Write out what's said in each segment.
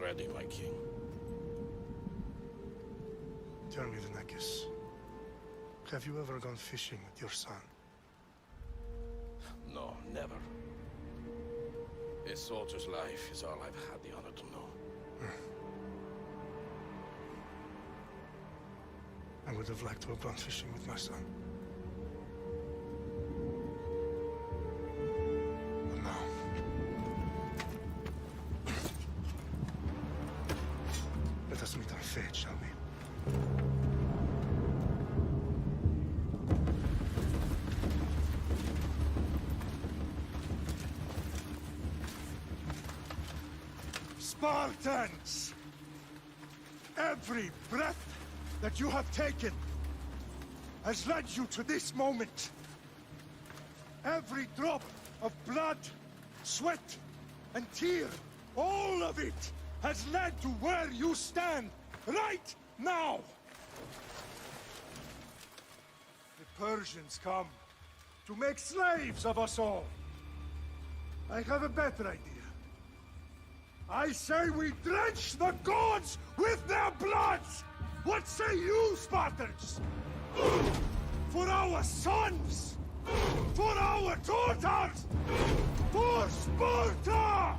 ready, my king. Tell me, Lenekis, have you ever gone fishing with your son? No, never. A soldier's life is all I've had the honor to know. I would have liked to have gone fishing with my son. But no. Let us meet on fate, shall we? Spartans! Every breath that you have taken has led you to this moment. Every drop of blood, sweat, and tear, all of it has led to where you stand right now. The Persians come to make slaves of us all. I have a better idea. I say we drench the gods with their blood! What say you, Spartans? For our sons! For our daughters! For Sparta!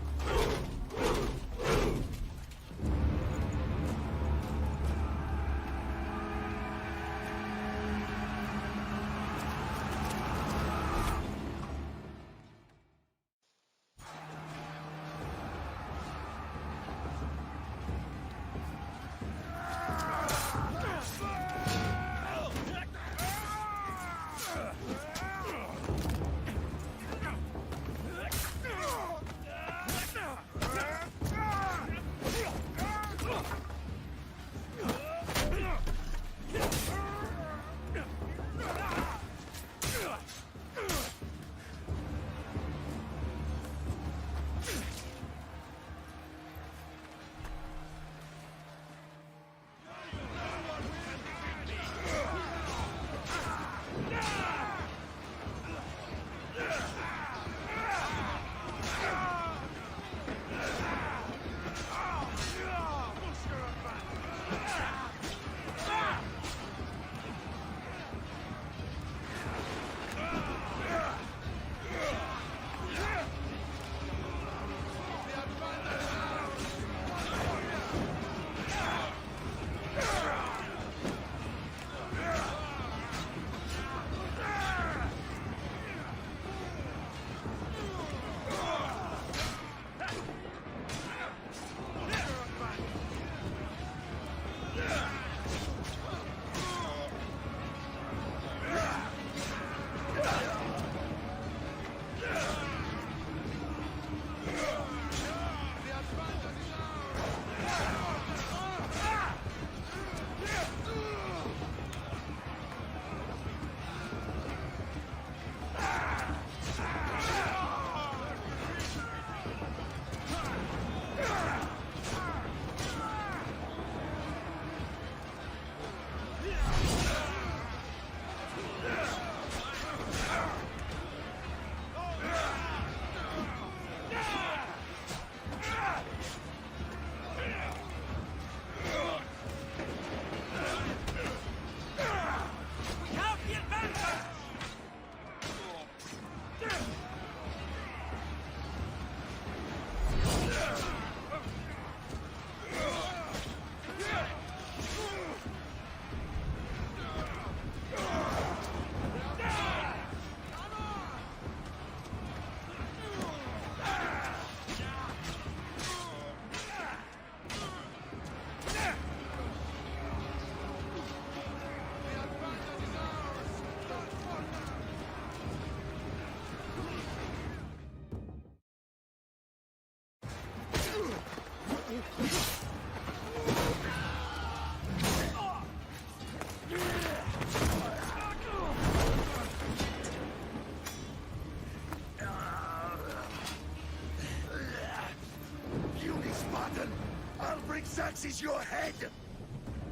Xerxes your head!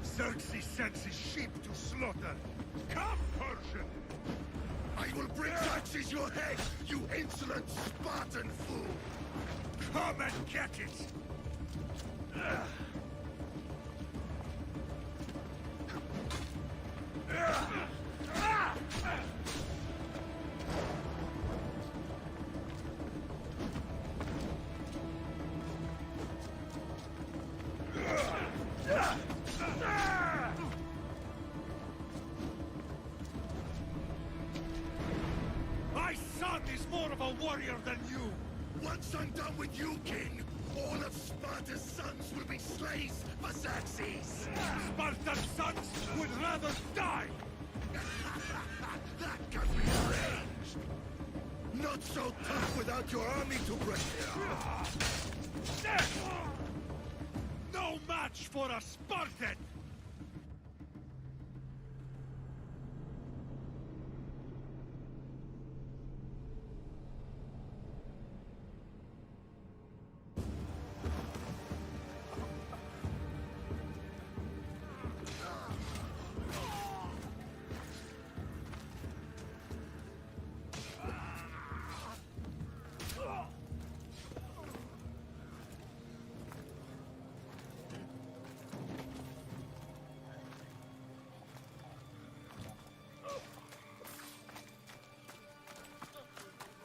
Xerxes sends his sheep to slaughter. Come, Persian! I will bring Xerxes your head, you insolent Spartan fool! Come and get it! My son is more of a warrior than you! Once I'm done with you, King, all of Sparta's sons will be slaves for Xerxes! Spartan's sons would rather die! That can be arranged! Not so tough without your army to break it! No match for a Spartan!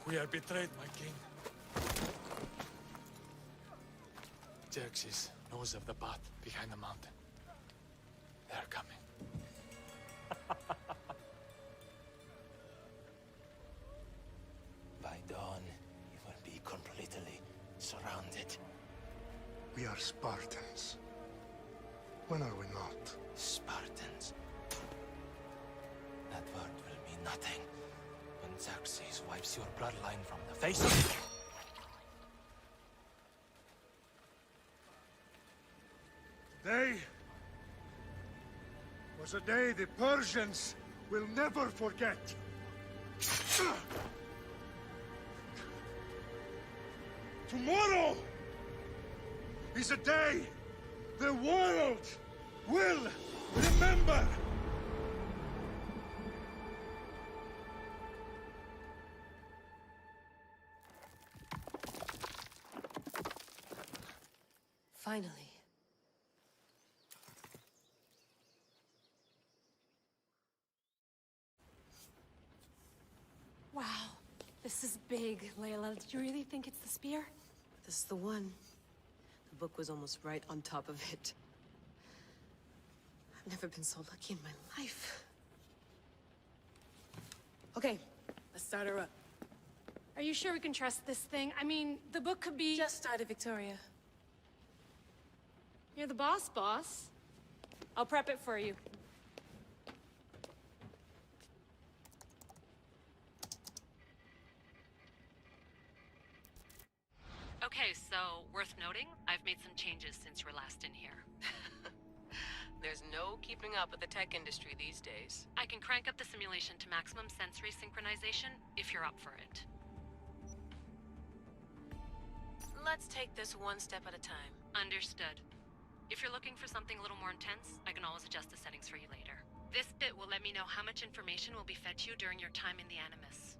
We are betrayed, my king. Xerxes knows of the path behind the mountain. They are coming. By dawn, you will be completely surrounded. We are Spartans. When are we not? Spartans. That word will mean nothing when Xerxes wipes your bloodline from the face of it. Today was a day the Persians will never forget. Tomorrow is a day the world will remember. Finally. Wow, this is big, Layla. Did you really think it's the spear? This is the one. The book was almost right on top of it. I've never been so lucky in my life. Okay, let's start her up. Are you sure we can trust this thing? I mean, the book could be... Just started, Victoria. You're the boss, boss. I'll prep it for you. Okay, so worth noting, I've made some changes since you were last in here. There's no keeping up with the tech industry these days. I can crank up the simulation to maximum sensory synchronization if you're up for it. Let's take this one step at a time. Understood. If you're looking for something a little more intense, I can always adjust the settings for you later. This bit will let me know how much information will be fed to you during your time in the Animus.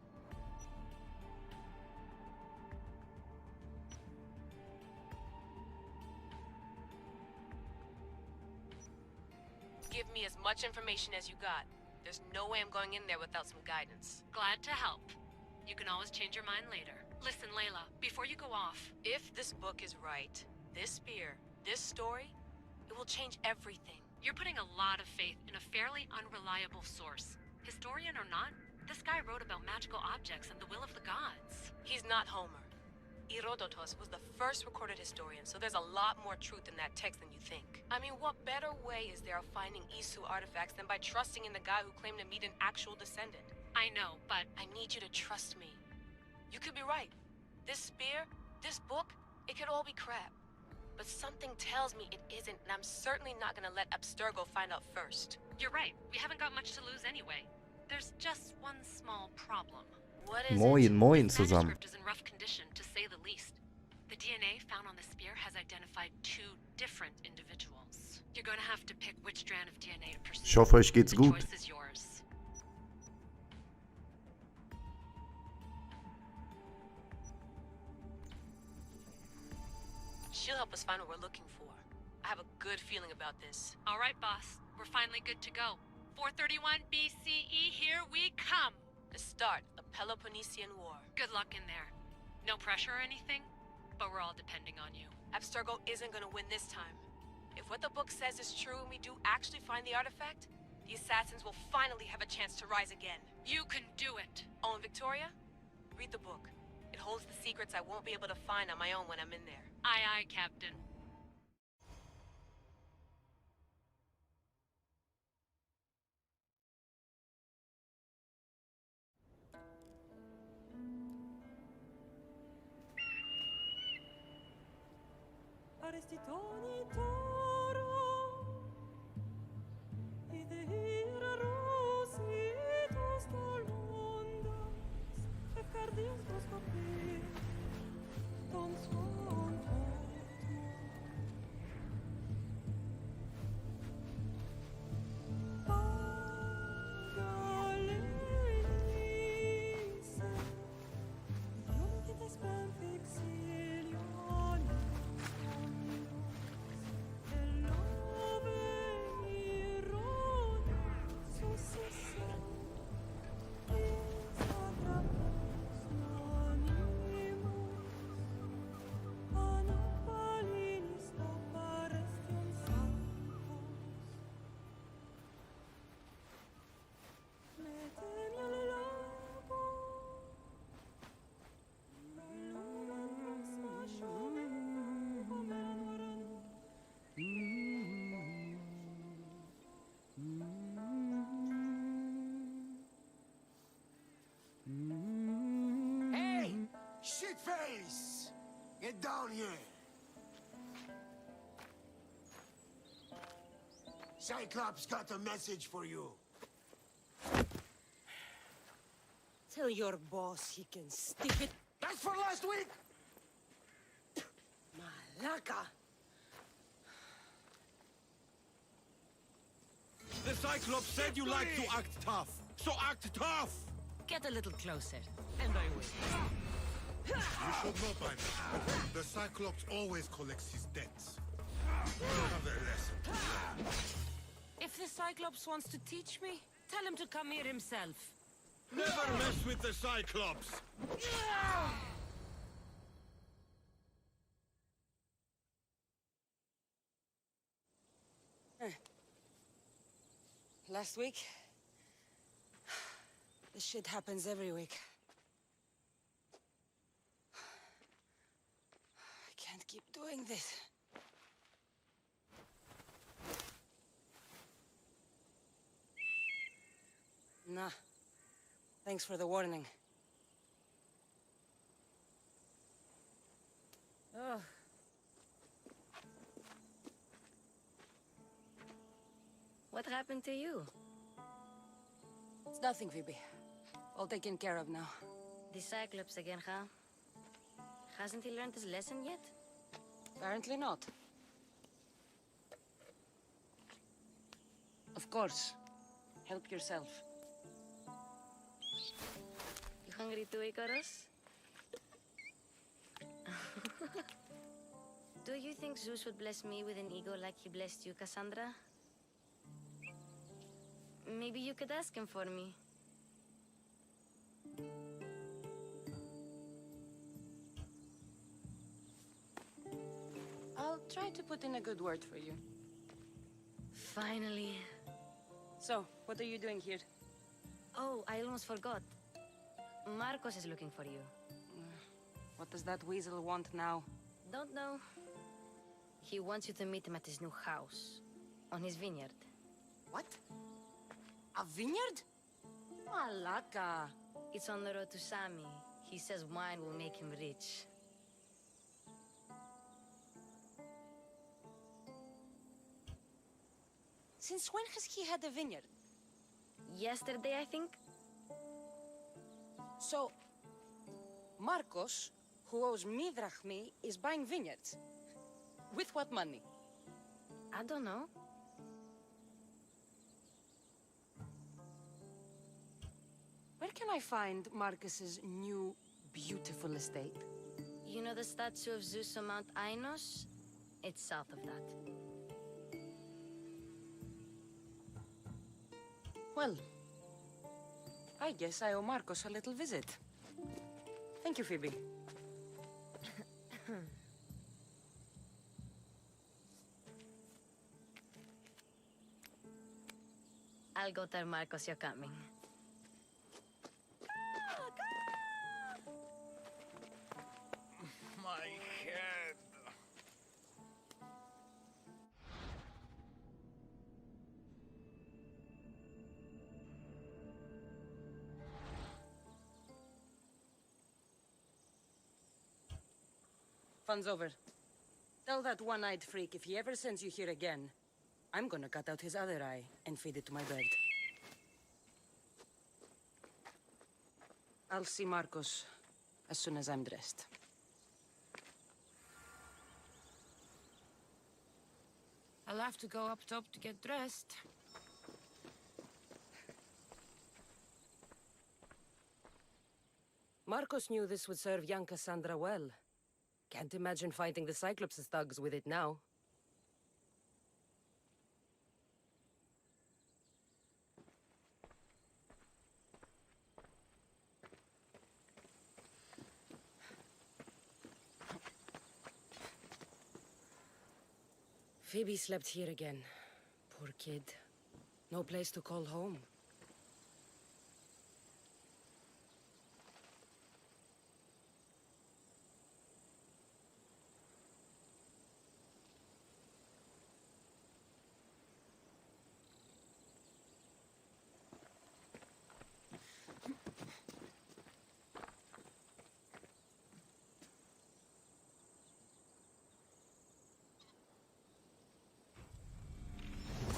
Give me as much information as you got. There's no way I'm going in there without some guidance. Glad to help. You can always change your mind later. Listen, Layla, before you go off... If this book is right, this spear, this story, it will change everything. You're putting a lot of faith in a fairly unreliable source. Historian or not, this guy wrote about magical objects and the will of the gods. He's not Homer. Herodotus was the first recorded historian, so there's a lot more truth in that text than you think. I mean, what better way is there of finding Isu artifacts than by trusting in the guy who claimed to meet an actual descendant? I know, but... I need you to trust me. You could be right. This spear, this book, it could all be crap. But something tells me it isn't, and I'm certainly not gonna let Abstergo find out first. You're right. We haven't got much to lose anyway. There's just one small problem. What is Moin, it? moin This zusammen. manuscript is in rough condition, to say the least. The DNA found on the spear has identified two different individuals. You're gonna have to pick which strand of DNA to pursue. Ich hoffe, euch geht's The gut. choice is yours. She'll help us find what we're looking for. I have a good feeling about this. All right, boss. We're finally good to go. 431 BCE, here we come! The start of Peloponnesian War. Good luck in there. No pressure or anything, but we're all depending on you. Abstergo isn't gonna win this time. If what the book says is true and we do actually find the artifact, the assassins will finally have a chance to rise again. You can do it! Oh, and Victoria? Read the book. It holds the secrets I won't be able to find on my own when I'm in there. Aye, aye, Captain. Arestitoni toro, idehira rositos tolondas, efcardios dos copir, ton son Shitface! Get down here! Cyclops got a message for you. Tell your boss he can stick it. That's for last week! Malaka! The Cyclops said you like to act tough, so act tough! Get a little closer, and I will. You should know by now. The Cyclops always collects his debts. Another lesson to learn. If the Cyclops wants to teach me, tell him to come here himself. Never mess with the Cyclops! Last week? This shit happens every week. I can't keep doing this. Nah. Thanks for the warning. Oh. What happened to you? It's nothing, Phoebe. All taken care of now. The Cyclops again, huh? Hasn't he learned his lesson yet? Apparently not. Of course. Help yourself. You hungry too, Icarus? Do you think Zeus would bless me with an ego like he blessed you, Cassandra? Maybe you could ask him for me. I'll try to put in a good word for you. Finally. So, what are you doing here? Oh, I almost forgot. Marcos is looking for you. What does that weasel want now? Don't know. He wants you to meet him at his new house. On his vineyard. What? A vineyard? Malaka. It's on the road to Sami. He says wine will make him rich. Since when has he had a vineyard? Yesterday, I think? So, Marcos, who owes me drachmi, is buying vineyards. With what money? I don't know. Where can I find Marcus's new, beautiful estate? You know the statue of Zeus on Mount Ainos? It's south of that. Well, I guess I owe Marcos a little visit. Thank you, Phoebe. I'll go tell Marcos you're coming. My head. Fun's over. Tell that one-eyed freak if he ever sends you here again, I'm gonna cut out his other eye and feed it to my bird. I'll see Marcos as soon as I'm dressed. I'll have to go up top to get dressed. Marcos knew this would serve young Cassandra well. Can't imagine fighting the Cyclops' thugs with it now. Phoebe slept here again. Poor kid. No place to call home.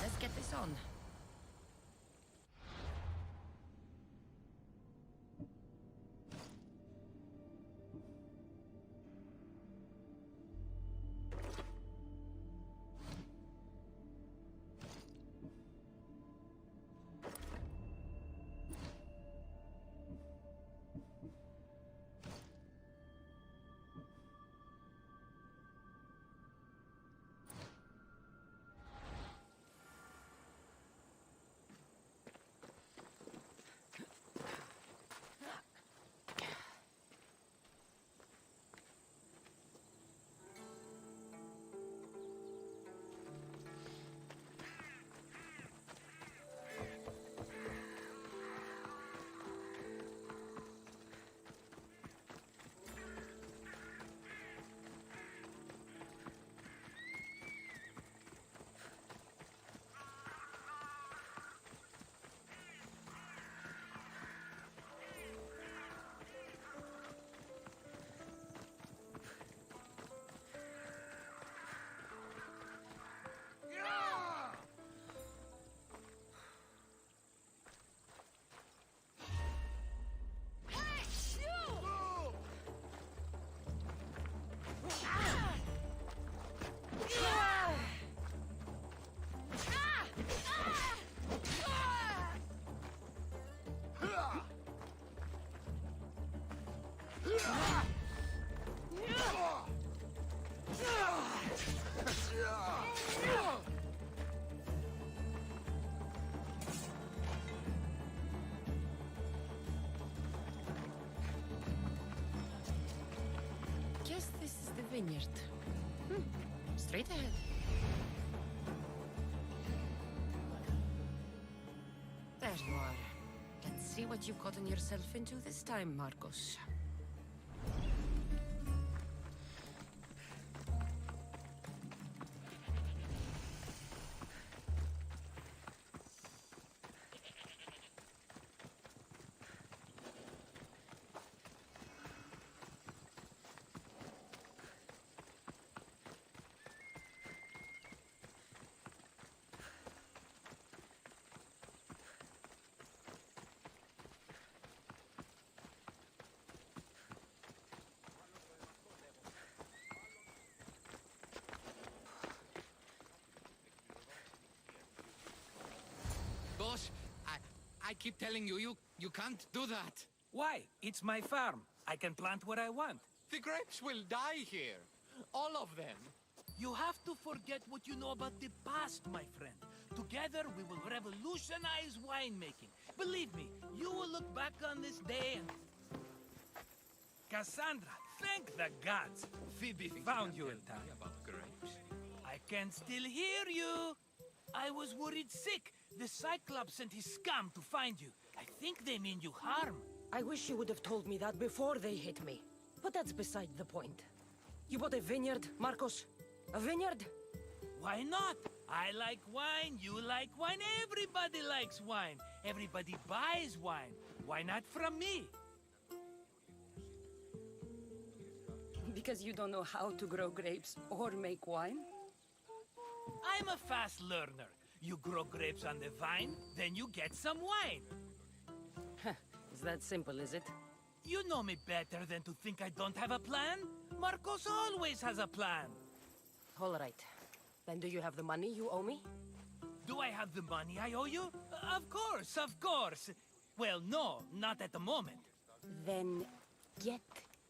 Let's get this on. Guess this is the vineyard. Straight ahead. There you are. Let's see what you've gotten yourself into this time, Marcos. Boss, I keep telling you, you can't do that. Why? It's my farm. I can plant what I want. The grapes will die here. All of them. You have to forget what you know about the past, my friend. Together, we will revolutionize winemaking. Believe me, you will look back on this day and... Cassandra, thank the gods! Phoebe found you in time. I can still hear you! I was worried sick. The Cyclops sent his scum to find you. I think they mean you harm. I wish you would have told me that before they hit me. But that's beside the point. You bought a vineyard, Marcos? A vineyard? Why not? I like wine, you like wine, everybody likes wine. Everybody buys wine. Why not from me? Because you don't know how to grow grapes or make wine? I'm a fast learner. You grow grapes on the vine, then you get some wine. Is that simple, is it? You know me better than to think I don't have a plan. Marcos always has a plan. All right. Then do you have the money you owe me? Do I have the money I owe you? Of course, of course. Well, no, not at the moment. Then get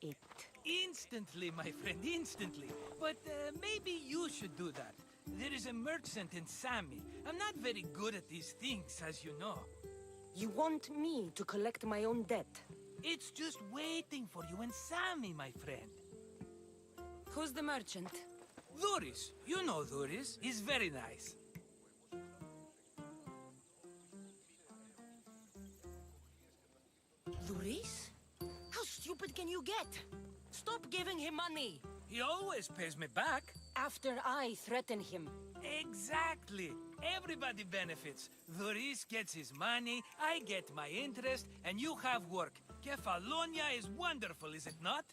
it. Instantly, my friend, instantly. But maybe you should do that. There is a merchant in Sami. I'm not very good at these things, as you know. You want me to collect my own debt? It's just waiting for you in Sami, my friend. Who's the merchant? Duris. You know Duris. He's very nice. Duris? How stupid can you get? Stop giving him money! He always pays me back. After I threaten him. Exactly. Everybody benefits. Duris gets his money, I get my interest, and you have work. Kefalonia is wonderful, is it not?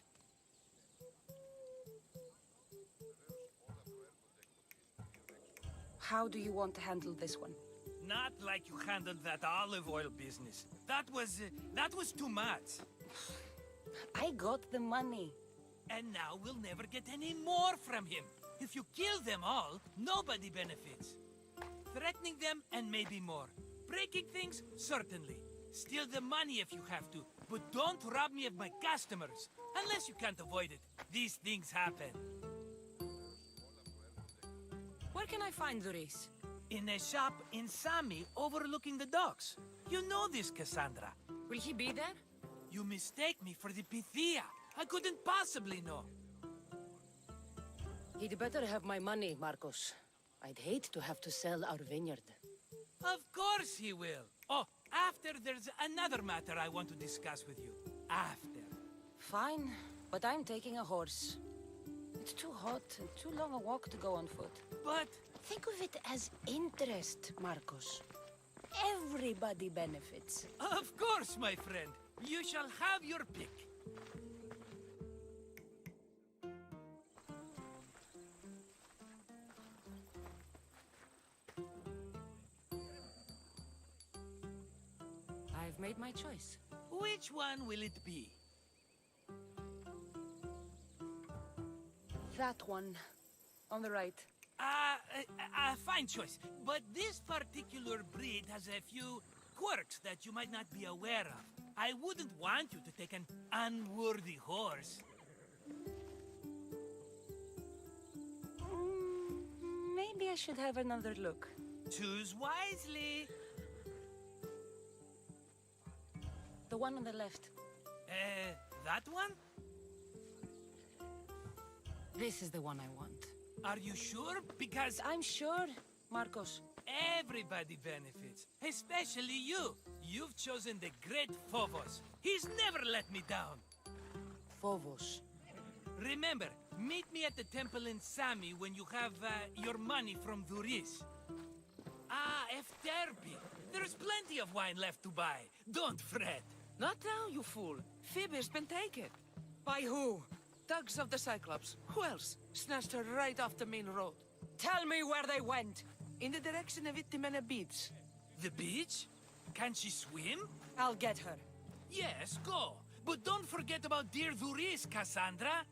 How do you want to handle this one? Not like you handled that olive oil business. That was too much. I got the money. And now we'll never get any more from him. If you kill them all, nobody benefits. Threatening them, and maybe more. Breaking things, certainly. Steal the money if you have to, but don't rob me of my customers. Unless you can't avoid it. These things happen. Where can I find Duris? In a shop in Sami, overlooking the docks. You know this, Cassandra. Will he be there? You mistake me for the Pythia. I couldn't possibly know. He'd better have my money, Marcos. I'd hate to have to sell our vineyard. Of course he will. Oh, after there's another matter I want to discuss with you. After. Fine, but I'm taking a horse. It's too hot and too long a walk to go on foot. But... think of it as interest, Marcos. Everybody benefits. Of course, my friend. You shall have your pick. I've made my choice. Which one will it be? That one. On the right. Fine choice. But this particular breed has a few quirks that you might not be aware of. I wouldn't want you to take an unworthy horse. Maybe I should have another look. Choose wisely. The one on the left. That one? This is the one I want. Are you sure? Because I'm sure, Marcos. everybody benefits, especially you. You've chosen the great Phobos. He's never let me down. Phobos. Remember, meet me at the temple in Sami when you have your money from Duris. Ah, Efterpi. There's plenty of wine left to buy. Don't fret. Not now, you fool. Phoebe's been taken. By who? Thugs of the Cyclops. Who else? Snatched her right off the main road. Tell me where they went. In the direction of Itimena Beach. The beach? Can she swim? I'll get her. Yes, go. But don't forget about dear Duris, Cassandra.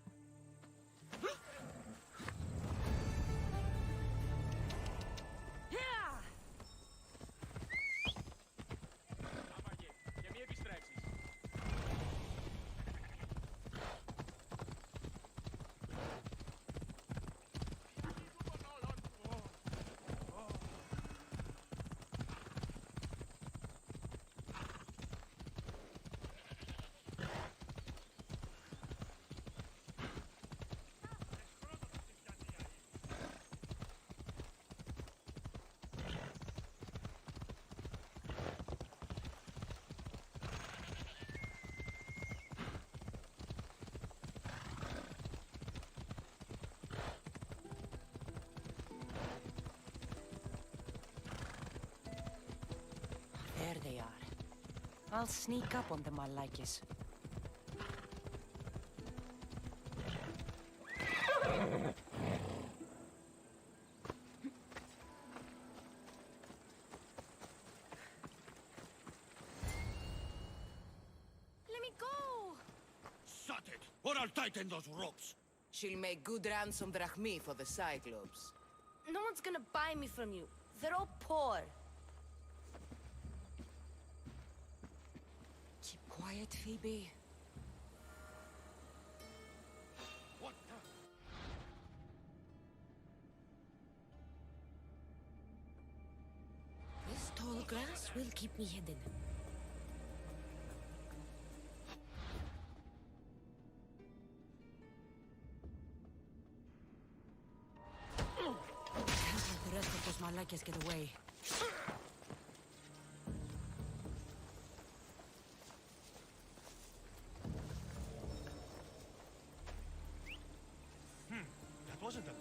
I'll sneak up on the Malakis. Let me go! Shut it, or I'll tighten those ropes. She'll make good ransom drachmi for the Cyclops. No one's gonna buy me from you. They're all poor. Keep quiet, Phoebe. What? This tall grass will keep me hidden. Can't let the rest of those Malakis get away. That wasn't a bird.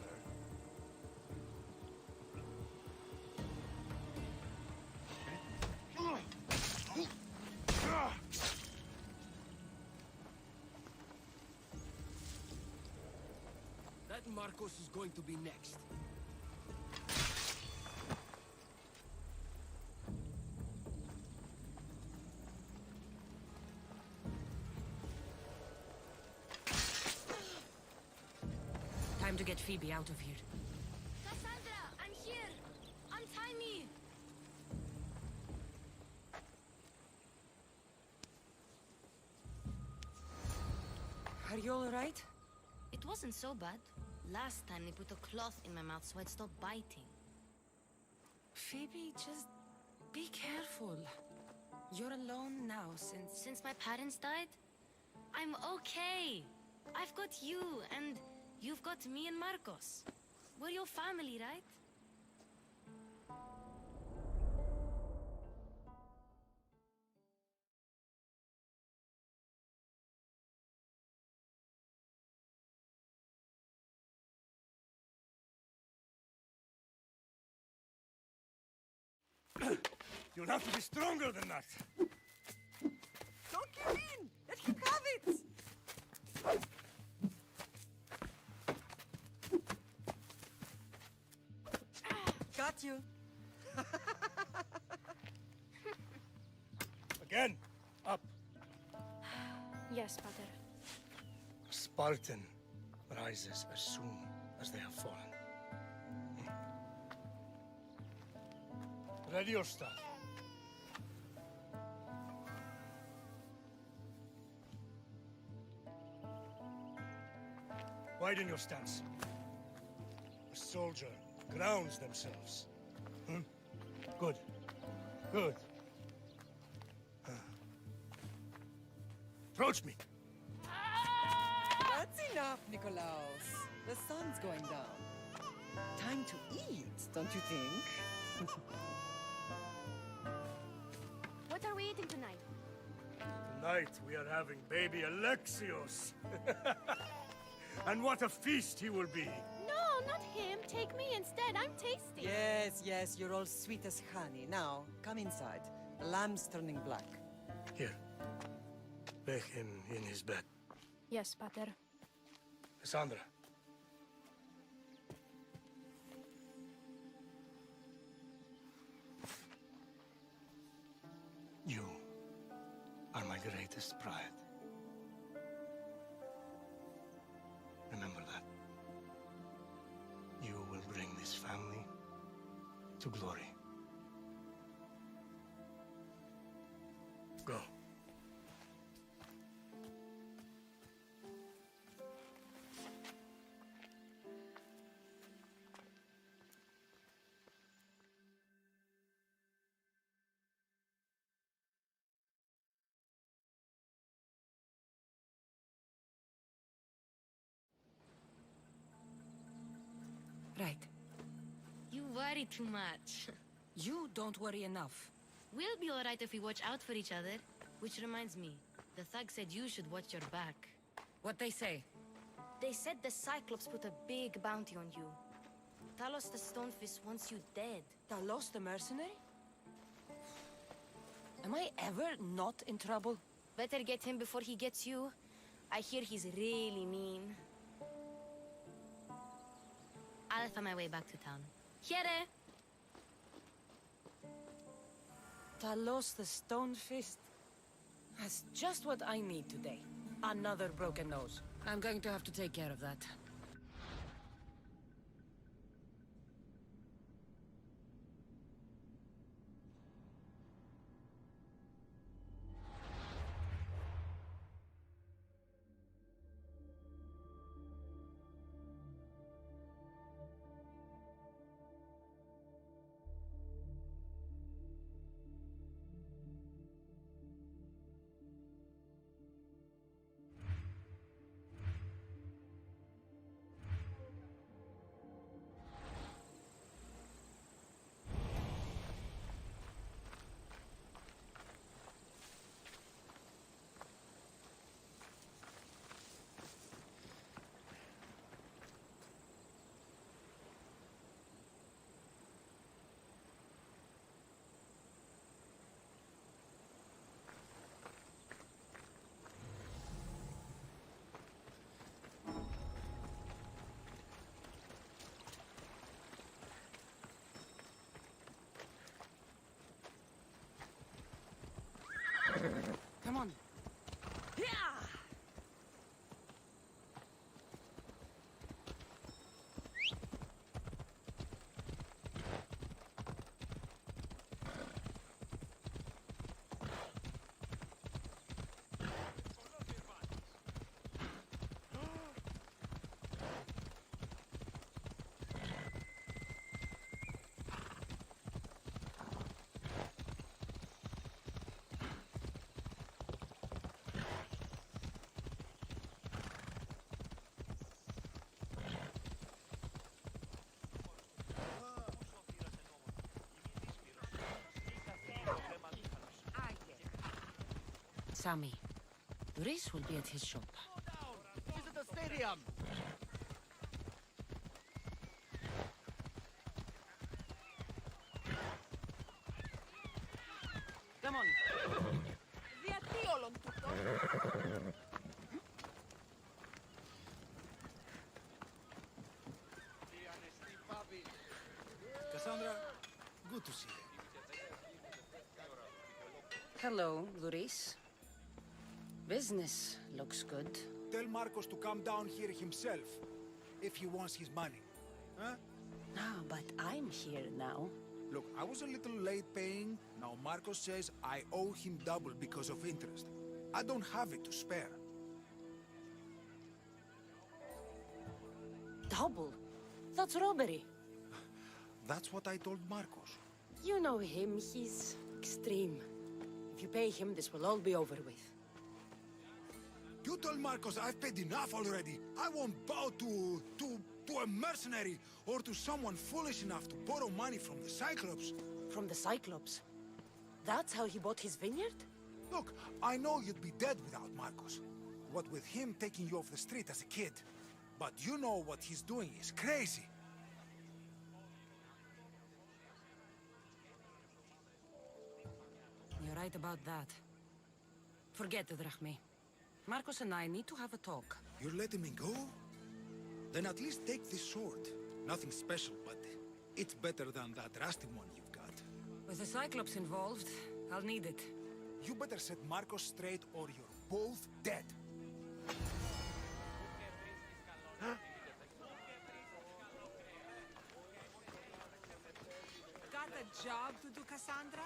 That Marcos is going to be next. Time to get Phoebe out of here. Cassandra, I'm here! Untie me! Are you alright? It wasn't so bad. Last time they put a cloth in my mouth so I'd stop biting. Phoebe, just be careful. You're alone now Since my parents died? I'm okay. I've got you, and you've got me and Marcos. We're your family, right? You'll have to be stronger than that. Don't give in! Let him have it! Got you. Again, up. Yes, Father. A Spartan rises as soon as they have fallen. Ready your staff. Widen your stance. A soldier grounds themselves. Good. Good. Approach me. That's enough, Nikolaos. The sun's going down. Time to eat, don't you think? What are we eating tonight? Tonight we are having baby Alexios. And what a feast he will be. No, not him. Take me instead. I'm tasty. Yes, yes, you're all sweet as honey. Now, come inside. The lamb's turning black. Here. Lay him in his bed. Yes, Pater. Cassandra. You are my greatest pride. Remember that. You will bring this family to glory. Go. Right. You worry too much. You don't worry enough. We'll be alright if we watch out for each other. Which reminds me, the thug said you should watch your back. What they say? They said the Cyclops put a big bounty on you. Talos the Stonefist wants you dead. Talos the mercenary? Am I ever not in trouble? Better get him before he gets you. I hear he's really mean. I'll find my way back to town. Here! Talos the Stone Fist. That's just what I need today. Another broken nose. I'm going to have to take care of that. Come on. Sammy, Duris will be at his shop. Visit the stadium! Come on. Cassandra, good to see you. Hello, Duris. Business looks good. Tell Marcos to come down here himself, if he wants his money. Huh? No, but I'm here now. Look, I was a little late paying. Now Marcos says I owe him double because of interest. I don't have it to spare. Double? That's robbery. That's what I told Marcos. You know him, he's extreme. If you pay him, this will all be over with. You told Marcos I've paid enough already. I won't bow to a mercenary or to someone foolish enough to borrow money from the Cyclops. From the Cyclops? That's how he bought his vineyard? Look, I know you'd be dead without Marcos. What with him taking you off the street as a kid. But you know what he's doing is crazy. You're right about that. Forget the Drachme. Marcos and I need to have a talk. You're letting me go? Then at least take this sword. Nothing special, but it's better than that rusty one you've got. With the Cyclops involved, I'll need it. You better set Marcos straight or you're both dead. Got a job to do, Cassandra?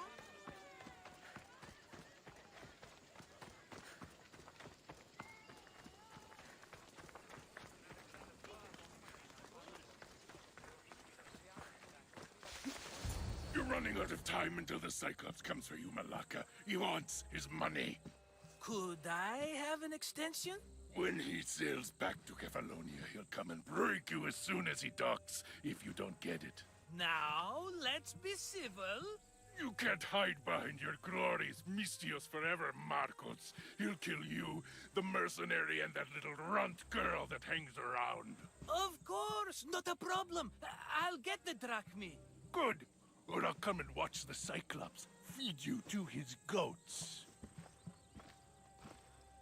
You're running out of time until the Cyclops comes for you, Malaka. He wants his money. Could I have an extension? When he sails back to Kefalonia, he'll come and break you as soon as he docks, if you don't get it. Now, let's be civil. You can't hide behind your glories, Mistios forever, Marcos. He'll kill you, the mercenary, and that little runt girl that hangs around. Of course, not a problem. I'll get the drachme. Good. Or I'll come and watch the Cyclops feed you to his goats.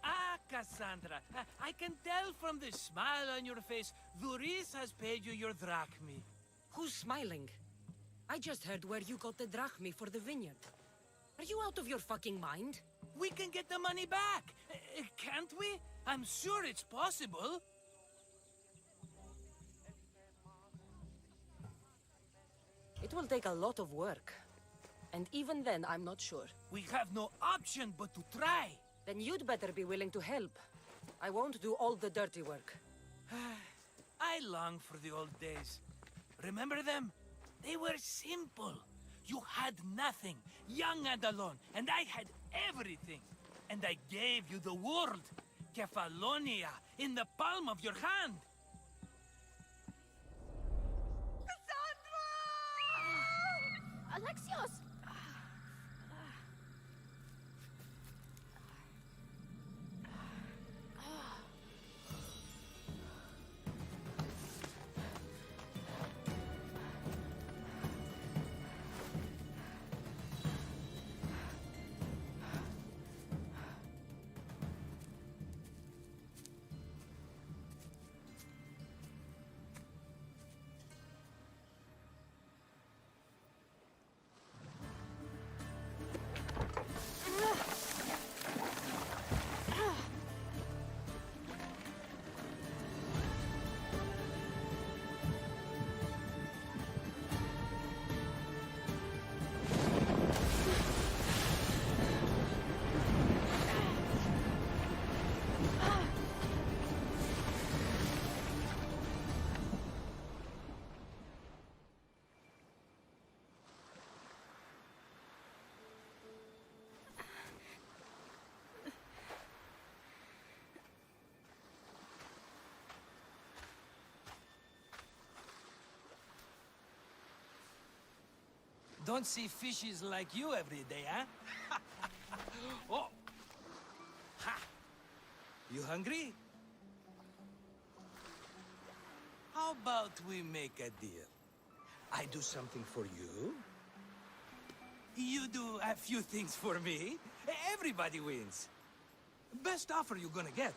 Ah, Cassandra, I can tell from the smile on your face, Duris has paid you your drachmi. Who's smiling? I just heard where you got the drachmi for the vineyard. Are you out of your fucking mind? We can get the money back, can't we? I'm sure it's possible. It will take a lot of work. And even then, I'm not sure. We have no option but to try. Then you'd better be willing to help. I won't do all the dirty work. I long for the old days. Remember them? They were simple. You had nothing, young and alone, and I had everything. And I gave you the world, Kefalonia, in the palm of your hand. Alexios! Don't see fishes like you every day, huh? Oh! Ha! You hungry? How about we make a deal? I do something for you. You do a few things for me. Everybody wins. Best offer you're gonna get.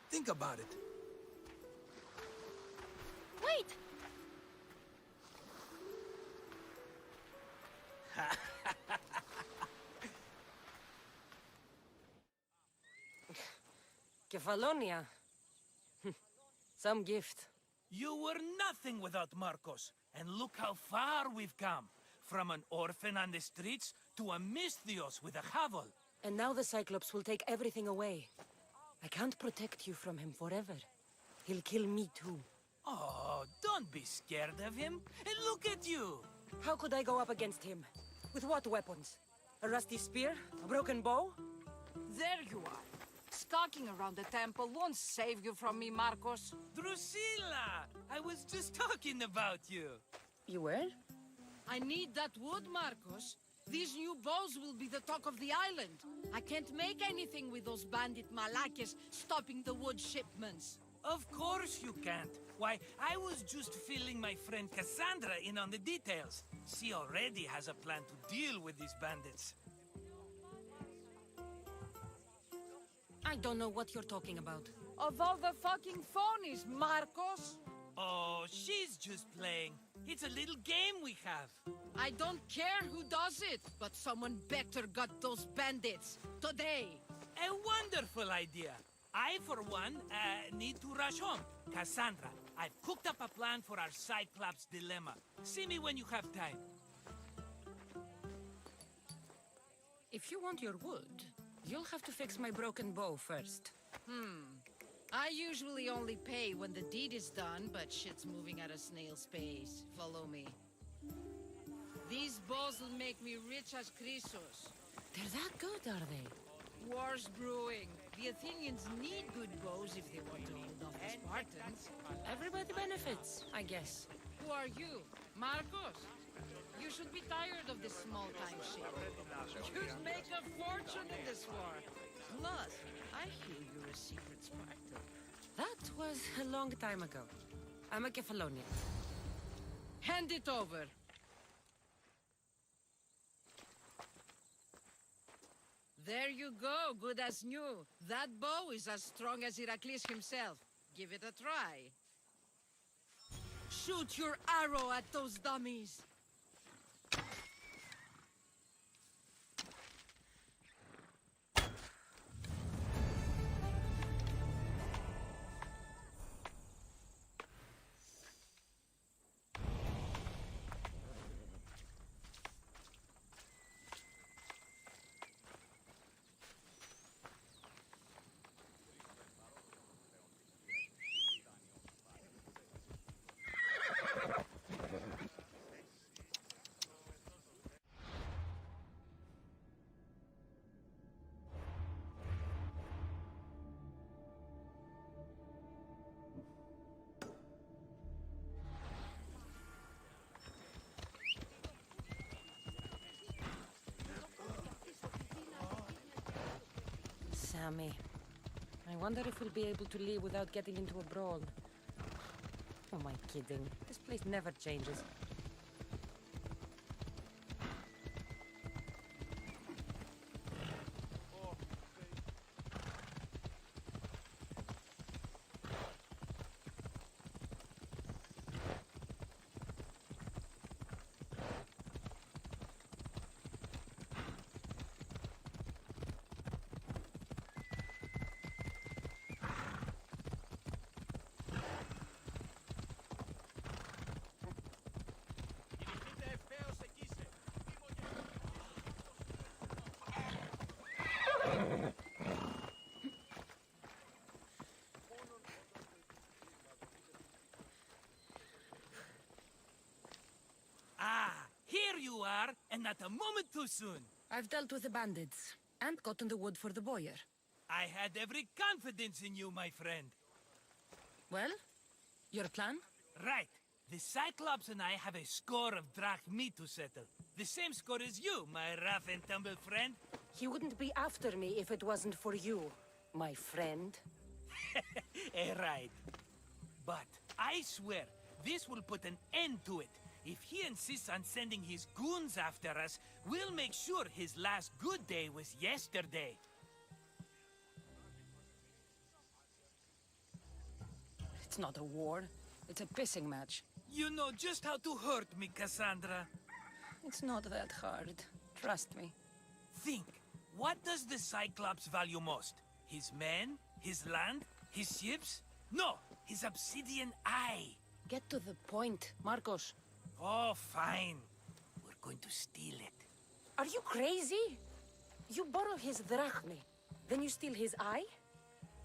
Think about it. Wait! Kefalonia. Some gift. You were nothing without Markos, and look how far we've come. From an orphan on the streets to a Misthios with a Havel. And now the Cyclops will take everything away. I can't protect you from him forever. He'll kill me too. Oh, don't be scared of him. And look at you. How could I go up against him? With what weapons? A rusty spear? A broken bow? There you are. Skulking around the temple won't save you from me, Markos. Drusilla! I was just talking about you. You were? I need that wood, Markos. These new bows will be the talk of the island. I can't make anything with those bandit Malakes stopping the wood shipments. Of course you can't. Why, I was just filling my friend Cassandra in on the details. She already has a plan to deal with these bandits. I don't know what you're talking about. Of all the fucking phonies, Markos! Oh, she's just playing. It's a little game we have. I don't care who does it, but someone better got those bandits. Today. A wonderful idea. I, for one, need to rush home. Cassandra, I've cooked up a plan for our Cyclops dilemma. See me when you have time. If you want your wood, you'll have to fix my broken bow first. I usually only pay when the deed is done, but shit's moving at a snail's pace. Follow me. These bows will make me rich as Chrysos. They're that good, are they? War's brewing. The Athenians need good bows if they want to hold off the Spartans. Everybody benefits, I guess. Who are you? Markos? You should be tired of this small-time shit. You'd make a fortune in this war. Plus, I hear you're a secret Spartan. That was a long time ago. I'm a Kefalonian. Hand it over. There you go, good as new. That bow is as strong as Heracles himself. Give it a try. Shoot your arrow at those dummies. Sammy. I wonder if we'll be able to leave without getting into a brawl. Who am I kidding? This place never changes. Here you are, and not a moment too soon. I've dealt with the bandits, and gotten the wood for the boiler. I had every confidence in you, my friend. Well, your plan? Right. The Cyclops and I have a score of drachmi to settle. The same score as you, my rough and tumble friend. He wouldn't be after me if it wasn't for you, my friend. Right. But I swear, this will put an end to it. If he insists on sending his goons after us, we'll make sure his last good day was yesterday. It's not a war. It's a pissing match. You know just how to hurt me, Cassandra. It's not that hard. Trust me. Think. What does the Cyclops value most? His men? His land? His ships? No! His obsidian eye! Get to the point, Marcos. Oh, fine. We're going to steal it. Are you crazy? You borrow his drachmi, then you steal his eye?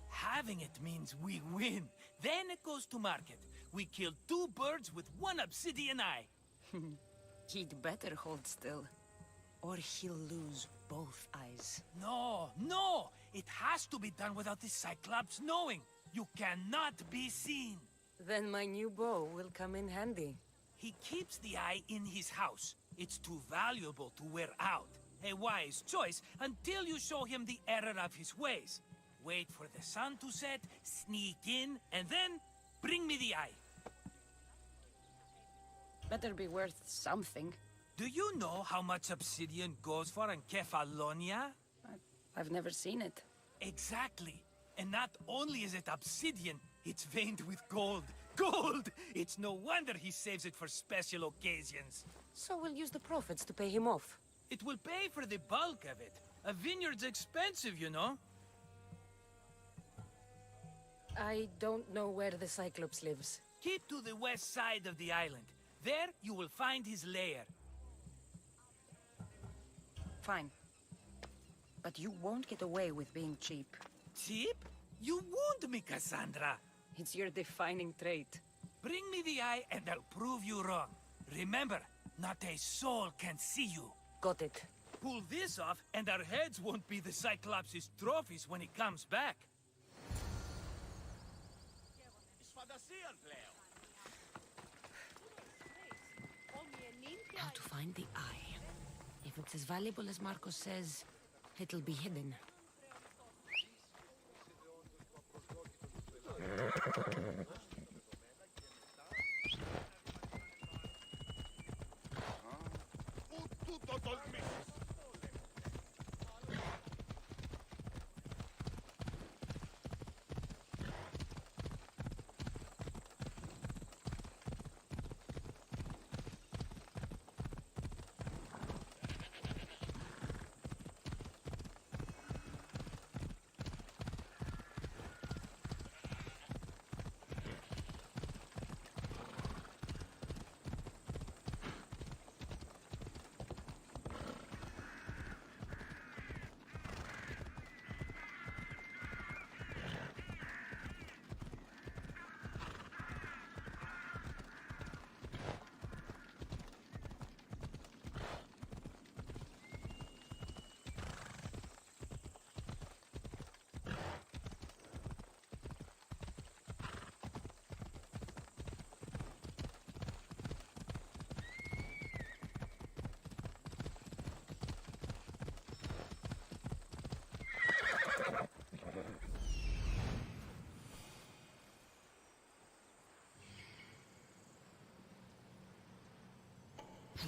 Having it means we win. Then it goes to market. We kill 2 birds with 1 obsidian eye. He'd better hold still, or he'll lose both eyes. No, no! It has to be done without the Cyclops knowing. You cannot be seen. Then my new bow will come in handy. He keeps the eye in his house. It's too valuable to wear out. A wise choice until you show him the error of his ways. Wait for the sun to set, sneak in, and then bring me the eye. Better be worth something. Do you know how much obsidian goes for in Kefalonia? I've never seen it. Exactly. And not only is it obsidian, it's veined with gold. Gold! It's no wonder he saves it for special occasions. So we'll use the profits to pay him off. It will pay for the bulk of it. A vineyard's expensive, you know. I don't know where the Cyclops lives. Keep to the west side of the island. There, you will find his lair. Fine. But you won't get away with being cheap. Cheap? You wound me, Cassandra. It's your defining trait. Bring me the eye and I'll prove you wrong. Remember, not a soul can see you. Got it. Pull this off and our heads won't be the Cyclops' trophies when he comes back. How to find the eye. If it's as valuable as Marcos says, it'll be hidden.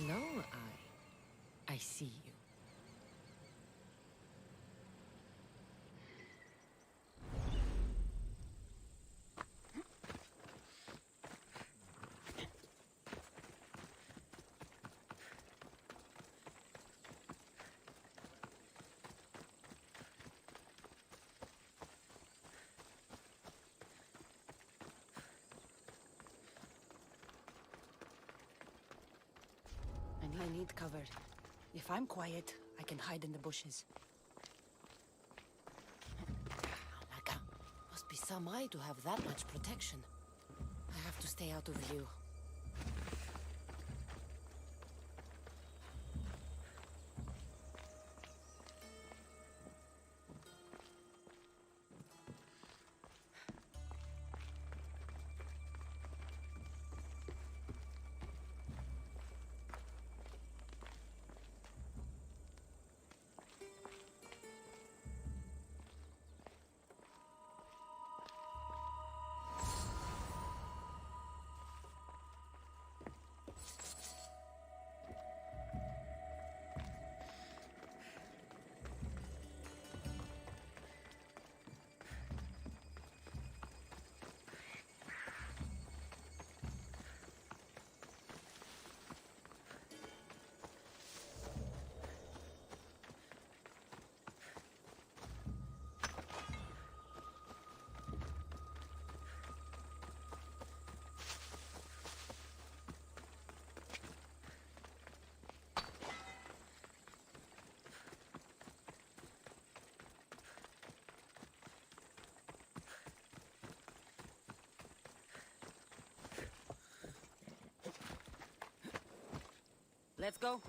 Hello, I see you. I need cover. If I'm quiet, I can hide in the bushes. Alaka, must be some eye to have that much protection. I have to stay out of view. Let's go.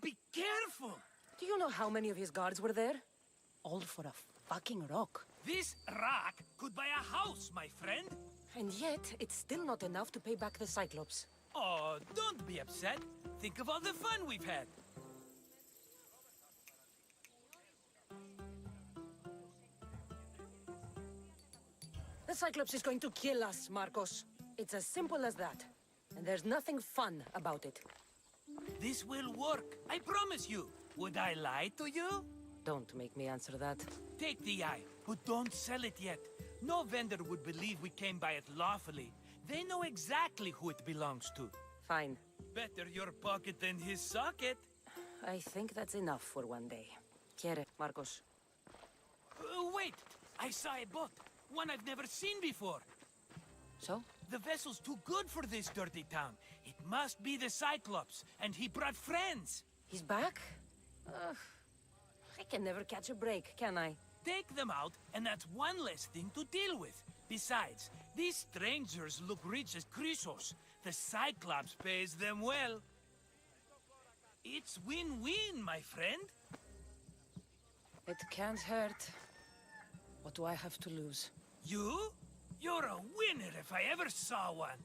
Be careful! Do you know how many of his guards were there? All for a fucking rock. This rock could buy a house, my friend. And yet, it's still not enough to pay back the Cyclops. Oh, don't be upset. Think of all the fun we've had. The Cyclops is going to kill us, Marcos. It's as simple as that. And there's nothing fun about it. This will work, I promise you. Would I lie to you? Don't make me answer that. Take the eye, but don't sell it yet. No vendor would believe we came by it lawfully. They know exactly who it belongs to. Fine. Better your pocket than his socket. I think that's enough for one day. Quiere, Marcos. Wait! I saw a boat. One I've never seen before. So? The vessel's too good for this dirty town. It must be the Cyclops, and he brought friends. He's back? I can never catch a break, can I? Take them out, and that's one less thing to deal with. Besides, these strangers look rich as Chrysos. The Cyclops pays them well. It's win-win, my friend. It can't hurt. What do I have to lose? You? You're a winner if I ever saw one.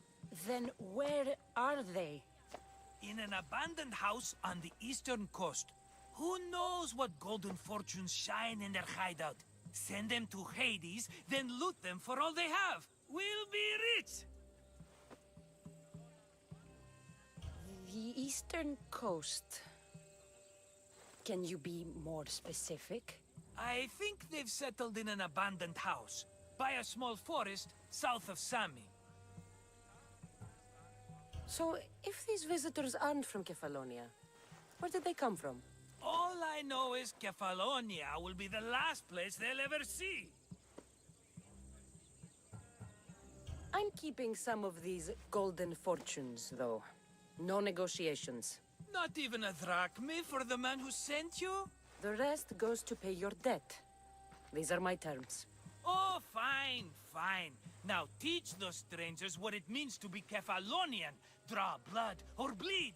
Then where are they? In an abandoned house on the eastern coast. Who knows what golden fortunes shine in their hideout? Send them to Hades, then loot them for all they have. We'll be rich! The eastern coast. Can you be more specific? I think they've settled in an abandoned house, by a small forest south of Sami. So, if these visitors aren't from Kefalonia, where did they come from? All I know is Kefalonia will be the last place they'll ever see. I'm keeping some of these golden fortunes, though. No negotiations. Not even a drachme for the man who sent you? The rest goes to pay your debt. These are my terms. Oh, fine, fine. Now teach those strangers what it means to be Kefalonian. Draw blood or bleed.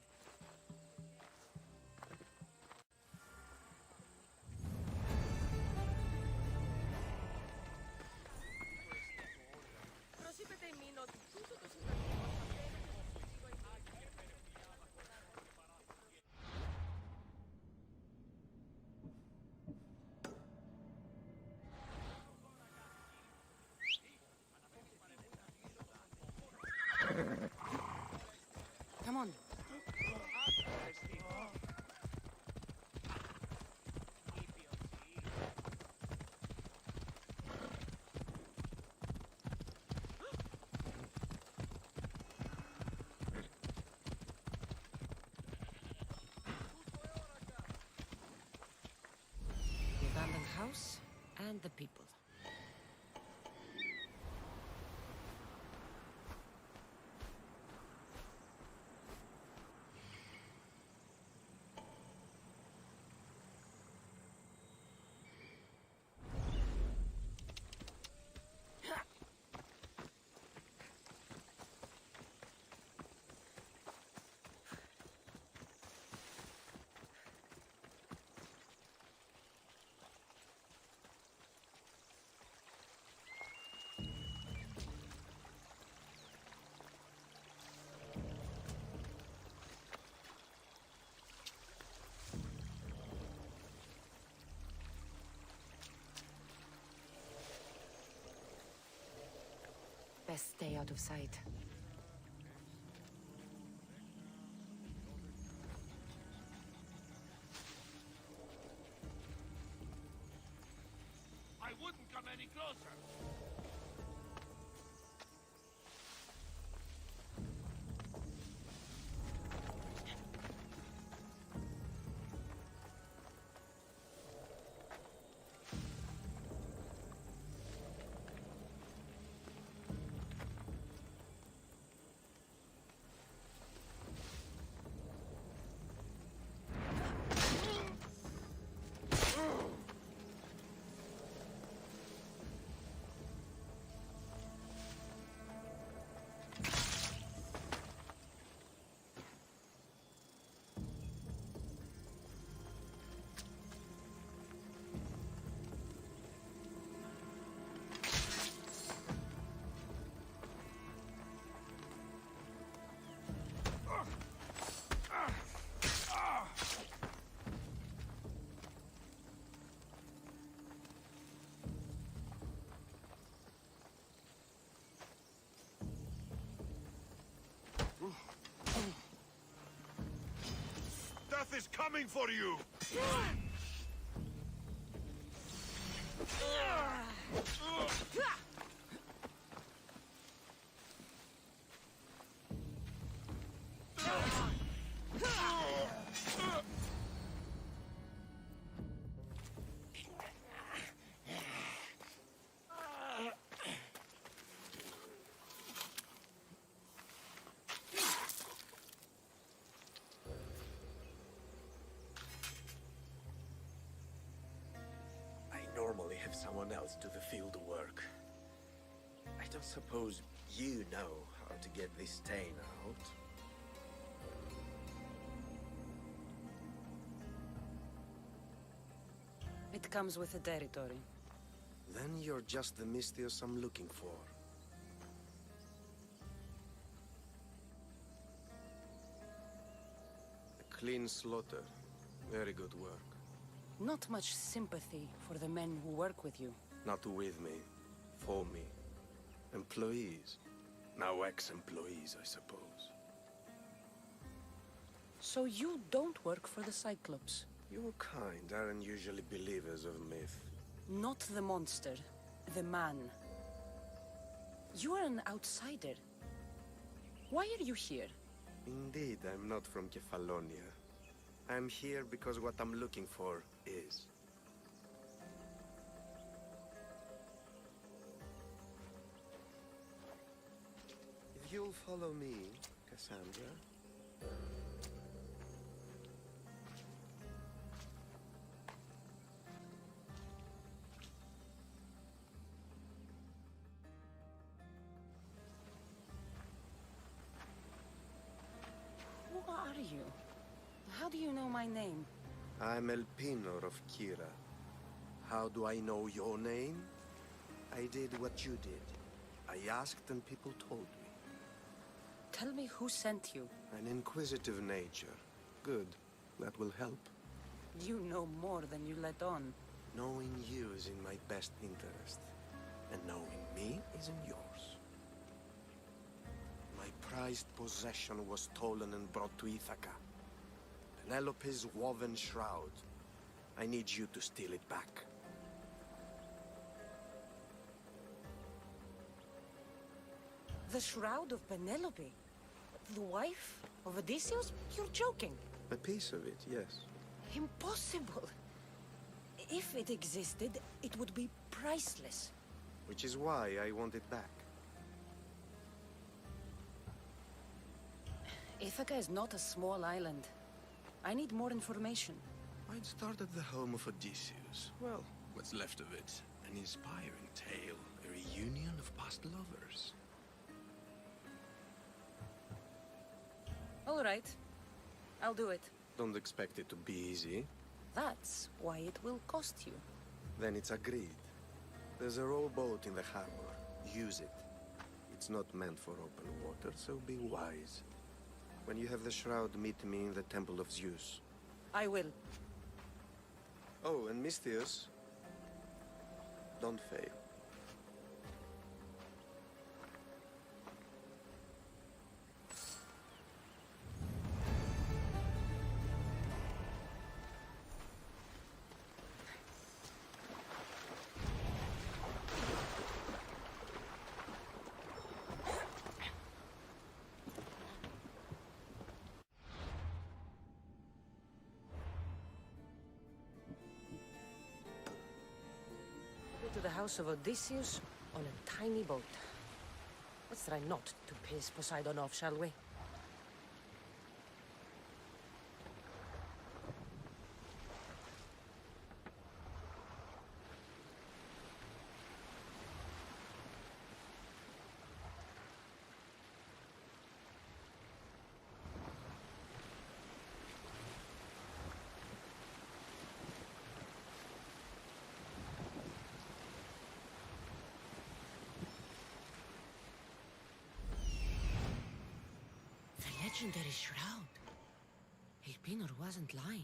Come on. The abandoned house and the people. Best stay out of sight. I wouldn't come any closer. Death is coming for you! Normally have someone else do the field work. I don't suppose you know how to get this stain out. It comes with the territory. Then you're just the Misthios I'm looking for. A clean slaughter. Very good work. Not much sympathy for the men who work with you. Not with me. For me. Employees. Now ex-employees, I suppose. So you don't work for the Cyclops? Your kind aren't usually believers of myth. Not the monster. The man. You are an outsider. Why are you here? Indeed, I'm not from Kefalonia. I'm here because what I'm looking for is. If you'll follow me, Cassandra. Who are you? How do you know my name? I'm Elpinor of Kira. How do I know your name? I did what you did. I asked and people told me. Tell me who sent you. An inquisitive nature. Good. That will help. You know more than you let on. Knowing you is in my best interest. And knowing me is in yours. My prized possession was stolen and brought to Ithaca. Penelope's woven shroud. I need you to steal it back. The shroud of Penelope? The wife of Odysseus? You're joking. A piece of it, yes. Impossible. If it existed, it would be priceless. Which is why I want it back. Ithaca is not a small island. I need more information. I'd start at the home of Odysseus. Well, what's left of it. An inspiring tale. A reunion of past lovers. All right. I'll do it. Don't expect it to be easy. That's why it will cost you. Then it's agreed. There's a rowboat in the harbor. Use it. It's not meant for open water, so be wise. When you have the shroud, meet me in the Temple of Zeus. I will. Oh, and Misthios, don't fail. To the house of Odysseus on a tiny boat. Let's try not to piss Poseidon off, shall we? Legendary shroud. Elpinor wasn't lying.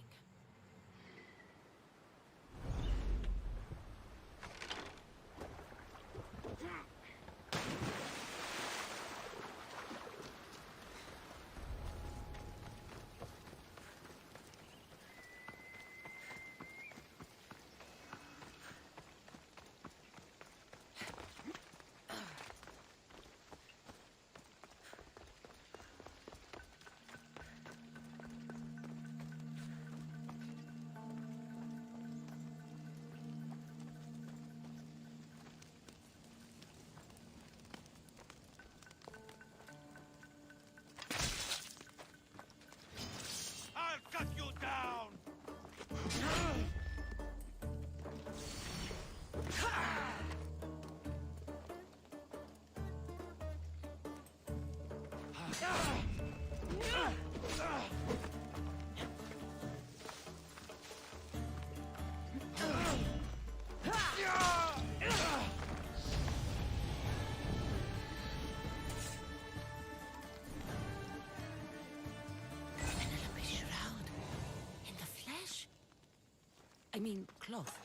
Cut you down! I mean, cloth.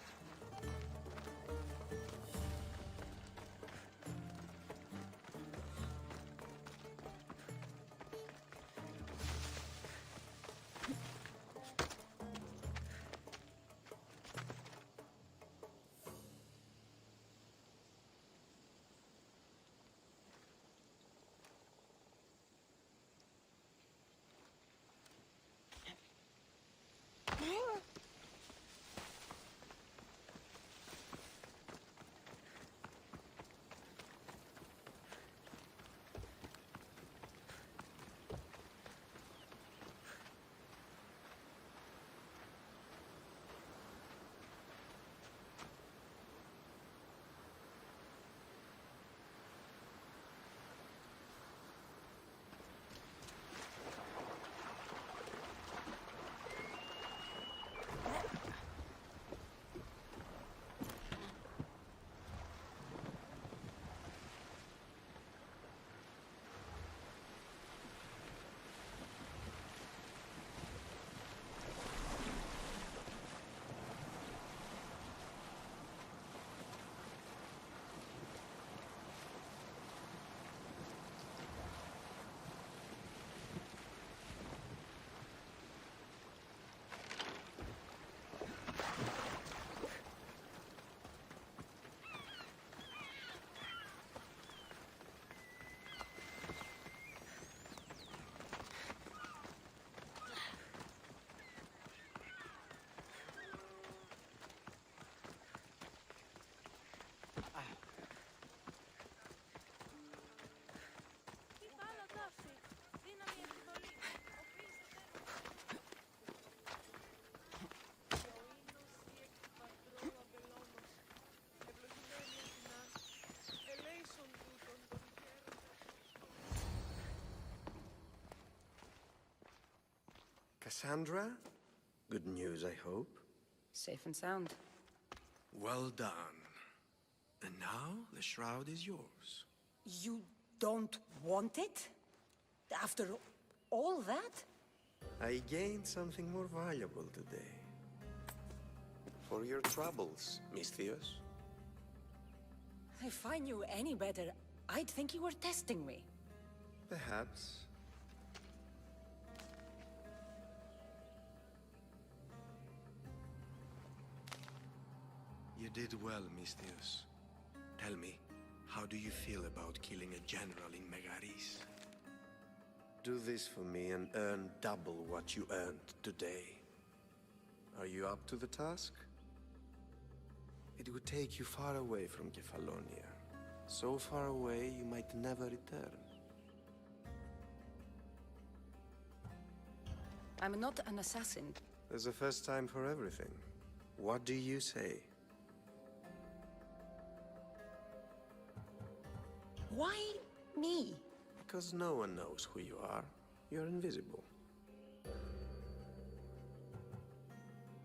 Cassandra? Good news, I hope. Safe and sound. Well done. And now, the shroud is yours. You don't want it? After all that? I gained something more valuable today. For your troubles, Misthios. If I knew any better, I'd think you were testing me. Perhaps. You did well, Misthios. Tell me, how do you feel about killing a general in Megaris? Do this for me and earn double what you earned today. Are you up to the task? It would take you far away from Kefalonia. So far away, you might never return. I'm not an assassin. There's a first time for everything. What do you say? Why me? Because no one knows who you are. You're invisible.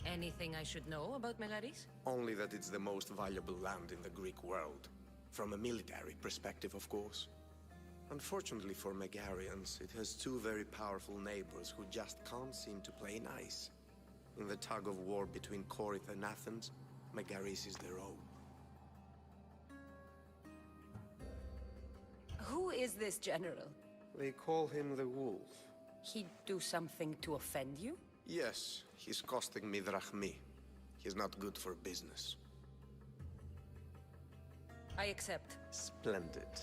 Anything I should know about Megaris? Only that it's the most valuable land in the Greek world. From a military perspective, of course. Unfortunately for Megarians, it has two very powerful neighbors who just can't seem to play nice. In the tug of war between Corinth and Athens, Megaris is their own. Who is this general? They call him the Wolf. He'd do something to offend you? Yes, he's costing me drachmi. He's not good for business. I accept. Splendid.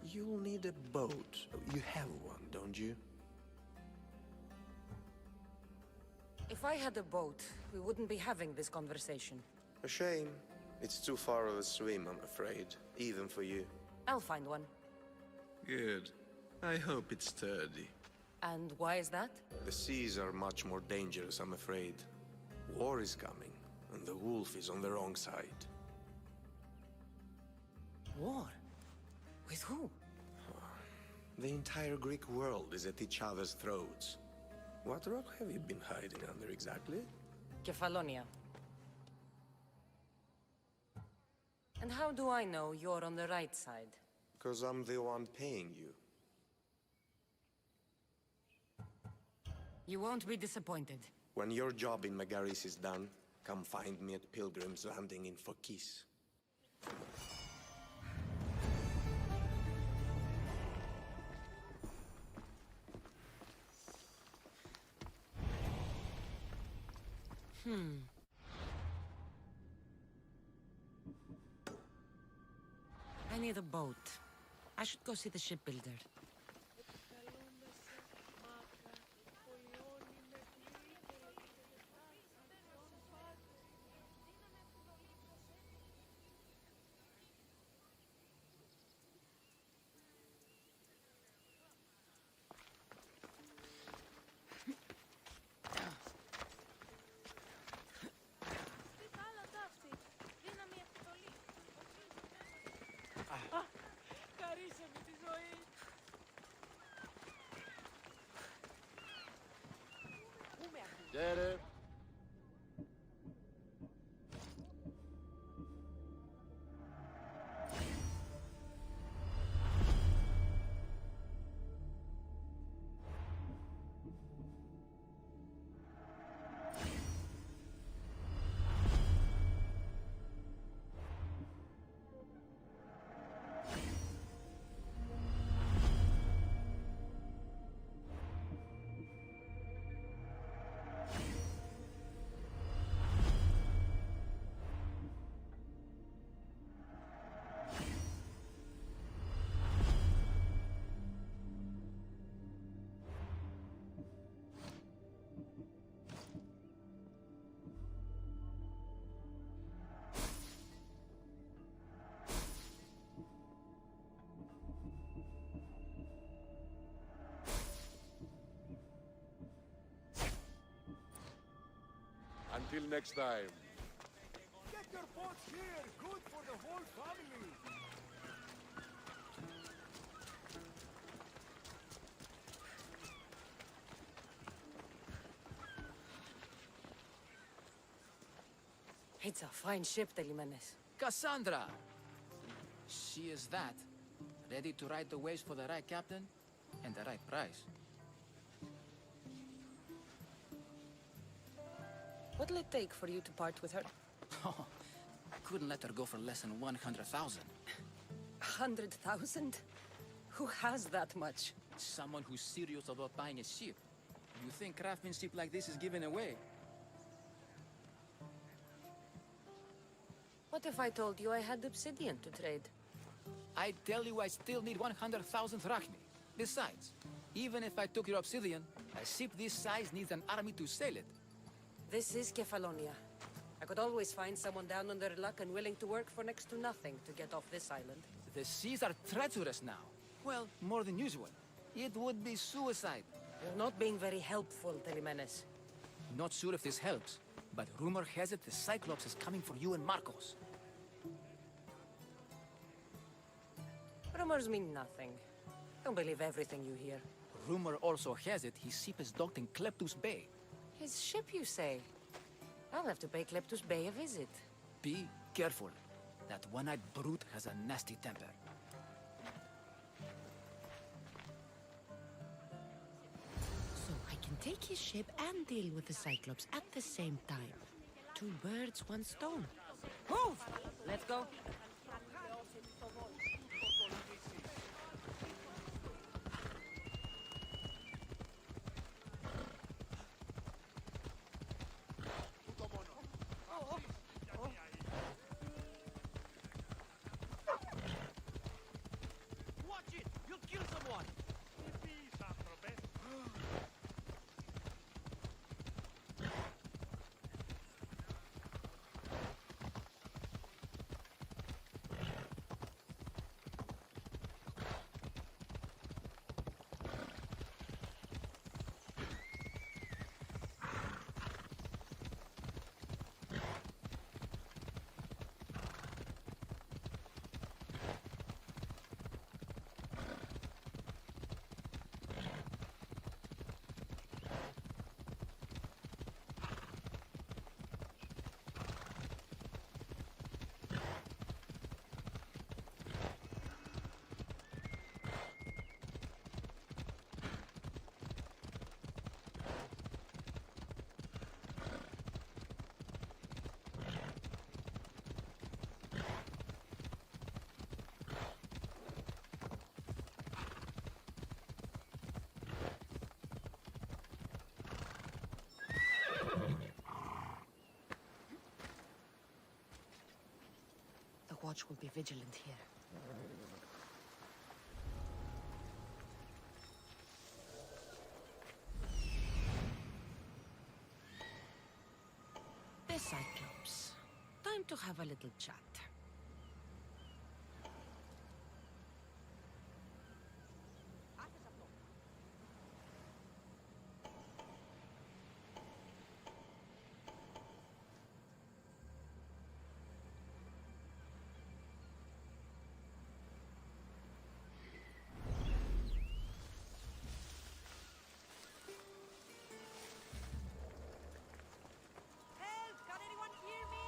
You'll need a boat. You have one, don't you? If I had a boat, we wouldn't be having this conversation. A shame. It's too far of a swim, I'm afraid. Even for you. I'll find one. Good. I hope it's sturdy. And why is that? The seas are much more dangerous, I'm afraid. War is coming, and the wolf is on the wrong side. War? With who? The entire Greek world is at each other's throats. What rock have you been hiding under exactly? Kefalonia. And how do I know you're on the right side? Because I'm the one paying you. You won't be disappointed. When your job in Megaris is done, come find me at Pilgrim's Landing in Phokis. I need a boat. I should go see the shipbuilder. Get it. Until next time. Get your pots here! Good for the whole family! It's a fine ship, Telimenes. Cassandra! She is that. Ready to ride the waves for the right captain and the right price. What'll it take for you to part with her? Oh, couldn't let her go for less than 100,000. 100,000? Who has that much? Someone who's serious about buying a ship. You think craftsmanship like this is given away? What if I told you I had obsidian to trade? I tell you I still need 100,000 drachmi. Besides, even if I took your obsidian, a ship this size needs an army to sail it. This is Kefalonia. I could always find someone down on their luck and willing to work for next to nothing to get off this island. The seas are treacherous now. Well, more than usual. It would be suicide. You're not being very helpful, Telimenes. Not sure if this helps, but rumor has it the Cyclops is coming for you and Marcos. Rumors mean nothing. Don't believe everything you hear. Rumor also has it his ship is docked in Kleptus Bay. His ship, you say? I'll have to pay Kleptus Bay a visit. Be careful. That one-eyed brute has a nasty temper. So I can take his ship and deal with the Cyclops at the same time. 2 birds, 1 stone. Move! Let's go. Watch it! You'll kill someone! The watch will be vigilant here. The Cyclops. Time to have a little chat. Help! Can anyone hear me?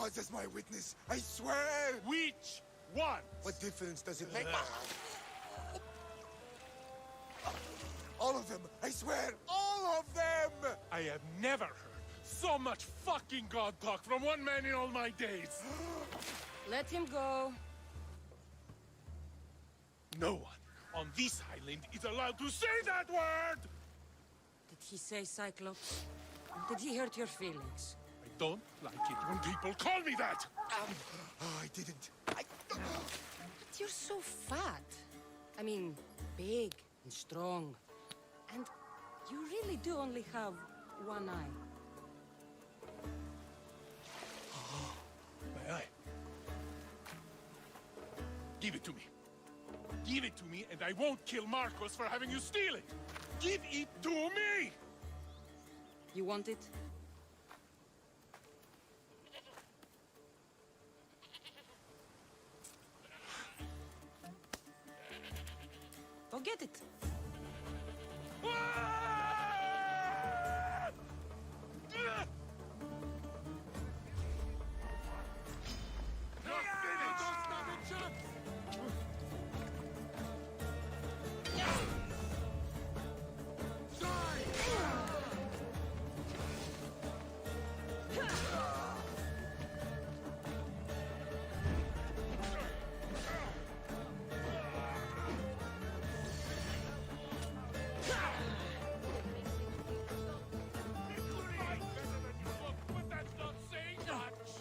gods as my witness. I swear! Which one? What difference does it make? All of them! I swear! All of them! I have never heard so much fucking god talk from one man in all my days. Let him go. No one on this island is allowed to say that word! Did he say Cyclops? Did he hurt your feelings? I don't like it when people call me that! I didn't. But you're so fat. I mean, big and strong. And you really do only have one eye. My eye. Give it to me. Give it to me, and I won't kill Marcos for having you steal it! Give it to me! You want it? Go get it. But that's not saying much!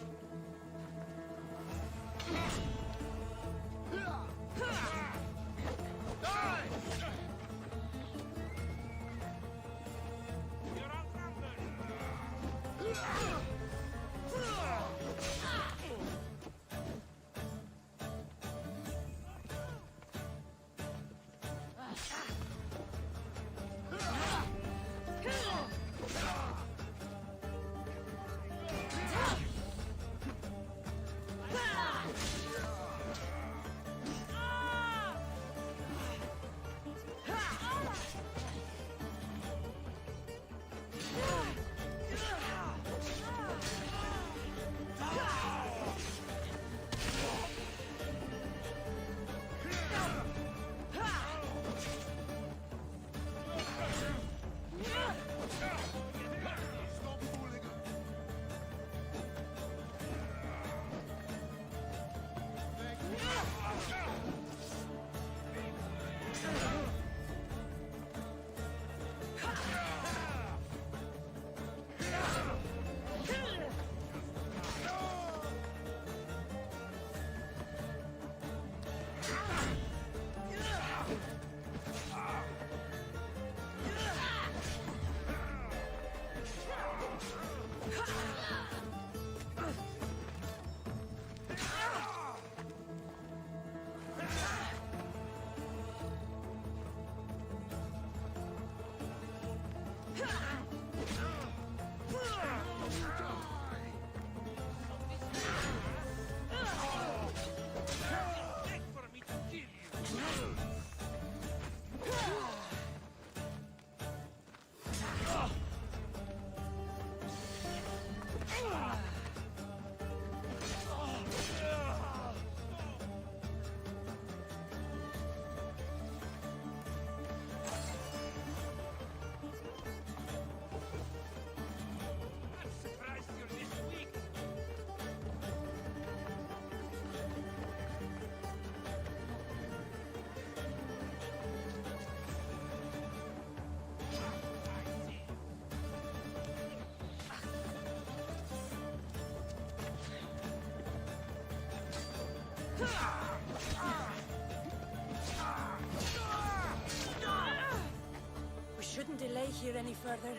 We shouldn't delay here any further.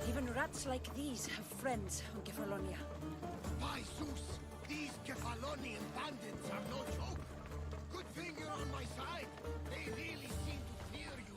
Even rats like these have friends on Kefalonia. By Zeus, these Kefalonian bandits are no joke. Good thing you're on my side. They really seem to fear you.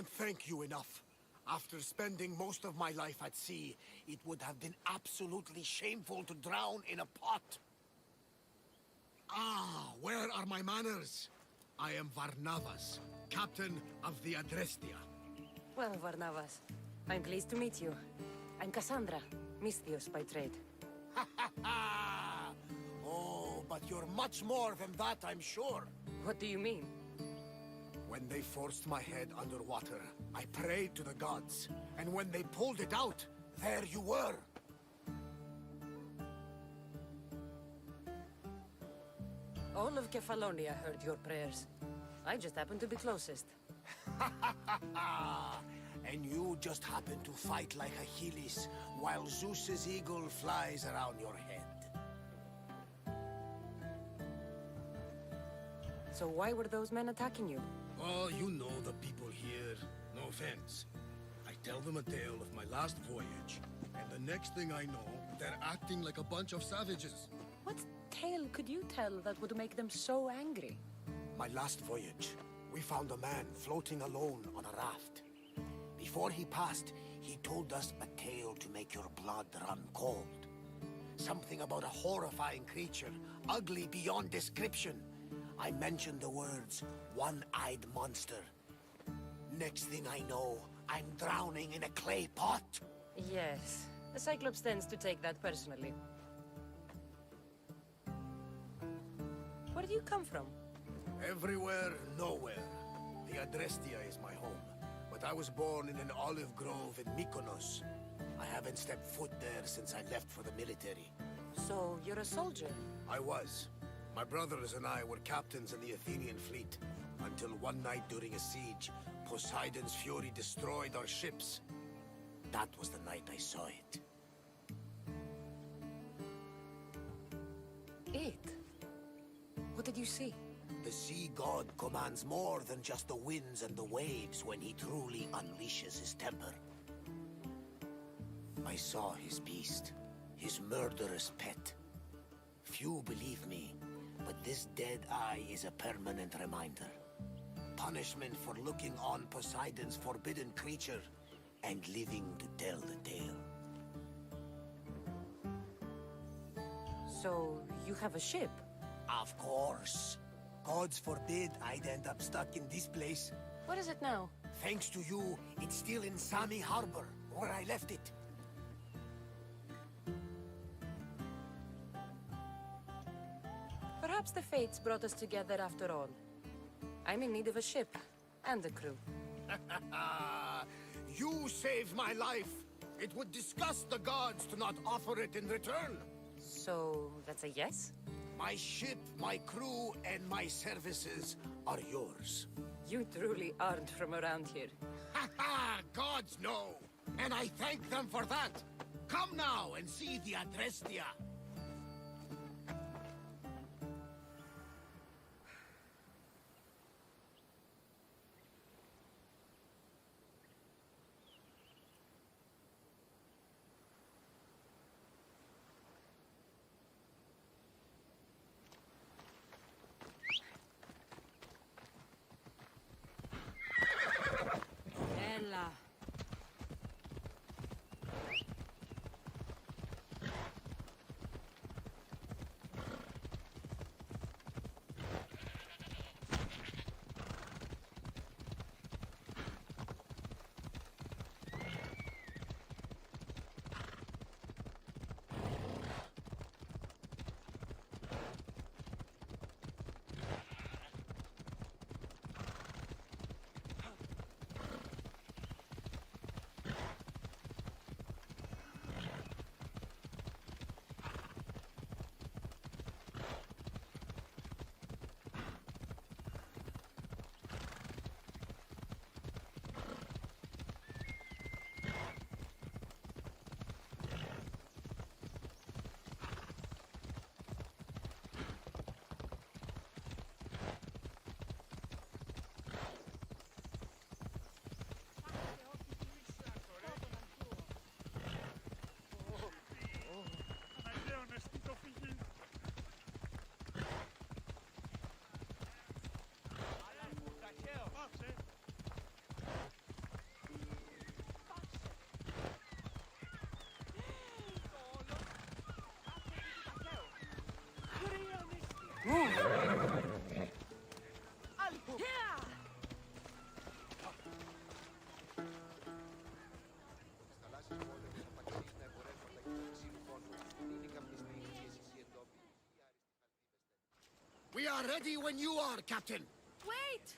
can't thank you enough. After spending most of my life at sea, it would have been absolutely shameful to drown in a pot. Ah, where are my manners? I am Varnavas, captain of the Adrestia. Well, Varnavas, I'm pleased to meet you. I'm Cassandra, Misthios by trade. Oh, but you're much more than that, I'm sure. What do you mean? When they forced my head underwater, I prayed to the gods. And when they pulled it out, there you were. All of Kefalonia heard your prayers. I just happened to be closest. And you just happened to fight like Achilles, while Zeus's eagle flies around your head. So why were those men attacking you? Oh, you know the people here. No offense. I tell them a tale of my last voyage, and the next thing I know, they're acting like a bunch of savages. What tale could you tell that would make them so angry? My last voyage, we found a man floating alone on a raft. Before he passed, he told us a tale to make your blood run cold. Something about a horrifying creature, ugly beyond description. I mentioned the words, one-eyed monster. Next thing I know, I'm drowning in a clay pot. Yes, the Cyclops tends to take that personally. Where do you come from? Everywhere, nowhere. The Adrestia is my home, but I was born in an olive grove in Mykonos. I haven't stepped foot there since I left for the military. So, you're a soldier? I was. My brothers and I were captains in the Athenian fleet, until one night during a siege, Poseidon's fury destroyed our ships. That was the night I saw it. It? What did you see? The sea god commands more than just the winds and the waves when he truly unleashes his temper. I saw his beast, his murderous pet. Few believe me, but this dead eye is a permanent reminder. Punishment for looking on Poseidon's forbidden creature and living to tell the tale. So, you have a ship? Of course. Gods forbid I'd end up stuck in this place. What is it now? Thanks to you, it's still in Sami Harbor, where I left it. Perhaps the fates brought us together after all. I'm in need of a ship, and a crew. You saved my life. It would disgust the gods to not offer it in return. So, that's a yes? My ship, my crew, and my services are yours. You truly aren't from around here. Ha ha! Gods know! And I thank them for that! Come now and see the Adrestia! Ella. We are ready when you are, Captain. Wait!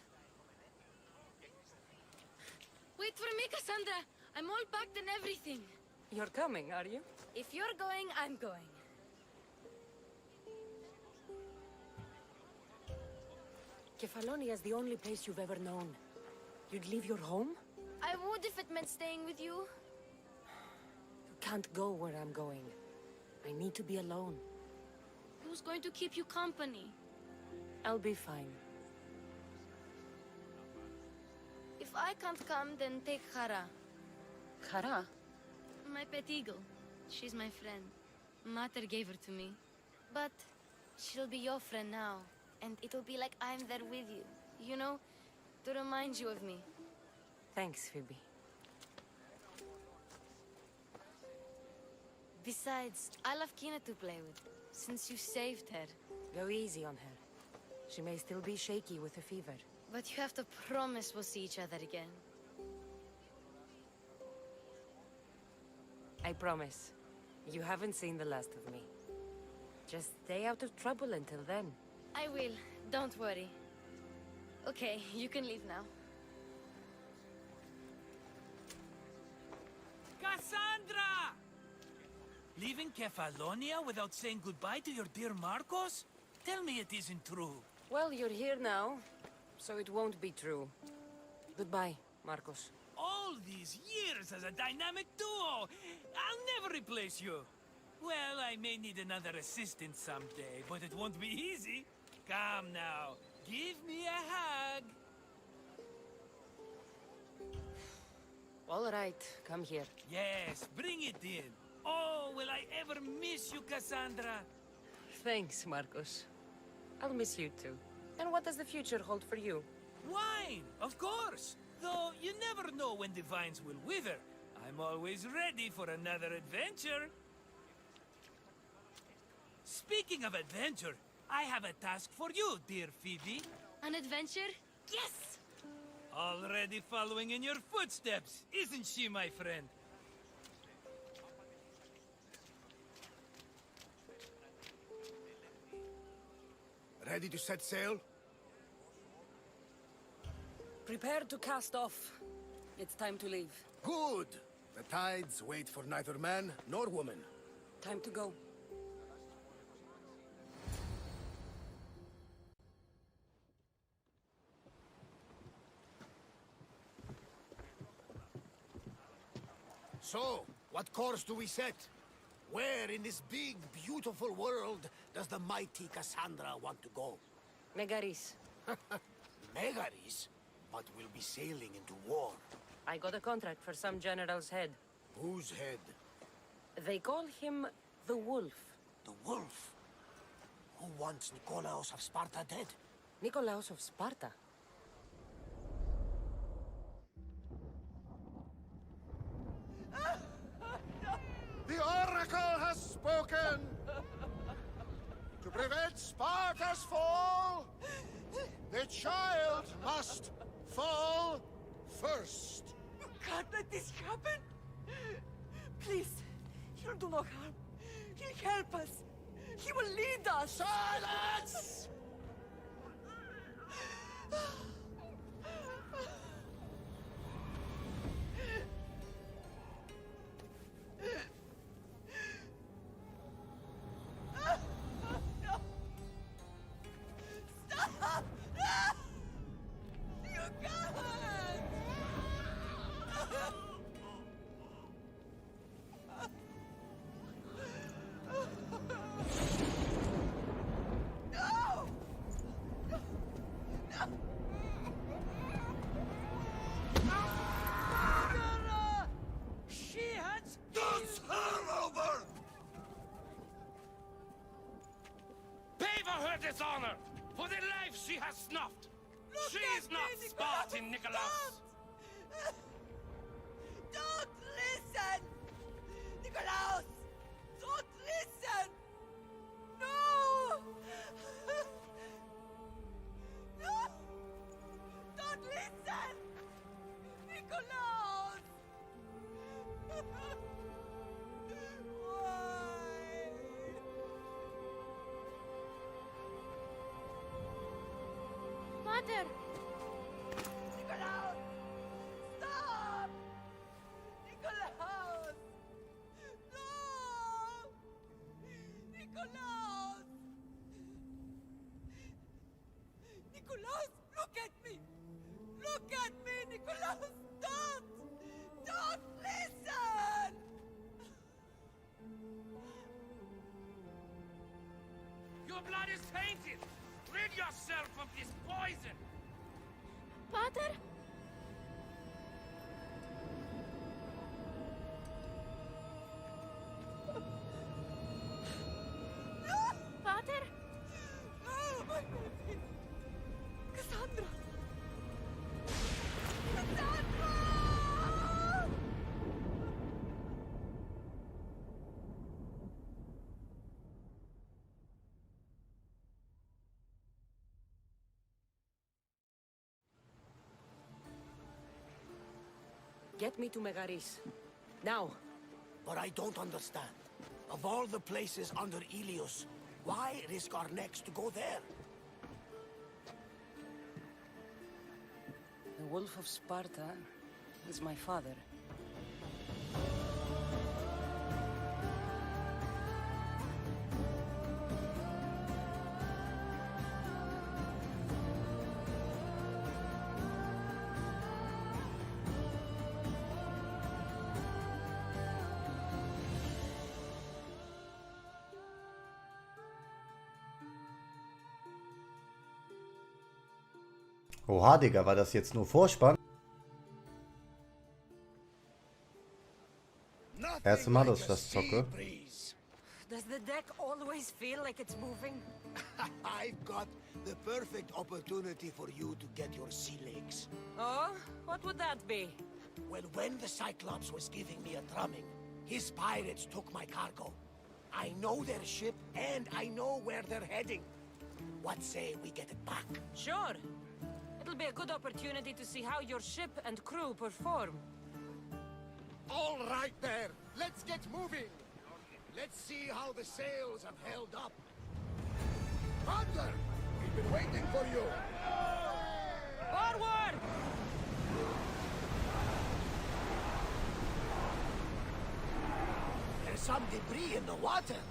Wait for me, Cassandra. I'm all packed and everything. You're coming, are you? If you're going, I'm going. Kefalonia is the only place you've ever known. You'd leave your home? I would if it meant staying with you. You can't go where I'm going. I need to be alone. Who's going to keep you company? I'll be fine. If I can't come, then take Hara. Hara? My pet eagle. She's my friend. Mater gave her to me. But she'll be your friend now. And it'll be like I'm there with you. You know? To remind you of me. Thanks, Phoebe. Besides, I love Kina to play with. Since you saved her. Go easy on her. She may still be shaky with a fever. But you have to promise we'll see each other again. I promise. You haven't seen the last of me. Just stay out of trouble until then. I will. Don't worry. Okay, you can leave now. Cassandra! Leaving Kefalonia without saying goodbye to your dear Marcos? Tell me it isn't true. Well, you're here now, so it won't be true. Goodbye, Marcos. All these years as a dynamic duo! I'll never replace you! Well, I may need another assistant someday, but it won't be easy. Come now, give me a hug! All right, come here. Yes, bring it in. Oh, will I ever miss you, Cassandra? Thanks, Marcos. I'll miss you too. And what does the future hold for you? Wine, of course! Though you never know when the vines will wither. I'm always ready for another adventure. Speaking of adventure, I have a task for you, dear Phoebe. An adventure? Yes! Already following in your footsteps, isn't she, my friend? Ready to set sail? Prepare to cast off. It's time to leave. Good! The tides wait for neither man nor woman. Time to go. So, what course do we set? Where in this big, beautiful world does the mighty Cassandra want to go? Megaris. Megaris? But we'll be sailing into war. I got a contract for some general's head. Whose head? They call him the Wolf. The Wolf? Who wants Nikolaos of Sparta dead? Nikolaos of Sparta? The Oracle has spoken! To prevent Sparta's fall, the child must fall first. You can't let this happen! Please, he'll do no harm. He'll help us. He will lead us. Silence! Stop! You can't! No! No! Murderer! She has... Does her over! Pay for her dishonor! For the life she has snuffed! She is not Spartan, Nikolaos! Don't listen! Nikolaos! Don't listen! No! Pater! Nikolaus! Stop! Nikolaus! No! Nikolaus! Nikolaus, look at me! Look at me, Nikolaus! Don't! Don't listen! Your blood is tainted! Rid yourself of this poison! Pater? Pater? Oh, my baby! Cassandra! Cassandra! Get me to Megaris. Now. But I don't understand. Of all the places under Ilios, why risk our necks to go there? The Wolf of Sparta is my father. Oha, Digga, war das jetzt nur Vorspann? Erste Mal, dass ich das zocke. Does the deck always feel like it's moving? I've got the perfect opportunity for you to get your sea legs. Oh? What would that be? Well, when the Cyclops was giving me a drumming, his pirates took my cargo. I know their ship, and I know where they're heading. What say we get it back? Sure. It'll be a good opportunity to see how your ship and crew perform. All right there. Let's get moving. Let's see how the sails have held up. Thunder! We've been waiting for you. Forward! There's some debris in the water.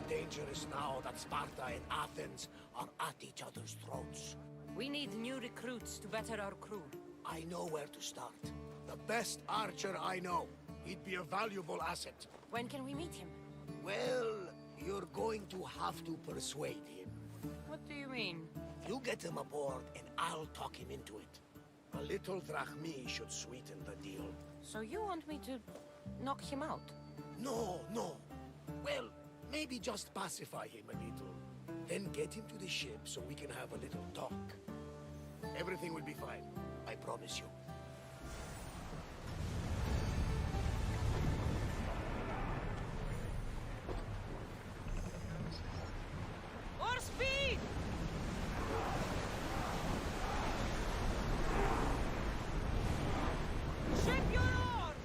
Dangerous now that Sparta and Athens are at each other's throats. We need new recruits to better our crew. I know where to start. The best archer I know. He'd be a valuable asset. When can we meet him? Well, you're going to have to persuade him. What do you mean? You get him aboard and I'll talk him into it. A little drachmi should sweeten the deal. So you want me to knock him out? No, no. Well, maybe just pacify him a little. Then get him to the ship so we can have a little talk. Everything will be fine. I promise you. More speed! Ship your oars!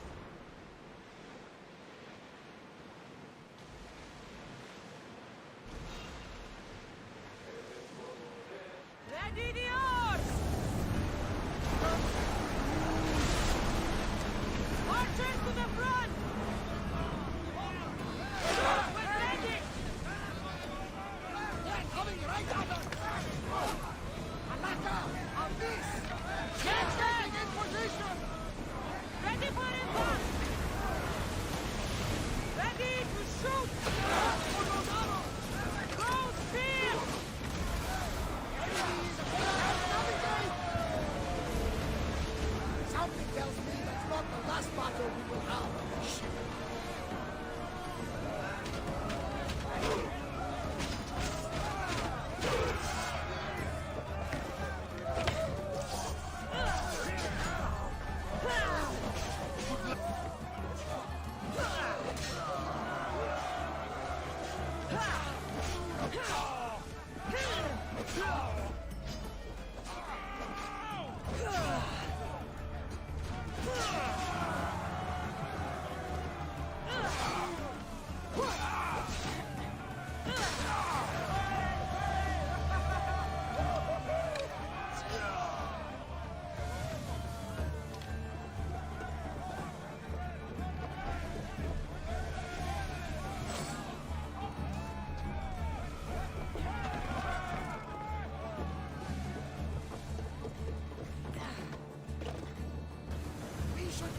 tells me that's not the last battle we will have on this ship.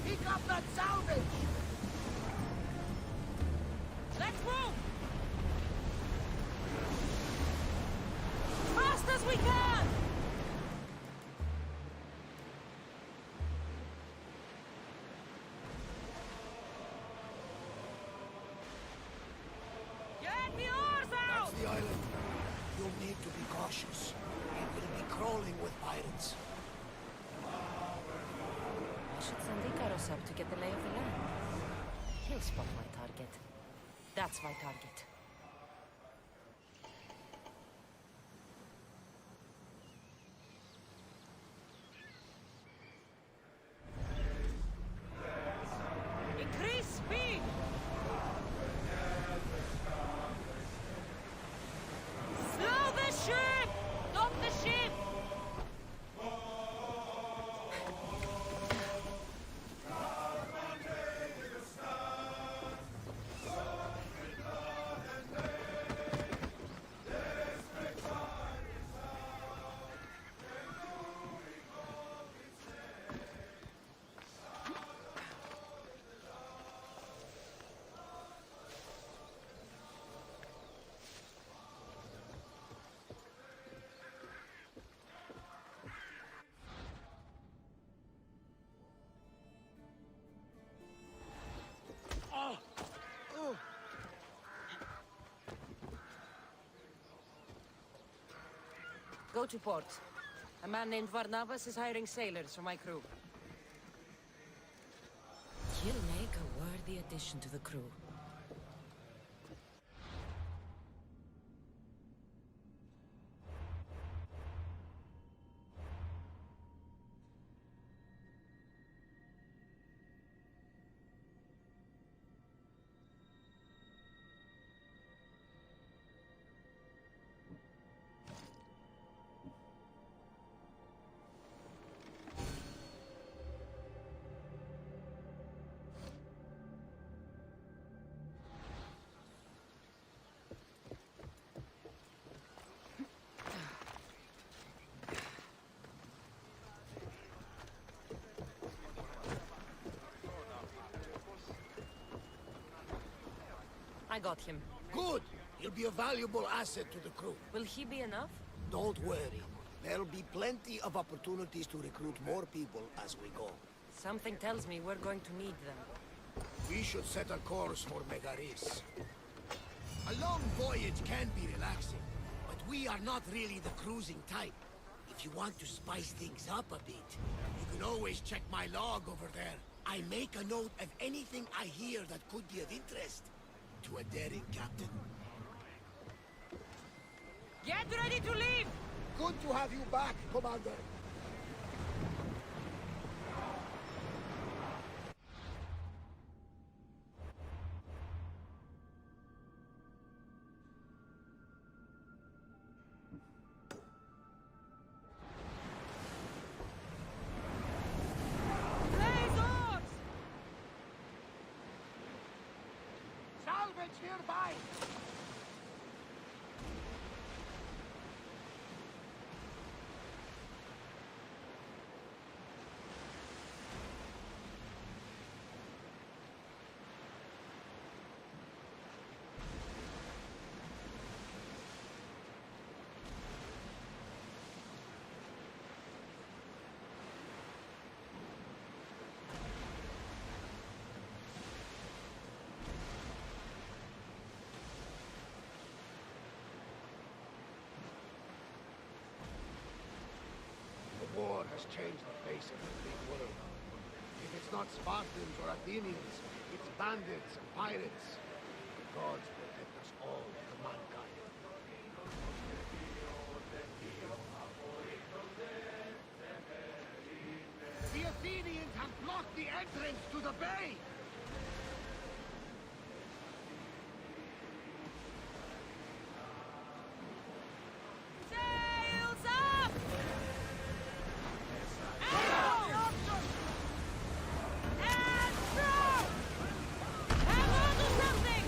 Pick up that salvage! Let's move! Fast as we can! Get the oars out! That's the island. You'll need to be cautious. It will be crawling with pirates. I should send Ikaros up to get the lay of the land. He'll spot my target. That's my target. Increase speed! Slow the ship! Stop the ship! Go to port. A man named Varnavas is hiring sailors for my crew. He'll make a worthy addition to the crew. I got him. Good! He'll be a valuable asset to the crew. Will he be enough? Don't worry. There'll be plenty of opportunities to recruit more people as we go. Something tells me we're going to need them. We should set a course for Megaris. A long voyage can be relaxing, but we are not really the cruising type. If you want to spice things up a bit, you can always check my log over there. I make a note of anything I hear that could be of interest to a daring captain. Get ready to leave! Good to have you back, Commander. Salvage nearby! has changed the face of the big world. If it's not Spartans or Athenians, it's bandits and pirates. The gods protect us all from mankind. The Athenians have blocked the entrance to the bay! Sails up! Out! And throw! Hang on to something!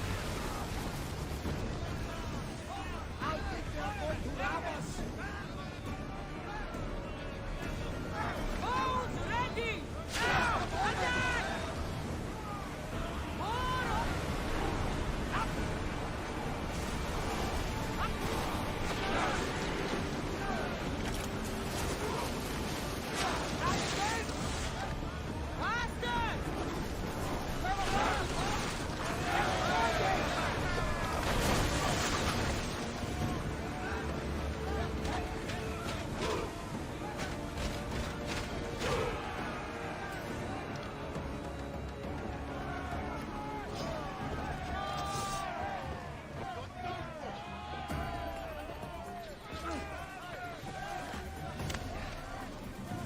I think they're going to rob us! Boats ready! Now! Attack! More up! Up! Faster!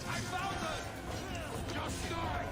I found us! Just die!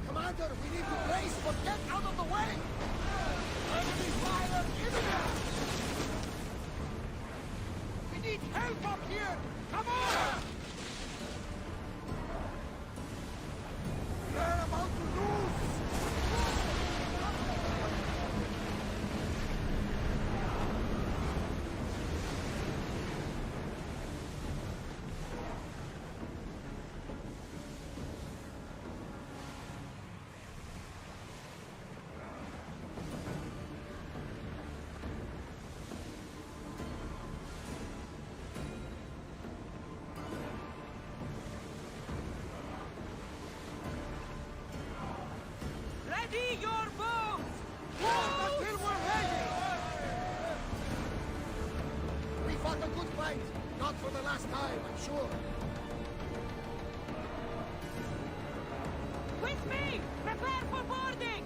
Commander, we need to brace, but get out of the way! Enemy fire imminent! We need help up here! Come on! We're about to lose! Ready your boats! Until we're ready! We fought a good fight. Not for the last time, I'm sure. With me! Prepare for boarding!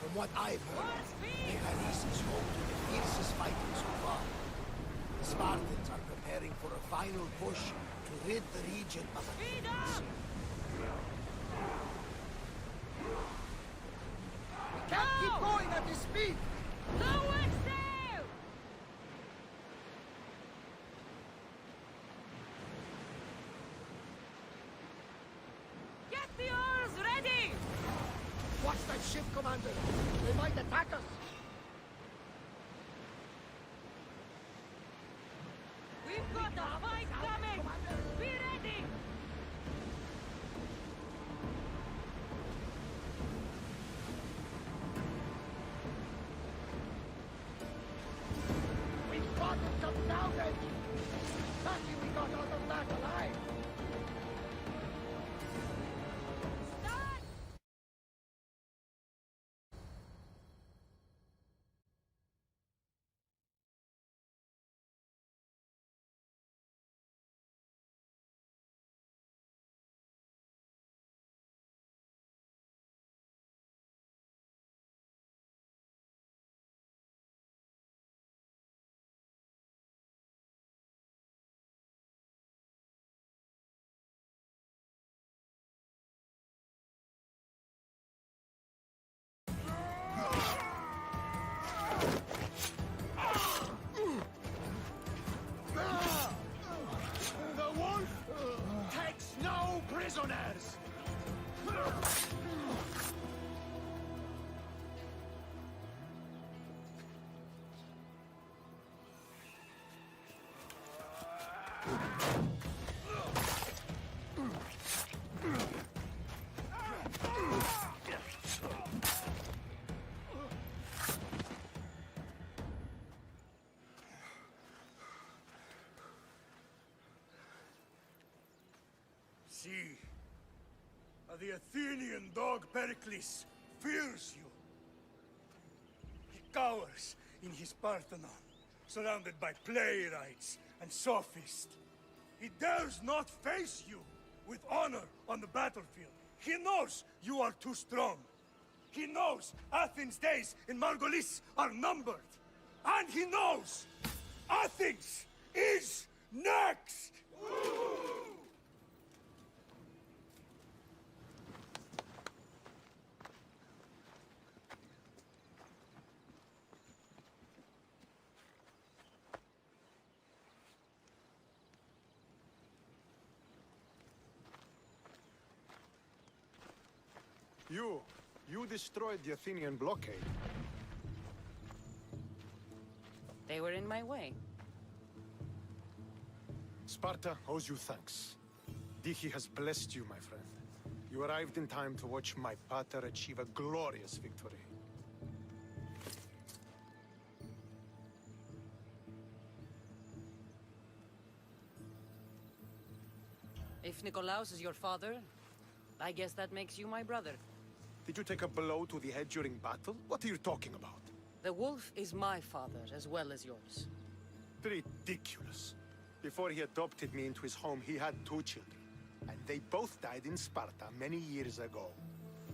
From what I've heard, Megaris is home to the fiercest fighting so far. The Spartans are preparing for a final push to rid the region of Athens. We can't keep going at this speed! Lower sail! Get the oars ready! Watch that ship, Commander! They might attack us! We've got a fight coming! Be ready! We spotted some salvage! Lucky we got out of that alive! The wolf takes no prisoners! See, the Athenian dog Pericles fears you. He cowers in his Parthenon, surrounded by playwrights and sophists. He dares not face you with honor on the battlefield. He knows you are too strong. He knows Athens' days in Margolis are numbered. And he knows Athens is next! You destroyed the Athenian blockade. They were in my way. Sparta owes you thanks. Dihi has blessed you, my friend. You arrived in time to watch my pater achieve a glorious victory. If Nikolaos is your father, I guess that makes you my brother. Did you take a blow to the head during battle? What are you talking about? The wolf is my father as well as yours. Ridiculous. Before he adopted me into his home, he had 2 children. And they both died in Sparta many years ago.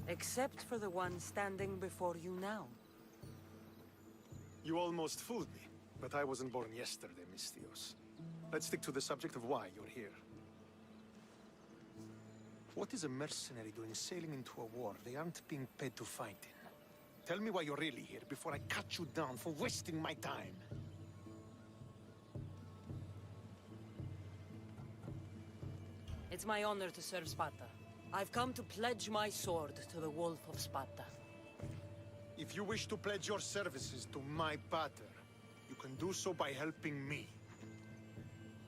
Except for the one standing before you now. You almost fooled me, but I wasn't born yesterday, Misthios. Let's stick to the subject of why you're here. What is a mercenary doing sailing into a war they aren't being paid to fight in? Tell me why you're really here before I cut you down for wasting my time. It's my honor to serve Sparta. I've come to pledge my sword to the Wolf of Sparta. If you wish to pledge your services to my pater, you can do so by helping me.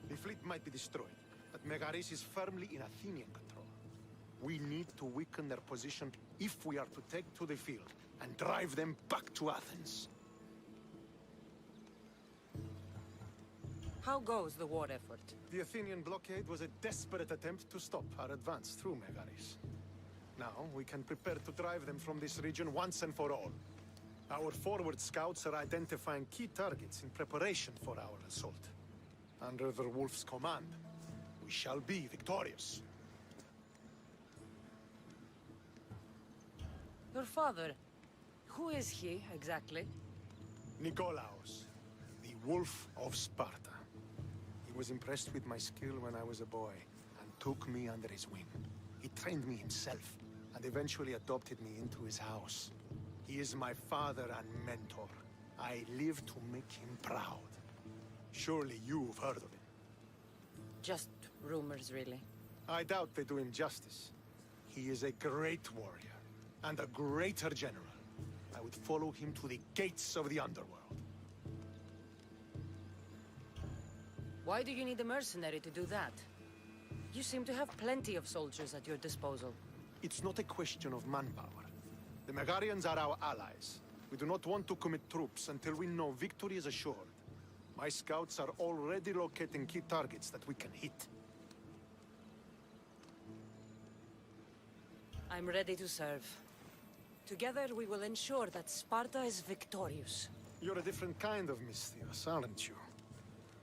The fleet might be destroyed, but Megaris is firmly in Athenian control. We need to weaken their position if we are to take to the field and drive them back to Athens. How goes the war effort? The Athenian blockade was a desperate attempt to stop our advance through Megaris. Now we can prepare to drive them from this region once and for all. Our forward scouts are identifying key targets in preparation for our assault. Under the Wolf's command, we shall be victorious. Your father, Who is he, exactly? Nikolaos, the Wolf of Sparta. He was impressed with my skill when I was a boy, and took me under his wing. He trained me himself, and eventually adopted me into his house. He is my father and mentor. I live to make him proud. Surely you've heard of him. Just rumors, really. I doubt they do him justice. He is a great warrior, and a greater general. I would follow him to the gates of the underworld. Why do you need a mercenary to do that? You seem to have plenty of soldiers at your disposal. It's not a question of manpower. The Megarians are our allies. We do not want to commit troops until we know victory is assured. My scouts are already locating key targets that we can hit. I'm ready to serve. Together we will ensure that Sparta is victorious. You're a different kind of Misthios, aren't you?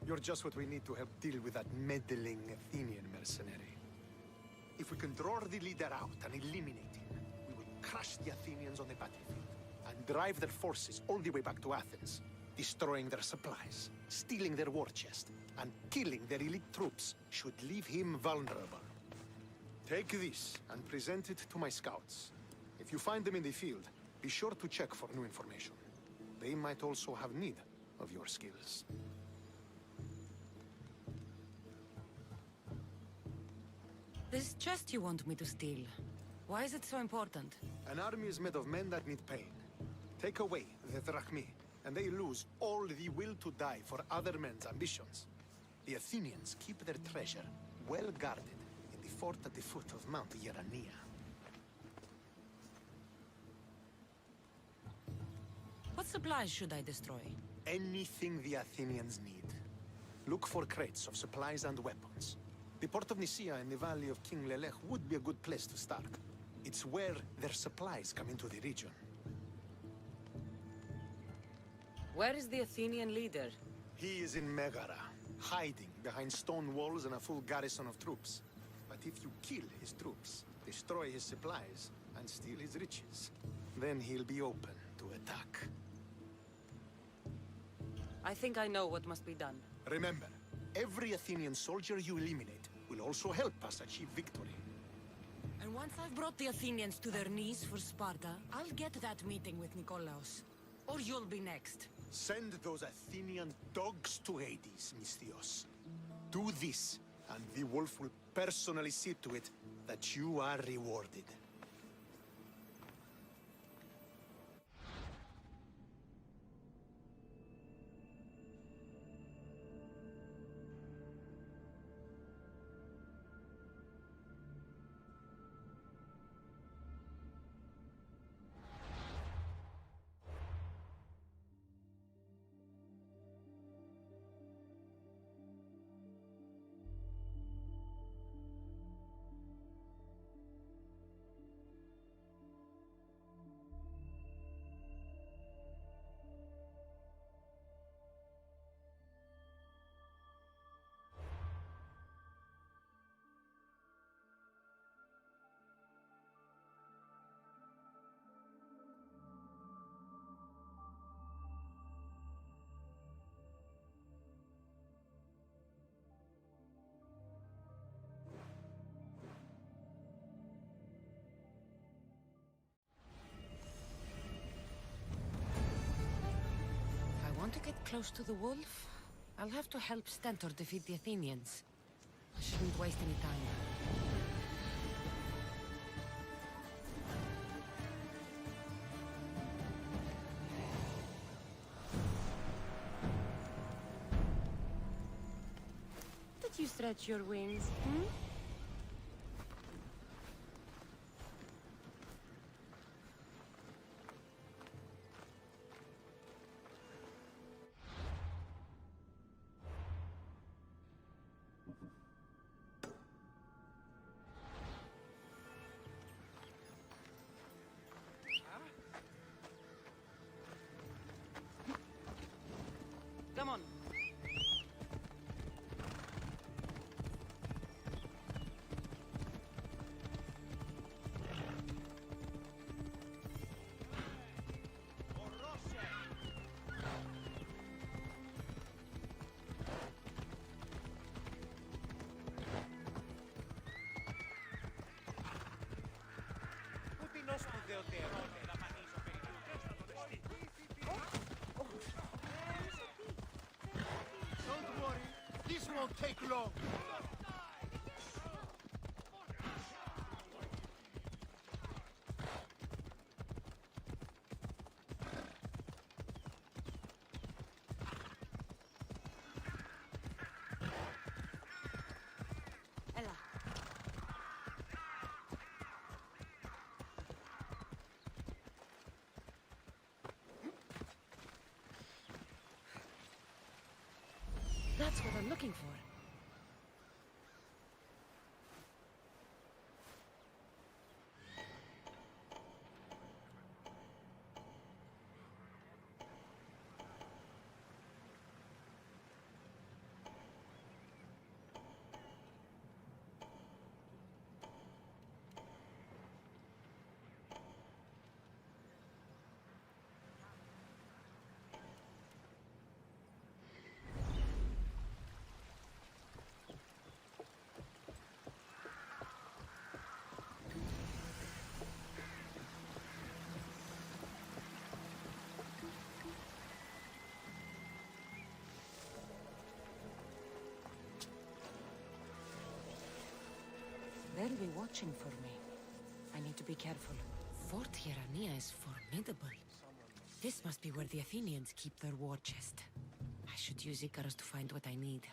You're just what we need to help deal with that meddling Athenian mercenary. If we can draw the leader out and eliminate him, we will crush the Athenians on the battlefield and drive their forces all the way back to Athens, destroying their supplies, stealing their war chest, and killing their elite troops should leave him vulnerable. Take this and present it to my scouts. If you find them in the field, be sure to check for new information. They might also have need of your skills. This chest you want me to steal, why is it so important? An army is made of men that need pain. Take away the drachmi, and they lose all the will to die for other men's ambitions. The Athenians keep their treasure well guarded in the fort at the foot of Mount Yerania. What supplies should I destroy? Anything the Athenians need. Look for crates of supplies and weapons. The port of Nicaea in the valley of King Lelech would be a good place to start. It's where their supplies come into the region. Where is the Athenian leader? He is in Megara, hiding behind stone walls and a full garrison of troops. But if you kill his troops, destroy his supplies, and steal his riches, then he'll be open to attack. I think I know what must be done. Remember, every Athenian soldier you eliminate will also help us achieve victory. And once I've brought the Athenians to their knees for Sparta, I'll get that meeting with Nikolaos. Or you'll be next. Send those Athenian dogs to Hades, Misthios. Do this, and the wolf will personally see to it that you are rewarded. To get close to the wolf, I'll have to help Stentor defeat the Athenians. I shouldn't waste any time. Did you stretch your wings, hmm? Come on. Don't worry, this won't take long. Ella. That's what I'm looking for. They'll be watching for me. I need to be careful. Fort Hierania is formidable. This must be where the Athenians keep their war chest. I should use Icarus to find what I need.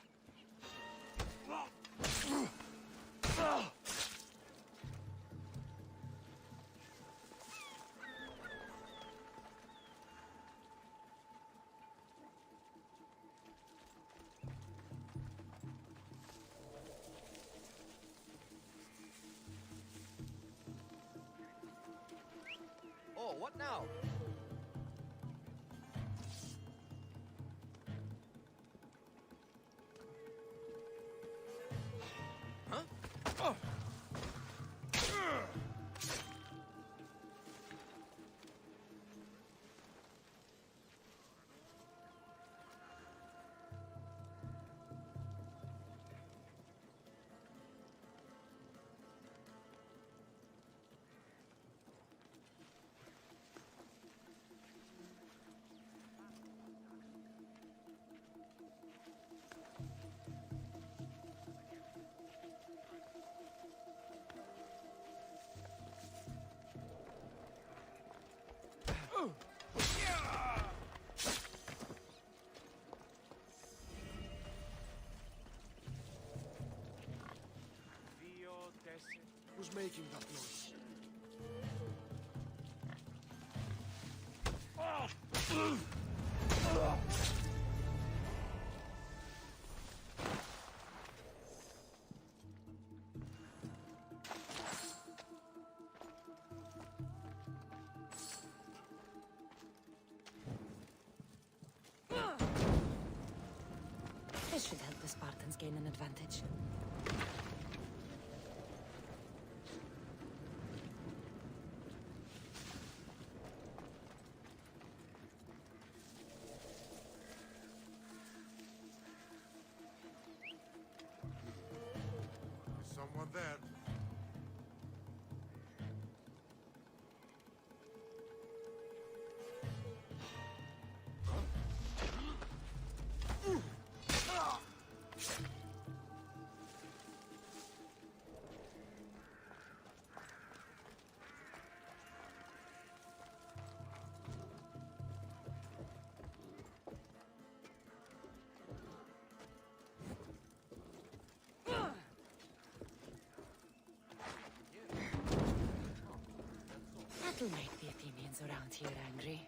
Oh, what now? Huh? Oh. Who's making that noise? This should help the Spartans gain an advantage. There's someone there. That'll make the Athenians around here angry.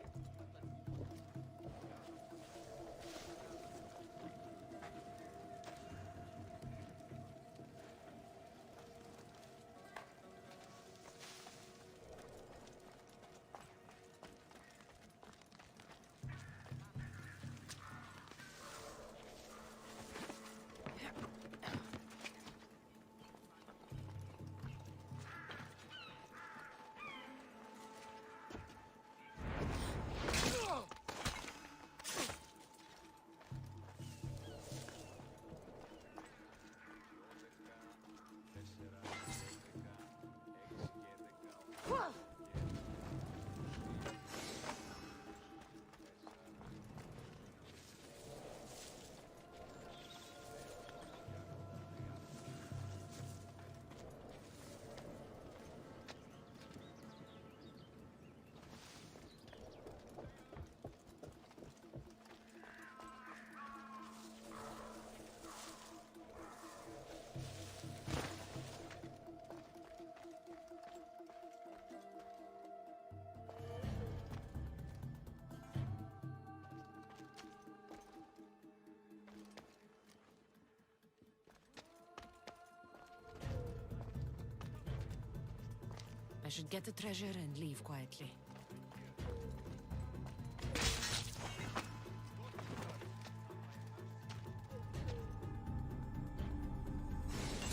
should get the treasure and leave quietly.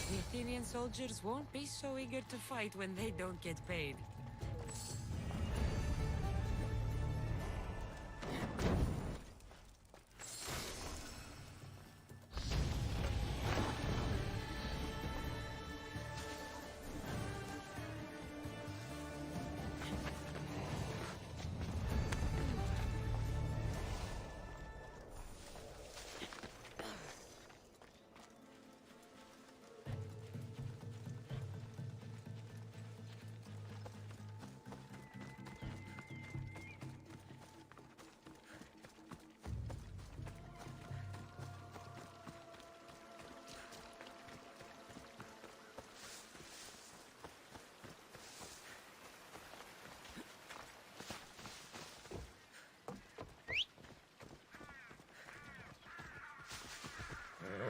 The Athenian soldiers won't be so eager to fight when they don't get paid.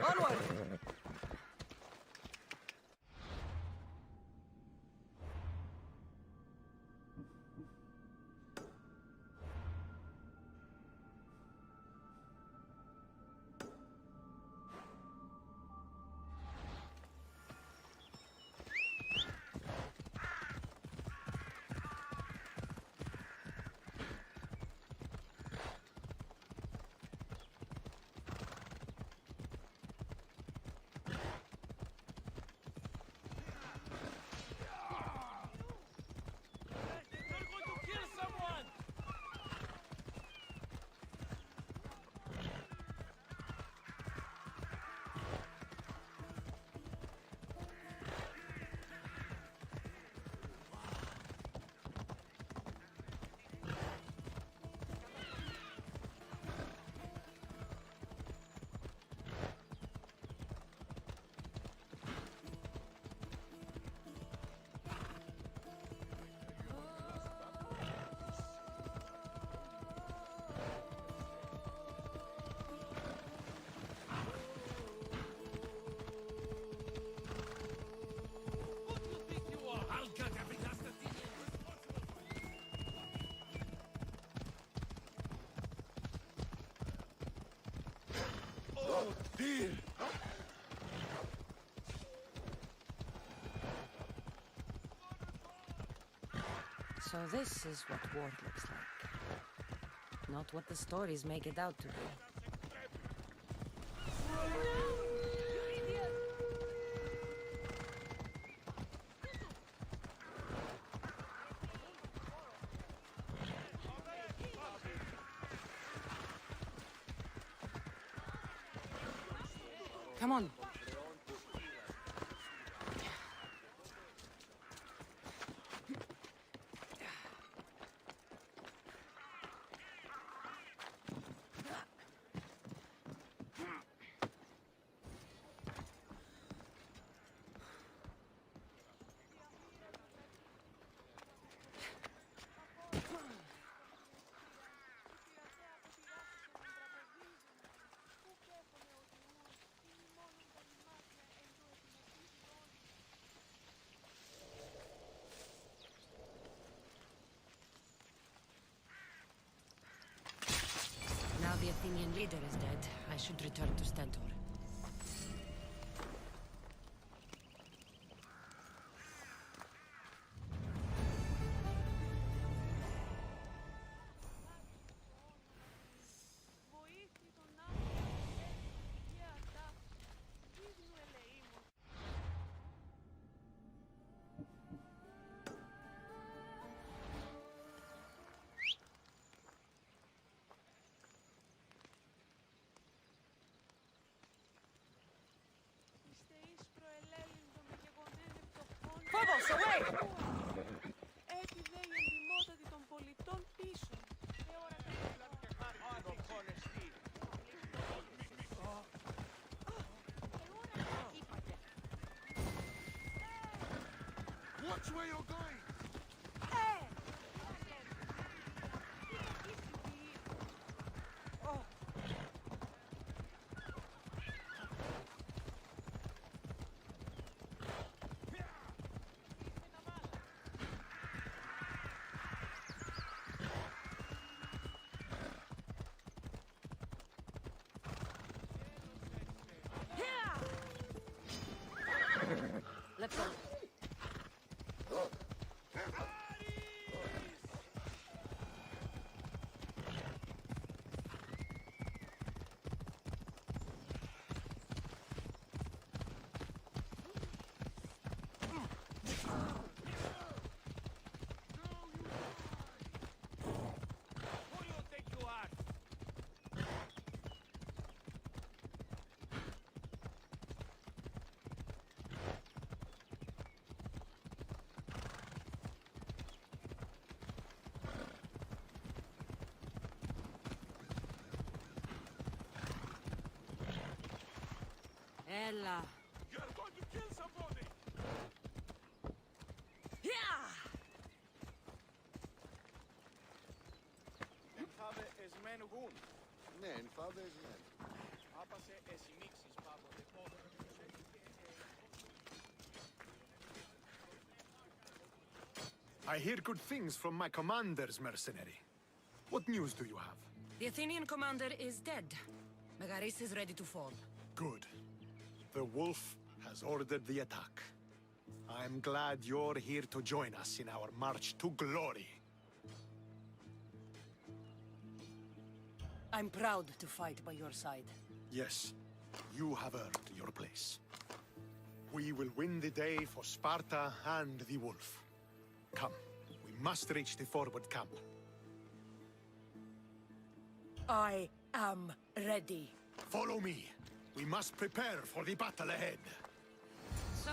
Onward! Dear! So this is what war looks like. Not what the stories make it out to be. Come on. Now the Athenian leader is dead, I should return to Stentor. Phobos, away! Watch where you're going! that's all. Who do you think you are? Ella. You're going to kill somebody! Yeah! Enthave esmenugun. Ναι, ενθάδε εσμέν. Άπασε εσημίξεις πάντοτε πόδο. I hear good things from my commanders, mercenary. What news do you have? The Athenian commander is dead. Megaris is ready to fall. Good. The wolf has ordered the attack. I'm glad you're here to join us in our march to glory. I'm proud to fight by your side. Yes, you have earned your place. We will win the day for Sparta and the wolf. Come, we must reach the forward camp. I am ready. Follow me. We must prepare for the battle ahead. So,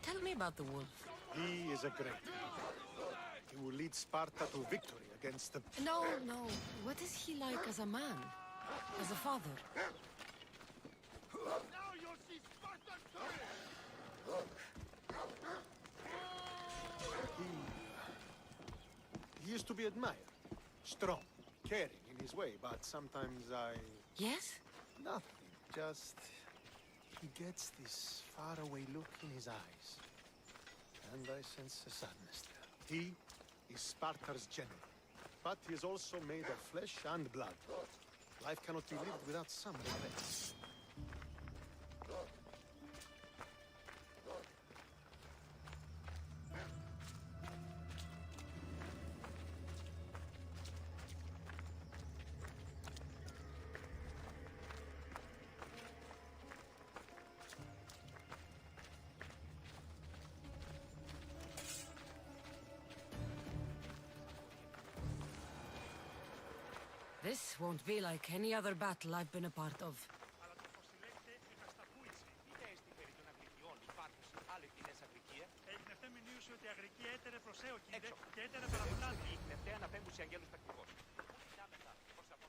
tell me about the wolf. He is a great man. He will lead Sparta to victory against the... No. What is he like as a man? As a father? Now you'll see Spartan He is to be admired. Strong, caring in his way, but sometimes I... Yes? Nothing. Just... He gets this faraway look in his eyes. And I sense a sadness there. He is Sparta's general. But he is also made of flesh and blood. Life cannot be lived without some regret. This won't be like any other battle I've been a part of. Έγινε αυτή μηνύωση ότι η Αγρική έτερε προσέωκινται και έτερε παραπλάνη.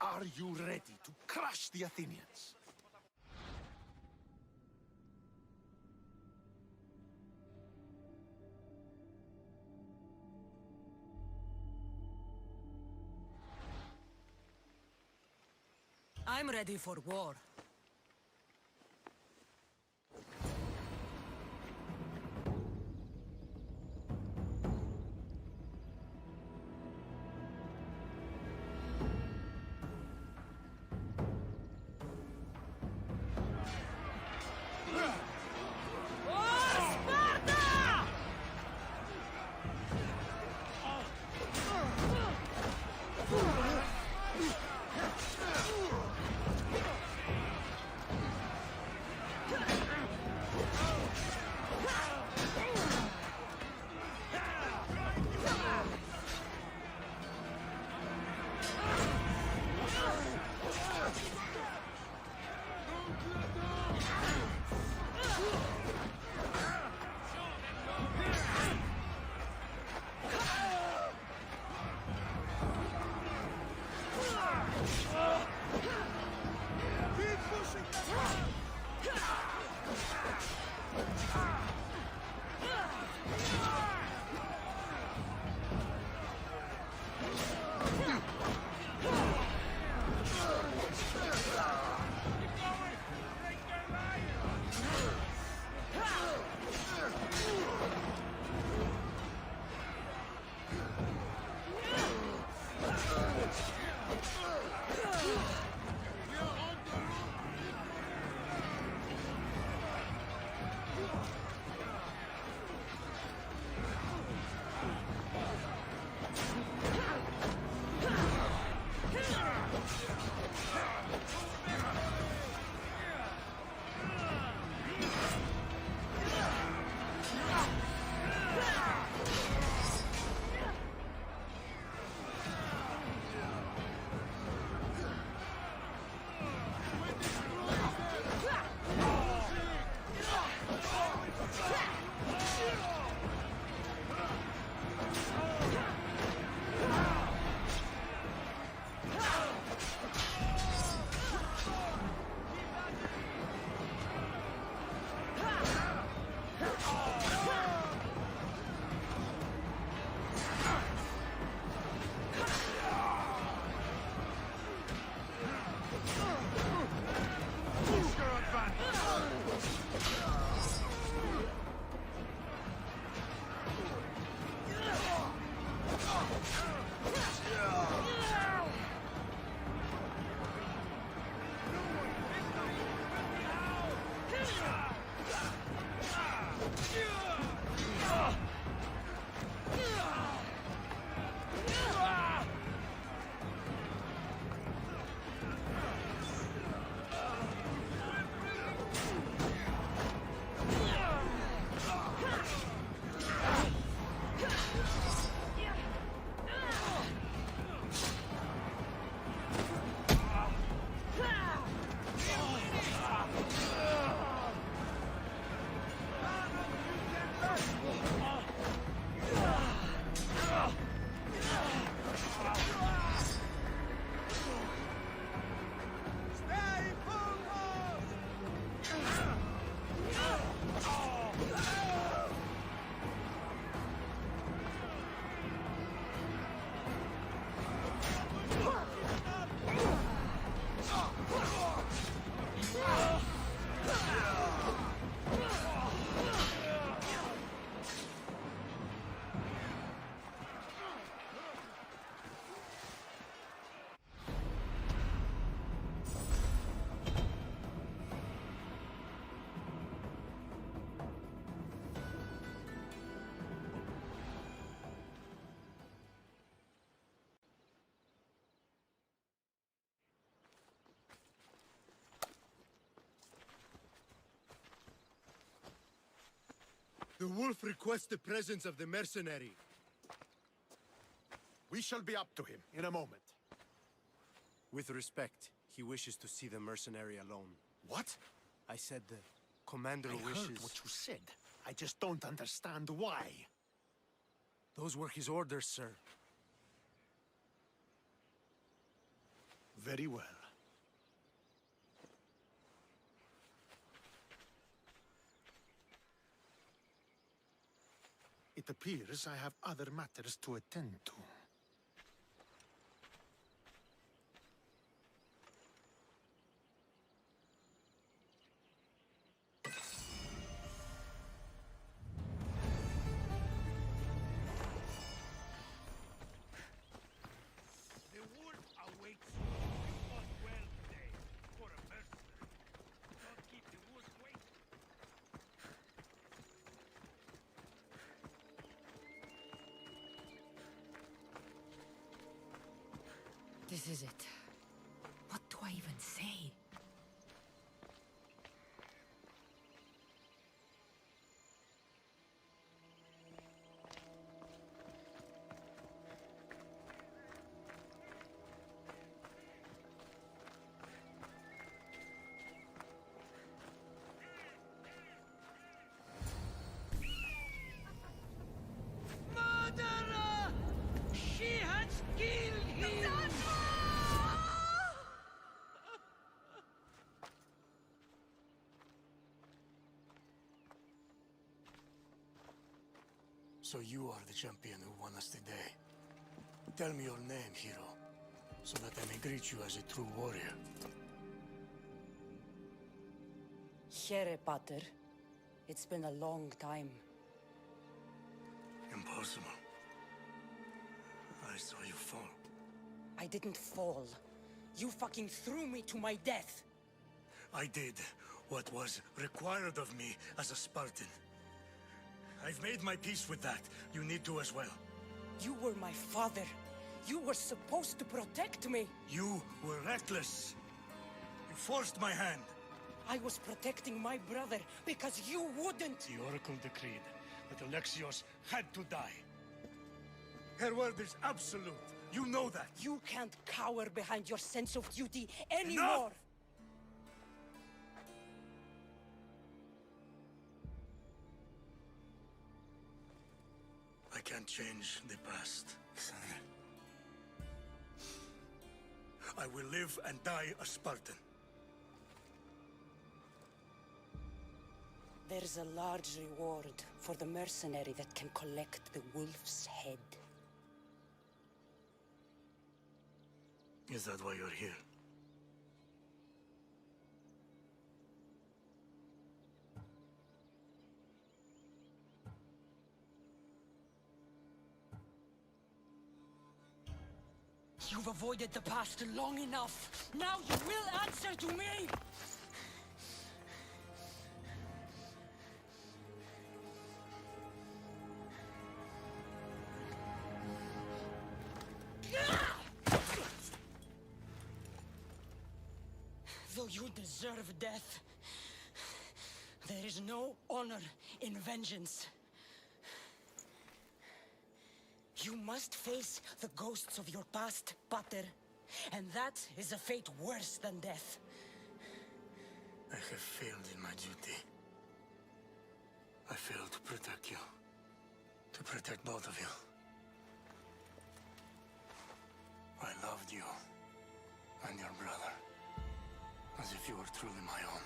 Are you ready to crush the Athenians? I'm ready for war. The wolf requests the presence of the mercenary. We shall be up to him in a moment. With respect, he wishes to see the mercenary alone. What? I said the commander I wishes... heard what you said. I just don't understand why. Those were his orders, sir. Very well. It appears I have other matters to attend to. The wolf awaits you. You fought well today for a mercenary. Don't keep the wolf waiting. This is it. What do I even say? Murderer! She has killed him! So you are the champion who won us today. Tell me your name, hero, so that I may greet you as a true warrior. Here, Pater. It's been a long time. Impossible. I saw you fall. I didn't fall. You fucking threw me to my death. I did what was required of me as a Spartan. I've made my peace with that. You need to as well. You were my father. You were supposed to protect me. You were reckless. You forced my hand. I was protecting my brother because you wouldn't. The Oracle decreed that Alexios had to die. Her word is absolute. You know that. You can't cower behind your sense of duty anymore. Enough! I can't change the past, Cassandra. I will live and die a Spartan. There's a large reward for the mercenary that can collect the wolf's head. Is that why you're here? You've avoided the past long enough. Now you will answer to me! Though you deserve death, there is no honor in vengeance. You must face the ghosts of your past, Pater, and that is a fate worse than death. I have failed in my duty. I failed to protect you. To protect both of you. I loved you and your brother as if you were truly my own.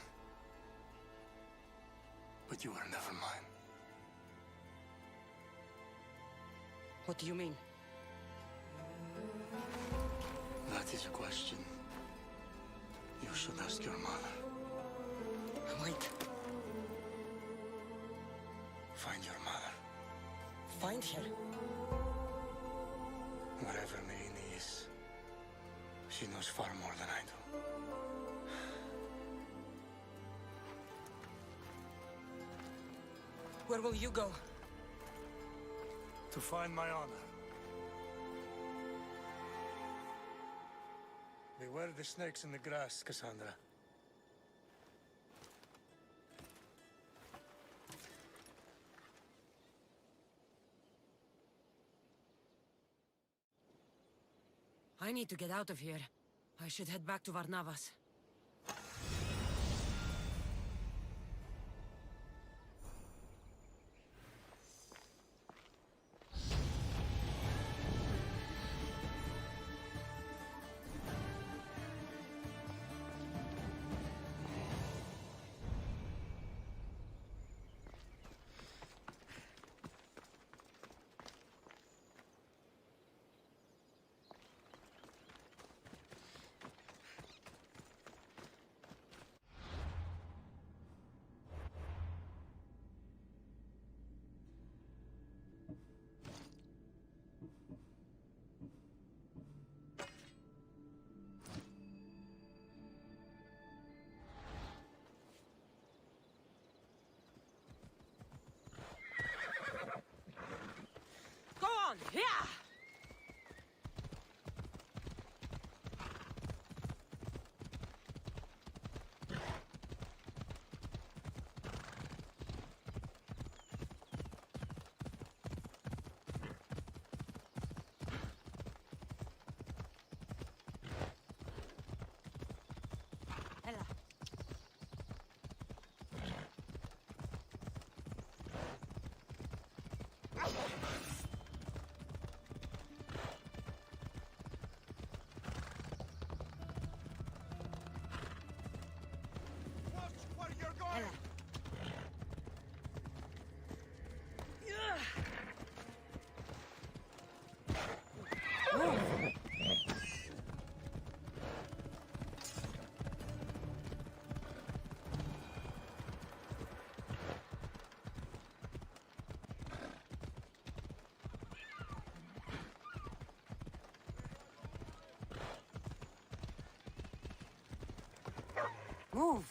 But you were never mine. What do you mean? That is a question you should ask your mother. Wait. Find your mother. Find her? Wherever Myrine is, she knows far more than I do. Where will you go? To find my honor. Beware the snakes in the grass, Cassandra. I need to get out of here. I should head back to Varnavas. Yeah! Move!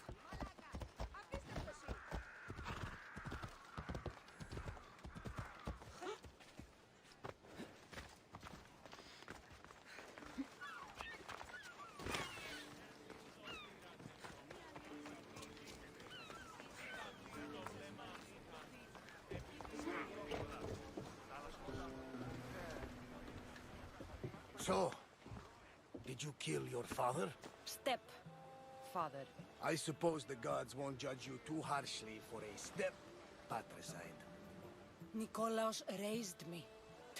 So, did you kill your father? Step, father. I suppose the gods won't judge you too harshly for a step patricide. Nikolaos raised me,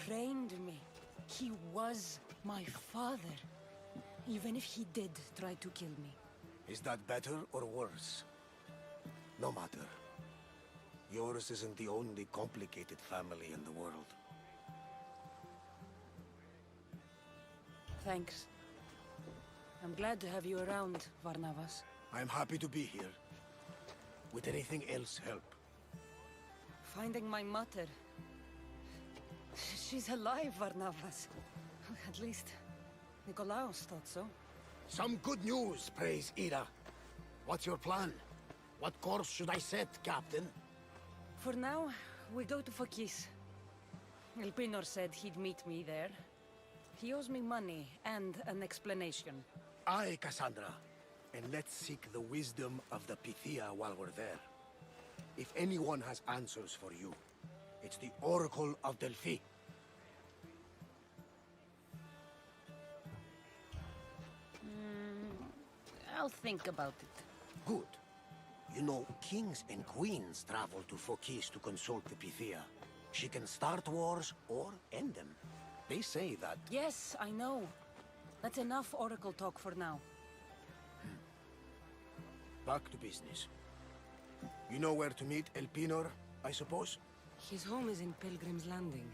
trained me. He was my father. Even if he did try to kill me. Is that better or worse? No matter. Yours isn't the only complicated family in the world. Thanks. I'm glad to have you around, Varnavas. I'm happy to be here. Would anything else help? Finding my mother. She's alive, Varnavas. At least, Nikolaos thought so. Some good news, praise Ira. What's your plan? What course should I set, Captain? For now, we go to Phokis. Elpinor said he'd meet me there. He owes me money and an explanation. Aye, Cassandra. And let's seek the wisdom of the Pythia while we're there. If anyone has answers for you, it's the Oracle of Delphi. I'll think about it. Good. You know, kings and queens travel to Phokis to consult the Pythia. She can start wars or end them. They say that... Yes, I know. That's enough Oracle talk for now. Back to business. You know where to meet Elpinor, I suppose? His home is in Pilgrim's Landing,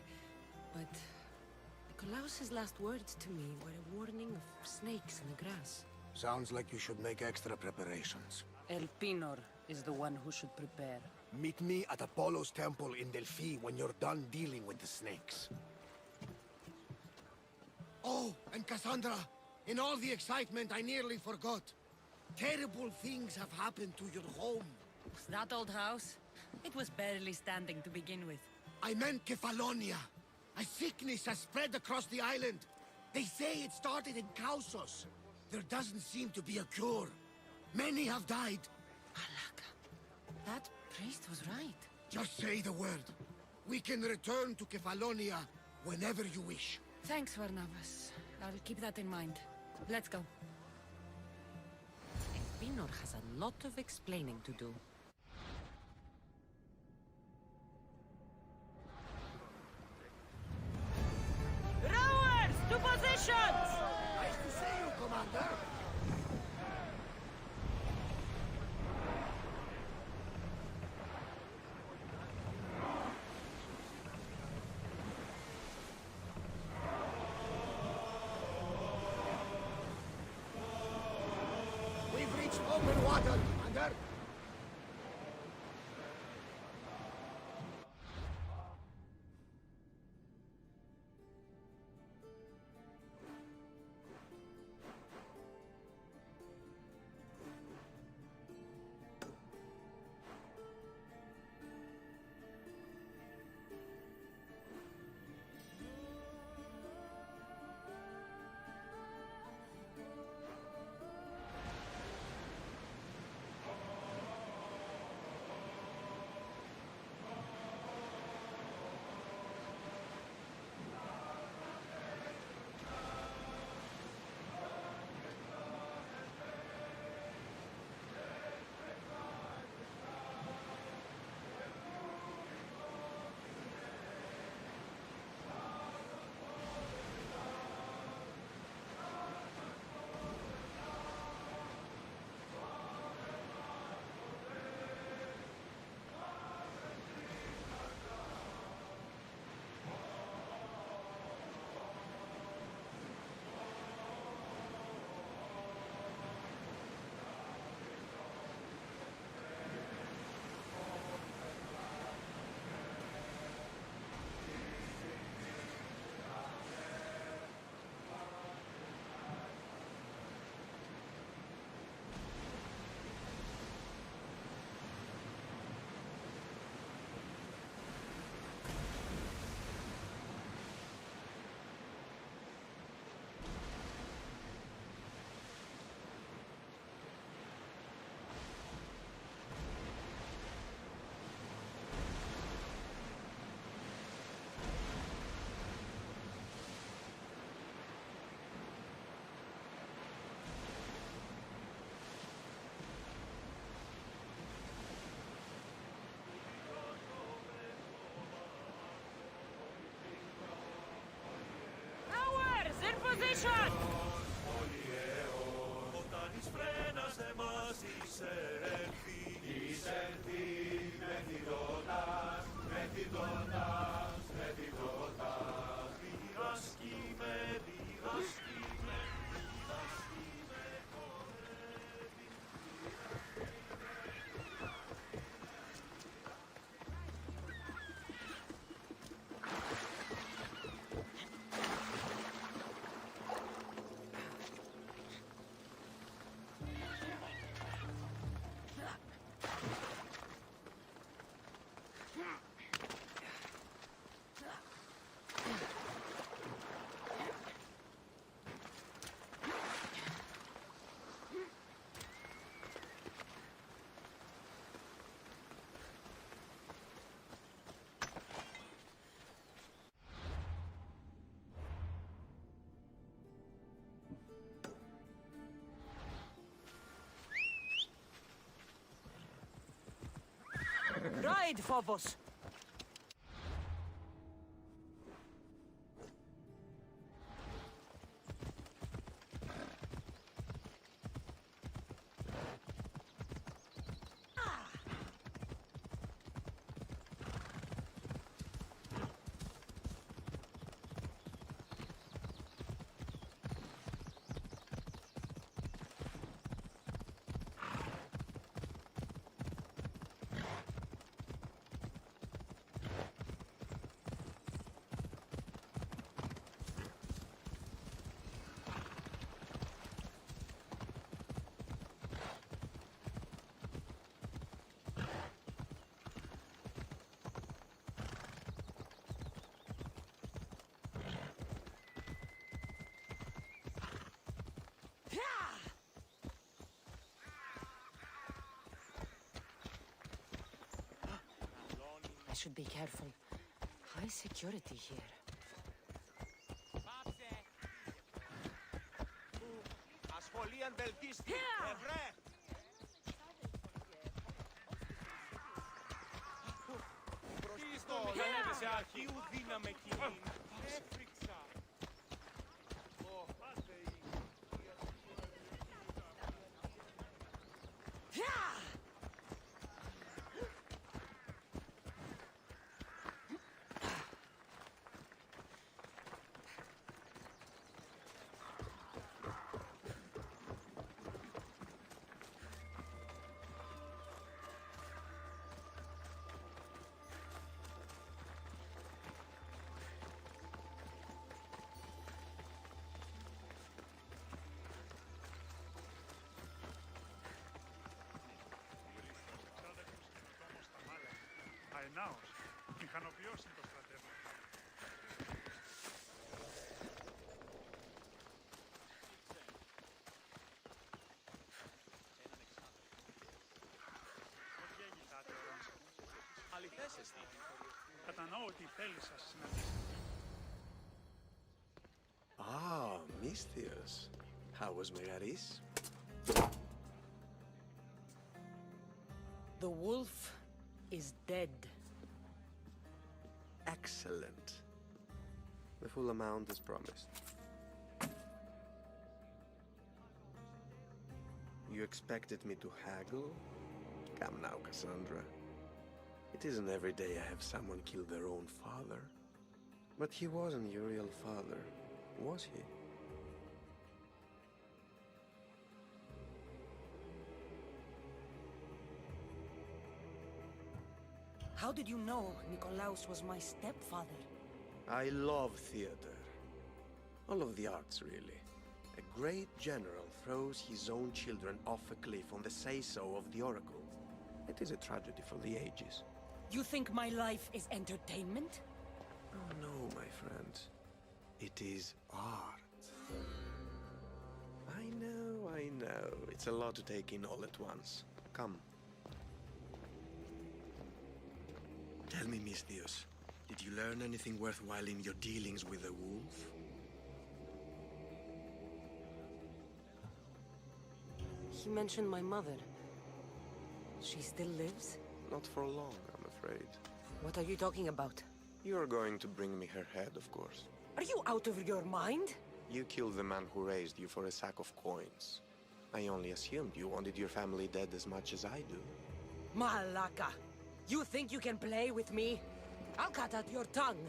but Nikolaos' last words to me were a warning of snakes in the grass. Sounds like you should make extra preparations. Elpinor is the one who should prepare. Meet me at Apollo's temple in Delphi when you're done dealing with the snakes. Oh, and Cassandra, in all the excitement, I nearly forgot. Terrible things have happened to your home. That old house? It was barely standing to begin with. I meant Kefalonia. A sickness has spread across the island. They say it started in Kausos. There doesn't seem to be a cure. Many have died. Alaka, that priest was right. Just say the word. We can return to Kefalonia whenever you wish. Thanks, Varnavas. I'll keep that in mind. Let's go. Binor has a lot of explaining to do. Rowers, to positions! Nice to see you, Commander. We've reached open water, Commander. Position! Όταν εις φρένασε μας εισέλθει μεθυντώτας, διδάσκημε, Ride, Phobos! I should be careful. High security here. Christian Velkisti, Evre! Τι στο λέγεσαι αρχείου δύναμε κοινή. Έφρυξα. Αενάως, μηχανοποιώσει το στρατεύμα. Πώς γέννηθάτε, Ρόνσα? Αληθέσεσαι. Κατανοώ ότι η θέλη σας συναντήσετε. Ah, Misthios. How was Megaris? The wolf is dead. Excellent. The full amount is promised. You expected me to haggle? Come now, Cassandra. It isn't every day I have someone kill their own father. But he wasn't your real father, was he? How did you know Nikolaos was my stepfather? I love theater. All of the arts, really. A great general throws his own children off a cliff on the say-so of the Oracle. It is a tragedy for the ages. You think my life is entertainment? Oh, no, my friend. It is art. I know. It's a lot to take in all at once. Come. Tell me, Misthios, did you learn anything worthwhile in your dealings with the wolf? He mentioned my mother. She still lives? Not for long, I'm afraid. What are you talking about? You're going to bring me her head, of course. Are you out of your mind? You killed the man who raised you for a sack of coins. I only assumed you wanted your family dead as much as I do. Malaka! You think you can play with me? I'll cut out your tongue!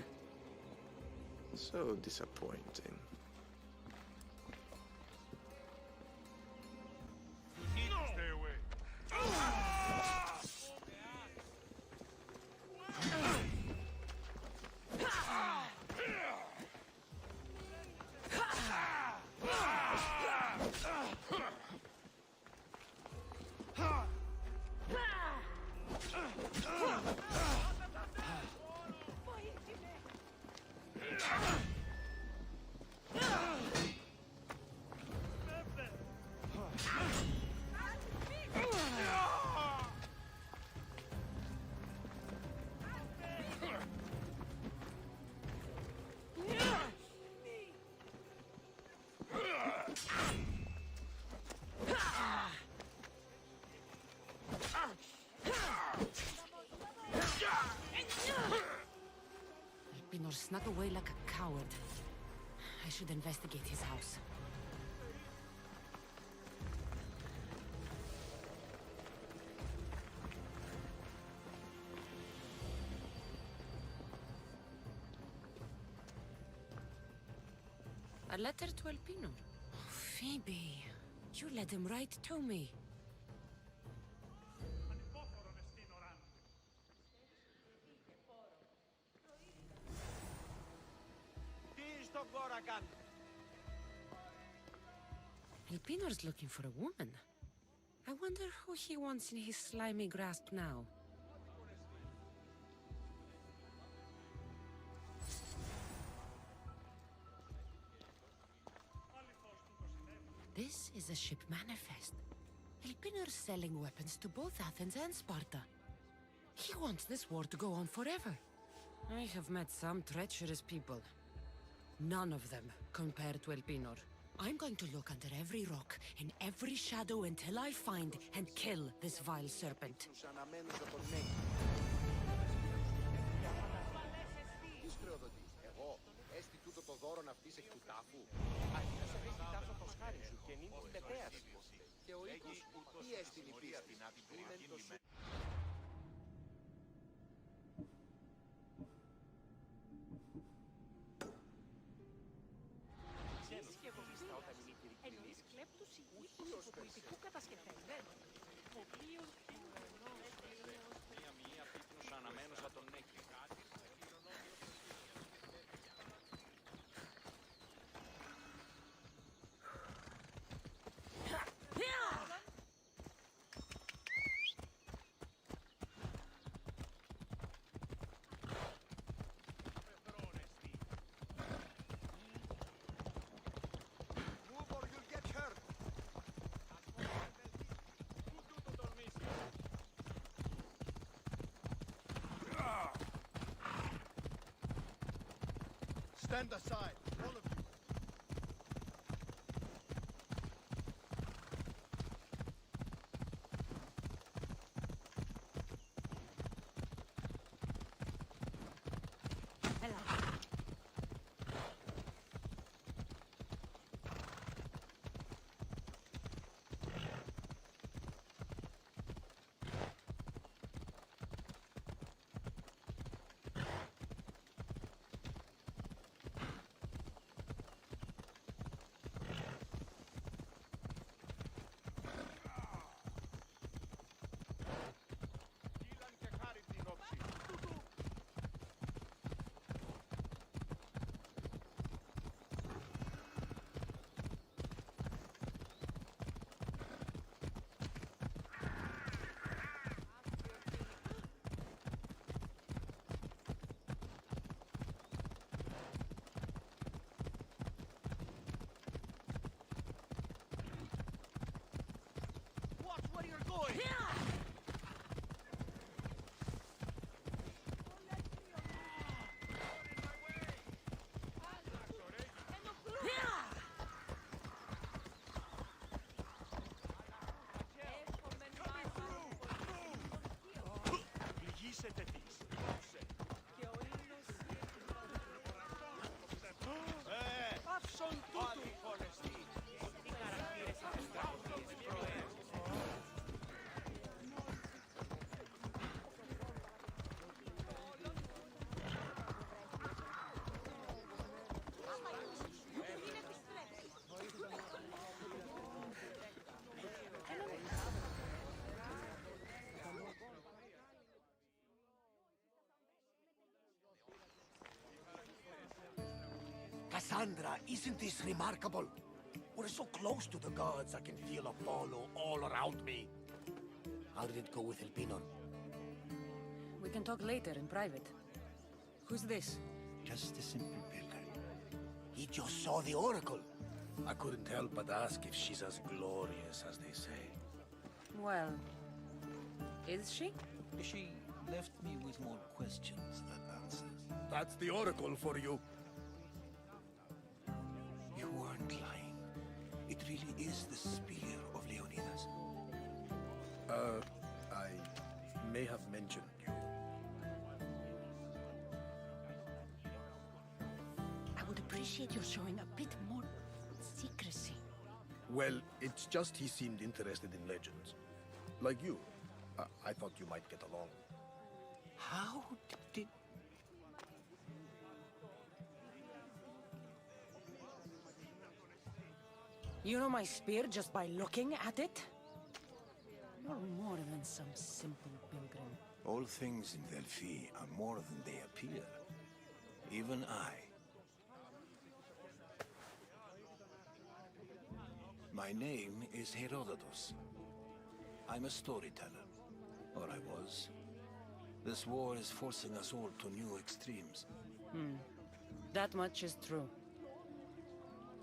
So disappointing. Stay away. Elpinor snuck away like a coward. I should investigate his house. A letter to Elpinor. Oh, Phoebe, you let him write to me. Elpinor's looking for a woman. I wonder who he wants in his slimy grasp now. This is a ship manifest. Elpinor's selling weapons to both Athens and Sparta. He wants this war to go on forever. I have met some treacherous people. None of them compared to Elpinor. I'm going to look under every rock, in every shadow until I find and kill this vile serpent. Τους αναμένους από τον Νέκη. Της χρεοδοτής, εγώ, έστι τούτο το δώρον αυτής εκ του τάφου. Αρχίνα σε δέχει τάφο το σχάρι σου και νύν την πετέα σου. Και ο οίκος, τι έστι η πίστη, ήμεν το σου. Εννοείς κλέπτους οίκους υποτιμητικού κατασκευασμένου. Ο οποίος... Μία πίπνους αναμένους από τον Νέκη. Stand aside, all of you. Cassandra, isn't this remarkable? We're so close to the gods, I can feel Apollo all around me. How did it go with Elpinor? We can talk later in private. Who's this? Just a simple pilgrim. He just saw the oracle. I couldn't help but ask if she's as glorious as they say. Well, is she? She left me with more questions than answers. That's the oracle for you. You weren't lying. It really is the spear of Leonidas. I may have mentioned you. I would appreciate your showing a bit more secrecy. Well, it's just he seemed interested in legends. Like you. I thought you might get along. How did... You know my spear just by looking at it? You're more than some simple pilgrim. All things in Delphi are more than they appear. Even I. My name is Herodotus. I'm a storyteller. Or I was. This war is forcing us all to new extremes. That much is true.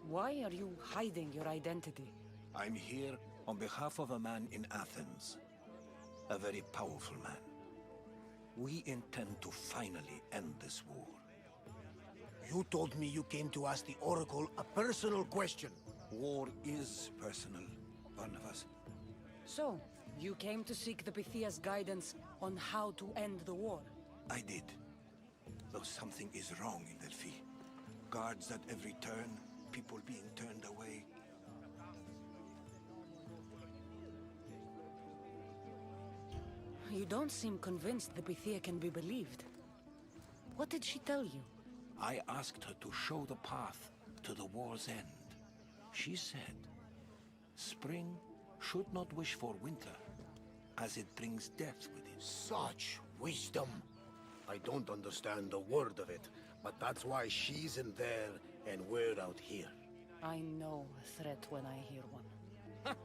Why are you hiding your identity? I'm here on behalf of a man in Athens. A very powerful man. We intend to finally end this war. You told me you came to ask the oracle a personal question. War is personal, Barnabas. So, you came to seek the Pythia's guidance on how to end the war? I did. Though something is wrong in Delphi. Guards at every turn, people being turned away. You don't seem convinced the Pythia can be believed. What did she tell you? I asked her to show the path to the war's end. She said, spring should not wish for winter, as it brings death with it. Such wisdom. I don't understand a word of it, but that's why she's in there and we're out here. I know a threat when I hear one.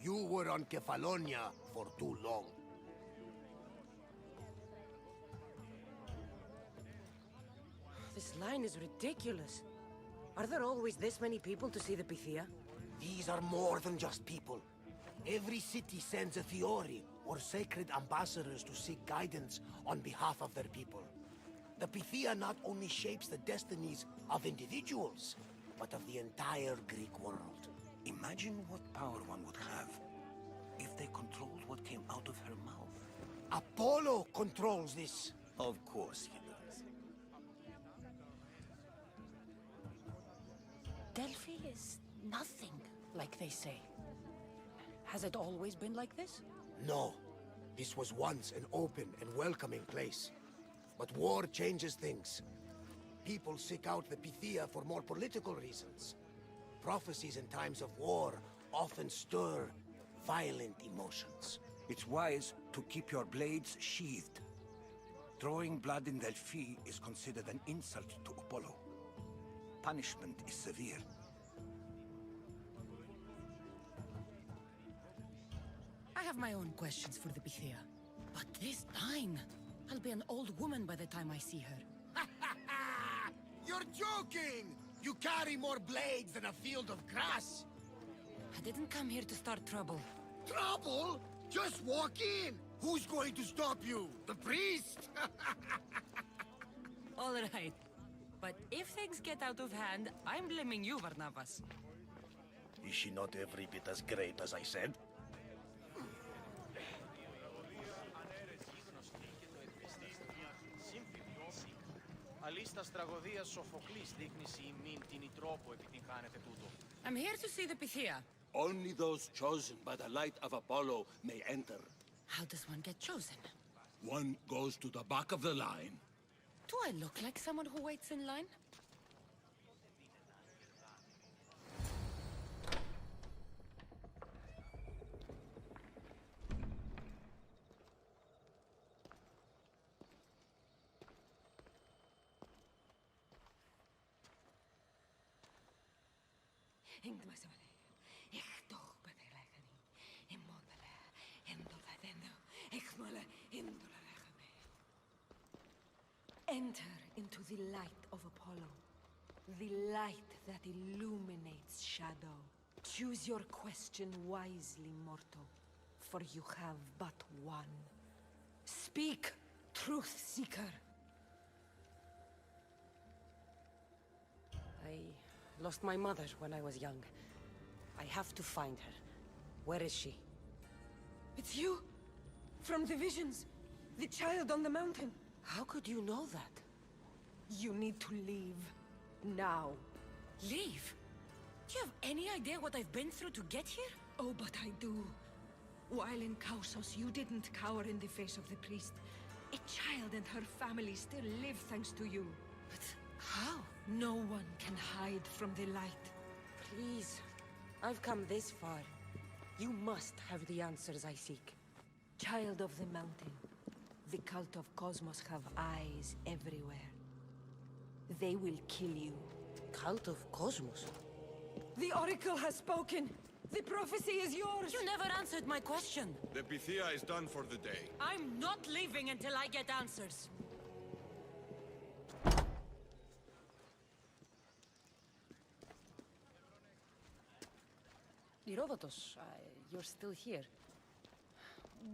You were on Kefalonia for too long. This line is ridiculous. Are there always this many people to see the Pythia? These are more than just people. Every city sends a Fiori, or sacred ambassadors to seek guidance on behalf of their people. The Pythia not only shapes the destinies of individuals, but of the entire Greek world. Imagine what power one would have if they controlled what came out of her mouth. Apollo controls this. Of course he does. Delphi is nothing, like they say. Has it always been like this? No. This was once an open and welcoming place. But war changes things. People seek out the Pythia for more political reasons. Prophecies in times of war often stir violent emotions. It's wise to keep your blades sheathed. Drawing blood in Delphi is considered an insult to Apollo. Punishment is severe. I have my own questions for the Pythia. But this line... I'll be an old woman by the time I see her. You're joking! You carry more blades than a field of grass! I didn't come here to start trouble. Trouble? Just walk in! Who's going to stop you? The priest? All right. But if things get out of hand, I'm blaming you, Barnabas. Is she not every bit as great as I said? Αλίστας τραγωδίας Σοφοκλής δείχνει σε ημίν την τρόπο επιτυγχάνεται τούτο. I'm here to see the Pythia. Only those chosen by the light of Apollo may enter. How does one get chosen? One goes to the back of the line. Do I look like someone who waits in line? Enter into the light of Apollo, the light that illuminates shadow. Choose your question wisely, mortal, for you have but one. Speak, truth seeker. I lost my mother when I was young. I have to find her. Where is she? It's you! From the visions! The child on the mountain! How could you know that? You need to leave. Now. Leave? Do you have any idea what I've been through to get here? Oh, but I do. While in Kausos, you didn't cower in the face of the priest. A child and her family still live thanks to you. But how? No one can hide from the light. Please. I've come this far. You must have the answers I seek. Child of the mountain. The cult of Cosmos have eyes everywhere. They will kill you. Cult of Cosmos? The Oracle has spoken! The prophecy is yours! You never answered my question! The Pythia is done for the day. I'm not leaving until I get answers! Herodotus, you're still here.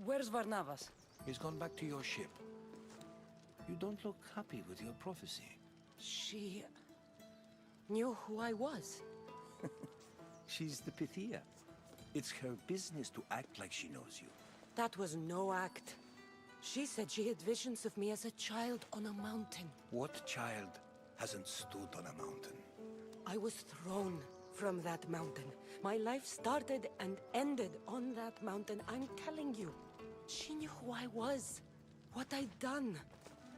Where's Barnabas? He's gone back to your ship. You don't look happy with your prophecy. She... knew who I was. She's the Pythia. It's her business to act like she knows you. That was no act. She said she had visions of me as a child on a mountain. What child hasn't stood on a mountain? I was thrown from that mountain. My life started and ended on that mountain. I'm telling you. She knew who I was, what I'd done.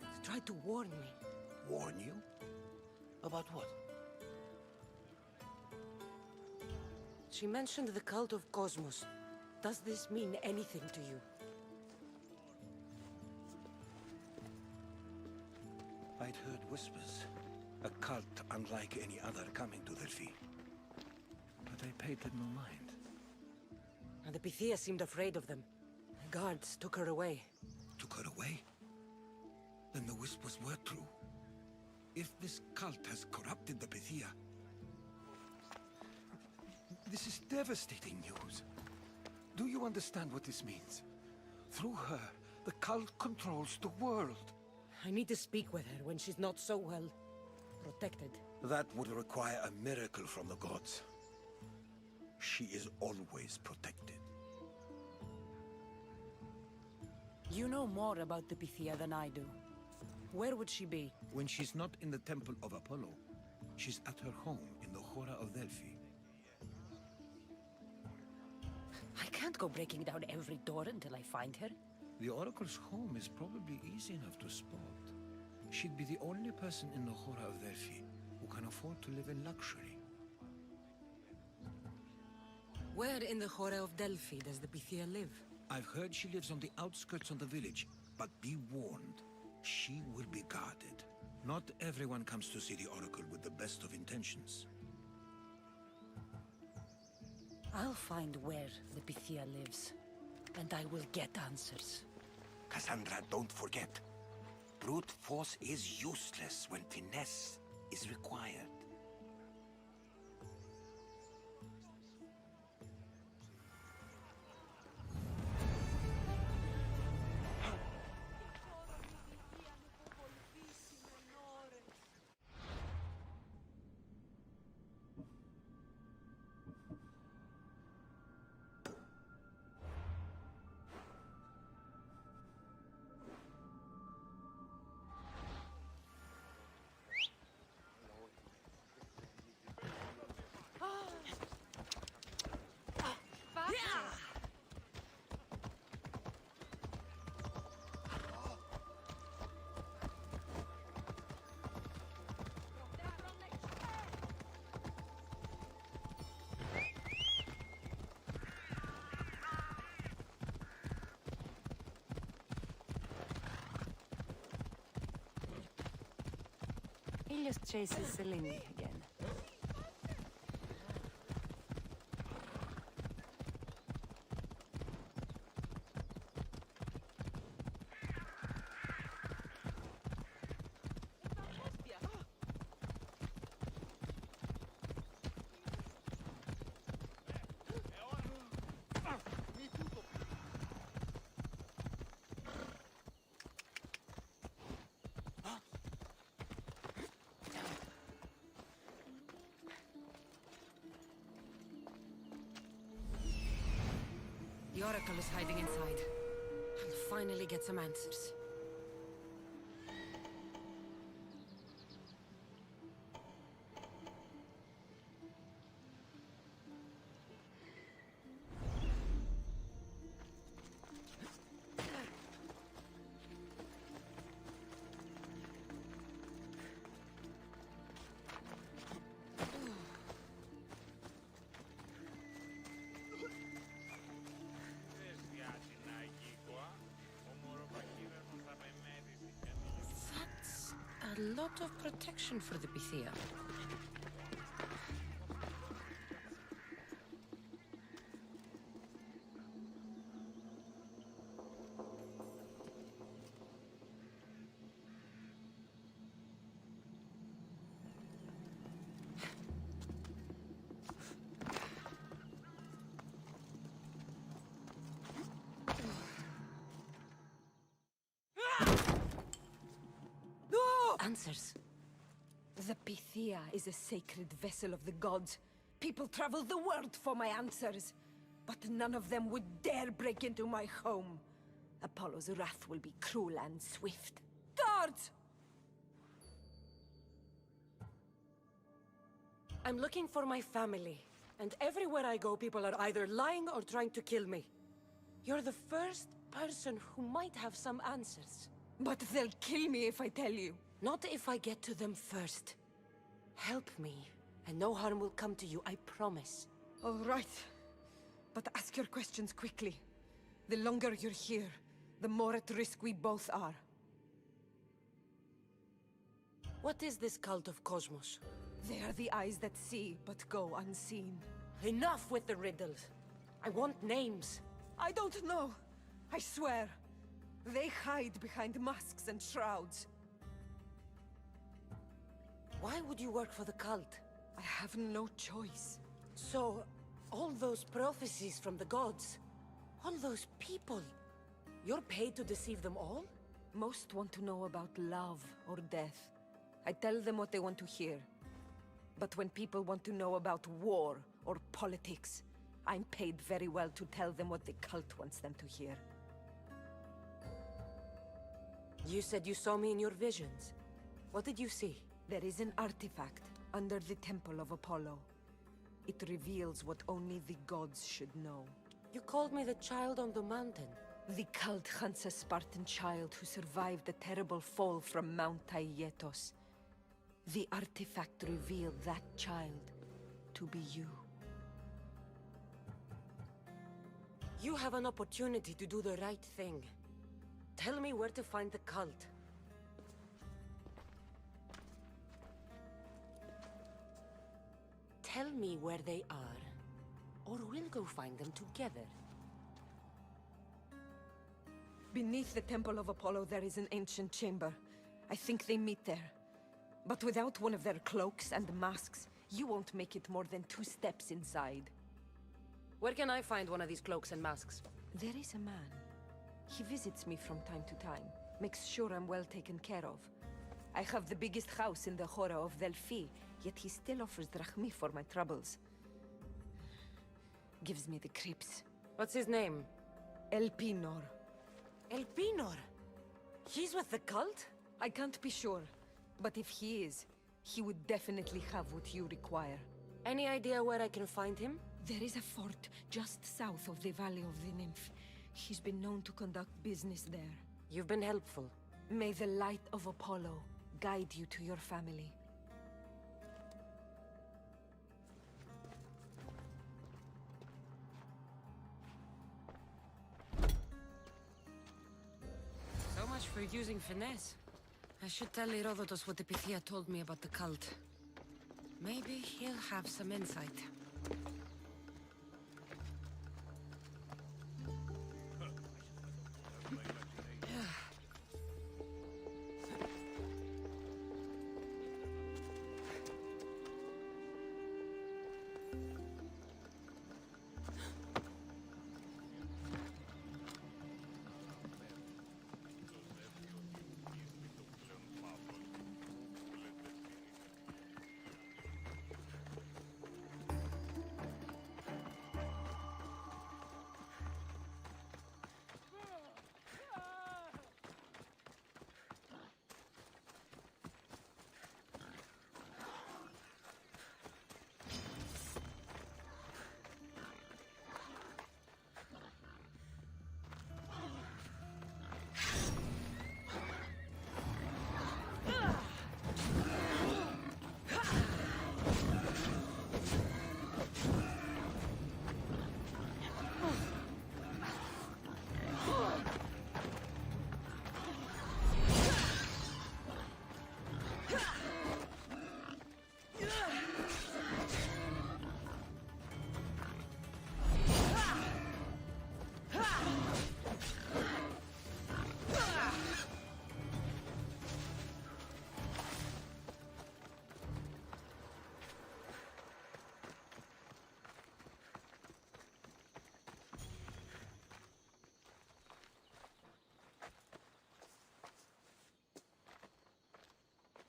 She tried to warn me. Warn you? About what? She mentioned the cult of Cosmos. Does this mean anything to you? I'd heard whispers. A cult unlike any other coming to Delphi. But I paid them no mind. And the Pythia seemed afraid of them. The guards took her away. Took her away? Then the whispers were true. If this cult has corrupted the Pythia... This is devastating news. Do you understand what this means? Through her, the cult controls the world. I need to speak with her when she's not so well protected. That would require a miracle from the gods. She is always protected. You know more about the Pythia than I do. Where would she be? When she's not in the Temple of Apollo, she's at her home in the Hora of Delphi. I can't go breaking down every door until I find her. The Oracle's home is probably easy enough to spot. She'd be the only person in the Hora of Delphi who can afford to live in luxury. Where in the Hora of Delphi does the Pythia live? I've heard she lives on the outskirts of the village, but be warned, she will be guarded. Not everyone comes to see the Oracle with the best of intentions. I'll find where the Pythia lives, and I will get answers. Cassandra, don't forget. Brute force is useless when finesse is required. Ilios chases Selene again. The Oracle is hiding inside. I'll finally get some answers. A lot of protection for the Pythia. Answers. The Pythia is a sacred vessel of the gods. People traveled the world for my answers, but none of them would dare break into my home. Apollo's wrath will be cruel and swift. Guards! I'm looking for my family, and everywhere I go, people are either lying or trying to kill me. You're the first person who might have some answers. But they'll kill me if I tell you. Not if I get to them first. Help me, and no harm will come to you, I promise. All right. But ask your questions quickly. The longer you're here, the more at risk we both are. What is this cult of Cosmos? They are the eyes that see, but go unseen. Enough with the riddles. I want names. I don't know. I swear. They hide behind masks and shrouds. Why would you work for the cult? I have no choice. So, all those prophecies from the gods, all those people, you're paid to deceive them all? Most want to know about love or death. I tell them what they want to hear. But when people want to know about war or politics, I'm paid very well to tell them what the cult wants them to hear. You said you saw me in your visions. What did you see? There is an artifact under the Temple of Apollo. It reveals what only the gods should know. You called me the child on the mountain. The cult hunts a Spartan child who survived the terrible fall from Mount Aietos. The artifact revealed that child to be you. You have an opportunity to do the right thing. Tell me where to find the cult. Tell me where they are, or we'll go find them together. Beneath the Temple of Apollo there is an ancient chamber. I think they meet there. But without one of their cloaks and masks, you won't make it more than 2 steps inside. Where can I find one of these cloaks and masks? There is a man. He visits me from time to time, makes sure I'm well taken care of. I have the biggest house in the Hora of Delphi, yet he still offers drachmi for my troubles. Gives me the creeps. What's his name? Elpinor. Elpinor? He's with the cult? I can't be sure, but if he is, he would definitely have what you require. Any idea where I can find him? There is a fort just south of the Valley of the Nymph. He's been known to conduct business there. You've been helpful. May the light of Apollo guide you to your family. So much for using finesse. I should tell Herodotus what the Pythia told me about the cult. Maybe he'll have some insight.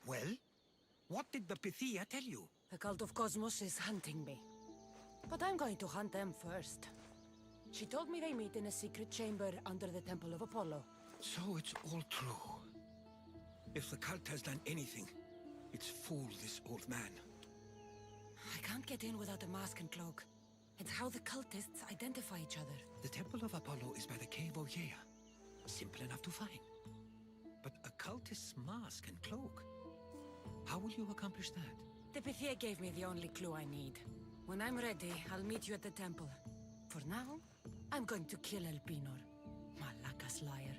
Well? What did the Pythia tell you? The cult of Cosmos is hunting me. But I'm going to hunt them first. She told me they meet in a secret chamber under the Temple of Apollo. So it's all true. If the cult has done anything, it's fooled this old man. I can't get in without a mask and cloak. It's how the cultists identify each other. The Temple of Apollo is by the Cave Ogyea. Simple enough to find. But a cultist's mask and cloak? How will you accomplish that? The Pythia gave me the only clue I need. When I'm ready, I'll meet you at the temple. For now, I'm going to kill Elpinor, Malaka's liar.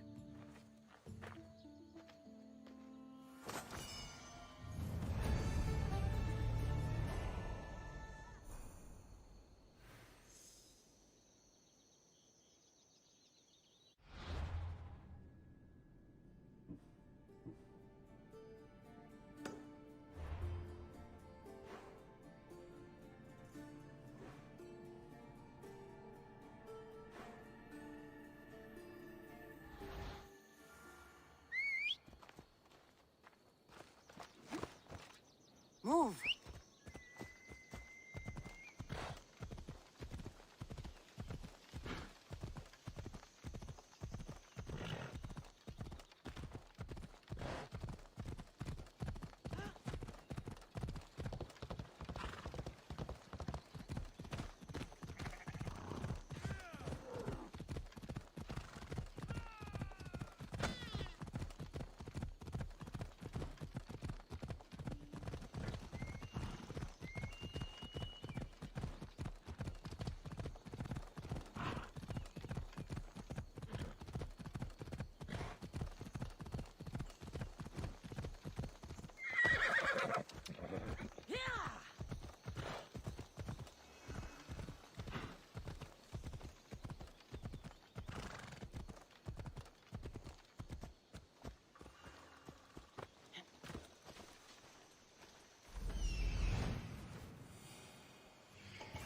Move!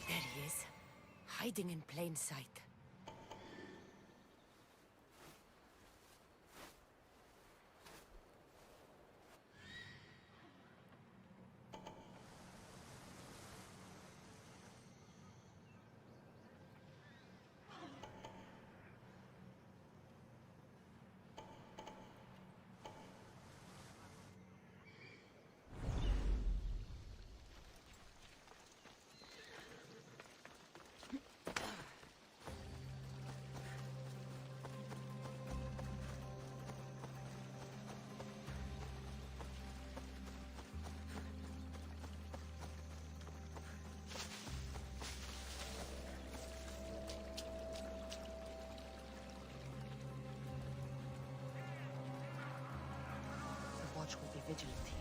There he is, hiding in plain sight. The watch will be vigilant here.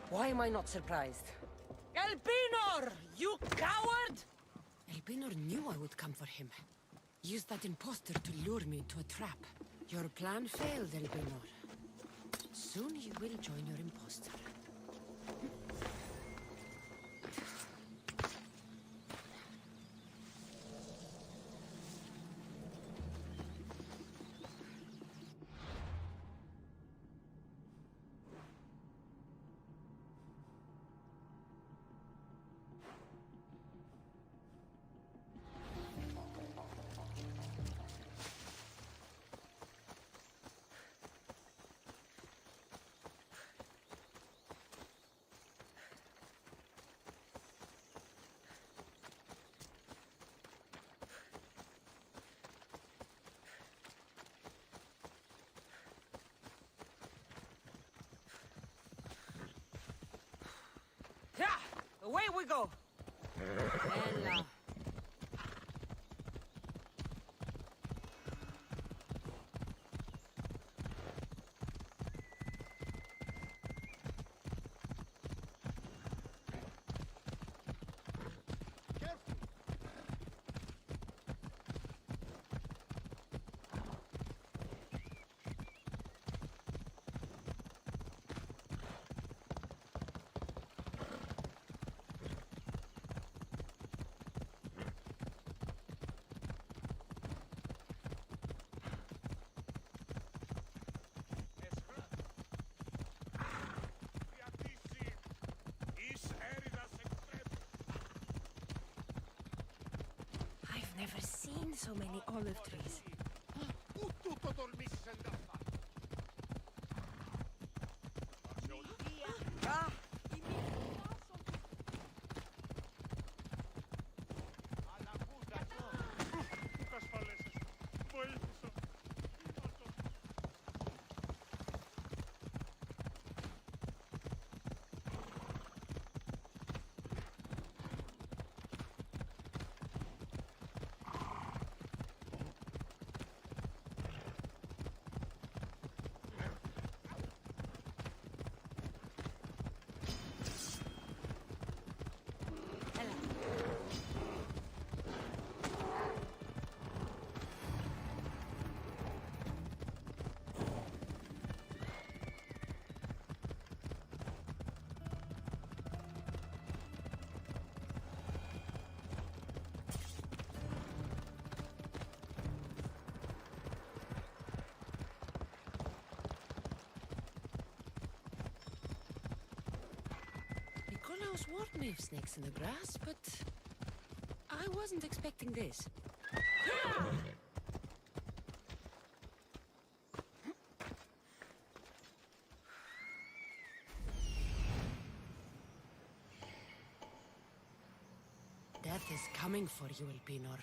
Why am I not surprised? Elpinor! You coward! Elpinor knew I would come for him. Used that imposter to lure me into a trap. Your plan failed, Elpinor. Soon you will join your imposter. Away we go! Ella. I've never seen so many olive trees. Tutto dormisse da fare. Ah! Nikolaos warned me of snakes in the grass, but I wasn't expecting this. Death is coming for you, Elpinor.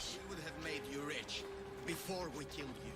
We would have made you rich before we killed you.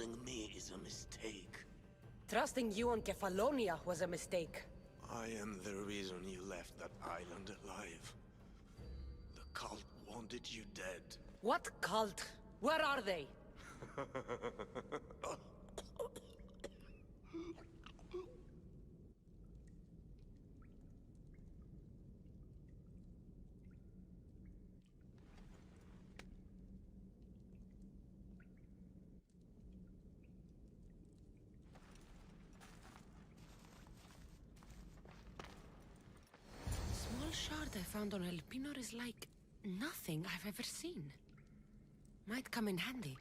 Trusting me is a mistake. Trusting you on Kefalonia was a mistake. I am the reason you left that island alive. The cult wanted you dead. What cult? Where are they? Shard I found on Elpinor is like nothing I've ever seen. Might come in handy.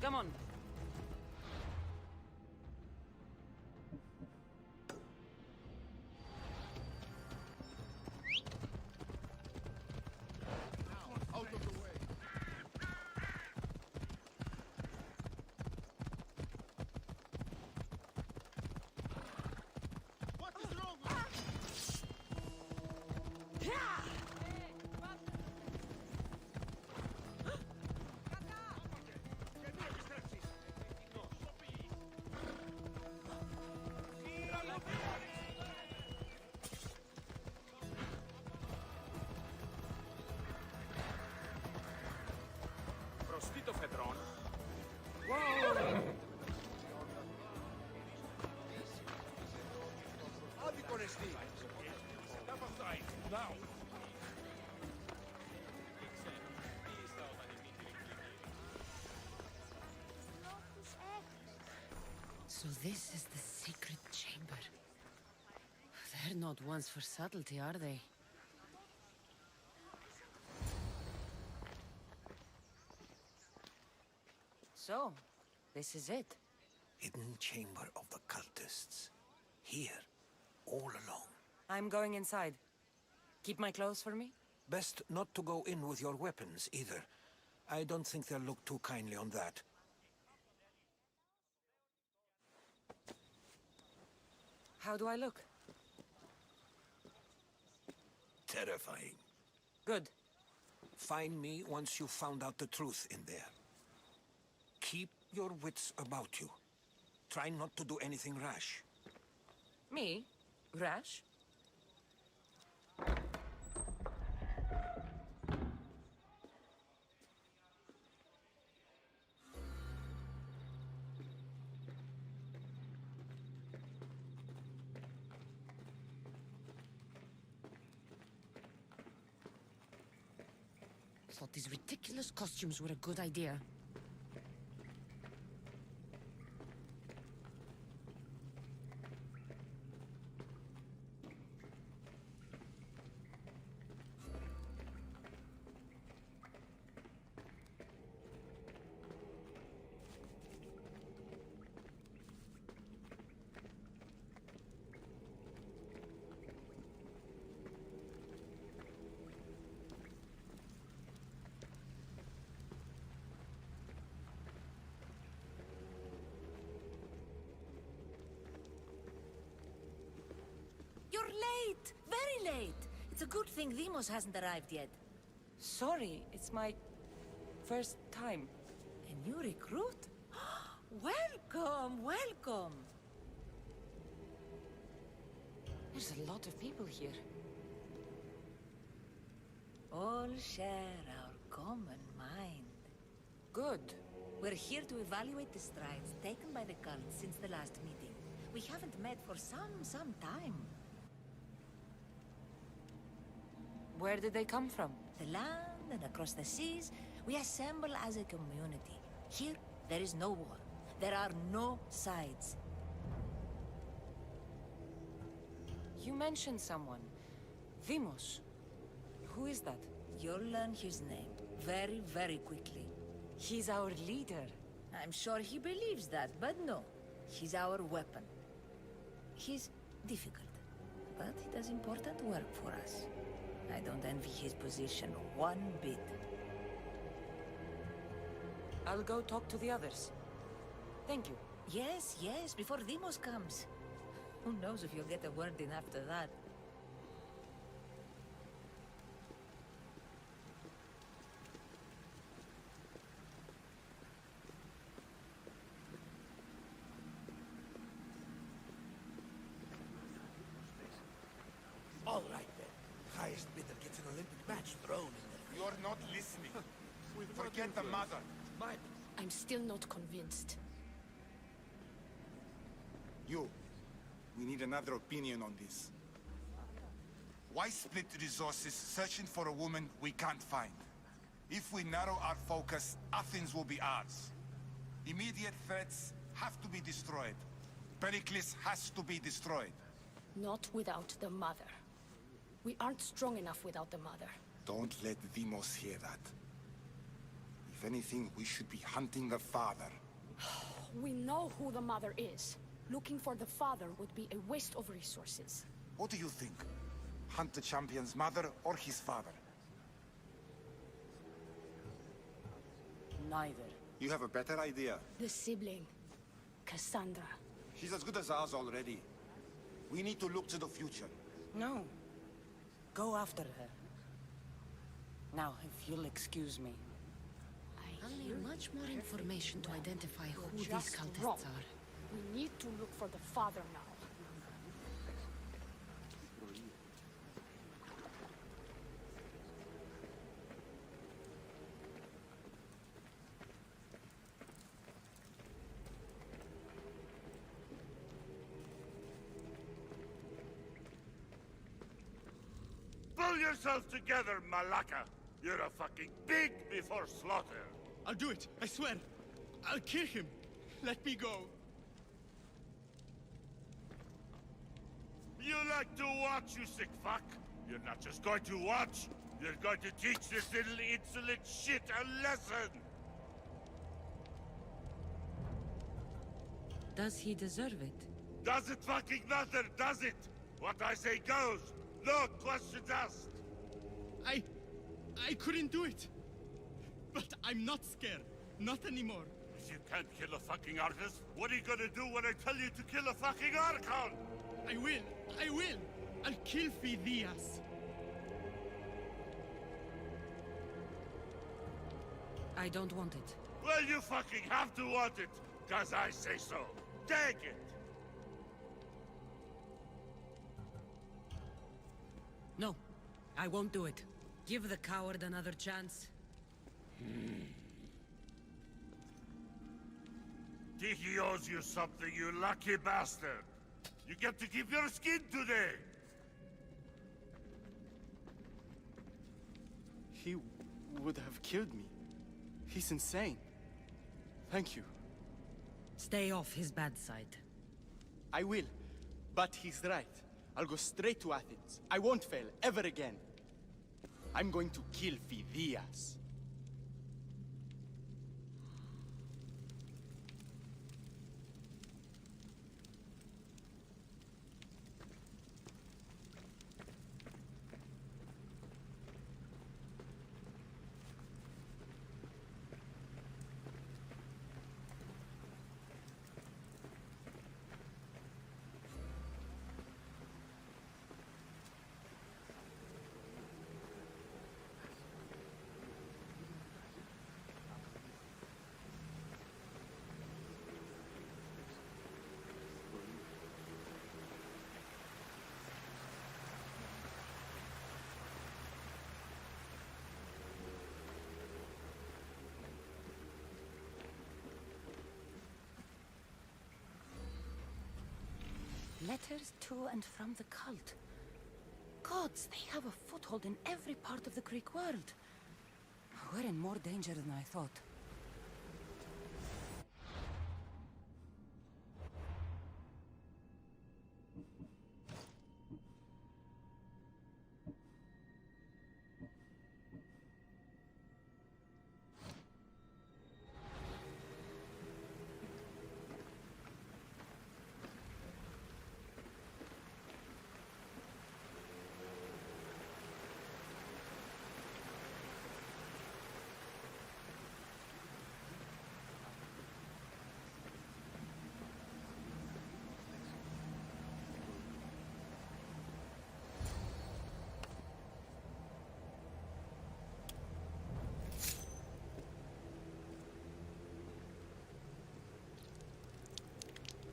Come on. Out of the way. What is wrong with Prostito Fedron. Adi con esti. Step aside, now. So this is the secret chamber. They're not ones for subtlety, are they? So, this is it. Hidden chamber of the cultists. Here, all along. I'm going inside. Keep my clothes for me? Best not to go in with your weapons, either. I don't think they'll look too kindly on that. How do I look? Terrifying. Good. Find me once you've found out the truth in there. Keep your wits about you. Try not to do anything rash. Me? Rash? Thought these ridiculous costumes were a good idea. You're late! Very late! It's a good thing Demos hasn't arrived yet. Sorry, it's my first time. A new recruit? Welcome, welcome! There's a lot of people here. All share our common mind. Good. We're here to evaluate the strides taken by the cult since the last meeting. We haven't met for some time. Where did they come from? The land and across the seas, we assemble as a community. Here, there is no war. There are no sides. You mentioned someone. Vimos. Who is that? You'll learn his name very, very quickly. He's our leader. I'm sure he believes that, but no. He's our weapon. He's difficult, but he does important work for us. I don't envy his position one bit. I'll go talk to the others. Thank you. Yes, yes, before Demos comes. Who knows if you'll get a word in after that. All right then. Highest bidder gets an Olympic match thrown in there. You're not listening. Forget the mother. I'm still not convinced. You. We need another opinion on this. Why split resources searching for a woman we can't find? If we narrow our focus, Athens will be ours. Immediate threats have to be destroyed. Pericles has to be destroyed. Not without the mother. We aren't strong enough without the mother. Don't let Demos hear that. If anything, we should be hunting the father. We know who the mother is. Looking for the father would be a waste of resources. What do you think? Hunt the champion's mother or his father? Neither. You have a better idea. The sibling, Cassandra. She's as good as ours already. We need to look to the future. No. Go after her. Now, if you'll excuse me. I'll need much more information to identify who these just cultists wrong. are. We need to look for the father now. Pull yourself together, Malaka! You're a fucking pig before slaughter! I'll do it, I swear. I'll kill him. Let me go. You like to watch, you sick fuck? You're not just going to watch, you're going to teach this little insolent shit a lesson! Does he deserve it? Does it fucking matter, does it? What I say goes, no questions asked! I couldn't do it. But I'm not scared. Not anymore. If you can't kill a fucking artist, what are you gonna do when I tell you to kill a fucking Archon? I will. I'll kill Phidias. I don't want it. Well, you fucking have to want it, cause I say so. Take it! No, I won't do it. Give the coward another chance. Tiki owes you something, you lucky bastard! You get to keep your skin today! He would have killed me. He's insane. Thank you. Stay off his bad side. I will. But he's right. I'll go straight to Athens. I won't fail, ever again. I'm going to kill Phidias. Letters to and from the cult. Gods, they have a foothold in every part of the Greek world. We're in more danger than I thought.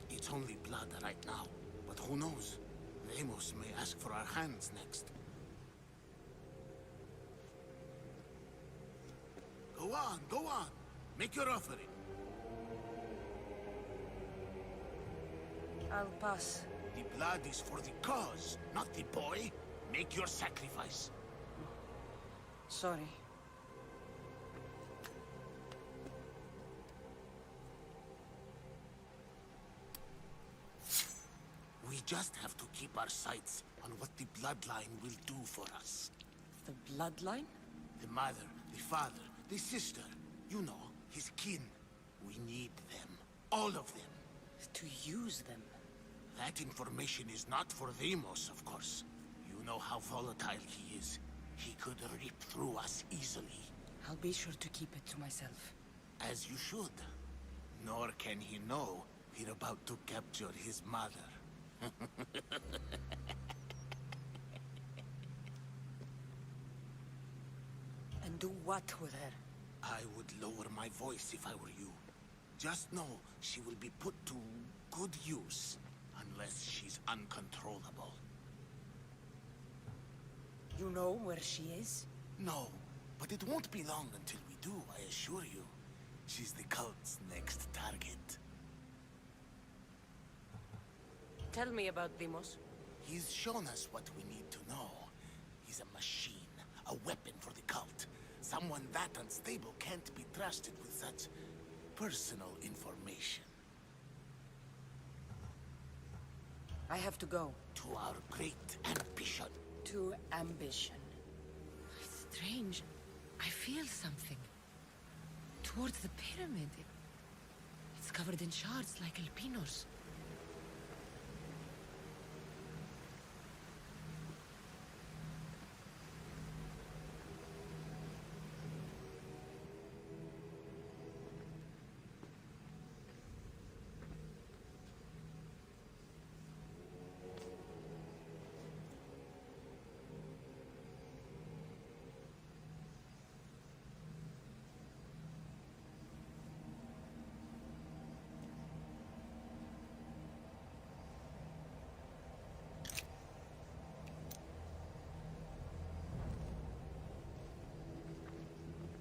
It's only blood right now, but who knows? Amos may ask for our hands next. Go on, go on. Make your offering. I'll pass. The blood is for the cause, not the boy. Make your sacrifice. Sorry. We just have to keep our sights on what the bloodline will do for us. The bloodline? The mother, the father, the sister. You know, his kin. We need them. All of them. To use them? That information is not for Deimos, of course. You know how volatile he is. He could rip through us easily. I'll be sure to keep it to myself. As you should. Nor can he know we're about to capture his mother. And do what with her? I would lower my voice if I were you. Just know she will be put to good use, unless she's uncontrollable. You know where she is? No, but it won't be long until we do, I assure you. She's the cult's next target. Tell me about Deimos. He's shown us what we need to know. He's a machine, a weapon for the cult. Someone that unstable can't be trusted with such personal information. I have to go. To our great ambition. To ambition. Strange. I feel something. Towards the pyramid. It's covered in shards like Elpinos.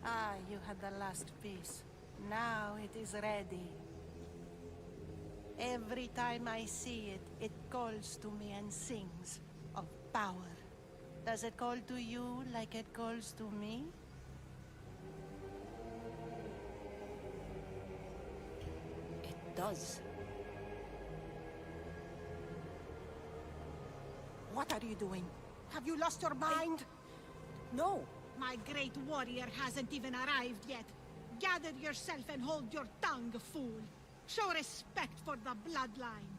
Ah, you had the last piece. Now it is ready. Every time I see it, it calls to me and sings of power. Does it call to you like it calls to me? It does. What are you doing? Have you lost your mind? No. My great warrior hasn't even arrived yet. Gather yourself and hold your tongue, fool. Show respect for the bloodline.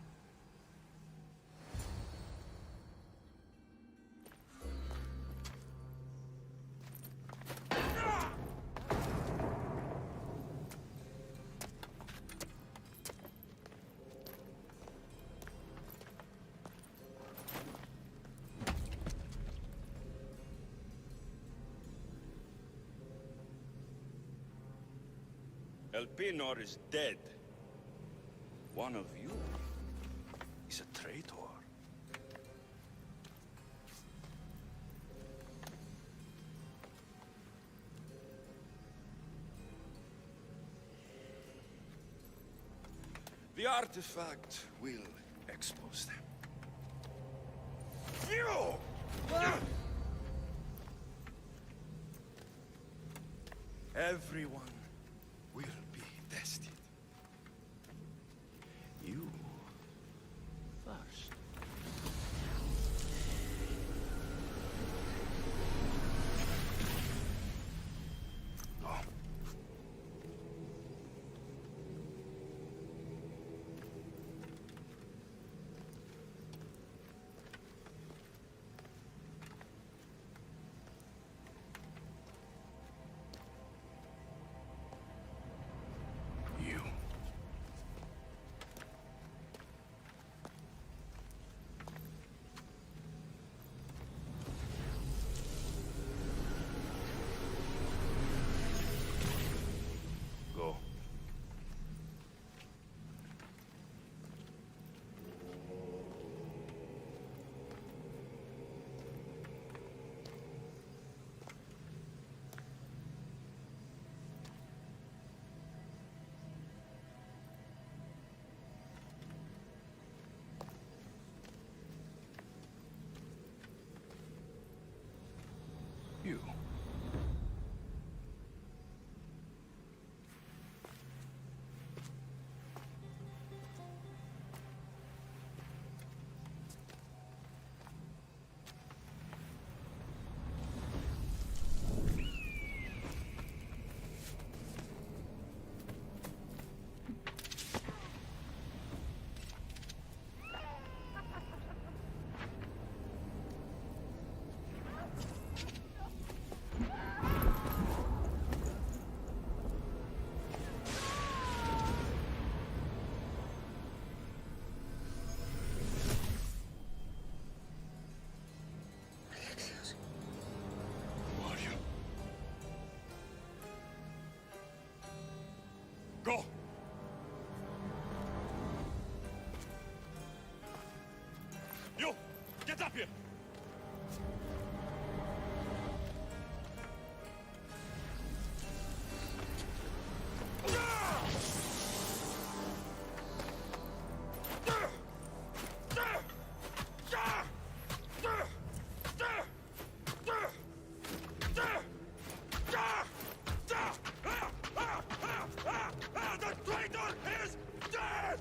Elpinor is dead. One of you is a traitor. The artifact will expose them. Everyone will be tested. You first. Oh. You. Go. You. Warrior. Go! You! Get up here! The traitor is dead!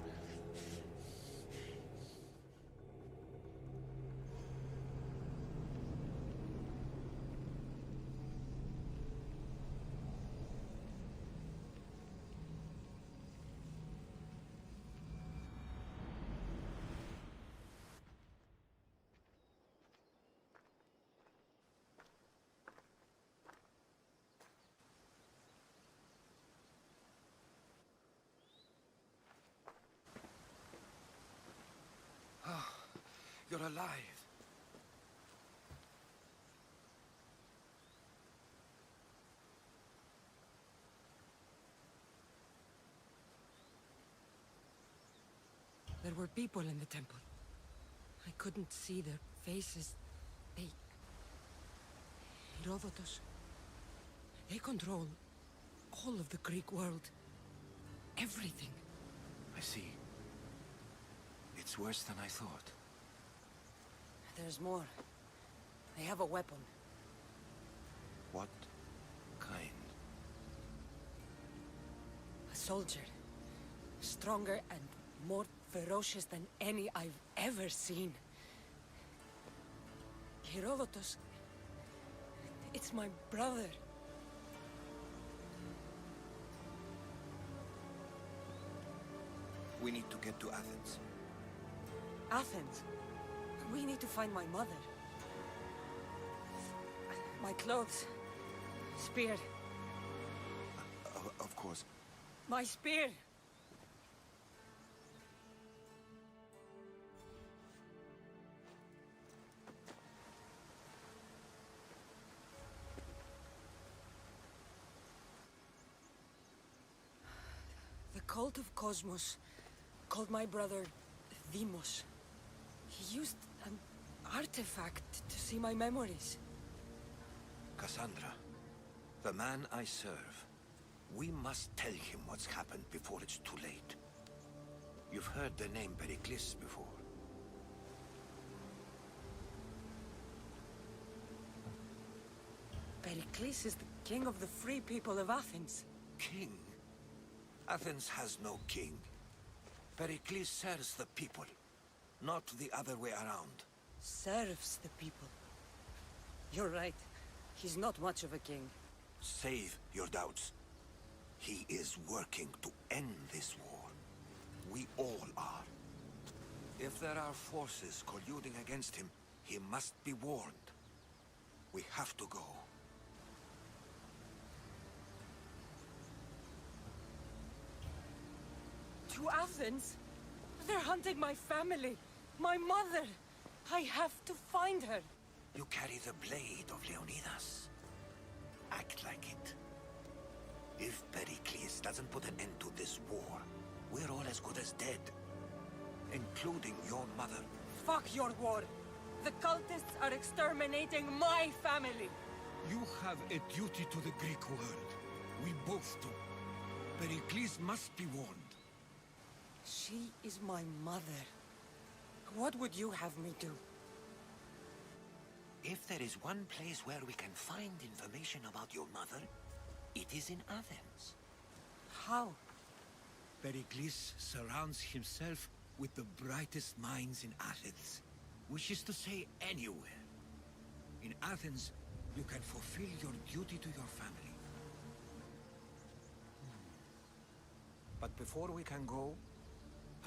You're alive. There were people in the temple. I couldn't see their faces. They... Herodotus. They control all of the Greek world. Everything. I see. It's worse than I thought. There's more. They have a weapon. What kind? A soldier. Stronger and more ferocious than any I've ever seen. Herodotus... It's my brother. We need to get to Athens. Athens? We need to find my mother. My clothes. Spear. Of course. My spear! The cult of Cosmos called my brother Deimos. He used an artifact to see my memories. Cassandra, the man I serve. We must tell him what's happened before it's too late. You've heard the name Pericles before. Pericles is the king of the free people of Athens. King? Athens has no king. Pericles serves the people, not the other way around. Serves the people. You're right. He's not much of a king. Save your doubts. He is working to end this war. We all are. If there are forces colluding against him, he must be warned. We have to go. To Athens? They're hunting my family. My mother. I have to find her. You carry the blade of Leonidas. Act like it. If Pericles doesn't put an end to this war, we're all as good as dead. Including your mother. Fuck your war. The cultists are exterminating my family. You have a duty to the Greek world. We both do. Pericles must be warned. She is my mother. What would you have me do? If there is one place where we can find information about your mother, it is in Athens. How? Pericles surrounds himself with the brightest minds in Athens. Which is to say, anywhere. In Athens, you can fulfill your duty to your family. But before we can go,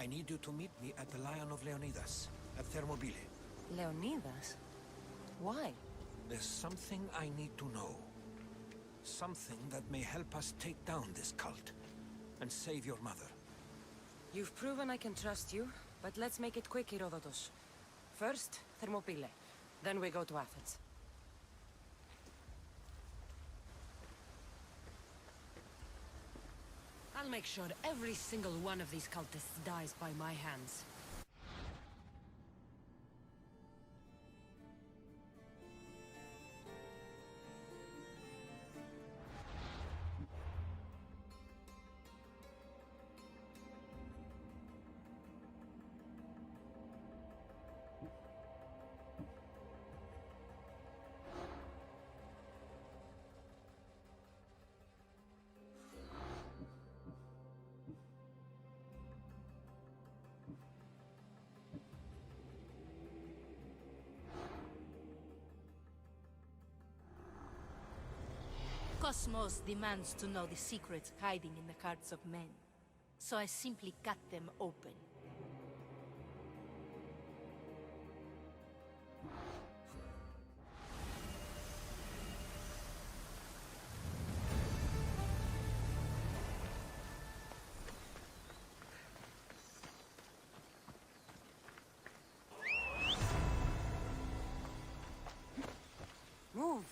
I need you to meet me at the Lion of Leonidas, at Thermopylae. Leonidas? Why? There's something I need to know. Something that may help us take down this cult and save your mother. You've proven I can trust you, but let's make it quick, Herodotus. First, Thermopylae. Then we go to Athens. I'll make sure every single one of these cultists dies by my hands. Cosmos demands to know the secrets hiding in the hearts of men, so I simply cut them open. Move!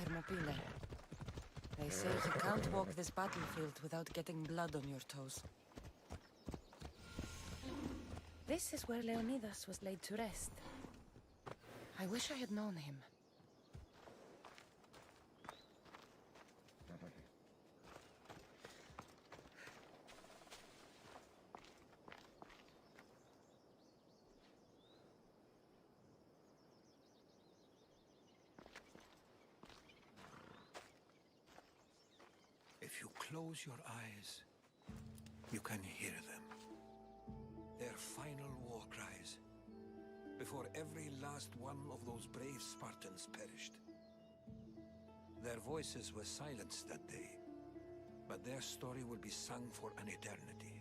Thermopylae. They say you can't walk this battlefield without getting blood on your toes. This is where Leonidas was laid to rest. I wish I had known him. If you close your eyes, you can hear them. Their final war cries, before every last one of those brave Spartans perished. Their voices were silenced that day, but their story will be sung for an eternity.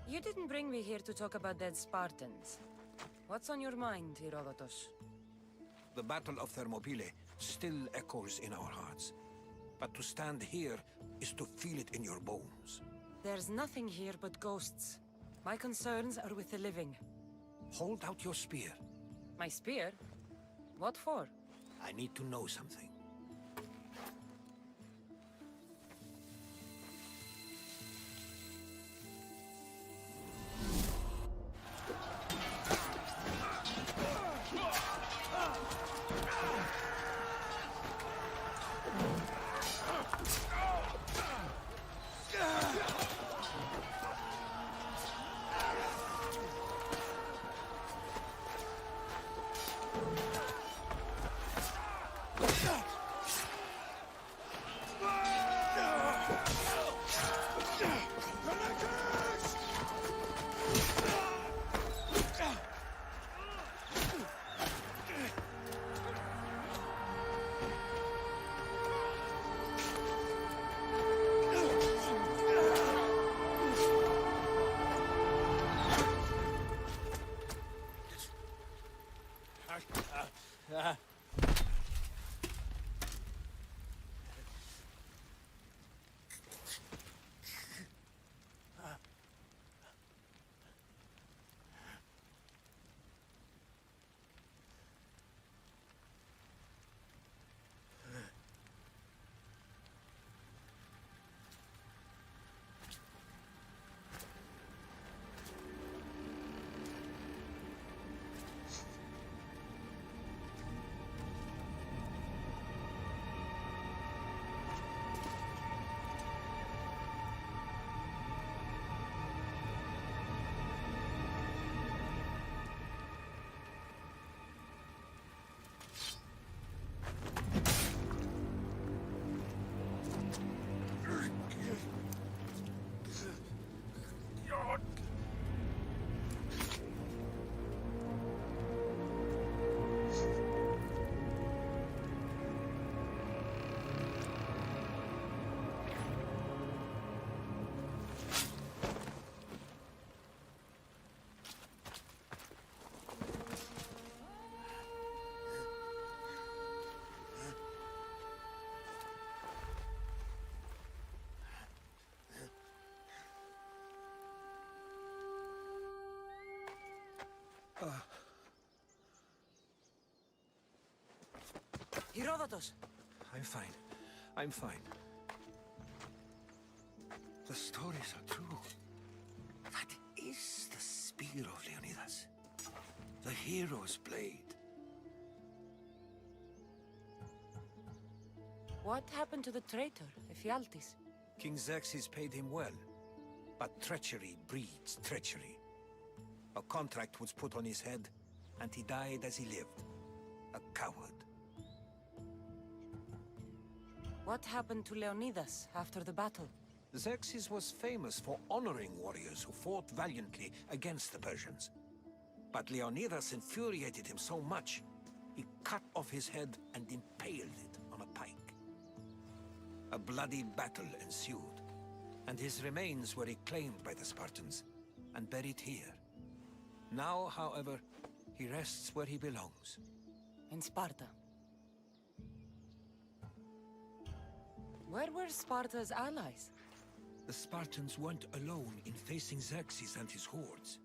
You didn't bring me here to talk about dead Spartans. What's on your mind, Herodotus? The Battle of Thermopylae still echoes in our hearts. But to stand here is to feel it in your bones. There's nothing here but ghosts. My concerns are with the living. Hold out your spear. My spear? What for? I need to know something. Herodotus! I'm fine. I'm fine. The stories are true. That is the spear of Leonidas. The hero's blade. What happened to the traitor, Ephialtes? King Xerxes paid him well, but treachery breeds treachery. A contract was put on his head, and he died as he lived. A coward. What happened to Leonidas after the battle? Xerxes was famous for honoring warriors who fought valiantly against the Persians. But Leonidas infuriated him so much, he cut off his head and impaled it on a pike. A bloody battle ensued, and his remains were reclaimed by the Spartans and buried here. Now, however, he rests where he belongs. In Sparta. Where were Sparta's allies? The Spartans weren't alone in facing Xerxes and his hordes.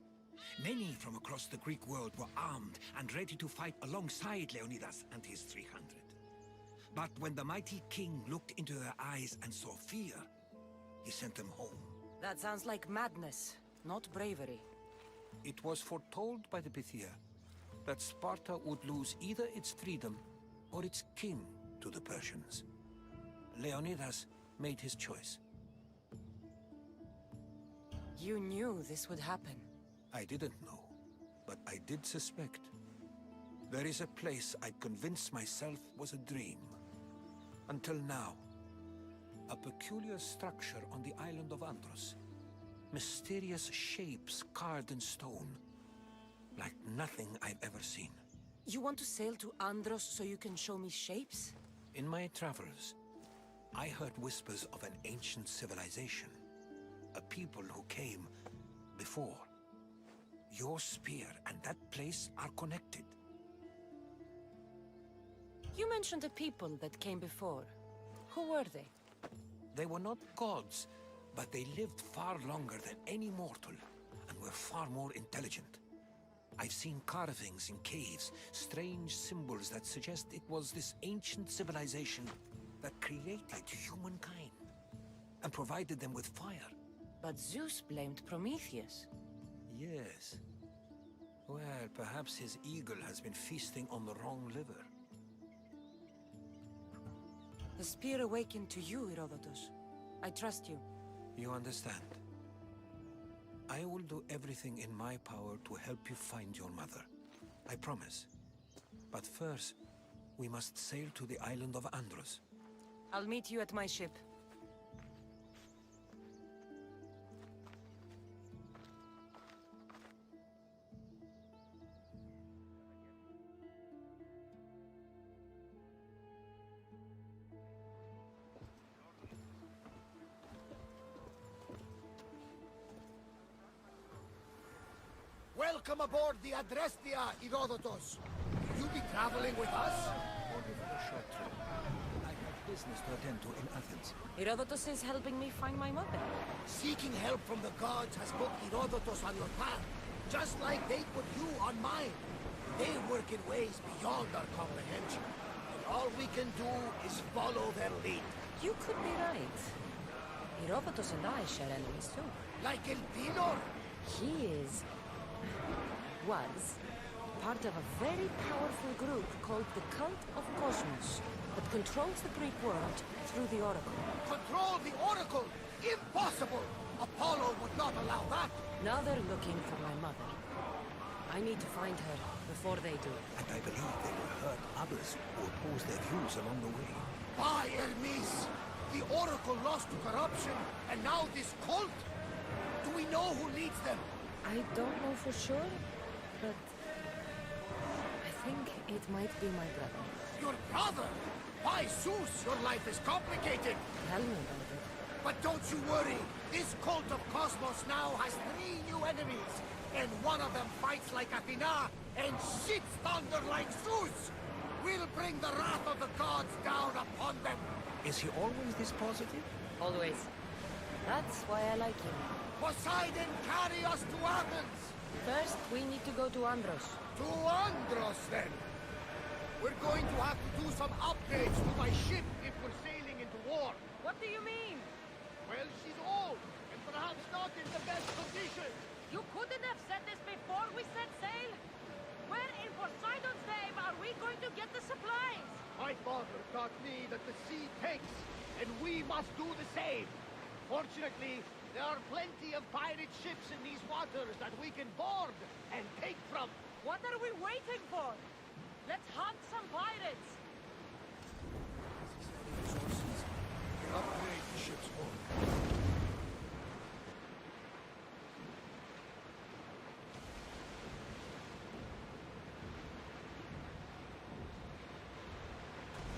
Many from across the Greek world were armed and ready to fight alongside Leonidas and his 300. But when the mighty king looked into their eyes and saw fear, he sent them home. That sounds like madness. not bravery. It was foretold by the Pythia that Sparta would lose either its freedom or its king to the Persians. Leonidas made his choice. You knew this would happen. I didn't know, but I did suspect. There is a place I convinced myself was a dream. Until now. A peculiar structure on the island of Andros. Mysterious shapes carved in stone. Like nothing I've ever seen. You want to sail to Andros so you can show me shapes? In my travels, I heard whispers of an ancient civilization. A people who came before. Your spear and that place are connected. You mentioned a people that came before. Who were they? They were not gods, but they lived far longer than any mortal, and were far more intelligent. I've seen carvings in caves, strange symbols that suggest it was this ancient civilization that created humankind, and provided them with fire. But Zeus blamed Prometheus. Yes. Well, perhaps his eagle has been feasting on the wrong liver. The spear awakened to you, Herodotus. I trust you. You understand. I will do everything in my power to help you find your mother. I promise. But first, we must sail to the island of Andros. I'll meet you at my ship. Welcome aboard the Adrestia, Herodotus. Will you be traveling with us? Only for a short trip. I have business to attend to in Athens. Herodotus is helping me find my mother. Seeking help from the gods has put Herodotus on your path, just like they put you on mine. They work in ways beyond our comprehension, and all we can do is follow their lead. You could be right. Herodotus and I share enemies too. Like Elpinor? Was part of a very powerful group called the Cult of Cosmos that controls the Greek world through the Oracle. Control the Oracle? Impossible! Apollo would not allow that. Now they're looking for my mother. I need to find her before they do. And I believe they will hurt others who oppose their views along the way. By Hermes! The Oracle lost to corruption, and now this cult? Do we know who leads them? I don't know for sure, but I think it might be my brother. Your brother? By Zeus, your life is complicated. Tell me about it. But don't you worry. This cult of Cosmos now has 3 new enemies. And one of them fights like Athena and shits thunder like Zeus. We'll bring the wrath of the gods down upon them. Is he always this positive? Always. That's why I like him. Poseidon, carry us to Athens! First, we need to go to Andros. To Andros, then? We're going to have to do some upgrades to my ship if we're sailing into war. What do you mean? Well, she's old, and perhaps not in the best condition. You couldn't have said this before we set sail? Where in Poseidon's name are we going to get the supplies? My father taught me that the sea takes, and we must do the same. Fortunately, there are plenty of pirate ships in these waters that we can board and take from. What are we waiting for? Let's hunt some pirates! Resources. Upgrade the ship's hull.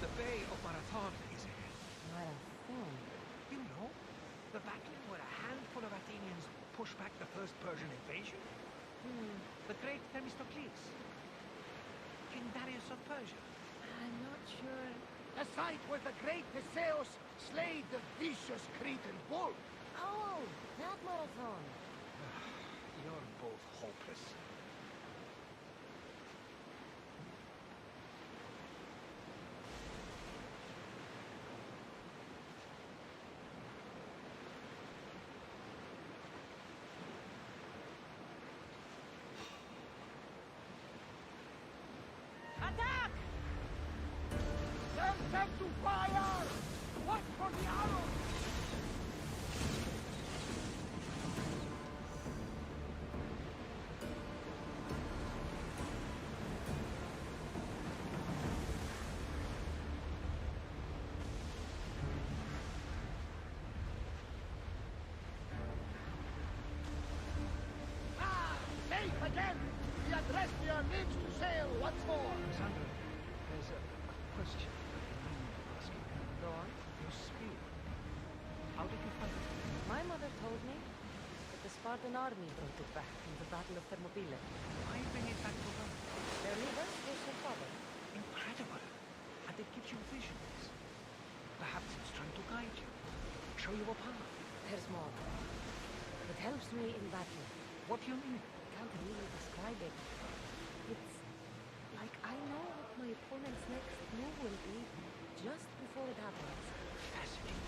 The Bay of Marathon is ahead. Marathon? You know, the battle where a handful of Athenians pushed back the first Persian invasion? The great Themistocles. King Darius of Persia. I'm not sure. The site where the great Theseus slayed the vicious Cretan bull. Oh, that marathon. You're both hopeless. Attempt to fire! Watch for the arrows! Safe again! The Adrestia lives to sail once more! Sandra, there's a question I'm asking. Go on. Your spear. How did you find it? My mother told me that the Spartan army brought it back from the Battle of Thermopylae. Why bring it back to her? Their leader was her father. Incredible. And it gives you visions. Perhaps it's trying to guide you. Show you a path. There's more. It helps me in battle. What do you mean? I can't really describe it. It's like I know what my opponent's next move will be just before it happens. Fascinating.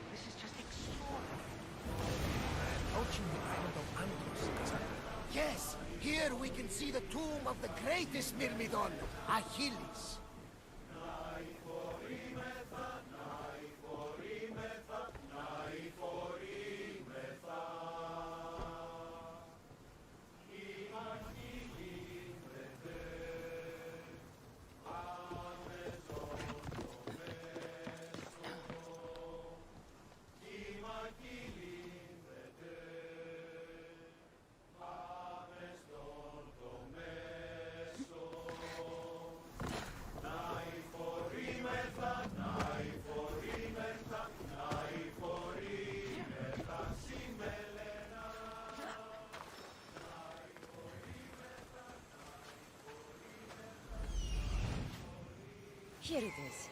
This is just extraordinary. Approaching the island of Antos, Cassandra. Yes, here we can see the tomb of the greatest Myrmidon, Achilles. Here it is.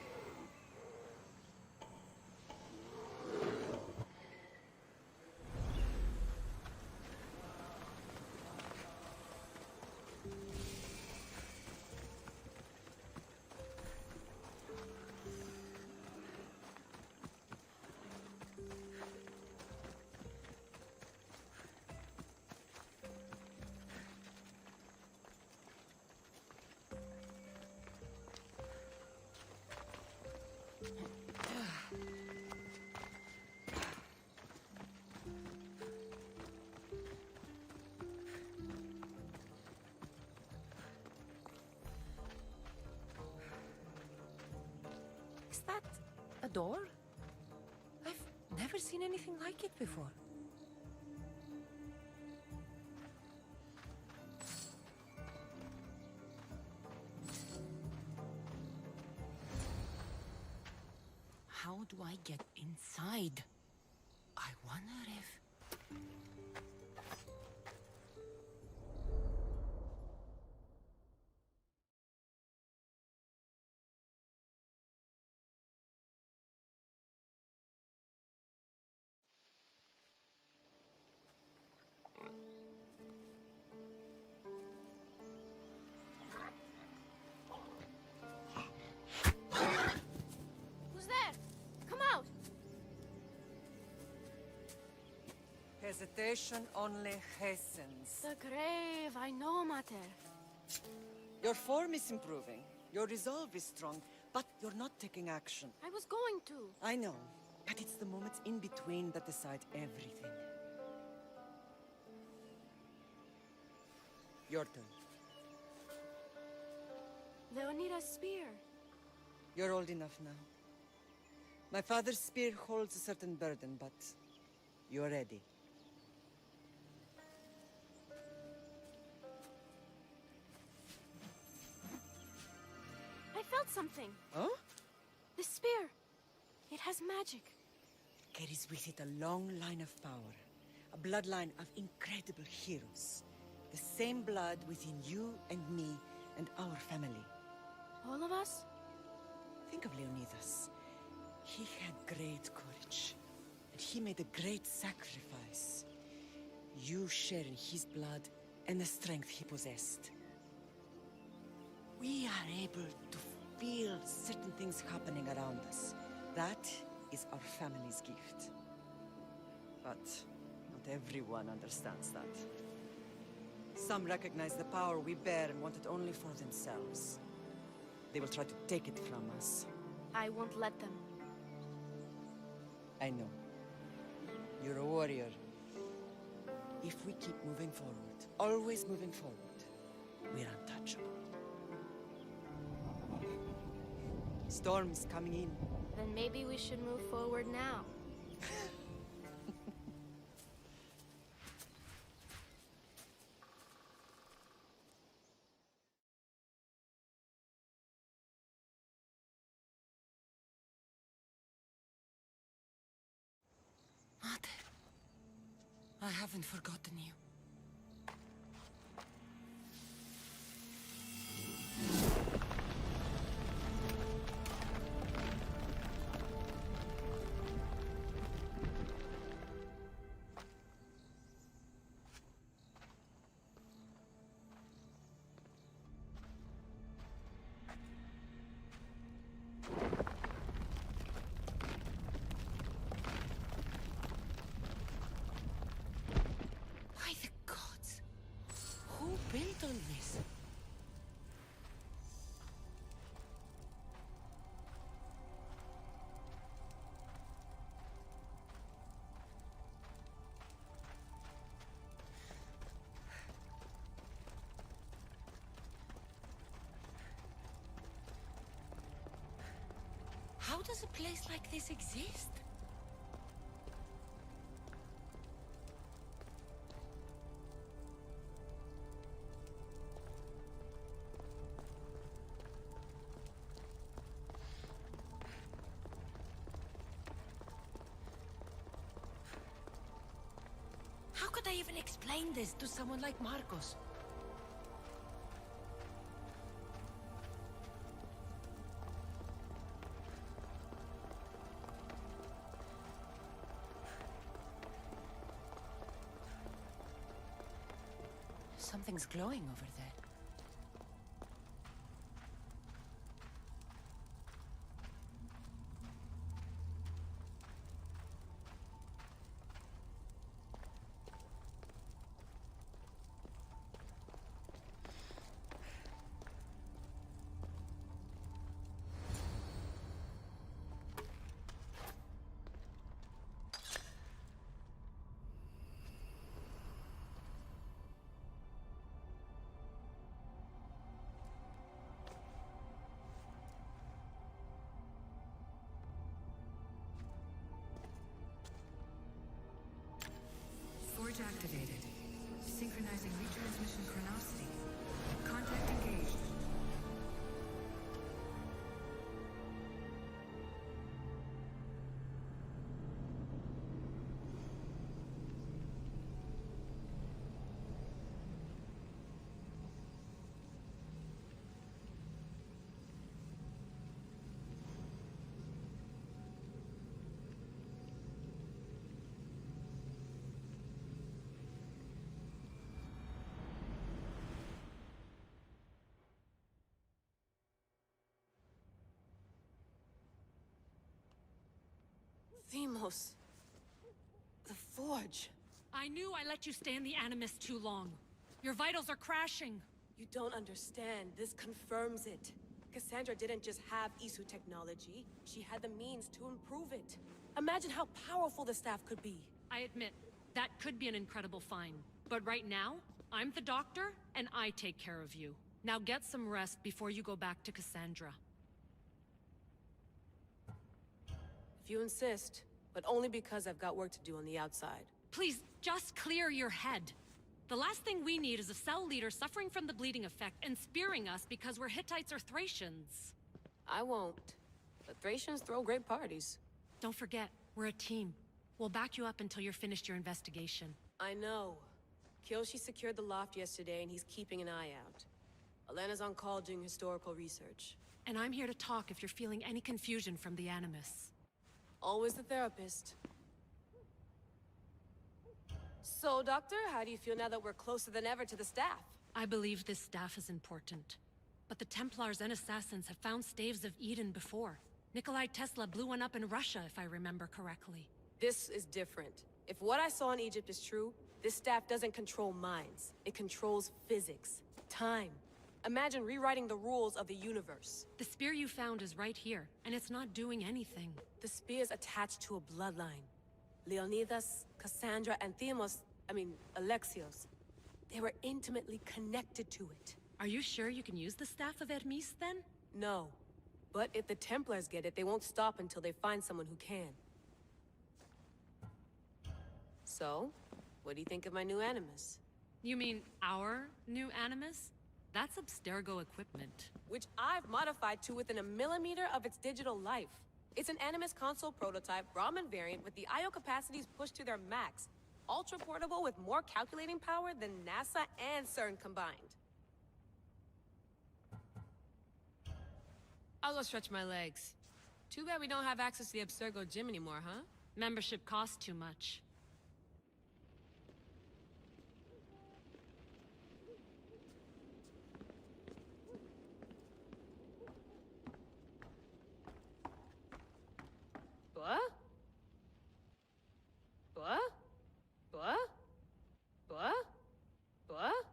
Is that a door? I've never seen anything like it before. How do I get inside? I wonder if... Who's there? Come out! Hesitation only hastens. The grave, I know, Mater. Your form is improving. Your resolve is strong, but you're not taking action. I was going to. I know, but it's the moments in between that decide everything. Your turn. Leonida's spear. You're old enough now. My father's spear holds a certain burden, but you're ready. I felt something. Oh? The spear. It has magic. Carries with it a long line of power. A bloodline of incredible heroes. The same blood within you and me and our family. All of us? Think of Leonidas. He had great courage. And he made a great sacrifice. You share in his blood and the strength he possessed. We are able to feel certain things happening around us. That is our family's gift. But not everyone understands that. Some recognize the power we bear and want it only for themselves. they will try to take it from us. I won't let them. I know. You're a warrior. If we keep moving forward, always moving forward, we're untouchable. Storm's coming in. Then maybe we should move forward now. Mate, I haven't forgotten you. By the gods! Who built all this? How does a place like this exist? How could I even explain this to someone like Marcos? Something's glowing over there. Forge activated. Synchronizing retransmission chronicity. Contact engaged. Themos. The Forge. I knew I let you stay in the Animus too long. Your vitals are crashing. You don't understand. This confirms it. Cassandra didn't just have Isu technology. She had the means to improve it. Imagine how powerful the staff could be. I admit, that could be an incredible find. But right now, I'm the doctor, and I take care of you. Now get some rest before you go back to Cassandra. If you insist, but only because I've got work to do on the outside. Please, just clear your head. The last thing we need is a cell leader suffering from the bleeding effect and spearing us because we're Hittites or Thracians. I won't. But Thracians throw great parties. Don't forget, we're a team. We'll back you up until you're finished your investigation. I know. Kyoshi secured the loft yesterday and he's keeping an eye out. Elena's on call doing historical research. And I'm here to talk if you're feeling any confusion from the Animus. Always the therapist. So, Doctor, how do you feel now that we're closer than ever to the staff? I believe this staff is important. But the Templars and Assassins have found Staves of Eden before. Nikolai Tesla blew one up in Russia, if I remember correctly. This is different. If what I saw in Egypt is true, this staff doesn't control minds. It controls physics, time, Imagine rewriting the rules of the universe. The spear you found is right here, and it's not doing anything. The spear's attached to a bloodline. Leonidas, Cassandra, and Alexios. They were intimately connected to it. Are you sure you can use the Staff of Hermes, then? No. But if the Templars get it, they won't stop until they find someone who can. So, what do you think of my new Animus? You mean our new Animus? That's Abstergo equipment. Which I've modified to within a millimeter of its digital life. It's an Animus console prototype, Brahmin variant with the I/O capacities pushed to their max. Ultra-portable with more calculating power than NASA and CERN combined. I'll go stretch my legs. Too bad we don't have access to the Abstergo gym anymore, huh? Membership costs too much. What? What? What? What? What?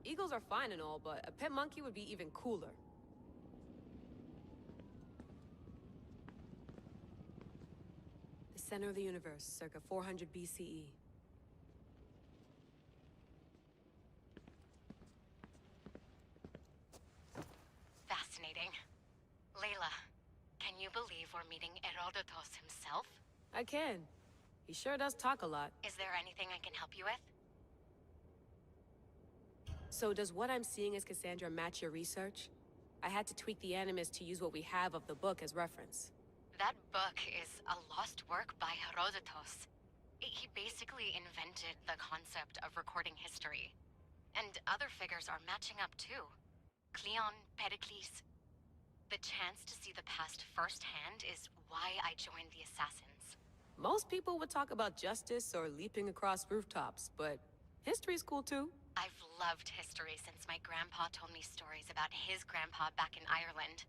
Eagles are fine and all, but a pet monkey would be even cooler. The center of the universe, circa 400 BCE. Fascinating. Layla, can you believe we're meeting Herodotus himself? I can. He sure does talk a lot. Is there anything I can help you with? So does what I'm seeing as Cassandra match your research? I had to tweak the Animus to use what we have of the book as reference. That book is a lost work by Herodotus. He basically invented the concept of recording history. And other figures are matching up too. Cleon, Pericles. The chance to see the past firsthand is why I joined the Assassins. Most people would talk about justice or leaping across rooftops, but history's cool too. I've loved history since my grandpa told me stories about his grandpa back in Ireland.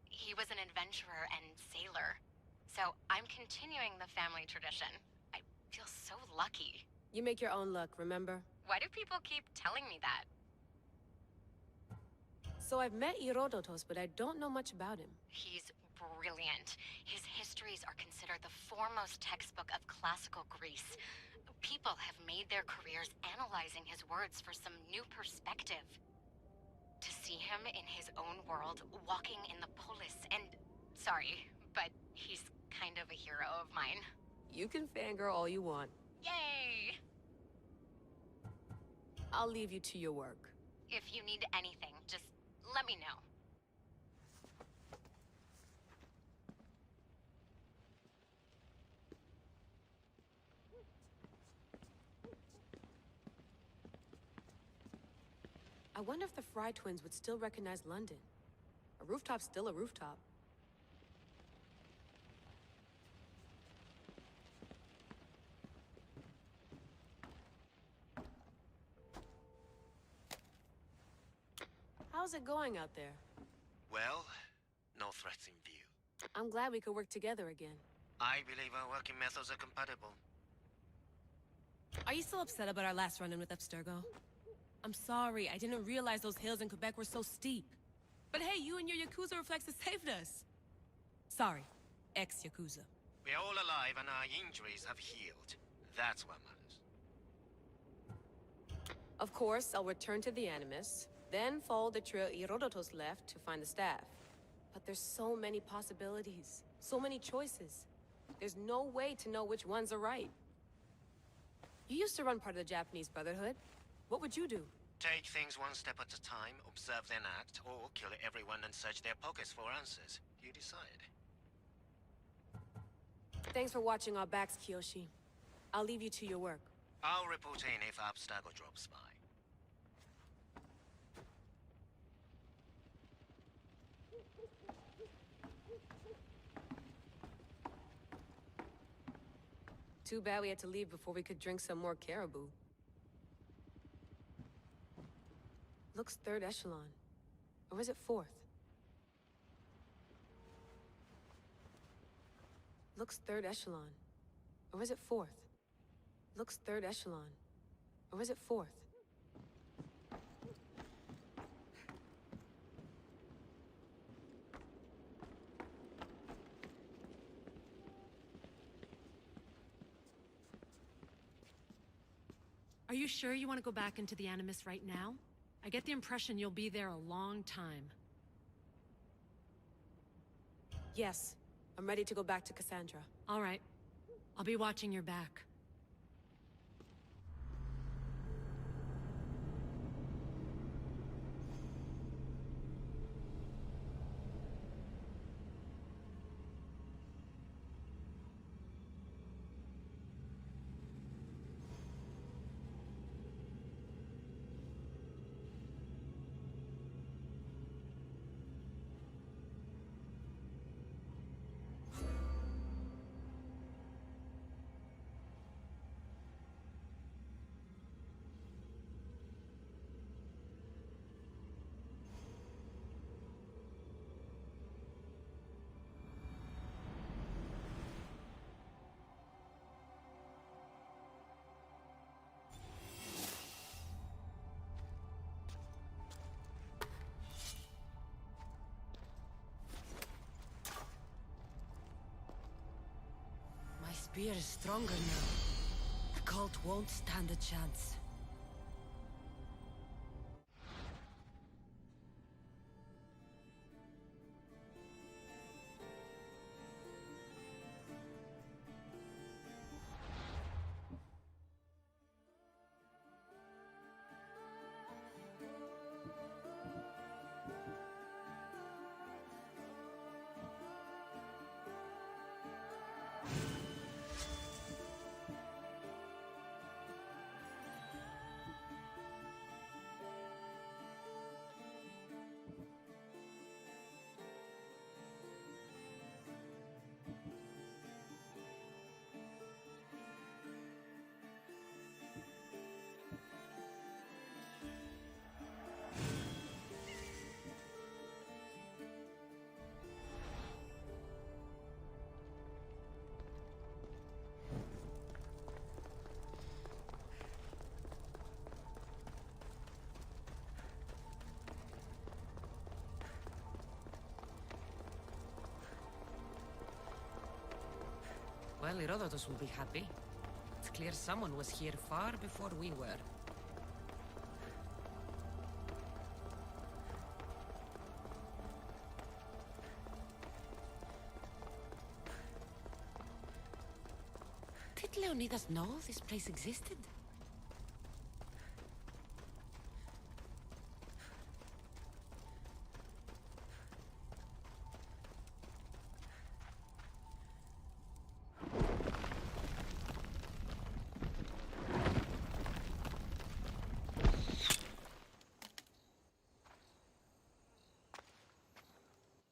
He was an adventurer and sailor, so I'm continuing the family tradition. I feel so lucky. You make your own luck, remember? Why do people keep telling me that? So I've met Herodotus, but I don't know much about him. He's brilliant. His histories are considered the foremost textbook of classical Greece. People have made their careers analyzing his words for some new perspective. To see him in his own world, walking in the polis, and... Sorry, but he's kind of a hero of mine. You can fangirl all you want. Yay! I'll leave you to your work. If you need anything, just let me know. I wonder if the Fry twins would still recognize London. A rooftop's still a rooftop. How's it going out there? Well, no threats in view. I'm glad we could work together again. I believe our working methods are compatible. Are you still upset about our last run-in with Abstergo? I'm sorry, I didn't realize those hills in Quebec were so steep. But hey, you and your Yakuza reflexes saved us. Sorry, ex-Yakuza. We're all alive and our injuries have healed. That's what matters. Of course, I'll return to the Animus, then follow the trail Herodotus left to find the staff. But there's so many possibilities, so many choices. There's no way to know which ones are right. You used to run part of the Japanese Brotherhood. What would you do? Take things one step at a time, observe then act, or kill everyone and search their pockets for answers. You decide. Thanks for watching our backs, Kiyoshi. I'll leave you to your work. I'll report in if Abstergo drops by. Too bad we had to leave before we could drink some more caribou. Looks third echelon. Or is it fourth? Looks third echelon. Or is it fourth? Looks third echelon. Or is it fourth? Are you sure you want to go back into the Animus right now? I get the impression you'll be there a long time. Yes. I'm ready to go back to Cassandra. All right. I'll be watching your back. My spear is stronger now. The cult won't stand a chance. Well, Herodotus will be happy. It's clear someone was here far before we were. Did Leonidas know this place existed?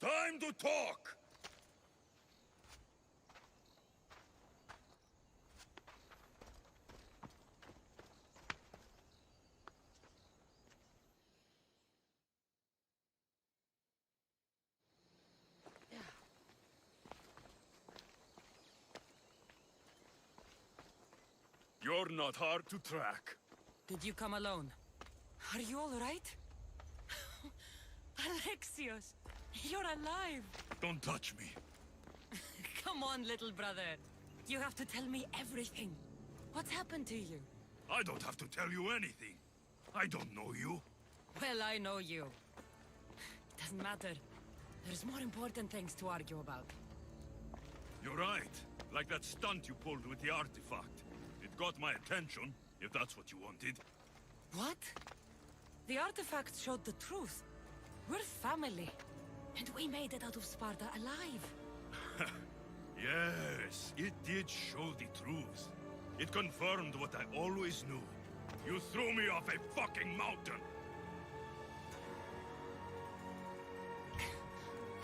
Time to talk! You're not hard to track. Did you come alone? Are you all right? Alexios, you're alive! Don't touch me. Come on, little brother. You have to tell me everything. What's happened to you? I don't have to tell you anything. I don't know you. Well, I know you. It doesn't matter. There's more important things to argue about. You're right. Like that stunt you pulled with the artifact. It got my attention, if that's what you wanted. What? The artifact showed the truth. We're family. And we made it out of Sparta alive. Yes, it did show the truth. It confirmed what I always knew. You threw me off a fucking mountain!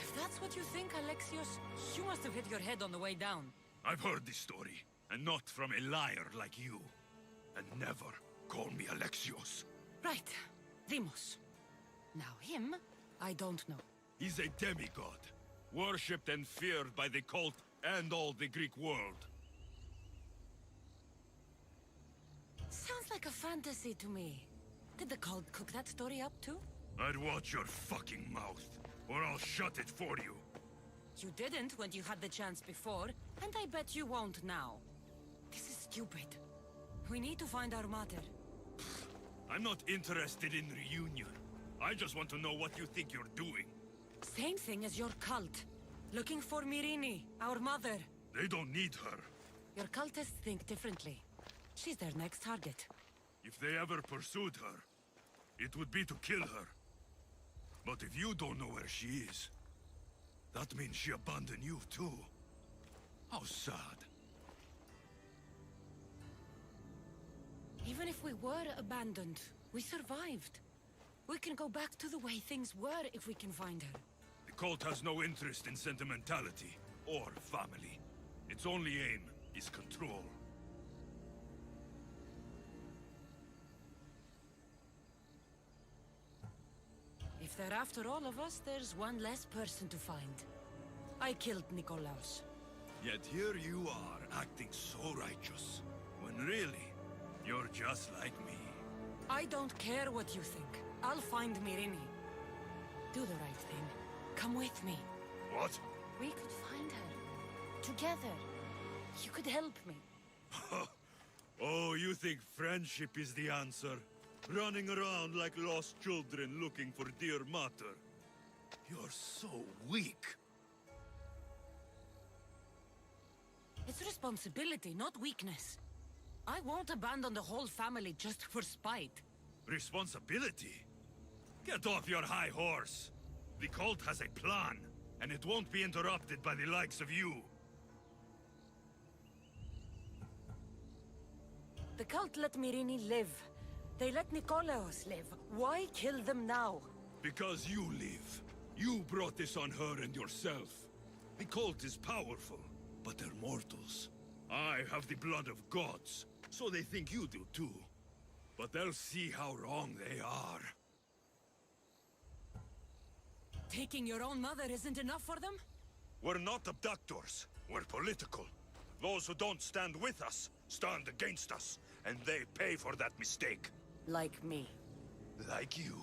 If that's what you think, Alexios, you must have hit your head on the way down. I've heard this story, and not from a liar like you. And never call me Alexios. Right. Deimos, Now him, I don't know. He's a demigod, worshipped and feared by the cult and all the Greek world. Sounds like a fantasy to me. Did the cult cook that story up too? I'd watch your fucking mouth, or I'll shut it for you. You didn't when you had the chance before, and I bet you won't now. This is stupid. We need to find our mater. I'm not interested in reunion. I just want to know what you think you're doing. Same thing as your cult. Looking for Myrrine, our mother. They don't need her. Your cultists think differently. She's their next target. If they ever pursued her, it would be to kill her. But if you don't know where she is, that means she abandoned you too. How sad. Even if we were abandoned, we survived. We can go back to the way things were if we can find her. The cult has no interest in sentimentality or family. Its only aim is control. If they're after all of us, there's one less person to find. I killed Nikolaos. Yet here you are, acting so righteous, when really, you're just like me. I don't care what you think. I'll find Myrrine. Do the right thing. Come with me. What? We could find her. Together. You could help me. Oh, you think friendship is the answer? Running around like lost children looking for dear mater. You're so weak. It's responsibility, not weakness. I won't abandon the whole family just for spite. Responsibility? Get off your high horse. The cult has a plan, and it won't be interrupted by the likes of you. The cult let Myrrine live. They let Nikolaos live. Why kill them now? Because you live. You brought this on her and yourself. The cult is powerful, but they're mortals. I have the blood of gods, so they think you do too. But they'll see how wrong they are. Taking your own mother isn't enough for them? We're not abductors. We're political. Those who don't stand with us, stand against us. And they pay for that mistake. Like me. Like you.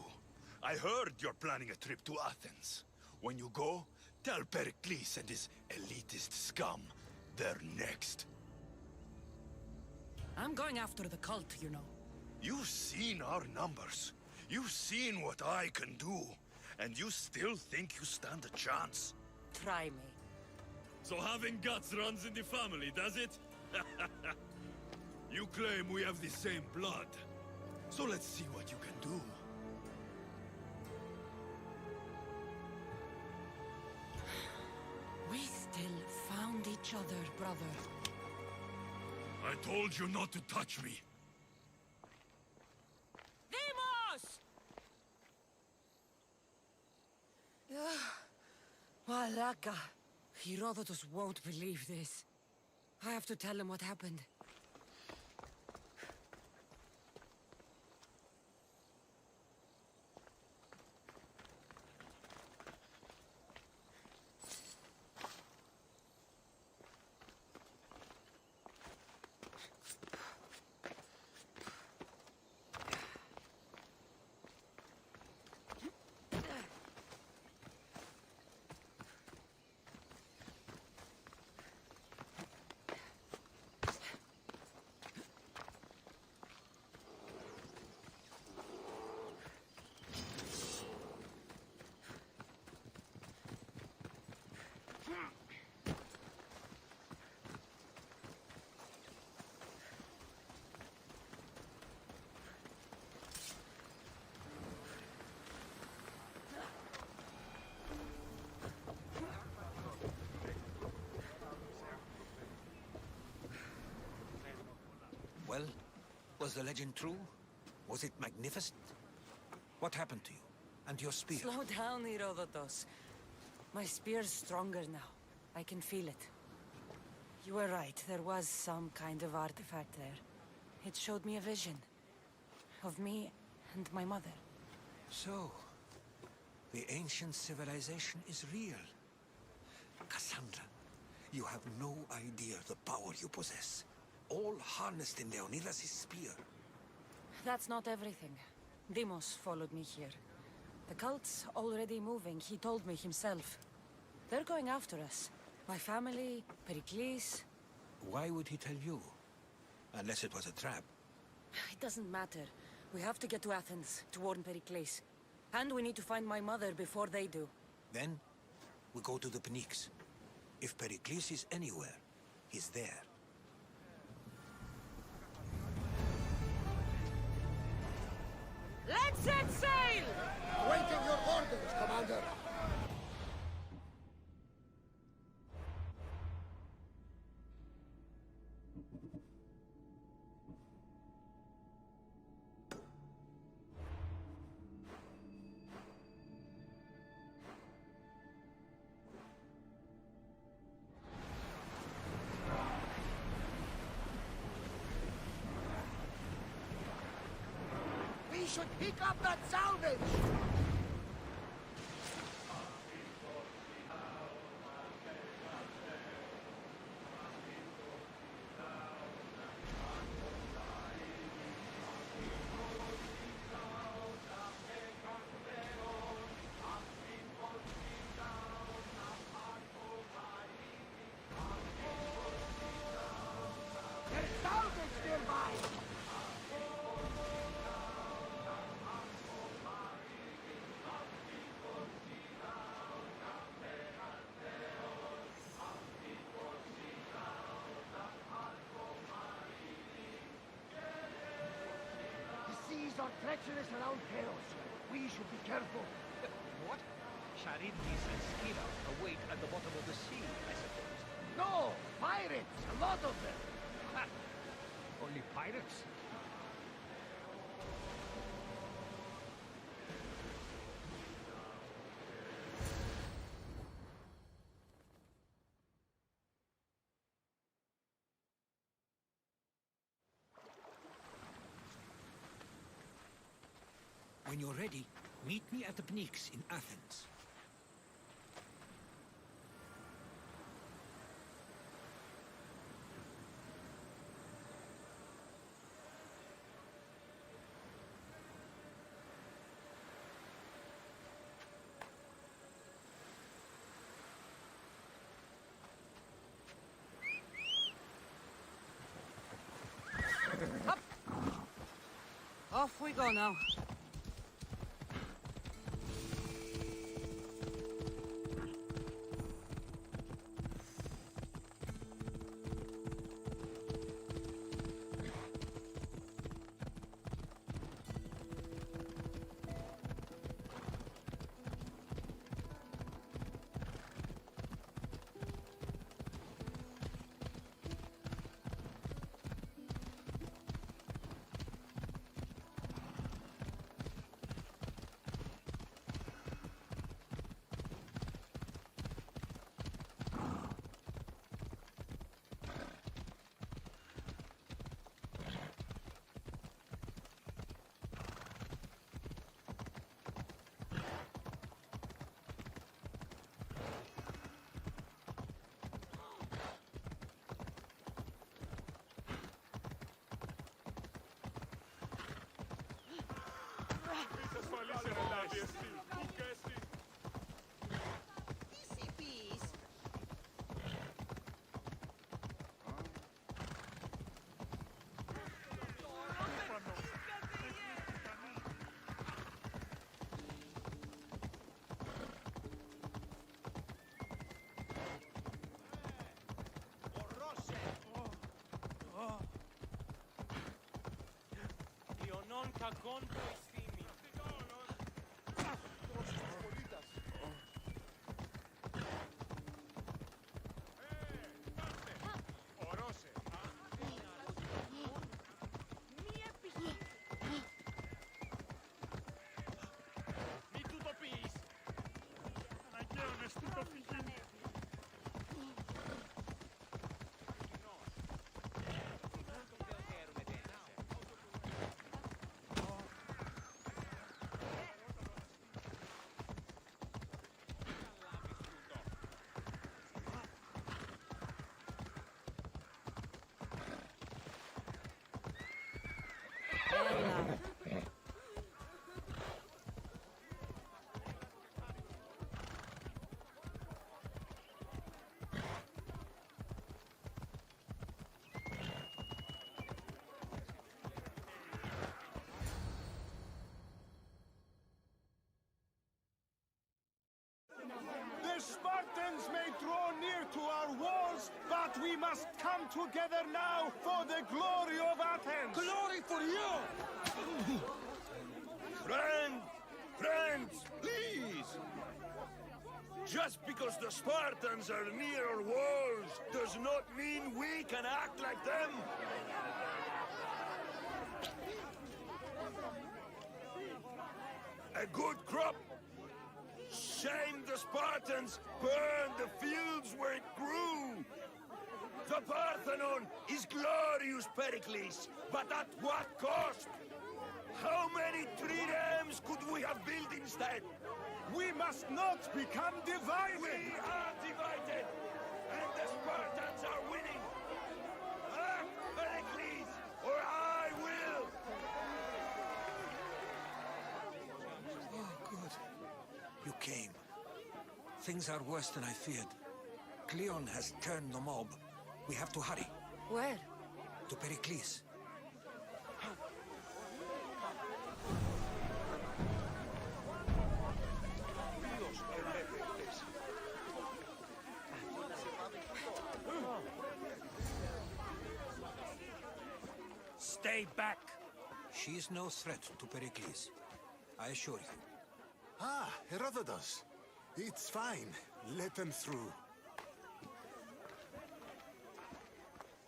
I heard you're planning a trip to Athens. When you go, tell Pericles and his elitist scum they're next. I'm going after the cult, you know. You've seen our numbers. You've seen what I can do. And you still think you stand a chance? Try me. So having guts runs in the family, does it? You claim we have the same blood. So let's see what you can do. We still found each other, brother. I told you not to touch me. Demos! Malaka. Herodotus won't believe this. I have to tell him what happened. Well, was the legend true? Was it magnificent? What happened to you? And your spear? Slow down, Herodotus. My spear's stronger now. I can feel it. You were right. There was some kind of artifact there. It showed me a vision. Of me and my mother. So, The ancient civilization is real. Cassandra, you have no idea the power you possess. All harnessed in Leonidas' spear. That's not everything. Deimos followed me here. The cult's already moving, he told me himself. They're going after us. My family, Pericles. Why would he tell you? Unless it was a trap. It doesn't matter. We have to get to Athens, to warn Pericles. And we need to find my mother before they do. Then, we go to the Pnyx. If Pericles is anywhere, he's there. Let's set sail! Waiting your orders, Commander! We should pick up that salvage! There's salvage nearby! The seas are treacherous around Chaos. We should be careful. What? Charybdis and Scylla await at the bottom of the sea, I suppose. No! Pirates! A lot of them! Ha! Only pirates? When you're ready, meet me at the Pnyx in Athens. Off we go now. Κακόντο ευθύνη. Ορώσε. Μη του το πεις. Αναγκαίο να στείλω το φυγή. may draw near to our wars, but we must come together now for the glory of Athens! Glory for you! Friends, please! Just because the Spartans are near our walls does not mean we can act like them! A good crop! Shame the Spartans burned the fields where it grew! The Parthenon is glorious, Pericles, but at what cost? How many triremes could we have built instead? We must not become divided! We are divided! And the Spartans are winning! Act, Pericles, or I will! Oh, good. You came. Things are worse than I feared. Cleon has turned the mob. We have to hurry. Where? To Pericles. Stay back! She is no threat to Pericles. I assure you. Ah, Herodotus. It's fine. Let them through.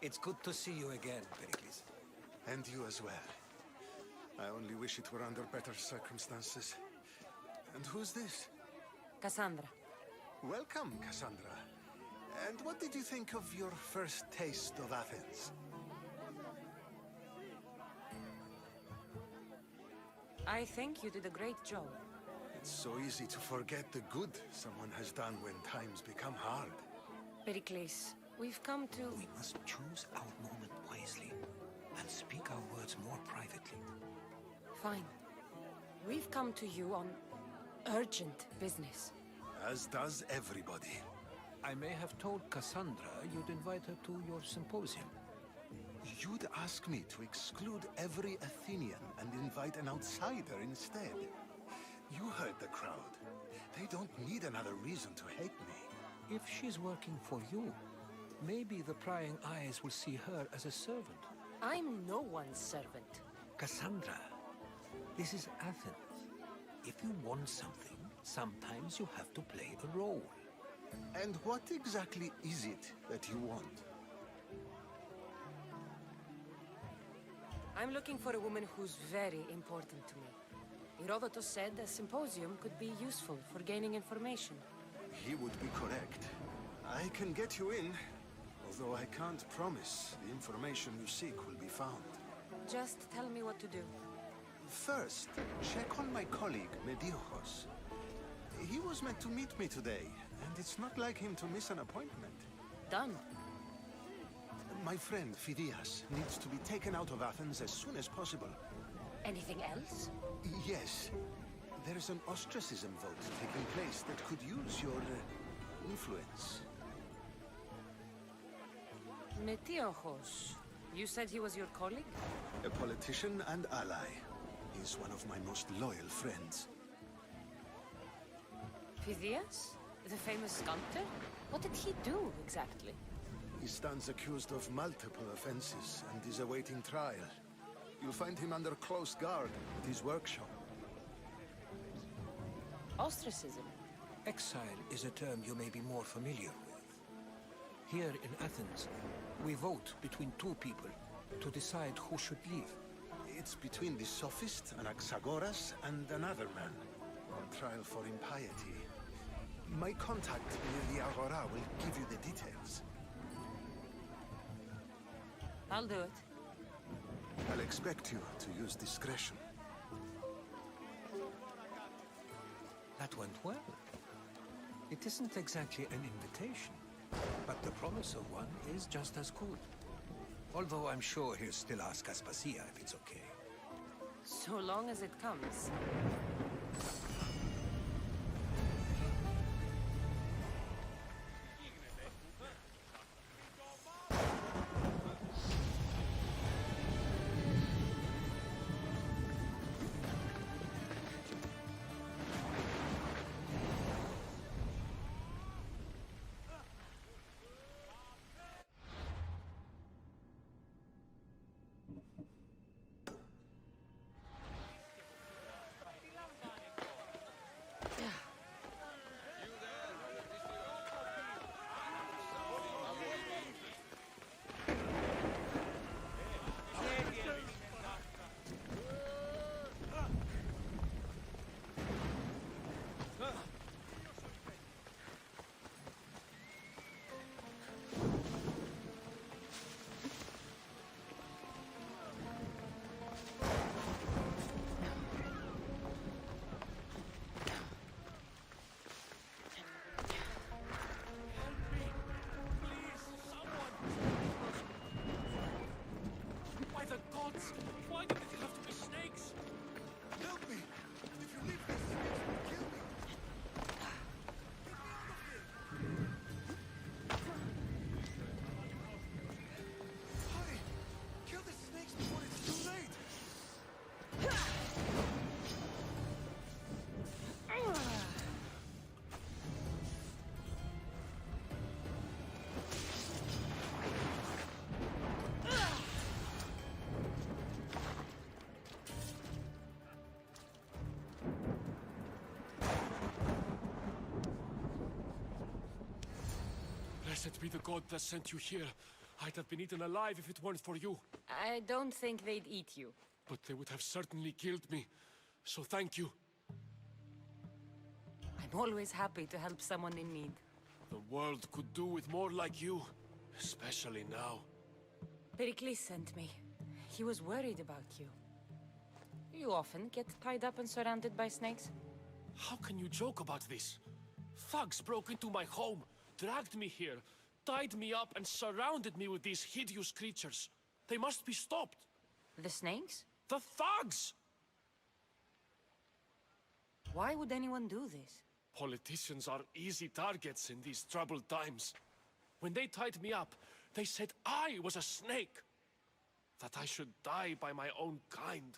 It's good to see you again, Pericles. And you as well. I only wish it were under better circumstances. And who's this? Cassandra. Welcome, Cassandra. And what did you think of your first taste of Athens? I think you did a great job. It's so easy to forget the good someone has done when times become hard. Pericles, we've come to... We must choose our moment wisely and speak our words more privately. Fine. We've come to you on urgent business. As does everybody. I may have told Cassandra you'd invite her to your symposium. You'd ask me to exclude every Athenian and invite an outsider instead. You heard the crowd. They don't need another reason to hate me. If she's working for you, maybe the prying eyes will see her as a servant. I'm no one's servant. Cassandra, this is Athens. If you want something, sometimes you have to play a role. And what exactly is it that you want? I'm looking for a woman who's very important to me. Herodotus said a symposium could be useful for gaining information. He would be correct. I can get you in, although I can't promise the information you seek will be found. Just tell me what to do. First, check on my colleague, Mediochos. He was meant to meet me today, and it's not like him to miss an appointment. Done. My friend, Phidias, needs to be taken out of Athens as soon as possible. Anything else? Yes. There's an ostracism vote taking place that could use your influence. Metiochos. You said he was your colleague? A politician and ally. He's one of my most loyal friends. Phidias? The famous sculptor? What did he do, exactly? He stands accused of multiple offenses and is awaiting trial. You'll find him under close guard at his workshop. Ostracism? Exile is a term you may be more familiar with. Here in Athens, we vote between two people to decide who should leave. It's between the sophist, Anaxagoras, and another man on trial for impiety. My contact near the Agora will give you the details. I'll do it. I'll expect you to use discretion. That went well. It isn't exactly an invitation, but the promise of one is just as good. Although I'm sure he'll still ask Aspasia if it's okay. So long as it comes. Blessed be the god that sent you here. I'd have been eaten alive if it weren't for you. I don't think they'd eat you. But they would have certainly killed me. So thank you. I'm always happy to help someone in need. The world could do with more like you. Especially now. Pericles sent me. He was worried about you. You often get tied up and surrounded by snakes? How can you joke about this? Thugs broke into my home, dragged me here, tied me up and surrounded me with these hideous creatures. They must be stopped. The snakes? The thugs! Why would anyone do this? Politicians are easy targets in these troubled times. When they tied me up, they said I was a snake. That I should die by my own kind.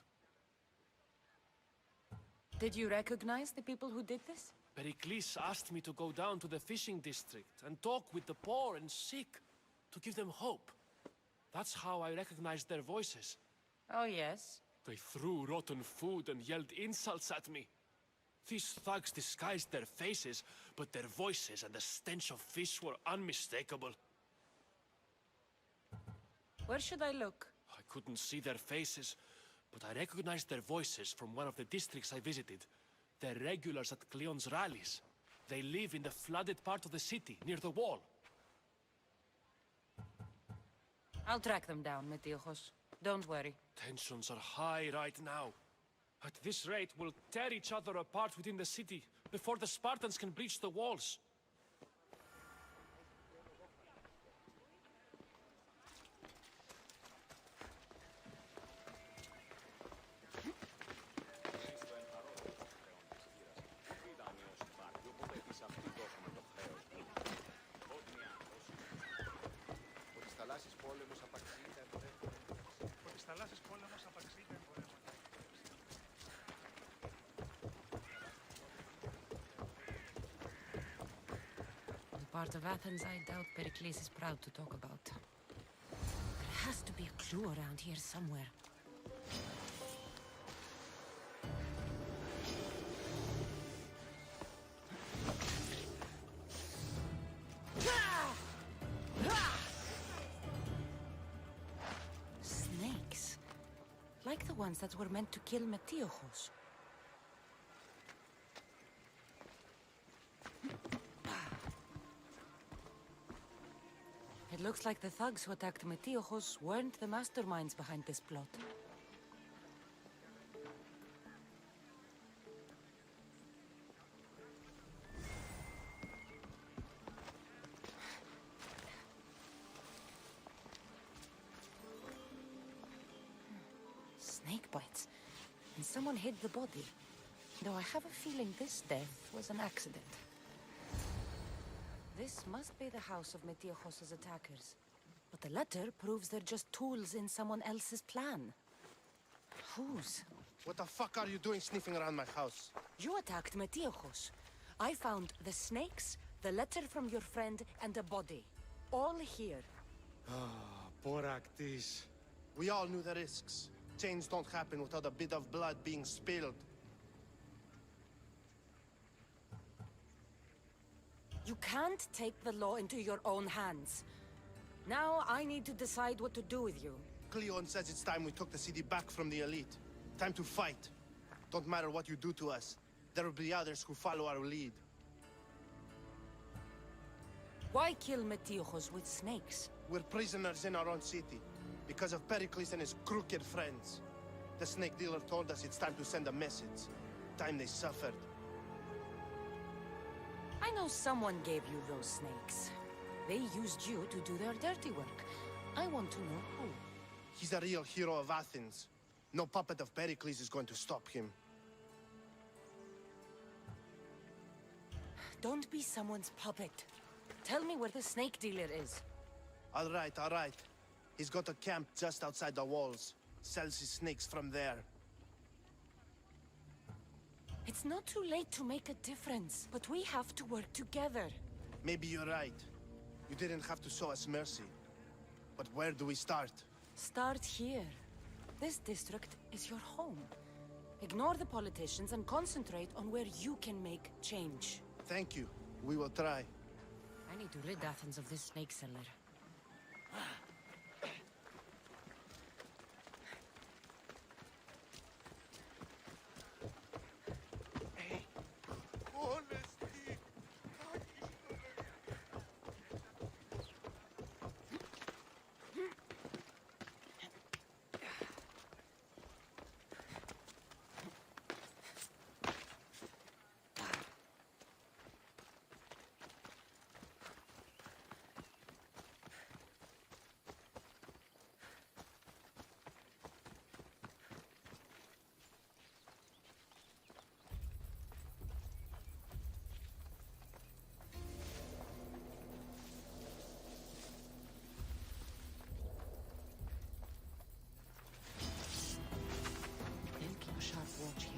Did you recognize the people who did this? Pericles asked me to go down to the fishing district and talk with the poor and sick, to give them hope. That's how I recognized their voices. Oh, yes? They threw rotten food and yelled insults at me. These thugs disguised their faces, but their voices and the stench of fish were unmistakable. Where should I look? I couldn't see their faces, but I recognized their voices from one of the districts I visited. They're regulars at Cleon's rallies. They live in the flooded part of the city, near the wall. I'll track them down, Metiochos. Don't worry. Tensions are high right now. At this rate, we'll tear each other apart within the city, before the Spartans can breach the walls. The part of Athens I doubt Pericles is proud to talk about. There has to be a clue around here somewhere. Snakes. Like the ones that were meant to kill Metiochos. It looks like the thugs who attacked Metiochos weren't the masterminds behind this plot. Snake bites. And someone hid the body. Though I have a feeling this death was an accident. This must be the house of Metiochos' attackers. But the letter proves they're just tools in someone else's plan. Whose? What the fuck are you doing sniffing around my house? You attacked Metiochos. I found the snakes, the letter from your friend, and a body. All here. Ah, poor Actis. We all knew the risks. Change don't happen without a bit of blood being spilled. You can't take the law into your own hands. Now I need to decide what to do with you. Cleon says it's time we took the city back from the elite. Time to fight. Don't matter what you do to us. There will be others who follow our lead. Why kill Metiochos with snakes? We're prisoners in our own city. Because of Pericles and his crooked friends. The snake dealer told us it's time to send a message. Time they suffered. I know someone gave you those snakes. They used you to do their dirty work. I want to know who. He's a real hero of Athens. No puppet of Pericles is going to stop him. Don't be someone's puppet. Tell me where the snake dealer is. All right, all right. He's got a camp just outside the walls. Sells his snakes from there. It's not too late to make a difference, but we have to work together. Maybe you're right. You didn't have to show us mercy. But where do we start? Start here. This district is your home. Ignore the politicians and concentrate on where you can make change. Thank you. We will try. I need to rid Athens of this snake seller. Sharp watch here.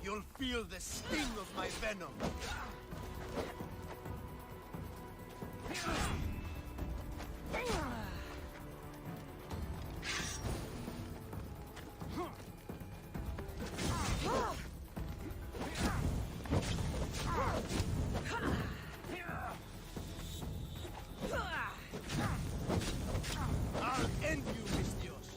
You'll feel the sting of my venom. I'll end you, Mistios.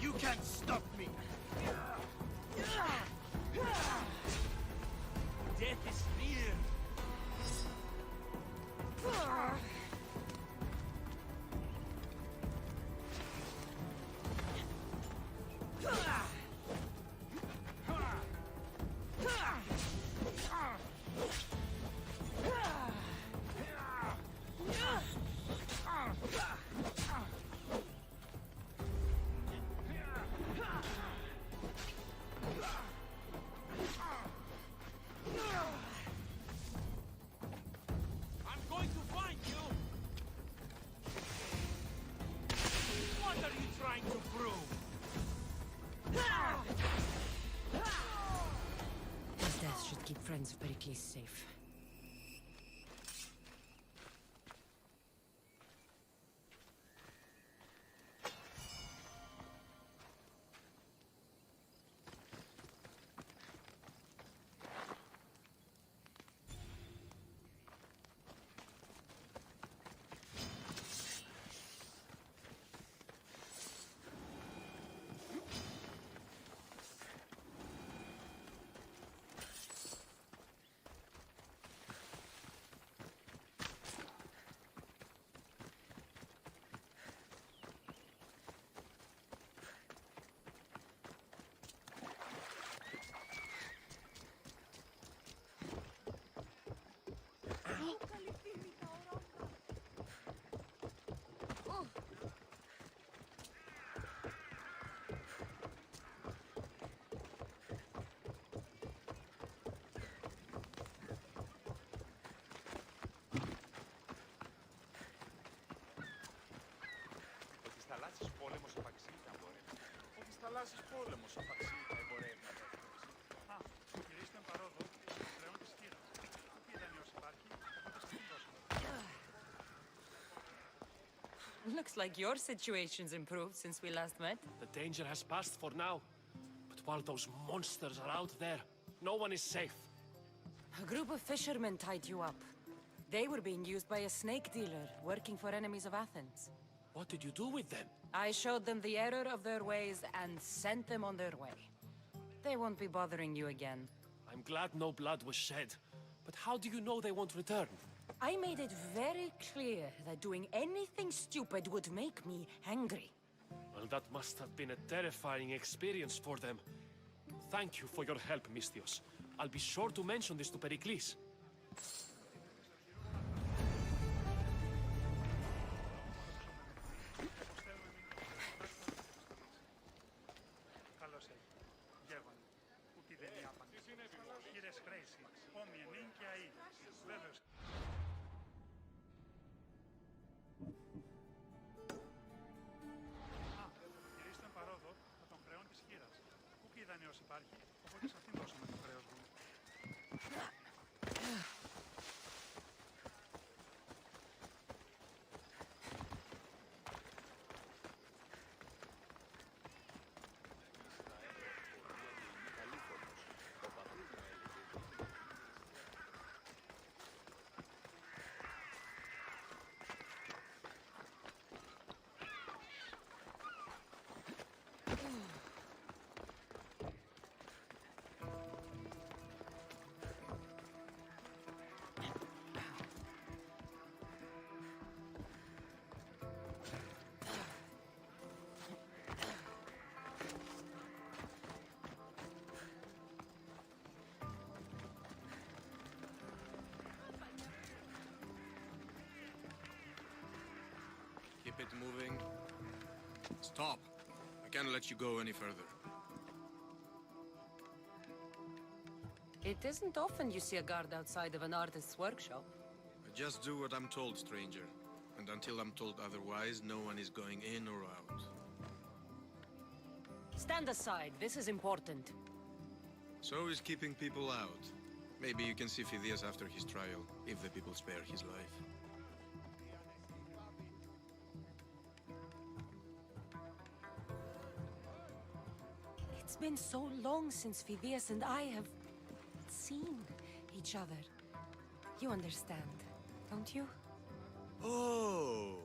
You can't stop me! Death is near! I'm going to find you! What are you trying to prove? His death should keep friends of Pericles safe. Πόλεμος απαξίει τα εμπορεύματα. Ότι θαλάσσης πόλεμος απαξίει τα εμπορεύματα. Α, γυρίστε παρόδο πλέον της κύρας. Τι ιδανείως υπάρχει, οπότε στην δώσουμε. Looks like your situation's improved since we last met. The danger has passed for now. But while those monsters are out there, no one is safe. A group of fishermen tied you up. They were being used by a snake dealer working for enemies of Athens. What did you do with them? I showed them the error of their ways and sent them on their way. They won't be bothering you again. I'm glad no blood was shed. But how do you know they won't return? I made it very clear that doing anything stupid would make me angry. Well, that must have been a terrifying experience for them. Thank you for your help, Misthios. I'll be sure to mention this to Pericles. Καλώς έχει. Γεύανε. Ούτε δεν είναι άπαντη. Κύριε Χρέση, όμοιε νυν και αή. Βέβαιος. Α, γυρίστε παρόδο με τον χρεών της χείρας. Πού και η δανειός υπάρχει, οπότε σε αυτήν δώσαμε το χρέος μου. Keep it moving. Stop! I can't let you go any further. It isn't often you see a guard outside of an artist's workshop. I just do what I'm told, stranger. And until I'm told otherwise, no one is going in or out. Stand aside, this is important. So is keeping people out. Maybe you can see Phidias after his trial, if the people spare his life. It's been so long since Phidias and I have seen each other. You understand, don't you? Oh,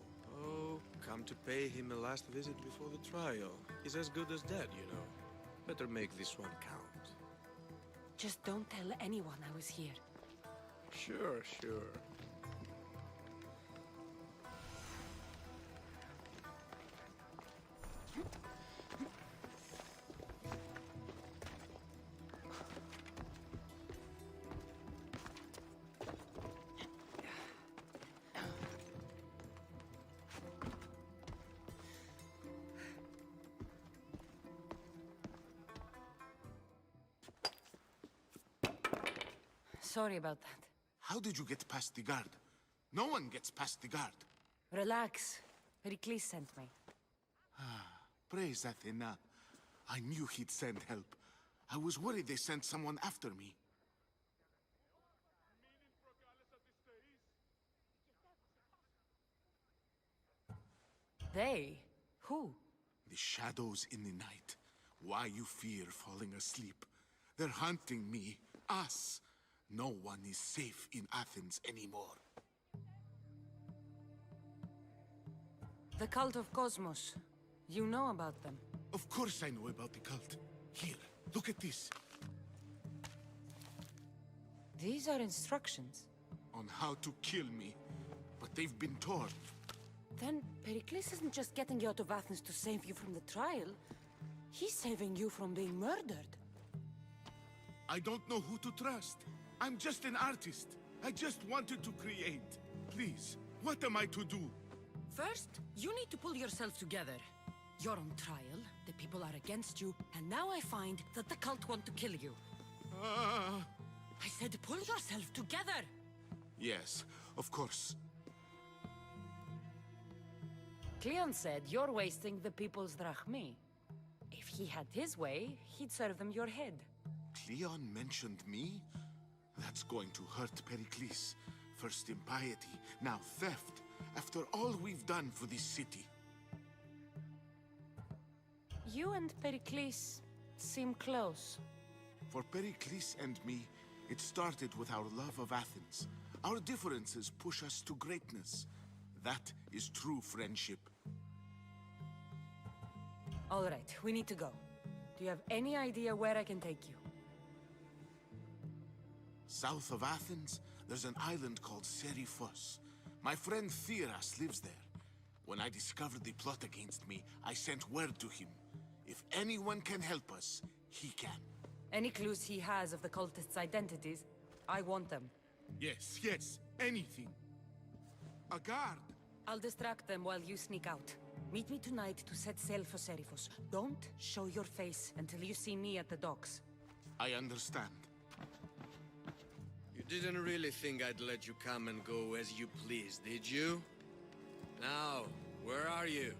come to pay him a last visit before the trial. He's as good as dead, you know. Better make this one count. Just don't tell anyone I was here. Sure, sure. Sorry about that. How did you get past the guard? No one gets past the guard. Relax. Pericles sent me. Praise Athena. I knew he'd send help. I was worried they sent someone after me. They? Who? The shadows in the night. Why you fear falling asleep. They're hunting me. Us. No one is safe in Athens anymore. The cult of Cosmos. You know about them. Of course I know about the cult. Here, look at this. These are instructions. On how to kill me. But they've been torn. Then Pericles isn't just getting you out of Athens to save you from the trial. He's saving you from being murdered. I don't know who to trust. I'm just an artist. I just wanted to create. Please, what am I to do? First, you need to pull yourself together. You're on trial, the people are against you, and now I find that the cult want to kill you. I said pull yourself together! Yes, of course. Cleon said you're wasting the people's drachmi. If he had his way, he'd serve them your head. Cleon mentioned me? That's going to hurt Pericles. First impiety, now theft. After all we've done for this city. You and Pericles seem close. For Pericles and me, it started with our love of Athens. Our differences push us to greatness. That is true friendship. All right, we need to go. Do you have any idea where I can take you? South of Athens, there's an island called Seriphos. My friend Theras lives there. When I discovered the plot against me, I sent word to him. If anyone can help us, he can. Any clues he has of the cultists' identities, I want them. Yes, yes, anything. A guard. I'll distract them while you sneak out. Meet me tonight to set sail for Seriphos. Don't show your face until you see me at the docks. I understand. You didn't really think I'd let you come and go as you please, did you? Now, where are you?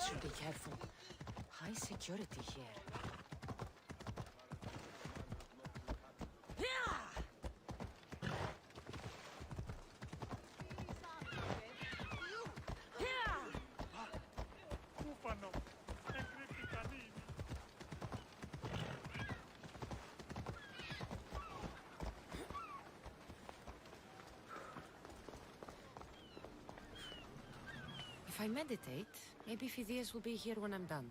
Should be careful. High security here. If I meditate, maybe Phidias will be here when I'm done.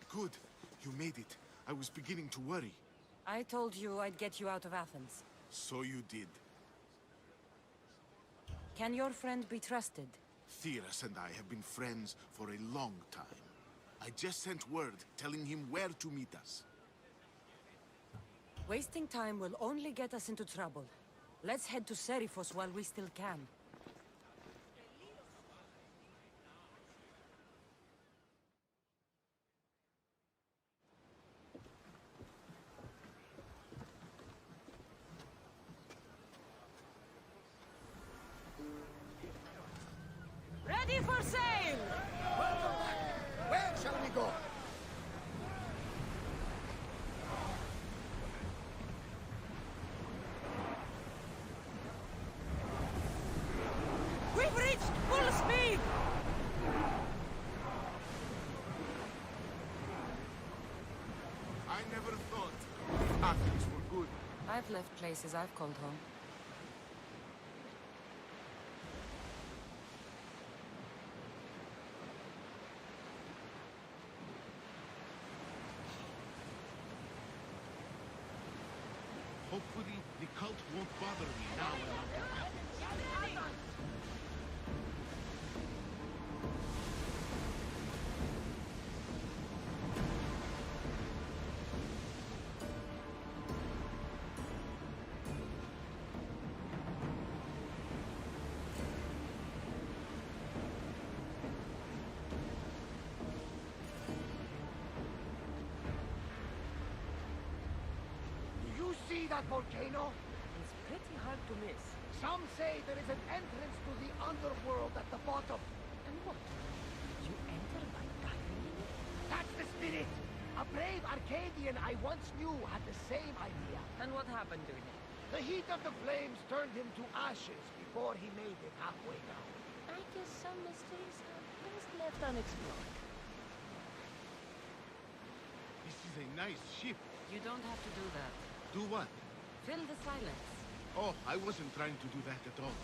Good. You made it. I was beginning to worry. I told you I'd get you out of Athens. So you did. Can your friend be trusted? Theras and I have been friends for a long time. I just sent word telling him where to meet us. Wasting time will only get us into trouble. Let's head to Seriphos while we still can. Ready for sail! Where shall we go? We've reached full speed! I never thought Athens were good. I've left places I've called home. Hopefully, the cult won't bother me now when I'm in Athens. see that volcano? It's pretty hard to miss. Some say there is an entrance to the underworld at the bottom. And what? You enter by diving in it? That's the spirit! A brave Arcadian I once knew had the same idea. And what happened to him? The heat of the flames turned him to ashes before he made it halfway down. I guess some mysteries are best left unexplored. This is a nice ship. You don't have to do that. Do what? Fill the silence. Oh, I wasn't trying to do that at all.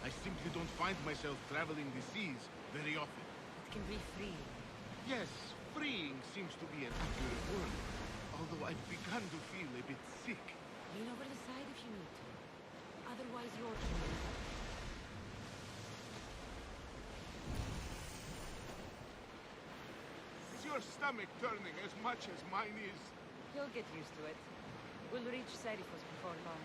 I simply don't find myself traveling the seas very often. It can be freeing. Yes, freeing seems to be an accurate word. Although I've begun to feel a bit sick. Lean over the side if you need to. Otherwise, you're human. Is your stomach turning as much as mine is? You'll get used to it. We'll reach Serifos before long.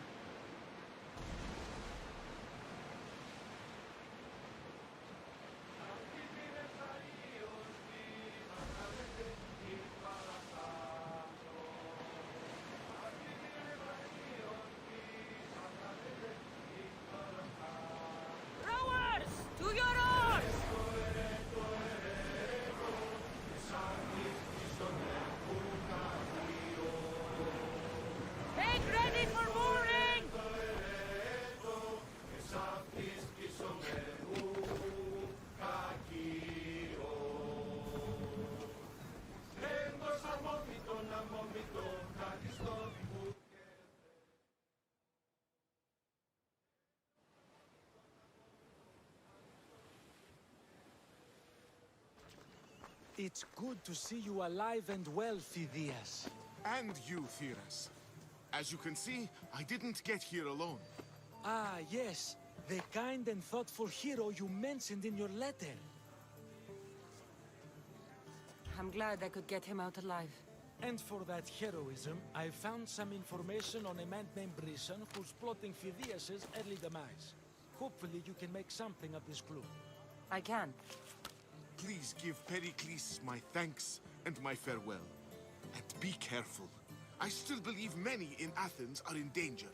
Rowers! To your oars! Make ready for mooring! It's good to see you alive and well, Phidias. And you, Theras. As you can see, I didn't get here alone. Ah, yes. The kind and thoughtful hero you mentioned in your letter. I'm glad I could get him out alive. And for that heroism, I found some information on a man named Brisson who's plotting Phidias' early demise. Hopefully you can make something of this clue. I can. Please give Pericles my thanks and my farewell. And be careful. I still believe many in Athens are in danger.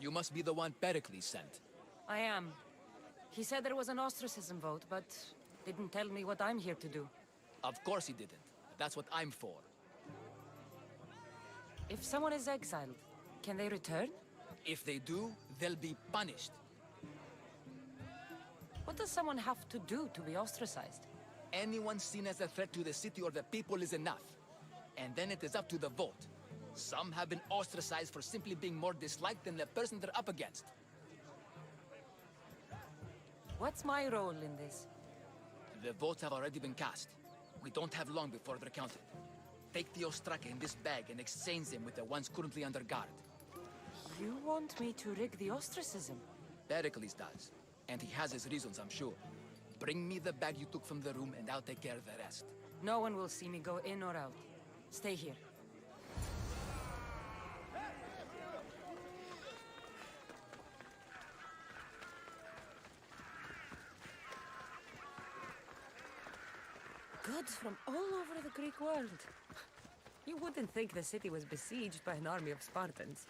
You must be the one Pericles sent. I am. He said there was an ostracism vote, but didn't tell me what I'm here to do. Of course he didn't. That's what I'm for. If someone is exiled, can they return? If they do, they'll be punished. What does someone have to do to be ostracized? Anyone seen as a threat to the city or the people is enough. And then it is up to the vote. Some have been ostracized for simply being more disliked than the person they're up against. What's my role in this? The votes have already been cast. We don't have long before they're counted. Take the Ostraka in this bag and exchange them with the ones currently under guard. You want me to rig the ostracism? Pericles does. And he has his reasons, I'm sure. Bring me the bag you took from the room and I'll take care of the rest. No one will see me go in or out. Stay here. Goods from all over the Greek world. You wouldn't think the city was besieged by an army of Spartans.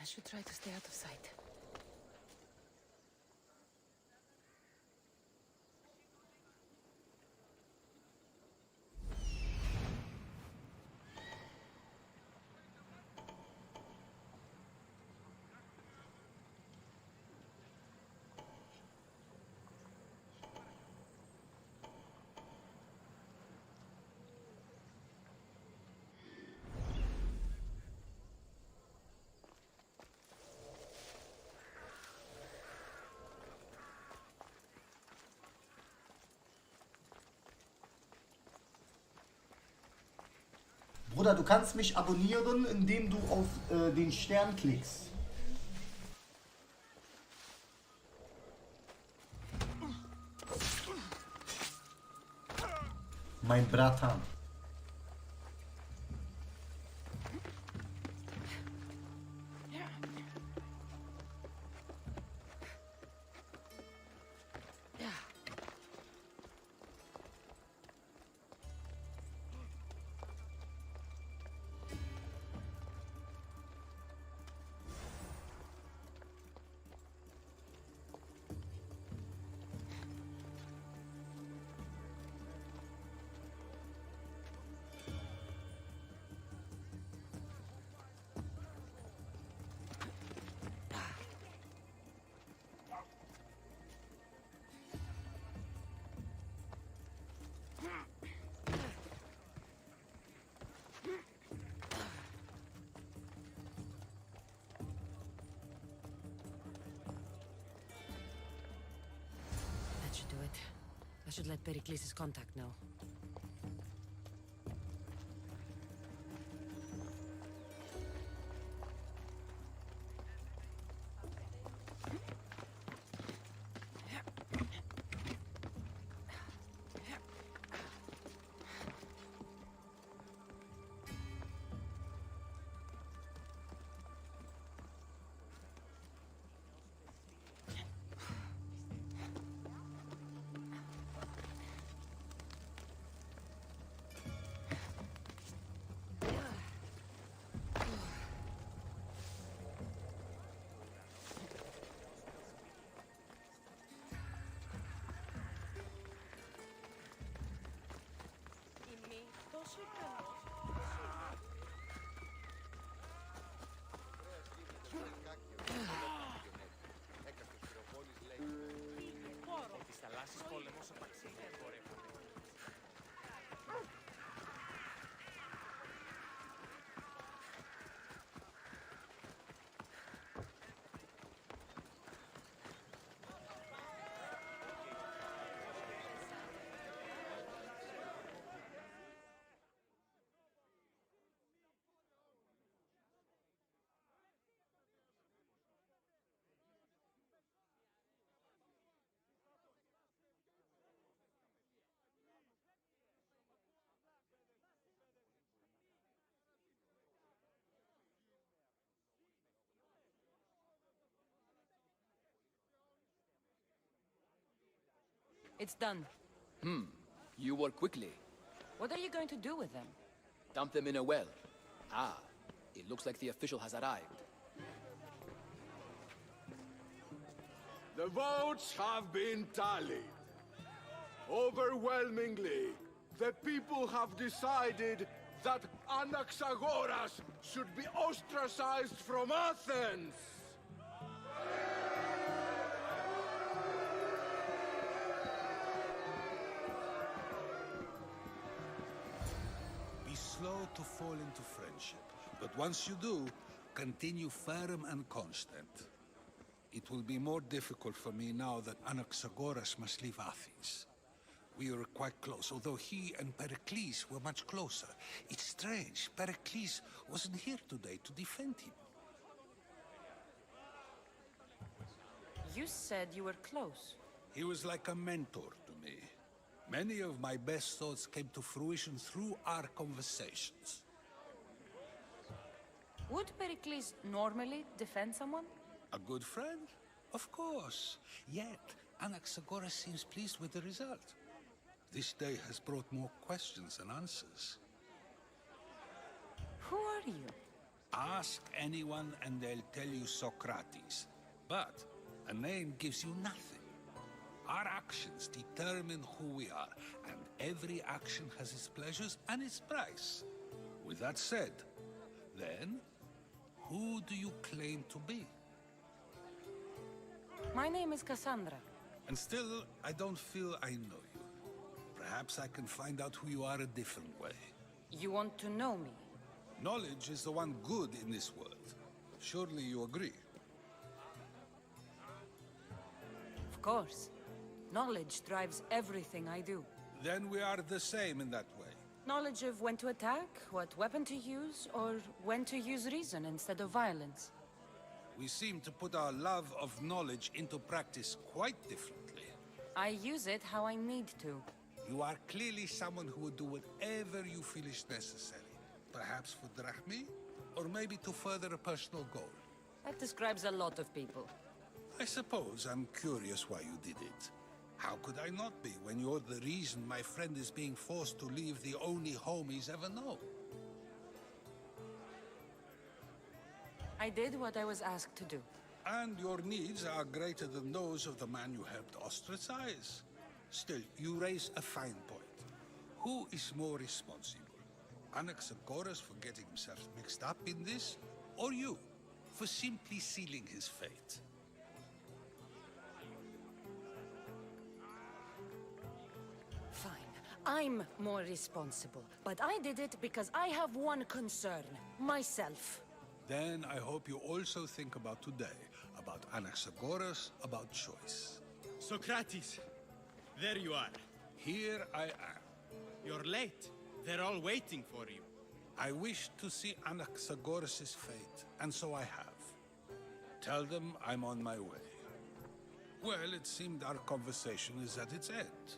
I should try to stay out of sight. Bruder, du kannst mich abonnieren, indem du auf den Stern klickst. Mein Bratan. Do it. I should let Pericles' contact know. Ότι στα θαλάσσης πόλεμος απαξίγια εμπορεύονται. It's done. You work quickly. What are you going to do with them? Dump them in a well. Ah, it looks like the official has arrived. The votes have been tallied. Overwhelmingly, the people have decided that Anaxagoras should be ostracized from Athens! Be slow to fall into friendship, but once you do, continue firm and constant. It will be more difficult for me now that Anaxagoras must leave Athens. We were quite close, although he and Pericles were much closer. It's strange, Pericles wasn't here today to defend him. You said you were close. He was like a mentor to me. Many of my best thoughts came to fruition through our conversations. Would Pericles normally defend someone? A good friend? Of course. Yet, Anaxagoras seems pleased with the result. This day has brought more questions than answers. Who are you? Ask anyone and they'll tell you Socrates. But a name gives you nothing. Our actions determine who we are, and every action has its pleasures and its price. With that said, then, who do you claim to be? My name is Cassandra. And still, I don't feel I know you. Perhaps I can find out who you are a different way. You want to know me? Knowledge is the one good in this world. Surely you agree? Of course. Knowledge drives everything I do. Then we are the same in that way. Knowledge of when to attack, what weapon to use, or when to use reason instead of violence. We seem to put our love of knowledge into practice quite differently. I use it how I need to. You are clearly someone who would do whatever you feel is necessary. Perhaps for drachmi, or maybe to further a personal goal. That describes a lot of people. I suppose I'm curious why you did it. How could I not be when you're the reason my friend is being forced to leave the only home he's ever known? I did what I was asked to do. And your needs are greater than those of the man you helped ostracize. Still, you raise a fine point. Who is more responsible? Anaxagoras for getting himself mixed up in this, or you, for simply sealing his fate? Fine. I'm more responsible, but I did it because I have one concern. Myself. Then I hope you also think about today, about Anaxagoras, about choice. Socrates, there you are. Here I am. You're late. They're all waiting for you. I wish to see Anaxagoras' fate, and so I have. Tell them I'm on my way. Well, it seemed our conversation is at its end.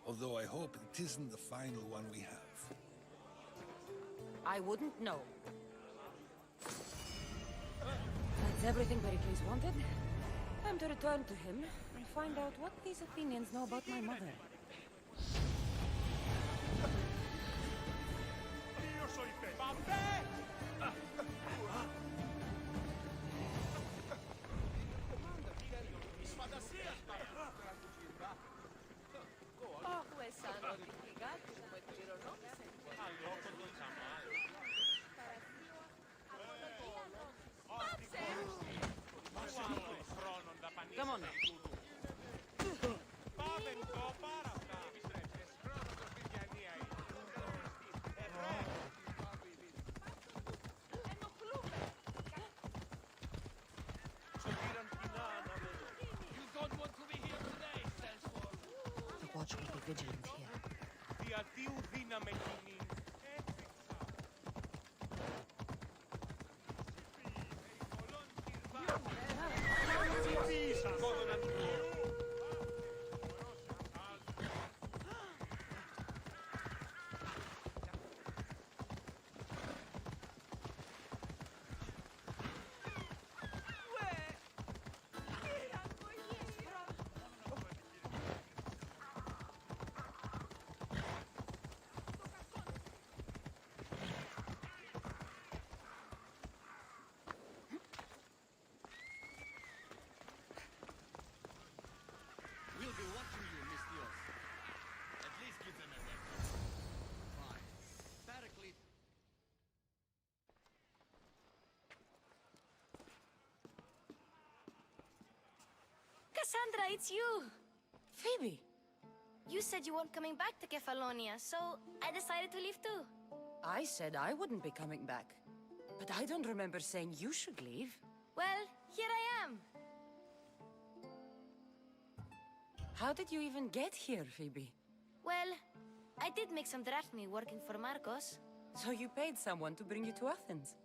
Although I hope it isn't the final one we have. I wouldn't know. That's everything Pericles wanted. Time to return to him and find out what these Athenians know about my mother. Come on. Cassandra, it's you! Phoebe! You said you weren't coming back to Kefalonia, so I decided to leave too. I said I wouldn't be coming back. But I don't remember saying you should leave. Well, here I am. How did you even get here, Phoebe? Well, I did make some drachmi working for Marcos. So you paid someone to bring you to Athens?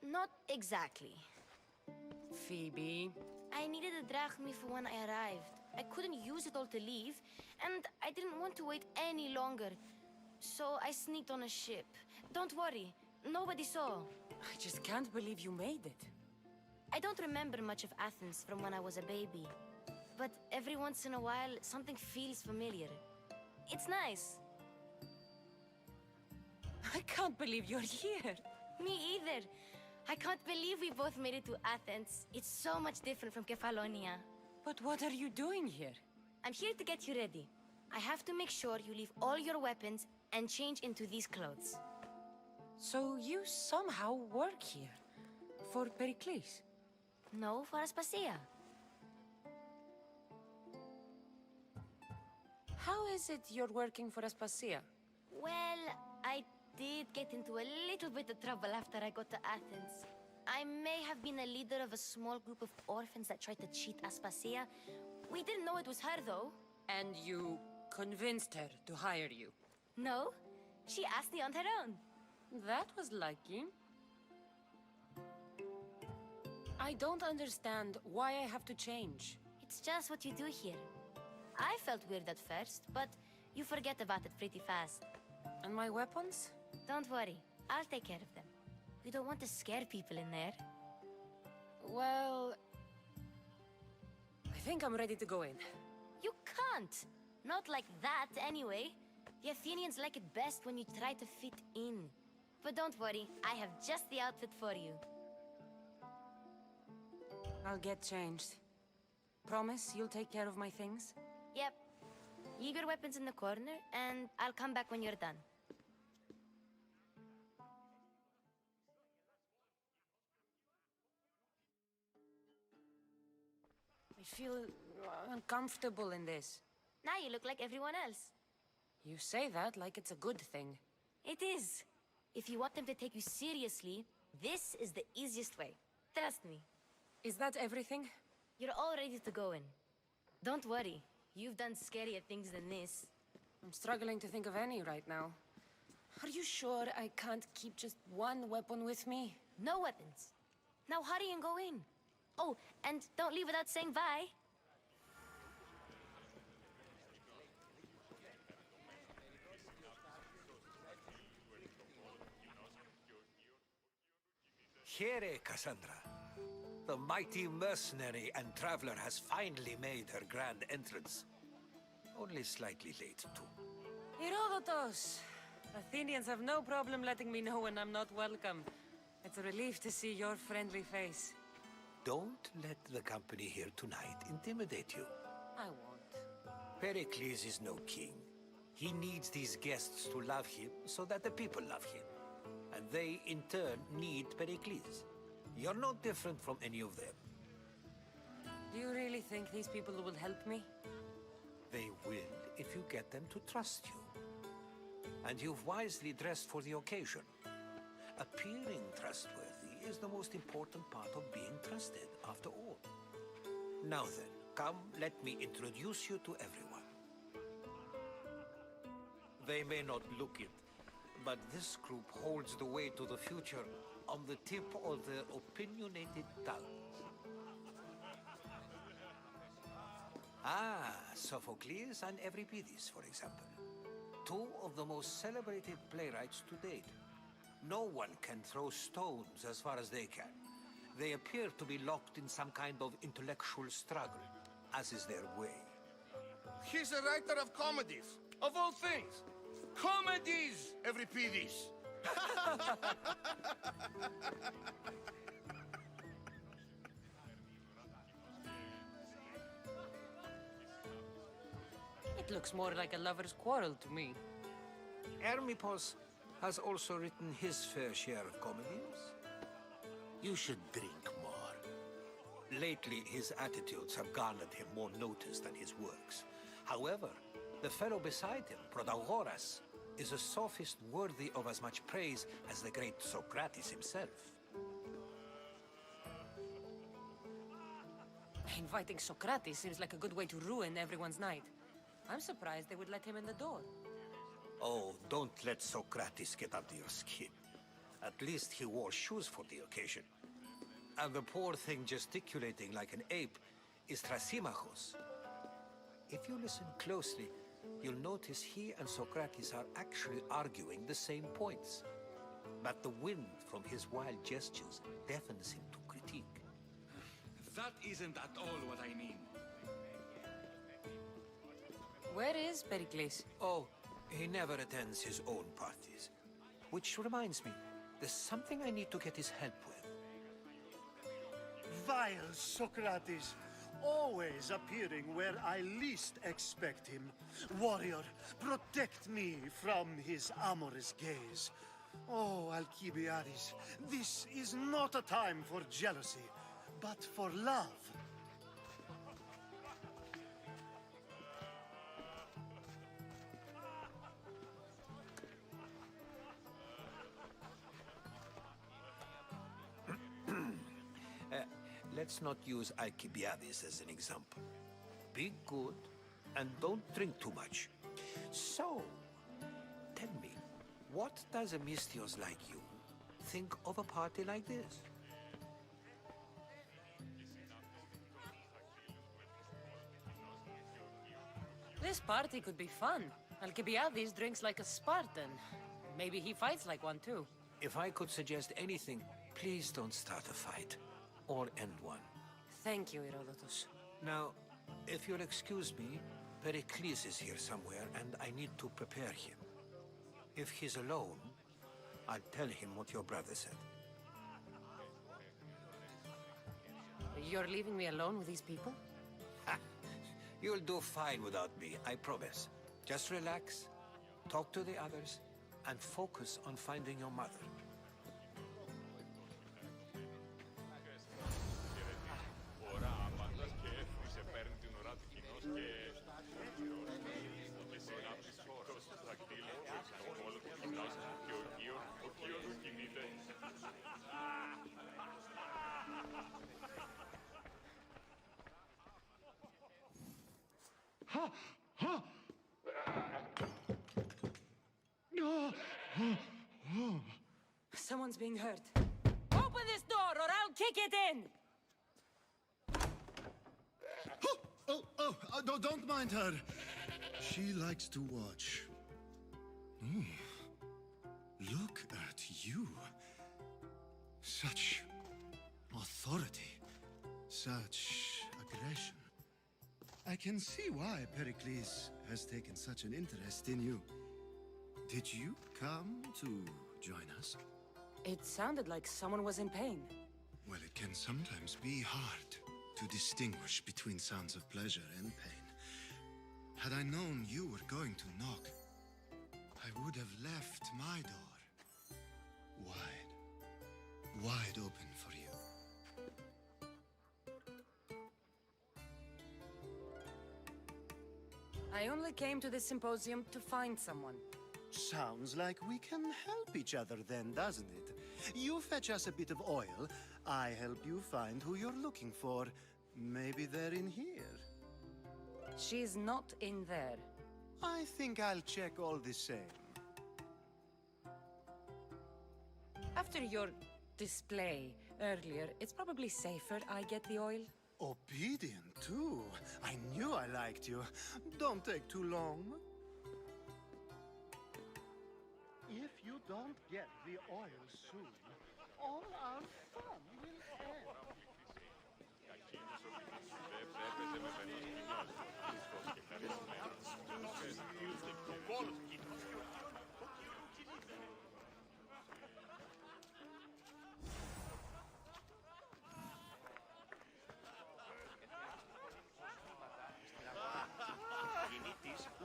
Not exactly. Phoebe... I needed a drachmi for when I arrived. I couldn't use it all to leave, and I didn't want to wait any longer. So I sneaked on a ship. Don't worry, nobody saw. I just can't believe you made it. I don't remember much of Athens from when I was a baby. But every once in a while, something feels familiar. It's nice. I can't believe you're here. Me either. I can't believe we both made it to Athens. It's so much different from Kefalonia. But what are you doing here? I'm here to get you ready. I have to make sure you leave all your weapons and change into these clothes. So you somehow work here? For Pericles? No, for Aspasia. How is it you're working for Aspasia? Well, I did get into a little bit of trouble after I got to Athens. I may have been a leader of a small group of orphans that tried to cheat Aspasia. We didn't know it was her, though. And you convinced her to hire you? No, she asked me on her own. That was lucky. I don't understand why I have to change. It's just what you do here. I felt weird at first, but you forget about it pretty fast. And my weapons? Don't worry, I'll take care of them. We don't want to scare people in there. Well... I think I'm ready to go in. You can't! Not like that, anyway. The Athenians like it best when you try to fit in. But don't worry, I have just the outfit for you. I'll get changed. Promise you'll take care of my things? Yep. Leave your weapons in the corner, and I'll come back when you're done. I feel uncomfortable in this. Now you look like everyone else. You say that like it's a good thing. It is. If you want them to take you seriously, this is the easiest way. Trust me. Is that everything? You're all ready to go in. Don't worry. You've done scarier things than this. I'm struggling to think of any right now. Are you sure I can't keep just one weapon with me? No weapons. Now hurry and go in. Oh, and don't leave without saying bye. Here, Cassandra. The mighty mercenary and traveler has finally made her grand entrance. Only slightly late, too. Herodotos! Athenians have no problem letting me know when I'm not welcome. It's a relief to see your friendly face. Don't let the company here tonight intimidate you. I won't. Pericles is no king. He needs these guests to love him so that the people love him. And they, in turn, need Pericles. You're no different from any of them. Do you really think these people will help me? They will if you get them to trust you. And you've wisely dressed for the occasion. Appearing trustworthy is the most important part of being trusted, after all. Now then, come, let me introduce you to everyone. They may not look it, but this group holds the way to the future on the tip of their opinionated tongues. Ah, Sophocles and Euripides, for example. Two of the most celebrated playwrights to date. No one can throw stones as far as they can. They appear to be locked in some kind of intellectual struggle, as is their way. He's a writer of comedies, of all things. Comedies, Euripides! It looks more like a lover's quarrel to me. Hermippos has also written his fair share of comedies. You should drink more. Lately, his attitudes have garnered him more notice than his works. However, the fellow beside him, Protagoras, is a sophist worthy of as much praise as the great Socrates himself. Inviting Socrates seems like a good way to ruin everyone's night. I'm surprised they would let him in the door. Oh, don't let Socrates get under your skin. At least he wore shoes for the occasion. And the poor thing gesticulating like an ape is Thrasymachos. If you listen closely, you'll notice he and Socrates are actually arguing the same points. But the wind from his wild gestures deafens him to critique. That isn't at all what I mean. Where is Pericles? Oh, he never attends his own parties. Which reminds me, there's something I need to get his help with. Vile Socrates, always appearing where I least expect him. Warrior, protect me from his amorous gaze. Oh, Alcibiades, this is not a time for jealousy, but for love. Let's not use Alcibiades as an example. Be good, and don't drink too much. So, tell me, what does a Misthios like you think of a party like this? This party could be fun. Alcibiades drinks like a Spartan. Maybe he fights like one too. If I could suggest anything, please don't start a fight. Or end one. Thank you, Herodotus. Now, if you'll excuse me, Pericles is here somewhere, and I need to prepare him. If he's alone, I'll tell him what your brother said. You're leaving me alone with these people? You'll do fine without me, I promise. Just relax, talk to the others, and focus on finding your mother. Someone's being hurt. Open this door or I'll kick it in! No, don't mind her. She likes to watch. Look at you. Such authority. Such aggression. I can see why Pericles has taken such an interest in you. Did you come to join us? It sounded like someone was in pain. Well, it can sometimes be hard to distinguish between sounds of pleasure and pain. Had I known you were going to knock, I would have left my door wide open for you. I only came to this symposium to find someone. Sounds like we can help each other then, doesn't it? You fetch us a bit of oil, I help you find who you're looking for. Maybe they're in here. She's not in there. I think I'll check all the same. After your display earlier, it's probably safer I get the oil. Obedient, too. I knew I liked you. Don't take too long. If you don't get the oil soon, all our fun will end.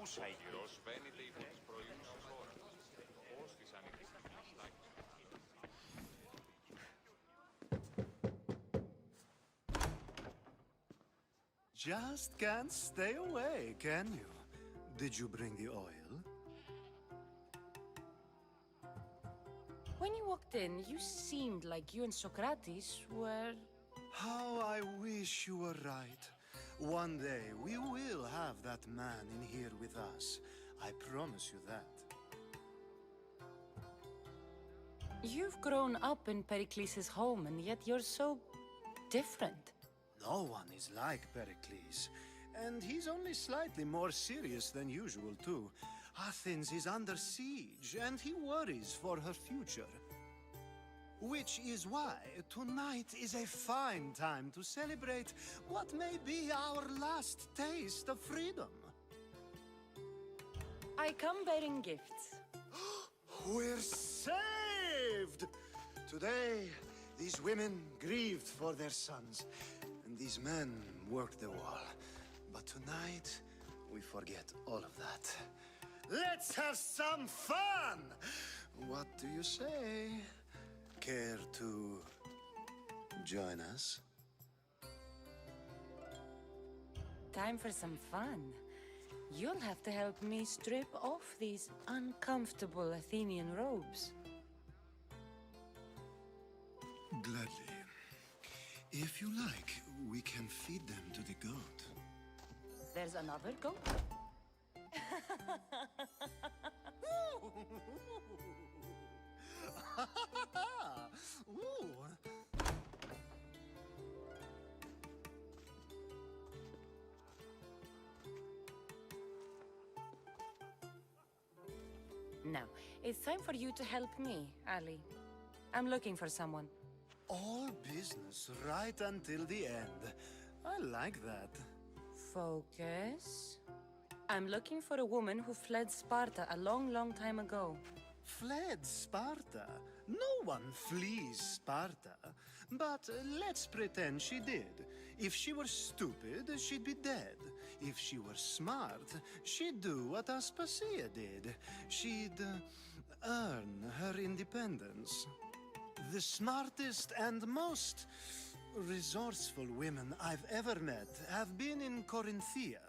Ούσα η γυρός φαίνεται υπό τις προηγούμενες ώρες. Πώς της ανοιχτής just can't stay away, can you? Did you bring the oil? When you walked in, you seemed like you and Socrates were... How I wish you were right. One day, we will have that man in here with us. I promise you that. You've grown up in Pericles' home, and yet you're so... different. No one is like Pericles. And he's only slightly more serious than usual, too. Athens is under siege, and he worries for her future. Which is why tonight is a fine time to celebrate what may be our last taste of freedom. I come bearing gifts. We're saved! Today, these women grieved for their sons, and these men worked the wall. But tonight, we forget all of that. Let's have some fun! What do you say? Care to join us? Time for some fun. You'll have to help me strip off these uncomfortable Athenian robes. Gladly. If you like, we can feed them to the goat. There's another goat? Ooh. Now, it's time for you to help me, Ali. I'm looking for someone. All business right until the end. I like that. Focus. I'm looking for a woman who fled Sparta a long, long time ago. Fled Sparta? No one flees Sparta. But let's pretend she did. If she were stupid, she'd be dead. If she were smart, she'd do what Aspasia did. She'd earn her independence. The smartest and most resourceful women I've ever met have been in Corinthia.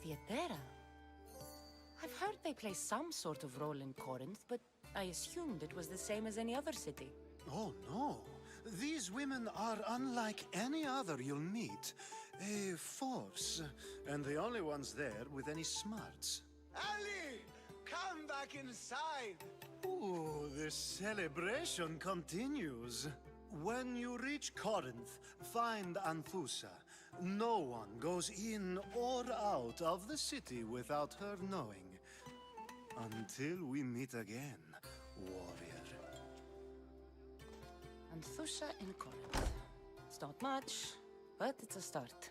Theatera? I've heard they play some sort of role in Corinth, but I assumed it was the same as any other city. Oh, no. These women are unlike any other you'll meet. A force, and the only ones there with any smarts. Ali! Come back inside! Ooh, the celebration continues. When you reach Corinth, find Anthusa. No one goes in or out of the city without her knowing. Until we meet again, warrior. Anthusa in Corinth. It's not much, but it's a start.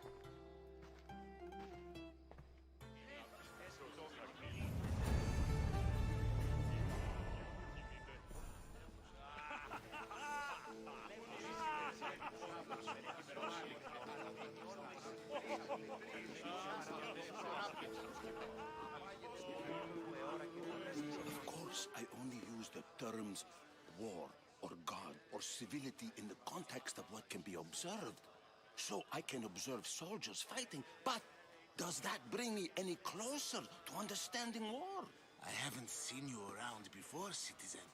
Of course, I only use the terms war or God or civility in the context of what can be observed. So I can observe soldiers fighting, but does that bring me any closer to understanding war? I haven't seen you around before, citizen.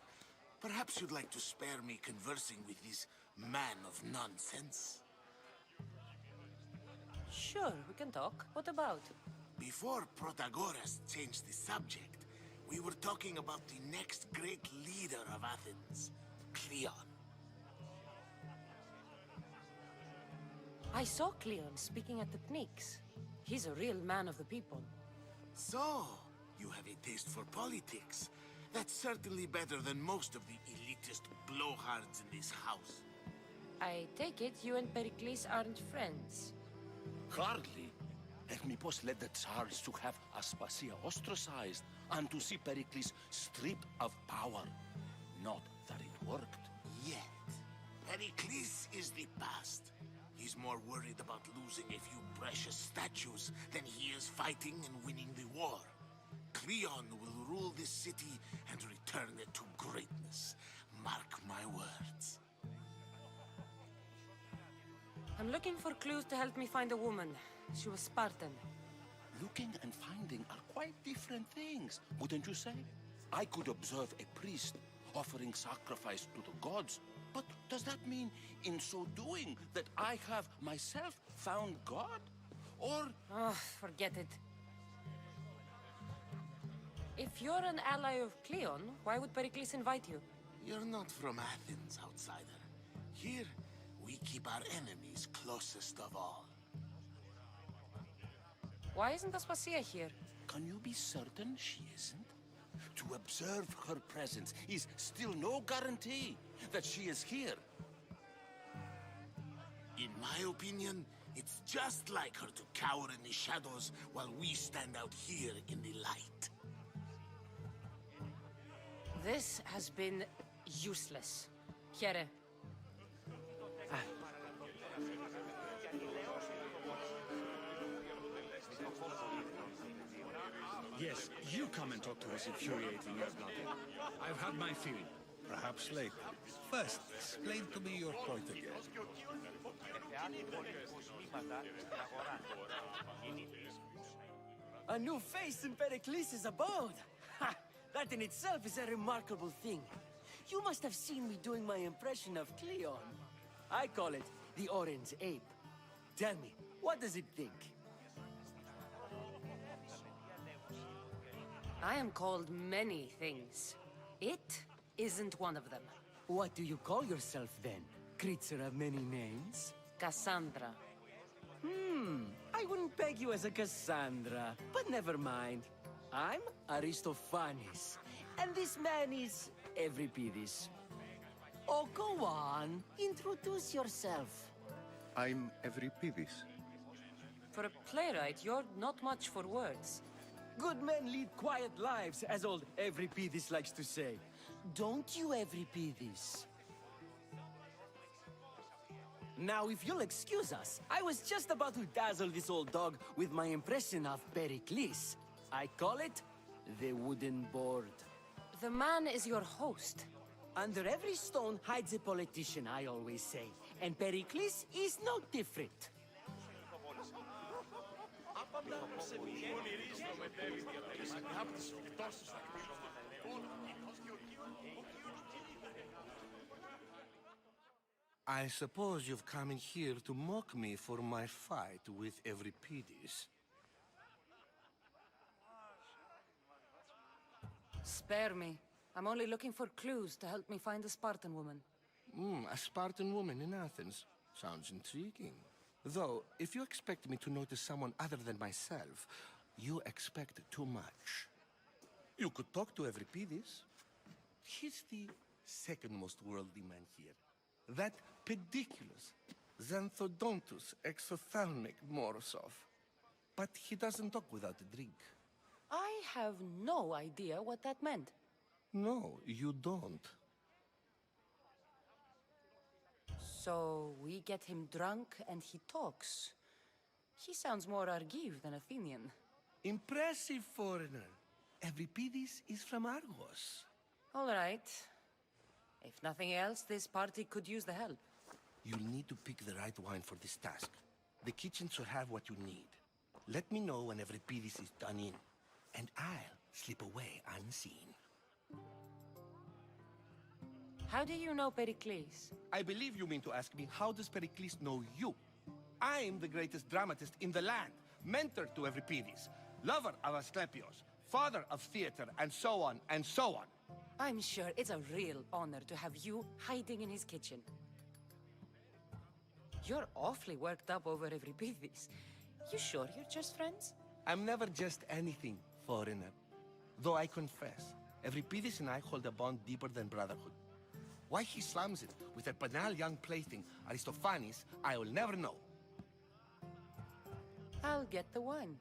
Perhaps you'd like to spare me conversing with this man of nonsense? Sure, we can talk. What about? Before Protagoras changed the subject, we were talking about the next great leader of Athens, Cleon. I saw Cleon speaking at the Pnyx. He's a real man of the people. So, you have a taste for politics. That's certainly better than most of the elitist blowhards in this house. I take it you and Pericles aren't friends. Hardly. Hermippos led the Tsars to have Aspasia ostracized and to see Pericles stripped of power. Not that it worked. Yet. Pericles is the past. He's more worried about losing a few precious statues than he is fighting and winning the war. Cleon will rule this city and return it to greatness. Mark my words. I'm looking for clues to help me find a woman. She was Spartan. Looking and finding are quite different things, wouldn't you say? I could observe a priest offering sacrifice to the gods, but does that mean, in so doing, that I have myself found God? Or... Oh, forget it. If you're an ally of Cleon, why would Pericles invite you? You're not from Athens, outsider. Here, we keep our enemies closest of all. Why isn't Aspasia here? Can you be certain she isn't? To observe her presence is still no guarantee that she is here. In my opinion, it's just like her to cower in the shadows while we stand out here in the light. This has been useless. Here. Yes, you come and talk to us, infuriating blooded. I've had my fill. Perhaps later. First, explain to me your point again. A new face in Pericles' abode! Ha! That in itself is a remarkable thing. You must have seen me doing my impression of Cleon. I call it the Orange Ape. Tell me, what does it think? I am called many things. It isn't one of them. What do you call yourself then? Creature of many names? Cassandra. I wouldn't peg you as a Cassandra, but never mind. I'm Aristophanes, and this man is Euripides. Oh, go on. Introduce yourself. I'm Euripides. For a playwright, you're not much for words. Good men lead quiet lives, as old Euripides likes to say. Don't you, Euripides? Now, if you'll excuse us, I was just about to dazzle this old dog with my impression of Pericles. I call it the wooden board. The man is your host. Under every stone hides a politician, I always say. And Pericles is no different. I suppose you've come in here to mock me for my fight with Euripides. Spare me. I'm only looking for clues to help me find a Spartan woman. A Spartan woman in Athens. Sounds intriguing. Though, if you expect me to notice someone other than myself, you expect too much. You could talk to Euripides. He's the second most worldly man here. That pediculous Xanthodontus exophthalmic Morosov. But he doesn't talk without a drink. I have no idea what that meant. No, you don't. So we get him drunk and he talks. He sounds more Argive than Athenian. Impressive, foreigner. Euripides is from Argos. All right. If nothing else, this party could use the help. You'll need to pick the right wine for this task. The kitchen should have what you need. Let me know when Euripides is done in, and I'll slip away unseen. How do you know Pericles? I believe you mean to ask me, how does Pericles know you? I'm the greatest dramatist in the land, mentor to Euripides, lover of Asclepios, father of theater, and so on, and so on. I'm sure it's a real honor to have you hiding in his kitchen. You're awfully worked up over Euripides. You sure you're just friends? I'm never just anything, foreigner. Though I confess, Euripides and I hold a bond deeper than brotherhood. Why he slams it with a banal young plaything, Aristophanes, I will never know. I'll get the wine.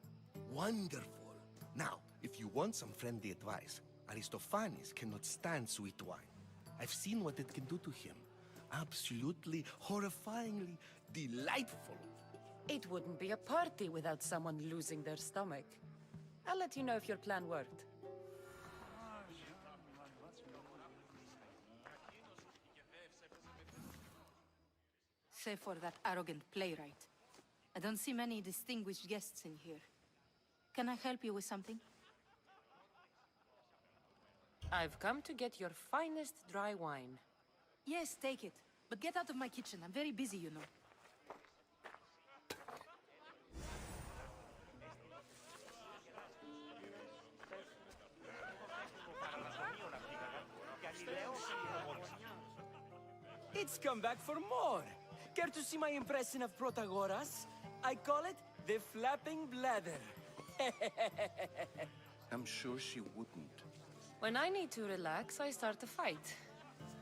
Wonderful. Now, if you want some friendly advice, Aristophanes cannot stand sweet wine. I've seen what it can do to him. Absolutely, horrifyingly delightful. It wouldn't be a party without someone losing their stomach. I'll let you know if your plan worked. save for that arrogant playwright. I don't see many distinguished guests in here. Can I help you with something? I've come to get your finest dry wine. Yes, take it. But get out of my kitchen. I'm very busy, you know. It's come back for more. Care to see my impression of Protagoras? I call it the flapping bladder. I'm sure she wouldn't. When I need to relax, I start a fight.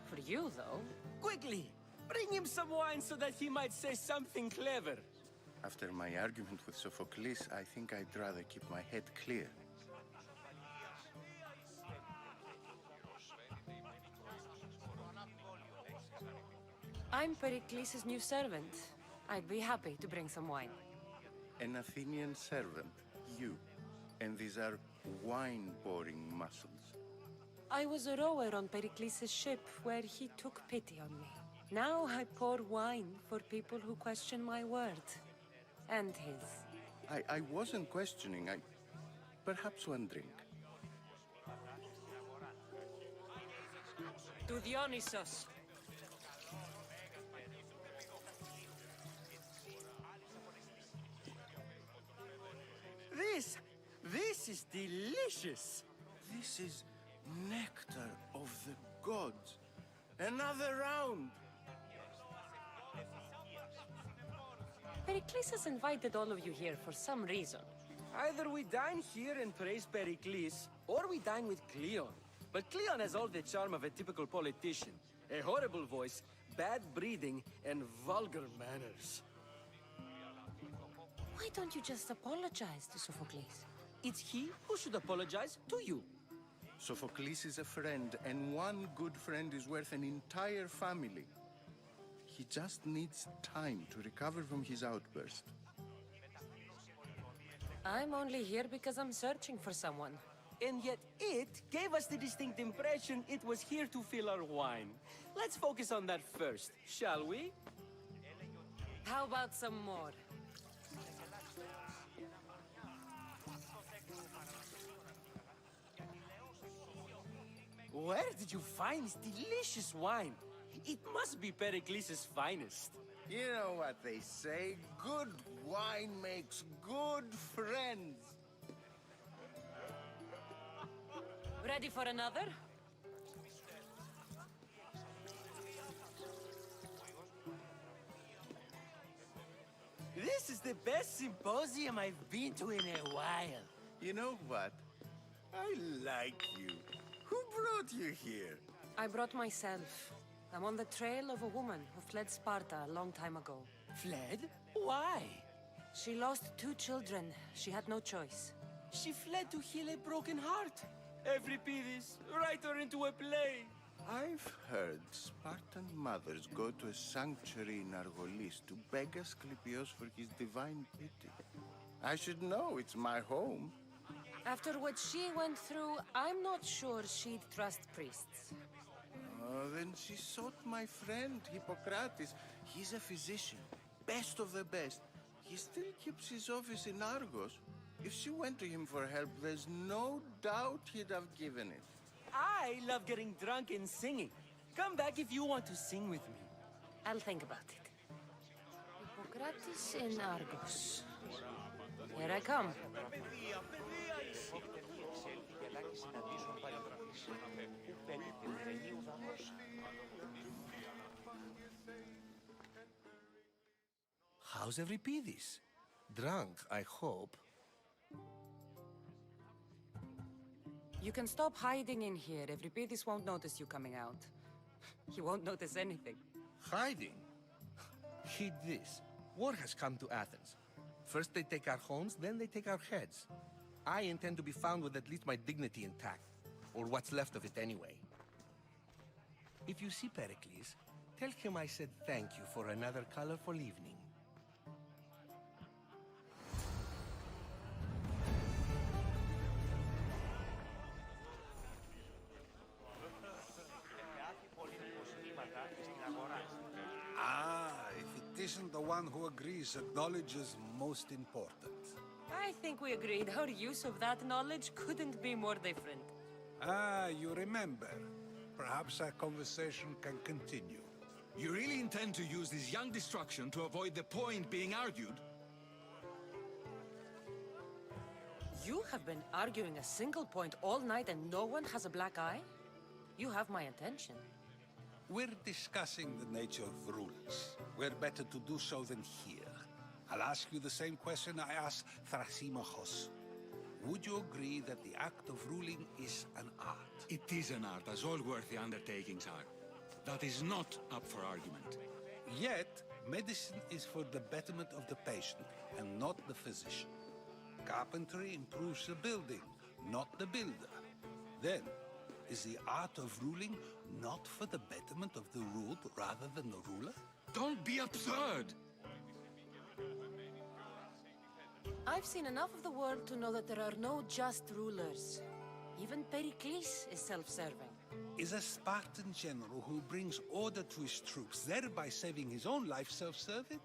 For you, though. Quickly, bring him some wine so that he might say something clever. After my argument with Sophocles, I think I'd rather keep my head clear. I'm Pericles' new servant. I'd be happy to bring some wine. An Athenian servant, you. And these are wine-pouring muscles. I was a rower on Pericles' ship where he took pity on me. Now I pour wine for people who question my word. And his. I wasn't questioning. Perhaps one drink. To Dionysos. This is delicious. This is nectar of the gods. Another round. Pericles has invited all of you here for some reason. Either we dine here and praise Pericles, or we dine with Cleon. But Cleon has all the charm of a typical politician. A horrible voice, bad breeding, and vulgar manners. Why don't you just apologize to Sophocles? It's he who should apologize to you. Sophocles is a friend, and one good friend is worth an entire family. He just needs time to recover from his outburst. I'm only here because I'm searching for someone. And yet it gave us the distinct impression it was here to fill our wine. Let's focus on that first, shall we? How about some more? Where did you find this delicious wine? It must be Pericles' finest. You know what they say, good wine makes good friends. Ready for another? This is the best symposium I've been to in a while. You know what? I like you. Who brought you here? I brought myself. I'm on the trail of a woman who fled Sparta a long time ago. Fled? Why? She lost 2 children. She had no choice. She fled to heal a broken heart. Euripides, write her into a play. I've heard Spartan mothers go to a sanctuary in Argolis to beg Asclepios for his divine pity. I should know, it's my home. After what she went through, I'm not sure she'd trust priests. Then she sought my friend, Hippocrates. He's a physician, best of the best. He still keeps his office in Argos. If she went to him for help, there's no doubt he'd have given it. I love getting drunk and singing. Come back if you want to sing with me. I'll think about it. Hippocrates in Argos. Here I come. How's Euripides? Drunk, I hope. You can stop hiding in here. Euripides won't notice you coming out. He won't notice anything. Hiding? Heed this. War has come to Athens. First they take our homes, then they take our heads. I intend to be found with at least my dignity intact. Or what's left of it anyway. If you see Pericles, tell him I said thank you for another colorful evening. Ah, if it isn't the one who agrees that knowledge is most important. I think we agreed our use of that knowledge couldn't be more different. Ah, you remember. Perhaps our conversation can continue. You really intend to use this young destruction to avoid the point being argued? You have been arguing a single point all night and no one has a black eye? You have my attention. We're discussing the nature of rules. We're better to do so than here. I'll ask you the same question I asked Thrasimachos. Would you agree that the act of ruling is an art? It is an art, as all worthy undertakings are. That is not up for argument. Yet, medicine is for the betterment of the patient, and not the physician. Carpentry improves the building, not the builder. Then, is the art of ruling not for the betterment of the ruled rather than the ruler? Don't be absurd! I've seen enough of the world to know that there are no just rulers. Even Pericles is self-serving. Is a Spartan general who brings order to his troops, thereby saving his own life, self-serving?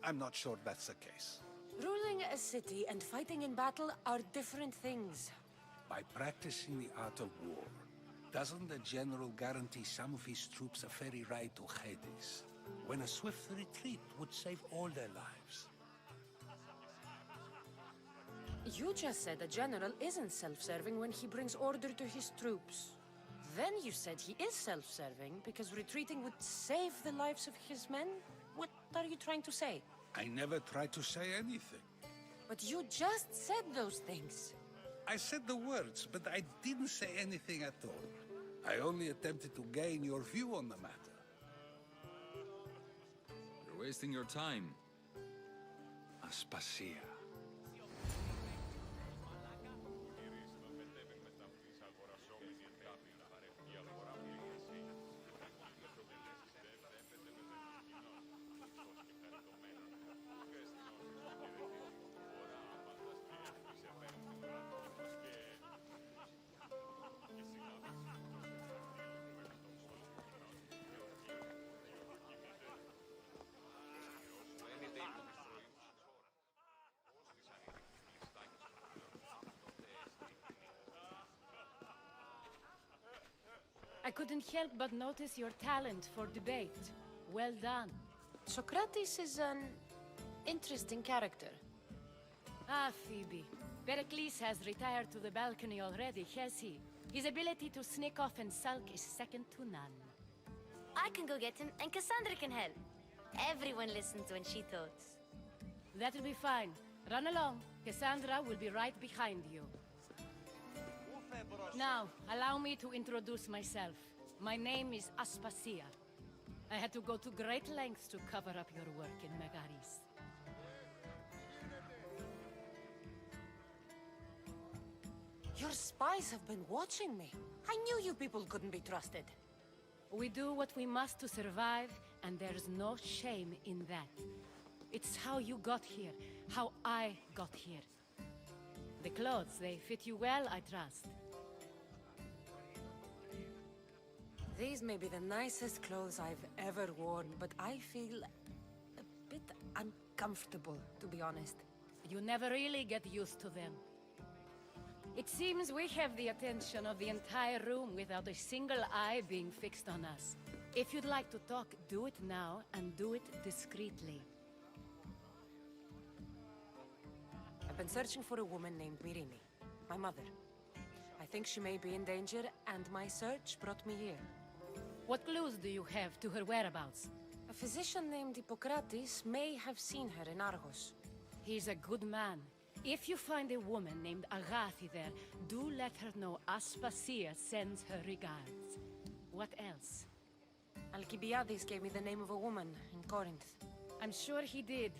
I'm not sure that's the case. Ruling a city and fighting in battle are different things. By practicing the art of war, doesn't the general guarantee some of his troops a ferry ride to Hades, when a swift retreat would save all their lives? You just said a general isn't self-serving when he brings order to his troops. Then you said he is self-serving because retreating would save the lives of his men? What are you trying to say? I never tried to say anything. But you just said those things. I said the words, but I didn't say anything at all. I only attempted to gain your view on the matter. You're wasting your time. Aspasia. I couldn't help but notice your talent for debate. Well done. Socrates is an interesting character. Ah, Phoebe. Pericles has retired to the balcony already, has he? His ability to sneak off and sulk is second to none. I can go get him, and Cassandra can help. Everyone listens when she talks. That'll be fine. Run along. Cassandra will be right behind you. Now, allow me to introduce myself. My name is Aspasia. I had to go to great lengths to cover up your work in Megaris. Your spies have been watching me. I knew you people couldn't be trusted. We do what we must to survive, and there's no shame in that. It's how you got here, how I got here. The clothes, they fit you well, I trust. These may be the nicest clothes I've ever worn, but I feel a bit uncomfortable, to be honest. You never really get used to them. It seems we have the attention of the entire room without a single eye being fixed on us. If you'd like to talk, do it now, and do it discreetly. I've been searching for a woman named Myrrine, my mother. I think she may be in danger, and my search brought me here. What clues do you have to her whereabouts? A physician named Hippocrates may have seen her in Argos. He's a good man. If you find a woman named Agathi there, do let her know Aspasia sends her regards. What else? Alcibiades gave me the name of a woman in Corinth. I'm sure he did.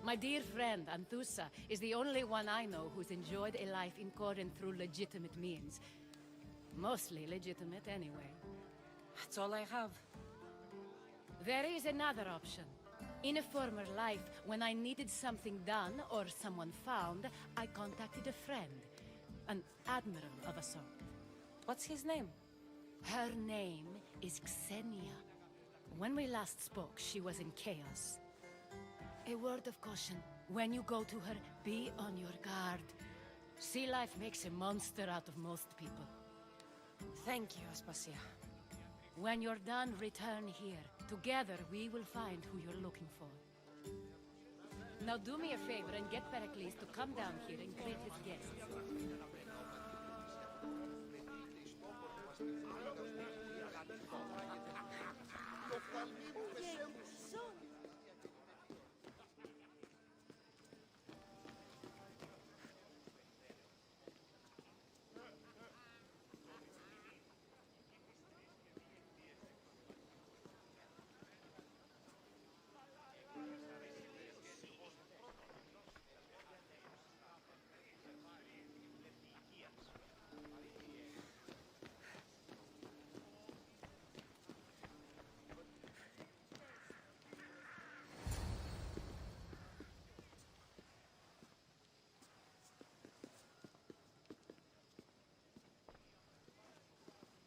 My dear friend, Anthusa, is the only one I know who's enjoyed a life in Corinth through legitimate means. Mostly legitimate, anyway. That's all I have. There is another option. In a former life, when I needed something done or someone found, I contacted a friend. An admiral of a sort. What's his name? Her name is Xenia. When we last spoke, she was in chaos. A word of caution. When you go to her, be on your guard. Sea life makes a monster out of most people. Thank you, Aspasia. When you're done, return here. Together, we will find who you're looking for. Now do me a favor and get Pericles to come down here and greet his guests.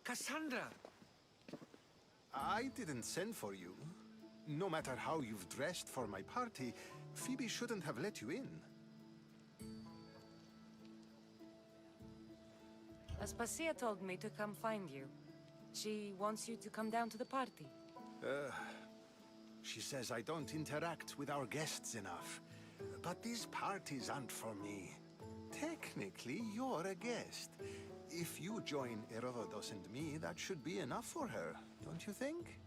Cassandra! I didn't send for you. No matter how you've dressed for my party, Phoebe shouldn't have let you in. Aspasia told me to come find you. She wants you to come down to the party. She says I don't interact with our guests enough. But these parties aren't for me. Technically, you're a guest. If you join Herodotus and me, that should be enough for her, don't you think?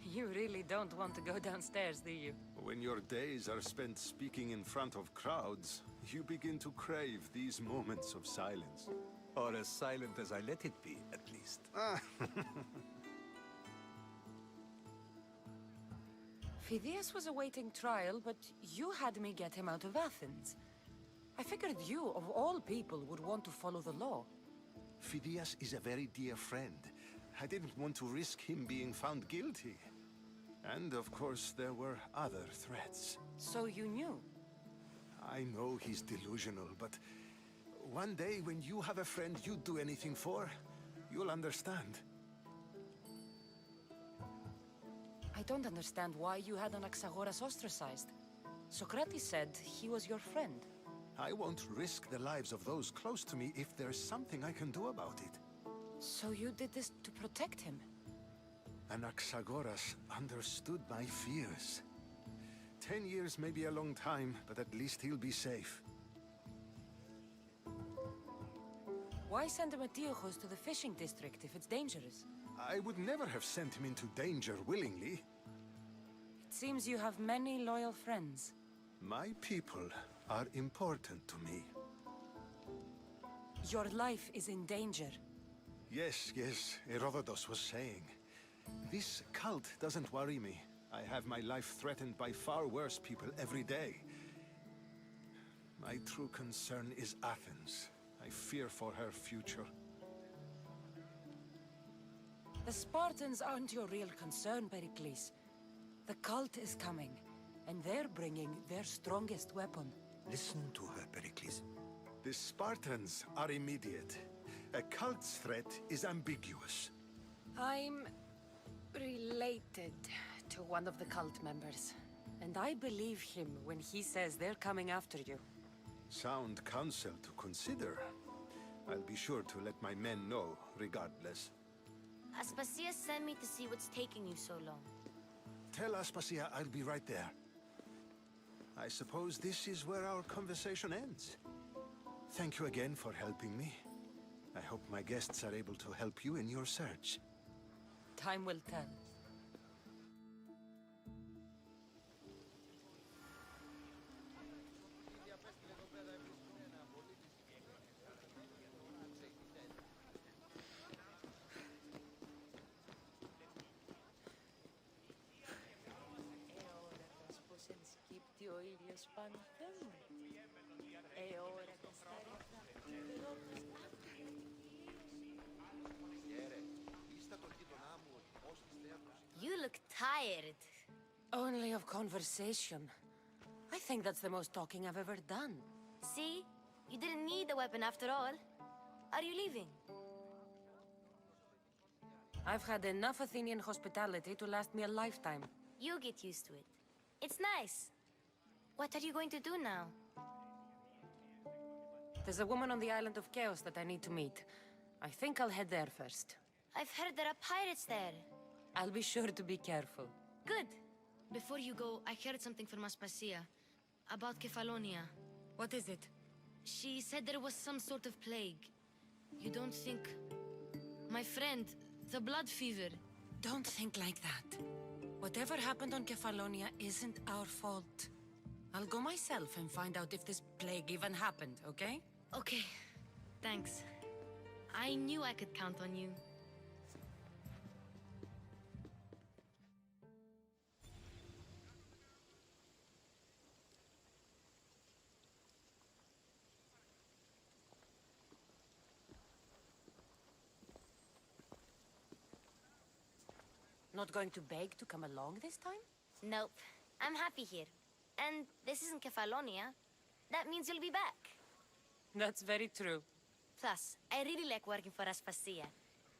You really don't want to go downstairs, do you? When your days are spent speaking in front of crowds, you begin to crave these moments of silence. Or as silent as I let it be, at least. Phidias was awaiting trial, but you had me get him out of Athens. I figured you, of all people, would want to follow the law. Phidias is a very dear friend. I didn't want to risk him being found guilty. And of course, there were other threats. So you knew? I know he's delusional, but one day when you have a friend you'd do anything for, you'll understand. I don't understand why you had Anaxagoras ostracized. Socrates said he was your friend. I won't risk the lives of those close to me if there's something I can do about it. So you did this to protect him? Anaxagoras understood my fears. 10 years may be a long time, but at least he'll be safe. Why send Emetiochos to the fishing district if it's dangerous? I would never have sent him into danger willingly. It seems you have many loyal friends. My people are important to me. Your life is in danger. Yes, Herodotus was saying. This cult doesn't worry me. I have my life threatened by far worse people every day. My true concern is Athens. I fear for her future. The Spartans aren't your real concern, Pericles. The cult is coming, and they're bringing their strongest weapon. Listen to her, Pericles. The Spartans are immediate. A cult's threat is ambiguous. I'm related to one of the cult members, and I believe him when he says they're coming after you. Sound counsel to consider. I'll be sure to let my men know, regardless. Aspasia sent me to see what's taking you so long. Tell Aspasia I'll be right there. I suppose this is where our conversation ends. Thank you again for helping me. I hope my guests are able to help you in your search. Time will tell. You look tired. Only of conversation. I think that's the most talking I've ever done. See? You didn't need the weapon after all. Are you leaving? I've had enough Athenian hospitality to last me a lifetime. You'll get used to it. It's nice. What are you going to do now? There's a woman on the island of Chaos that I need to meet. I think I'll head there first. I've heard there are pirates there. I'll be sure to be careful. Good. Before you go, I heard something from Aspasia. About Kefalonia. What is it? She said there was some sort of plague. You don't think... My friend, the blood fever. Don't think like that. Whatever happened on Kefalonia isn't our fault. I'll go myself and find out if this plague even happened, okay? Okay. Thanks. I knew I could count on you. Not going to beg to come along this time? Nope. I'm happy here. And this isn't Kefalonia. That means you'll be back. That's very true. Plus, I really like working for Aspasia.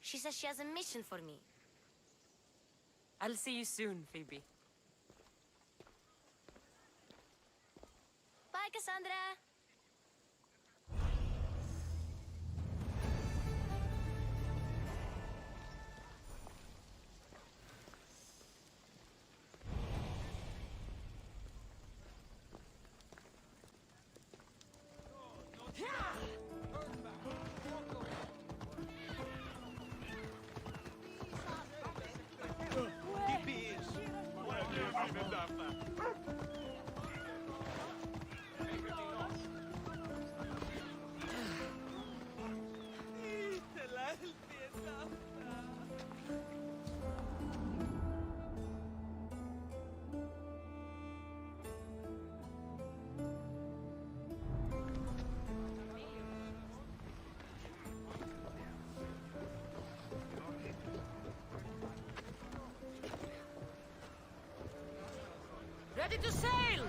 She says she has a mission for me. I'll see you soon, Phoebe. Bye, Cassandra! Ready to sail!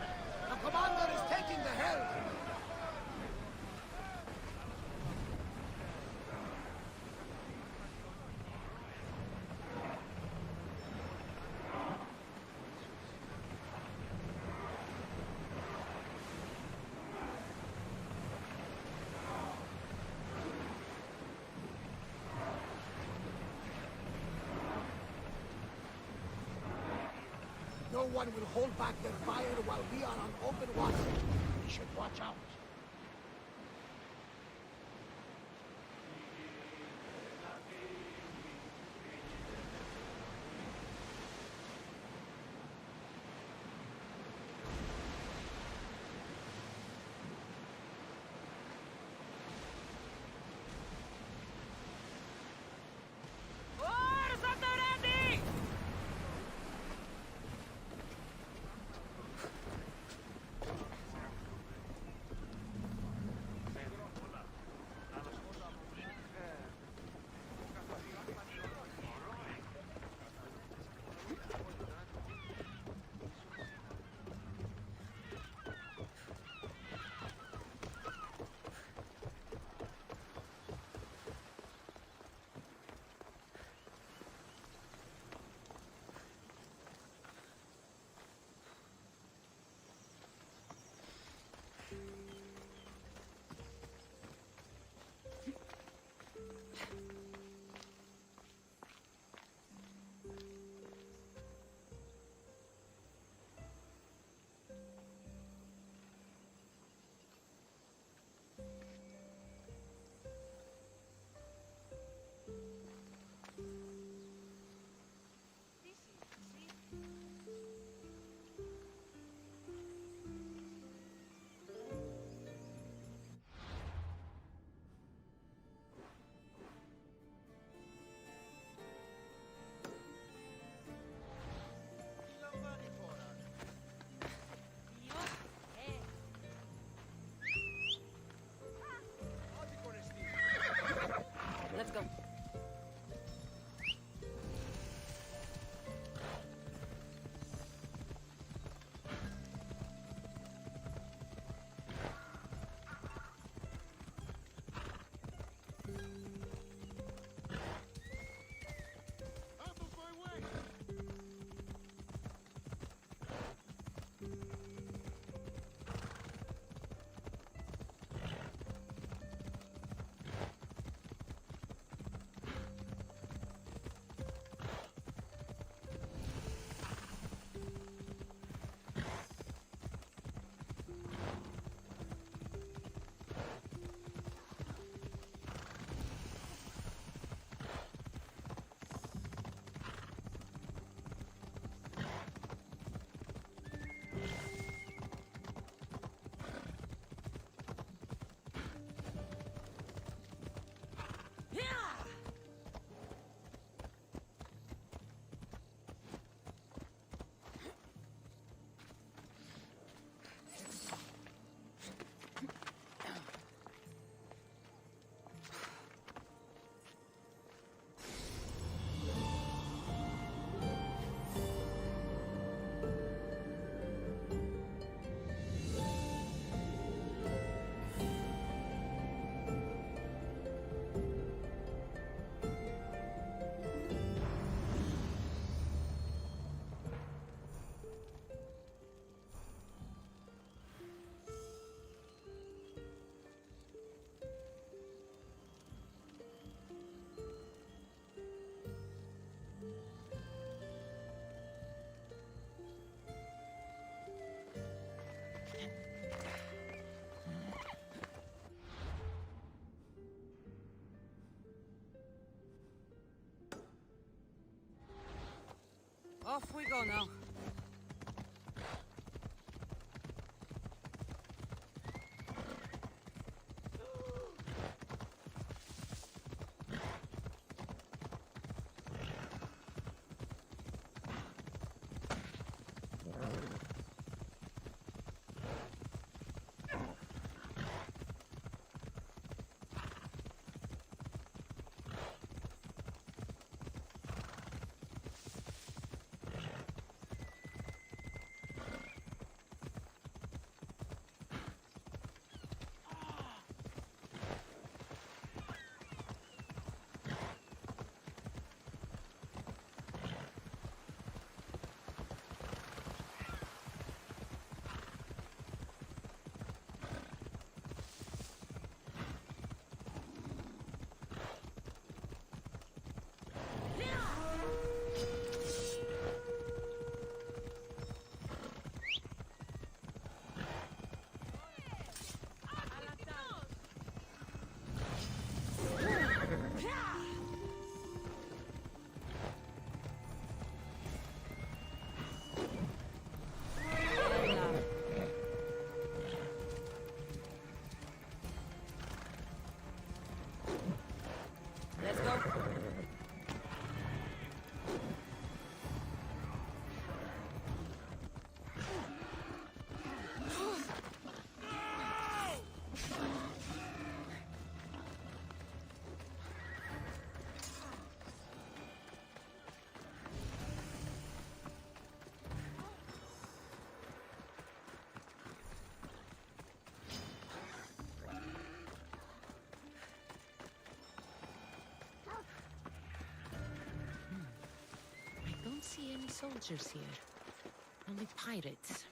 The commander is taking the helm! No one will hold back their fire while we are on open water. We should watch out. Oars at the ready! Off we go now. Let's go. I don't see any soldiers here. Only pirates.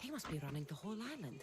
They must be running the whole island.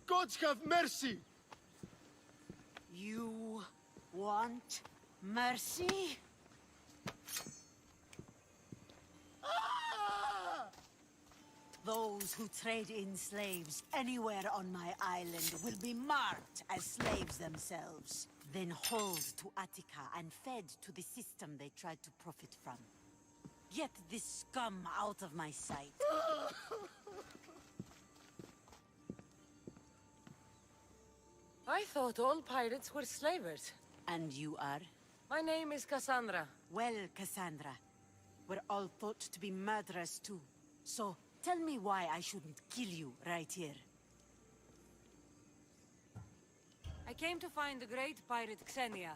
Gods have mercy! You want mercy? Those who trade in slaves anywhere on my island will be marked as slaves themselves, then hauled to Attica and fed to the system they tried to profit from. Get this scum out of my sight. I thought all pirates were slavers. And you are? My name is Cassandra. Well, Cassandra, we're all thought to be murderers too. So, tell me why I shouldn't kill you right here. I came to find the great pirate Xenia.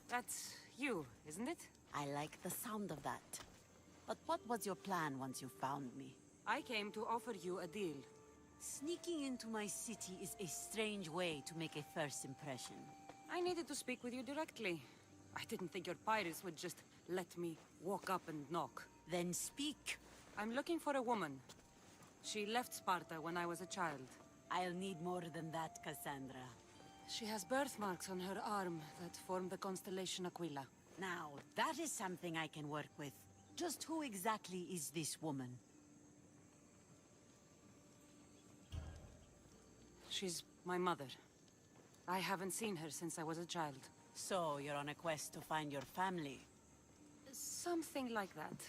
That's you, isn't it? I like the sound of that. But what was your plan once you found me? I came to offer you a deal. Sneaking into my city is a strange way to make a first impression. I needed to speak with you directly. I didn't think your pirates would just let me walk up and knock. Then speak. I'm looking for a woman. She left Sparta when I was a child. I'll need more than that, Cassandra. She has birthmarks on her arm that form the constellation Aquila. Now, that is something I can work with. Just who exactly is this woman? She's my mother. I haven't seen her since I was a child. So, you're on a quest to find your family? Something like that.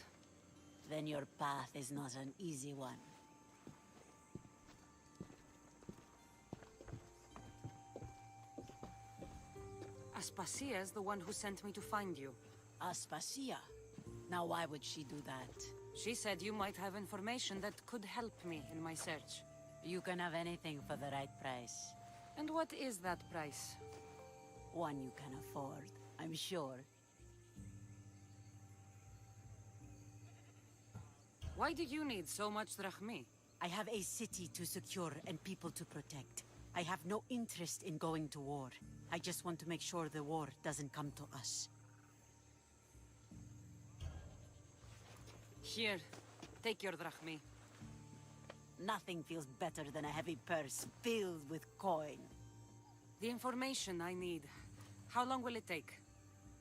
Then your path is not an easy one. Aspasia is the one who sent me to find you. Aspasia? Now why would she do that? She said you might have information that could help me in my search. You can have anything for the right price. And what is that price? One you can afford, I'm sure. Why do you need so much drachmi? I have a city to secure and people to protect. I have no interest in going to war. I just want to make sure the war doesn't come to us. Here, take your drachmi. Nothing feels better than a heavy purse filled with coin. The information I need. How long will it take?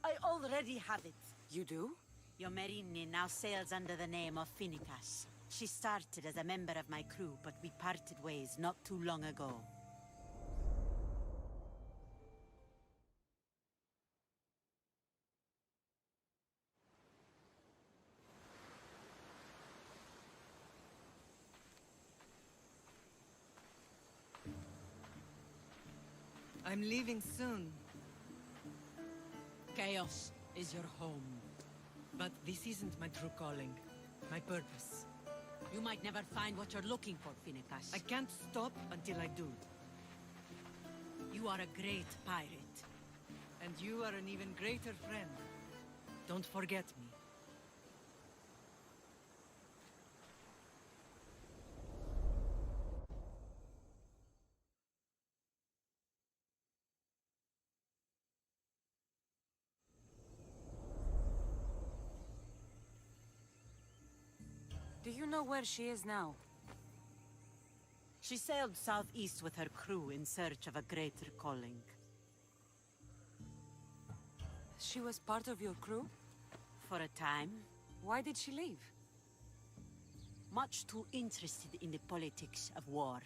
I already have it. You do? Yomerini now sails under the name of Finicas. She started as a member of my crew, but we parted ways not too long ago. I'm leaving soon. Chaos is your home. But this isn't my true calling. My purpose. You might never find what you're looking for, Finicas. I can't stop until I do. You are a great pirate. And you are an even greater friend. Don't forget me. Do you know where she is now? She sailed southeast with her crew in search of a greater calling. She was part of your crew? For a time. Why did she leave? Much too interested in the politics of war.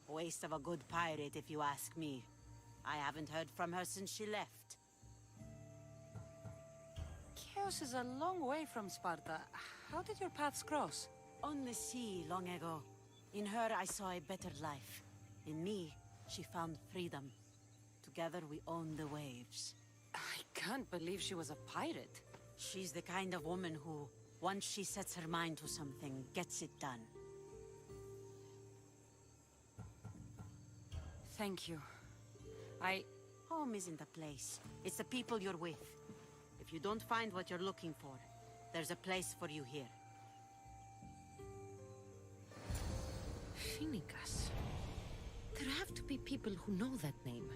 Waste of a good pirate, if you ask me. I haven't heard from her since she left. Chaos is a long way from Sparta. How did your paths cross? On the sea, long ago. In her, I saw a better life. In me, she found freedom. Together, we own the waves. I can't believe she was a pirate. She's the kind of woman who, once she sets her mind to something, gets it done. Thank you. Home isn't a place. It's the people you're with. If you don't find what you're looking for, there's a place for you here. Finicas. There have to be people who know that name.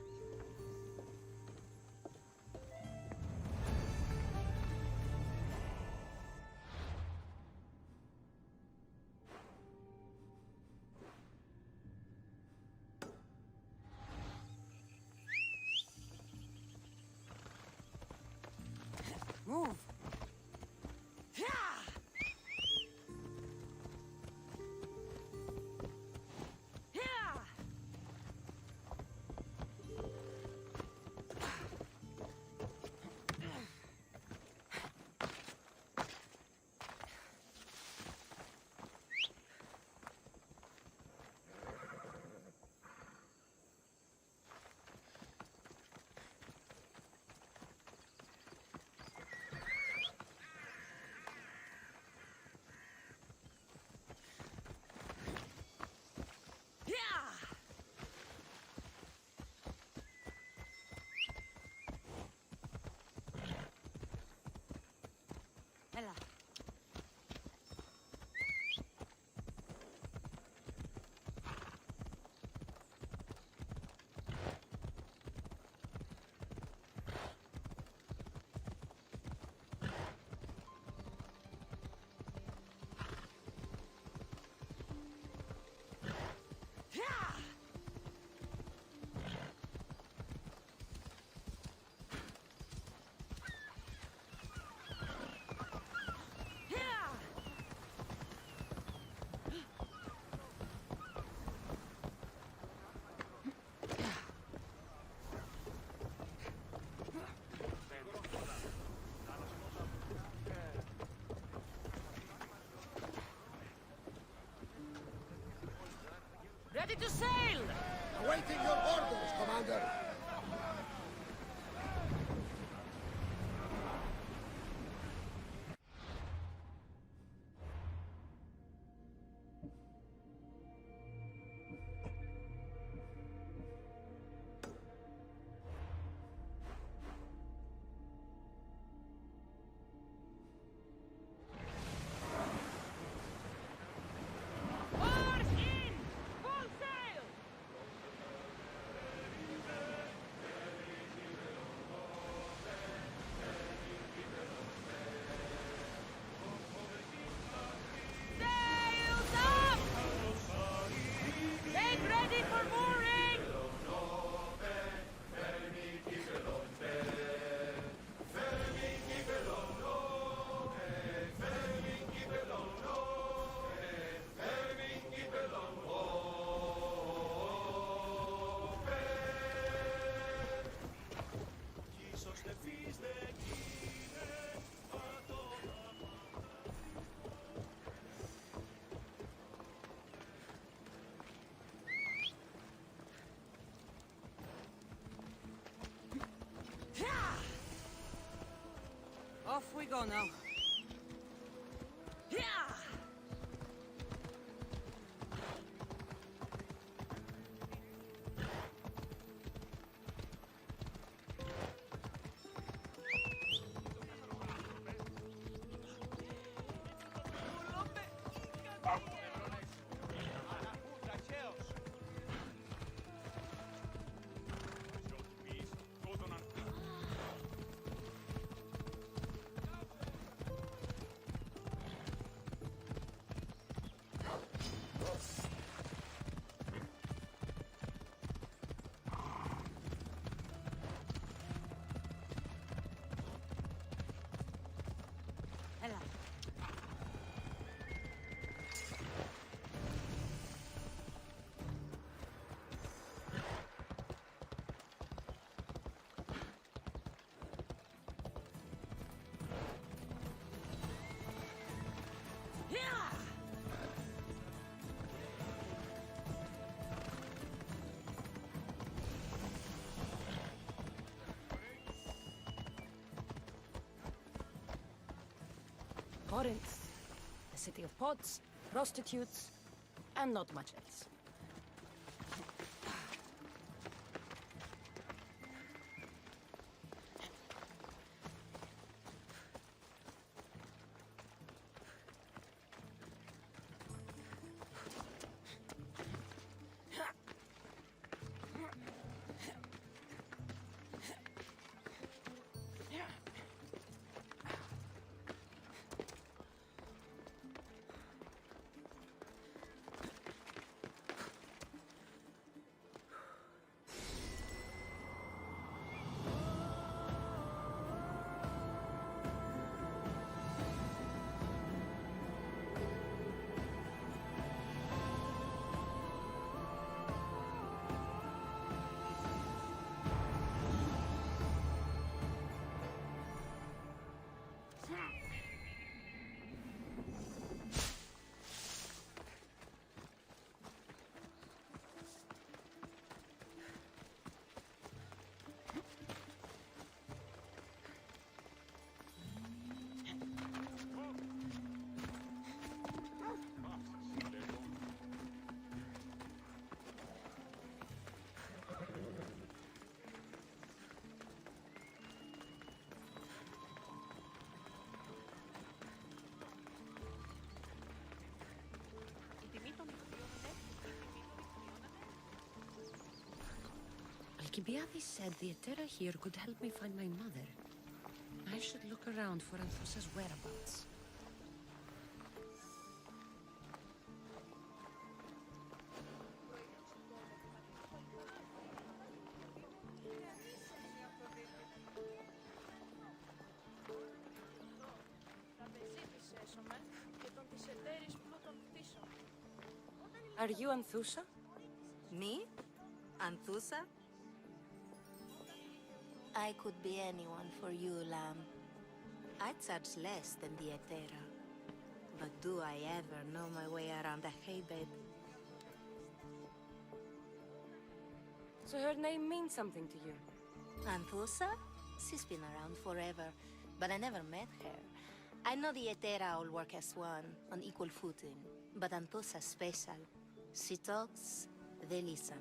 Move! Ready to sail! Awaiting your orders, Commander! Off we go now. Corinth, the city of pots, prostitutes, and not much else. Alcibiades said the Etera here could help me find my mother. I should look around for Anthusa's whereabouts. Are you Anthusa? Me? Anthusa? I could be anyone for you, Lamb. I charge less than the Etera. But do I ever know my way around a hay bed? So her name means something to you? Anthusa? She's been around forever, but I never met her. I know the Etera all work as one, on equal footing, but Anthusa's special. She talks, they listen.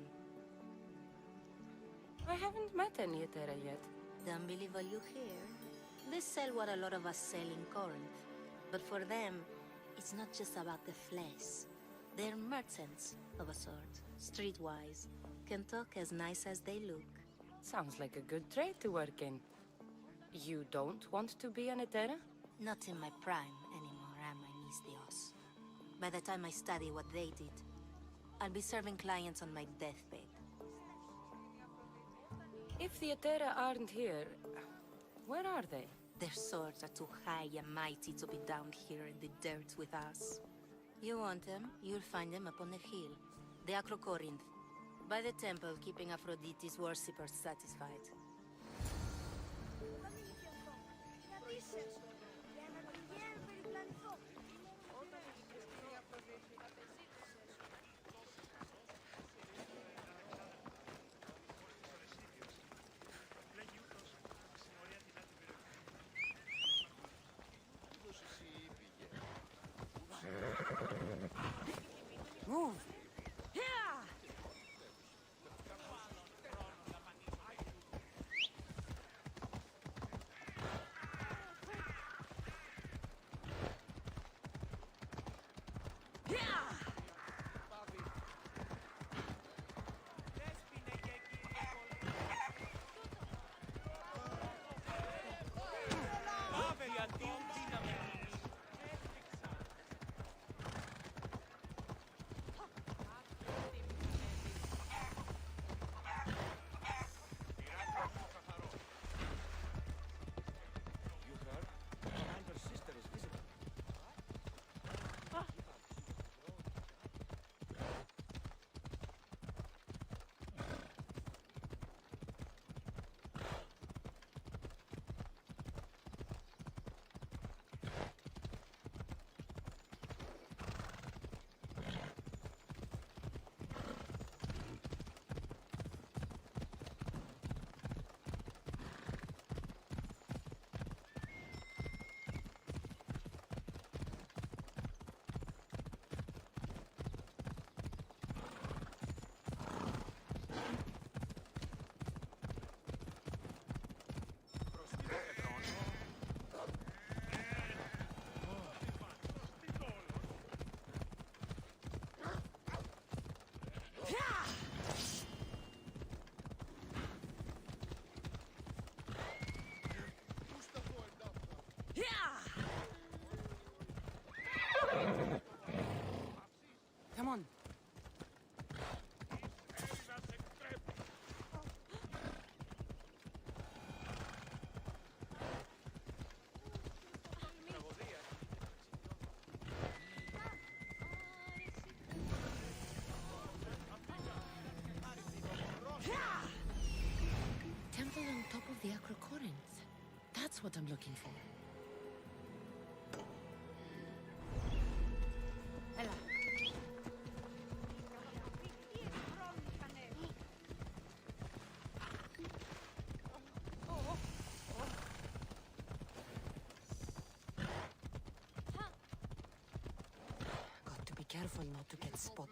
I haven't met any Etera yet. Don't believe what you hear. They sell what a lot of us sell in Corinth. But for them, it's not just about the flesh. They're merchants, of a sort. Streetwise. Can talk as nice as they look. Sounds like a good trade to work in. You don't want to be an Etera? Not in my prime anymore, am I, Miss Dios? By the time I study what they did, I'll be serving clients on my deathbed. If the Etera aren't here, where are they? Their swords are too high and mighty to be down here in the dirt with us. You want them, you'll find them up on the hill. The Acrocorinth. By the temple, keeping Aphrodite's worshippers satisfied. Move! Come on. Temple on top of the Acrocorinth. That's what I'm looking for. Got to be careful not to get spotted.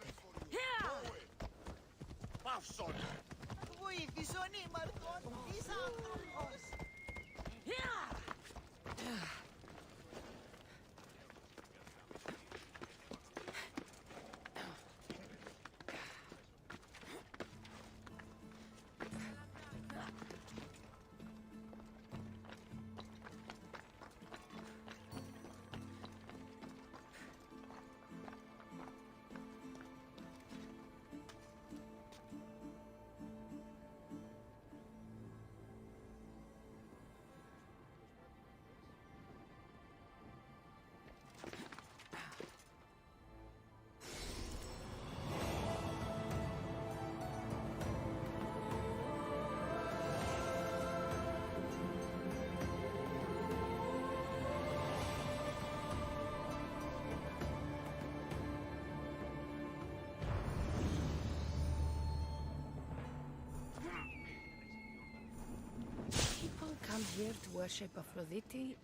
here to worship Aphrodite,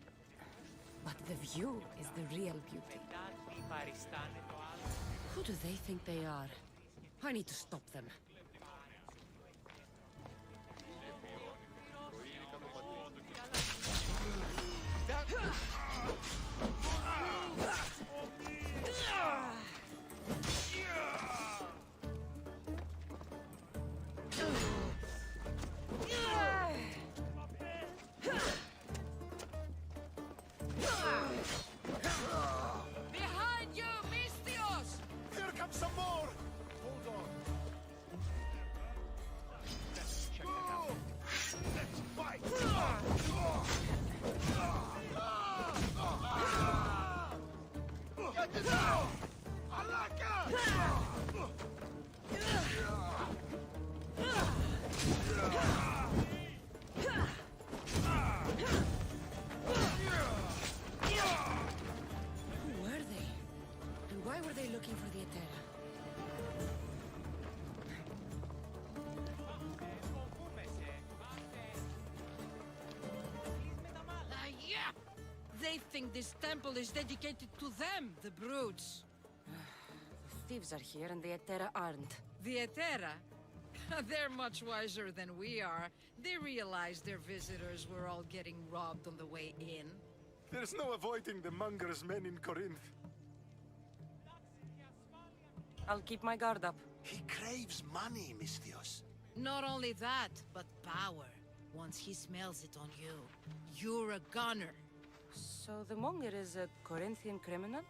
but the view is the real beauty. Who do they think they are? I need to stop them. Behind you, Misthios! Here comes some more! Hold on. Let's check it out. Let's fight! Get it out! Who were they? And why were they looking for the Etera? Yeah! They think this temple is dedicated to them, the brutes. The thieves are here and the Etera aren't. The Etera? They're much wiser than we are. They realized their visitors were all getting robbed on the way in. There's no avoiding the monger's men in Corinth. I'll keep my guard up. He craves money, Misthios. Not only that, but power. Once he smells it on you, you're a gunner. So the monger is a Corinthian criminal?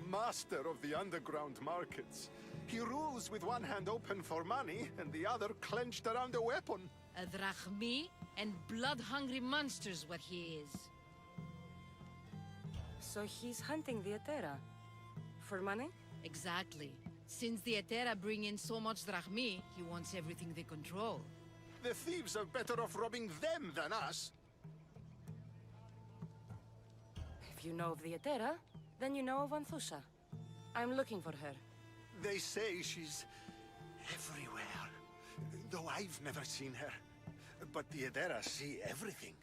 Master of the underground markets. He rules with one hand open for money and the other clenched around a weapon. A drachmi and blood-hungry monster's what he is. So he's hunting the Etera? For money? Exactly. Since the Etera bring in so much drachmi, he wants everything they control. The thieves are better off robbing them than us. If you know of the Etera, then you know of Anthusa. I'm looking for her. They say she's everywhere, though I've never seen her. But the Etera see everything.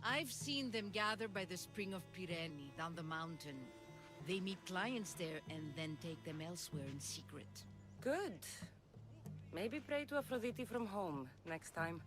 I've seen them gather by the spring of Pirene, down the mountain. They meet clients there and then take them elsewhere in secret. Good. Maybe pray to Aphrodite from home next time.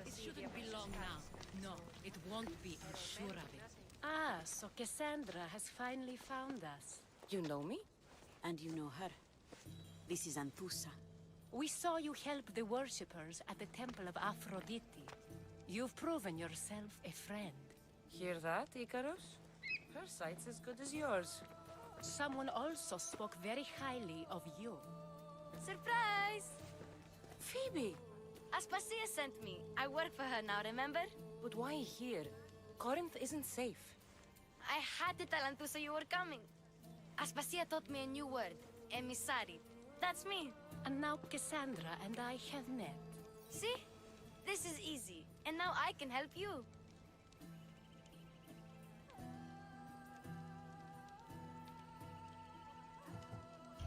It shouldn't be long now. No, it won't be, I'm sure of it. Ah, so Cassandra has finally found us. You know me? And you know her. This is Anthusa. We saw you help the worshippers at the Temple of Aphrodite. You've proven yourself a friend. Hear that, Icarus? Her sight's as good as yours. Someone also spoke very highly of you. Surprise! Phoebe! Aspasia sent me. I work for her now, remember? But why here? Corinth isn't safe. I had to tell Anthusa you were coming. Aspasia taught me a new word. Emissary. That's me. And now Cassandra and I have met. See? This is easy. And now I can help you.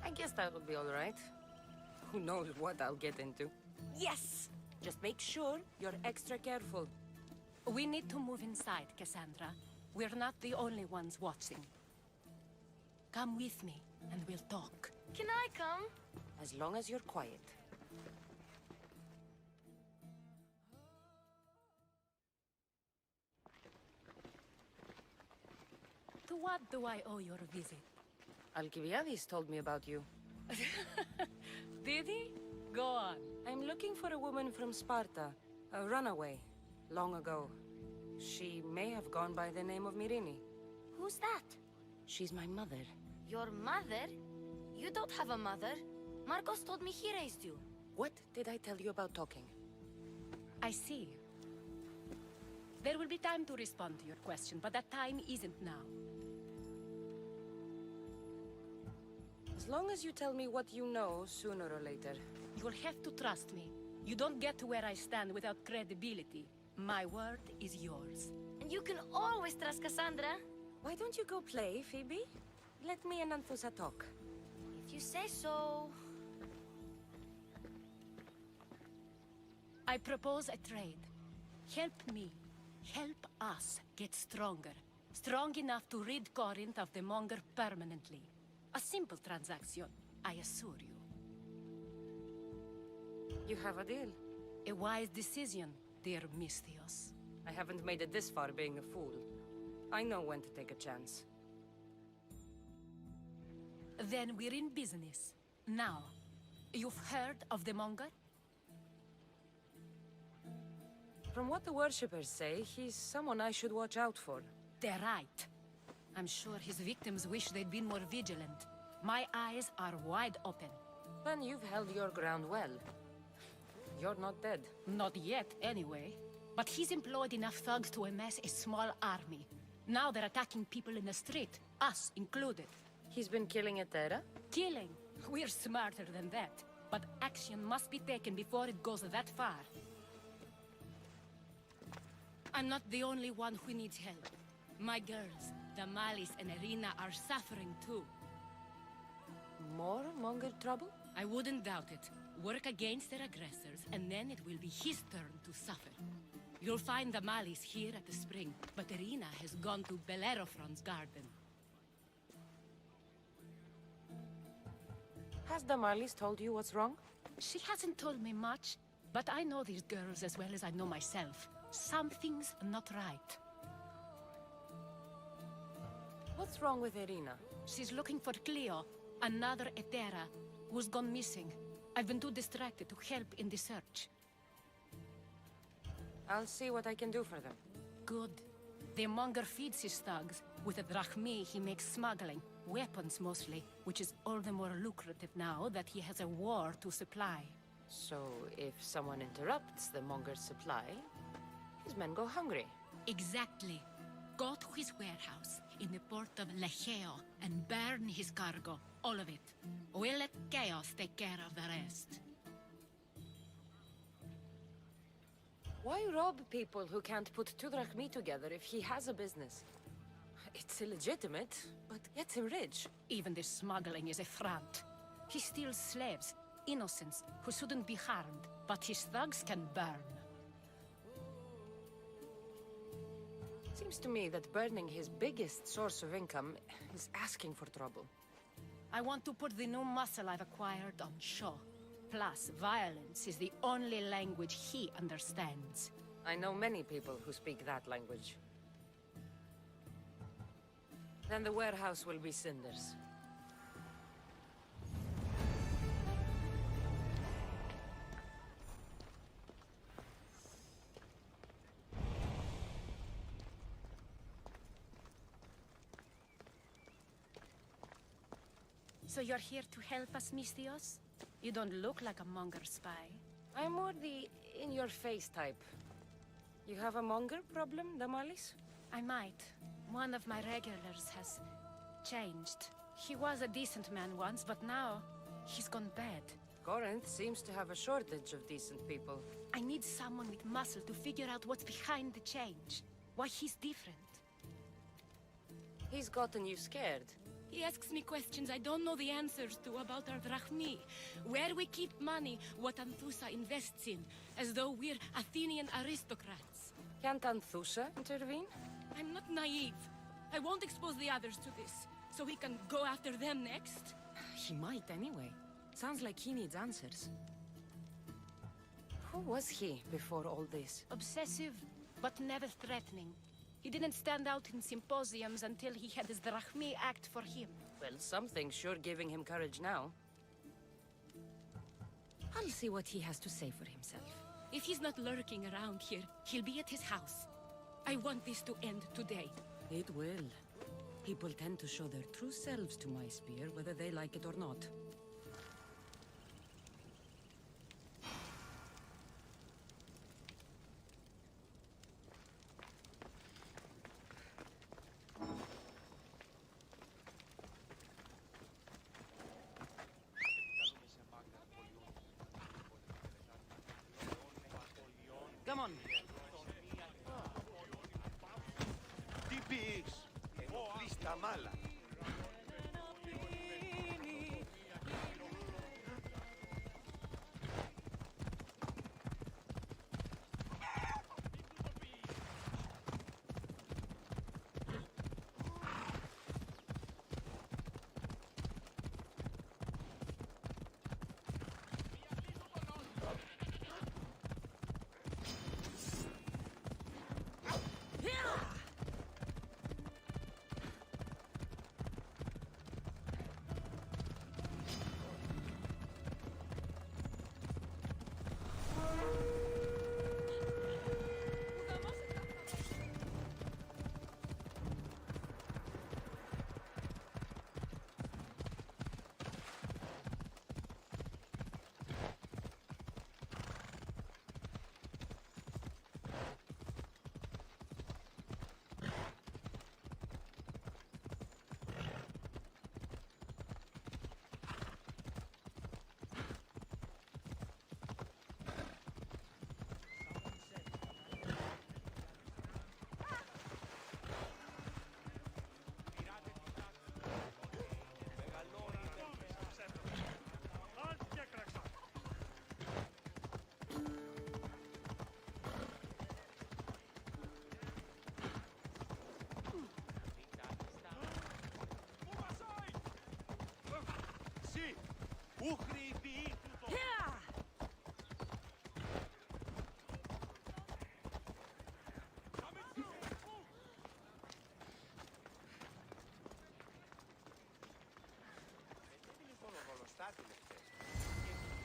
I guess that will be all right. Who knows what I'll get into. Yes! Just make sure you're extra careful. We need to move inside, Cassandra. We're not the only ones watching. Come with me, and we'll talk. Can I come? As long as you're quiet. To what do I owe your visit? Alcibiades told me about you. Did he? Go on. I'm looking for a woman from Sparta. A runaway. Long ago. She may have gone by the name of Myrrine. Who's that? She's my mother. Your mother? You don't have a mother. Marcos told me he raised you. What did I tell you about talking? I see. There will be time to respond to your question, but that time isn't now. As long as you tell me what you know, sooner or later. You will have to trust me. You don't get to where I stand without credibility. My word is yours. And you can always trust Cassandra. Why don't you go play, Phoebe? Let me and Anthusa talk. If you say so. I propose a trade. Help me. Help us get stronger. Strong enough to rid Corinth of the Monger permanently. A simple transaction, I assure you. You have a deal. A wise decision, dear Misthios. I haven't made it this far being a fool. I know when to take a chance. Then we're in business. Now, you've heard of the Monger? From what the worshippers say, he's someone I should watch out for. They're right. I'm sure his victims wish they'd been more vigilant. My eyes are wide open. Then you've held your ground well. You're not dead. Not yet, anyway. But he's employed enough thugs to amass a small army. Now they're attacking people in the street, us included. He's been killing Etera? Killing? We're smarter than that. But action must be taken before it goes that far. I'm not the only one who needs help. My girls, Damalis and Irina, are suffering too. More Monger trouble? I wouldn't doubt it. Work against their aggressors, and then it will be his turn to suffer. You'll find Damalis here at the spring, but Irina has gone to Bellerophon's garden. Has Damalis told you what's wrong? She hasn't told me much, but I know these girls as well as I know myself. Something's not right. What's wrong with Irina? She's looking for Cleo, another Etera, who's gone missing. I've been too distracted to help in the search. I'll see what I can do for them. Good. The Monger feeds his thugs. With the drachmi, he makes smuggling. Weapons, mostly. Which is all the more lucrative now that he has a war to supply. So, if someone interrupts the Monger's supply, his men go hungry. Exactly. Go to his warehouse in the port of Lecheo and burn his cargo. All of it. We'll let Chaos take care of the rest. Why rob people who can't put 2 drachmi together if he has a business? It's illegitimate, but gets him rich. Even the smuggling is a front. He steals slaves, innocents, who shouldn't be harmed, but his thugs can burn. Seems to me that burning his biggest source of income is asking for trouble. I want to put the new muscle I've acquired on show. Plus, violence is the only language he understands. I know many people who speak that language. Then the warehouse will be cinders. So you're here to help us, Misthios? You don't look like a Monger spy. I'm more the in-your-face type. You have a Monger problem, Damalis? I might. One of my regulars has changed. He was a decent man once, but now he's gone bad. Corinth seems to have a shortage of decent people. I need someone with muscle to figure out what's behind the change. Why he's different. He's gotten you scared. He asks me questions I don't know the answers to about our drachmi. Where we keep money, what Anthusa invests in. As though we're Athenian aristocrats. Can't Anthusa intervene? I'm not naive. I won't expose the others to this. So he can go after them next? He might anyway. Sounds like he needs answers. Who was he before all this? Obsessive, but never threatening. He didn't stand out in symposiums until he had his drachmi act for him. Well, something's sure giving him courage now. I'll see what he has to say for himself. If he's not lurking around here, he'll be at his house. I want this to end today. It will. People tend to show their true selves to my spear, whether they like it or not. Come on. Τι πεις? Ενοχλείς τα μάλα.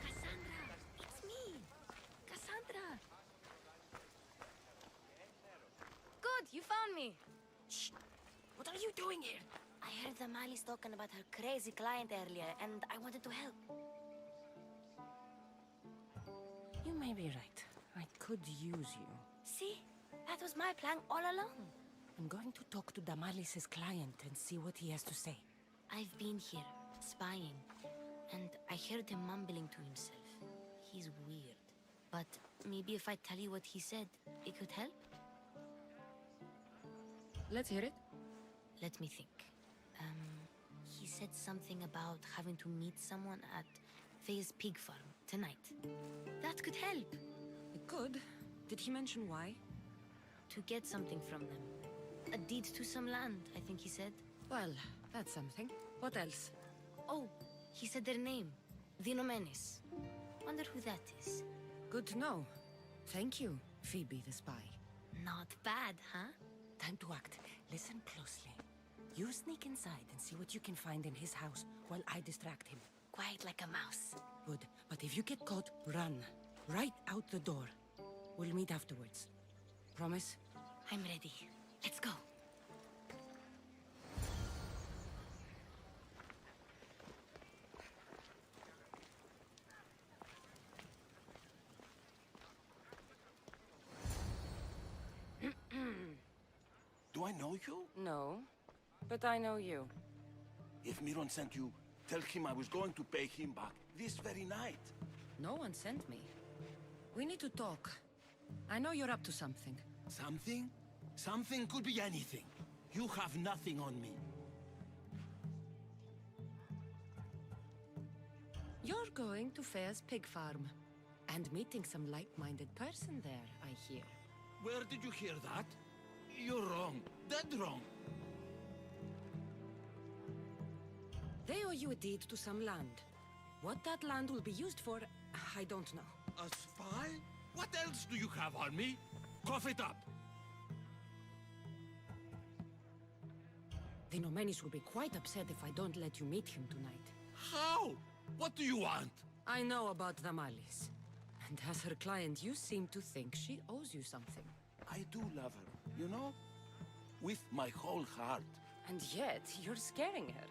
Cassandra! It's me! Cassandra! Good, you found me! Shh! What are you doing here? I heard the Mali's talking about her crazy client earlier, and I wanted to help. You may be right. I could use you. See? That was my plan all along. I'm going to talk to Damalis's client and see what he has to say. I've been here, spying, and I heard him mumbling to himself. He's weird. But maybe if I tell you what he said, it could help? Let's hear it. Let me think. He said something about having to meet someone at Faye's pig farm tonight. That could help. It could. Did he mention why? To get something from them. A deed to some land, I think he said. Well, that's something. What else? Oh, he said their name. The Nomenes. Wonder who that is. Good to know. Thank you, Phoebe the spy. Not bad, huh? Time to act. Listen closely. You sneak inside and see what you can find in his house while I distract him. Quiet like a mouse. Good. But if you get caught, run. Right out the door. We'll meet afterwards. Promise? I'm ready. Let's go. Do I know you? No, but I know you. If Miron sent you, tell him I was going to pay him back this very night. No one sent me. We need to talk. I know you're up to something. Something? Something could be anything. You have nothing on me. You're going to Fair's pig farm. And meeting some like-minded person there, I hear. Where did you hear that? You're wrong. Dead wrong. They owe you a deed to some land. What that land will be used for, I don't know. A spy? What else do you have on me? Cough it up. The Nomenes will be quite upset if I don't let you meet him tonight. How? What do you want? I know about Damalis. And as her client, you seem to think she owes you something. I do love her. you know? With my whole heart. And yet, you're scaring her.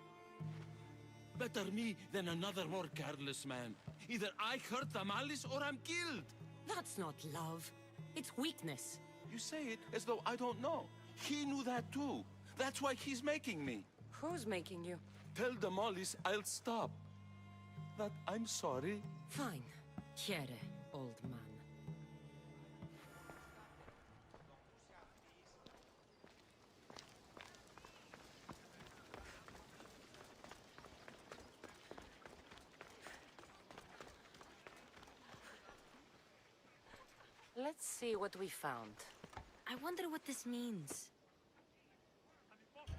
Better me than another more careless man. Either I hurt Damalis or I'm killed. That's not love. It's weakness. You say it as though I don't know. He knew that too. That's why he's making me. Who's making you? Tell Damalis I'll stop. That I'm sorry. Fine. Here, old man. Let's see what we found. I wonder what this means.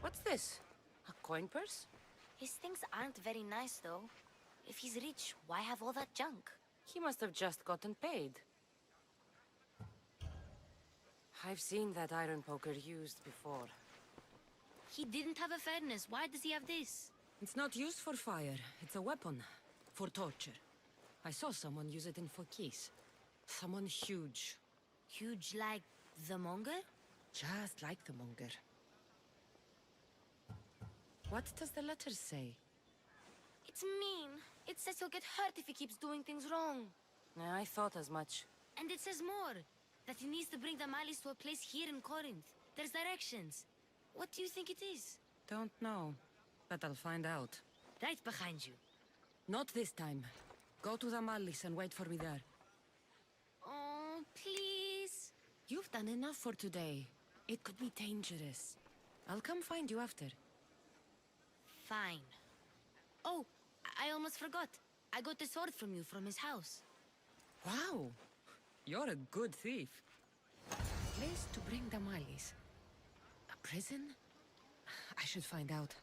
What's this? A coin purse? His things aren't very nice, though. If he's rich, why have all that junk? He must have just gotten paid. I've seen that iron poker used before. He didn't have a furnace. Why does he have this? It's not used for fire. It's a weapon. For torture. I saw someone use it in Phokis. Someone huge. Huge like the Monger? Just like the Monger. What does the letter say? It's mean. It says he'll get hurt if he keeps doing things wrong. I thought as much. And it says more. That he needs to bring Damalis to a place here in Corinth. There's directions. What do you think it is? Don't know. But I'll find out. Right behind you. Not this time. Go to Damalis and wait for me there. Oh, please. You've done enough for today. It could be dangerous. I'll come find you after. Fine. Oh, I almost forgot. I got the sword from you from his house. Wow. You're a good thief. Place to bring Damalis. A prison? I should find out.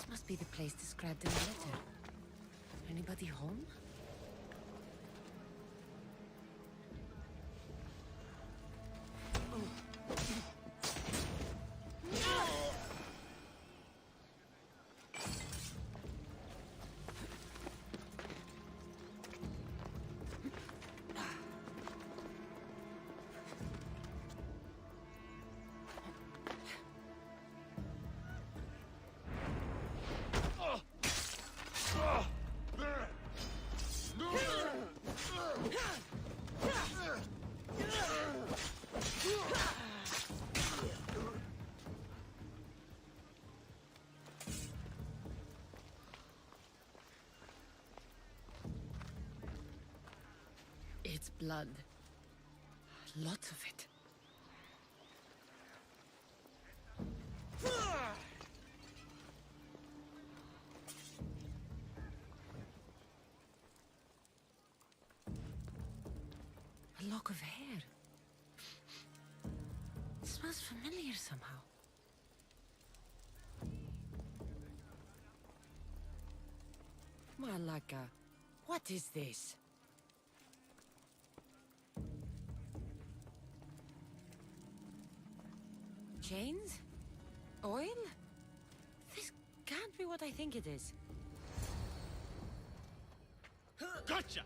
Must be the place described in the letter. Anybody home? It's blood. Lots of it. A lock of hair. It smells familiar somehow. Malaka, what is this? Chains? Oil? This can't be what I think it is. Gotcha!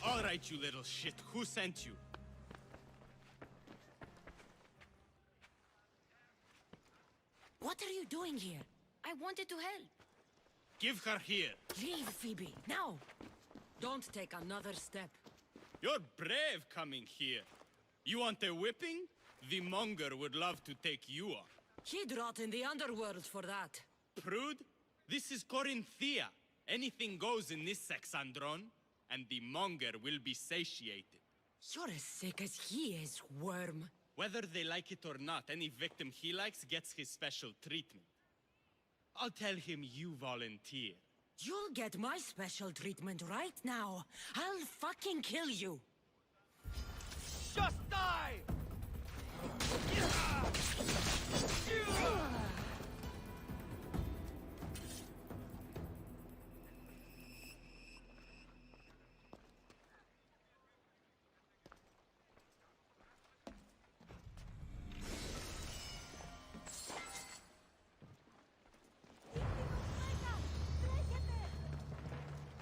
All right, you little shit. Who sent you? What are you doing here? I wanted to help. Give her here. Leave, Phoebe, now! Don't take another step. You're brave coming here. You want a whipping? The monger would love to take you on. He'd rot in the underworld for that. Prude, this is Corinthia. Anything goes in this Sexandron, and the monger will be satiated. You're as sick as he is, worm. Whether they like it or not, any victim he likes gets his special treatment. I'll tell him you volunteer. You'll get my special treatment right now. I'll fucking kill you. Just die!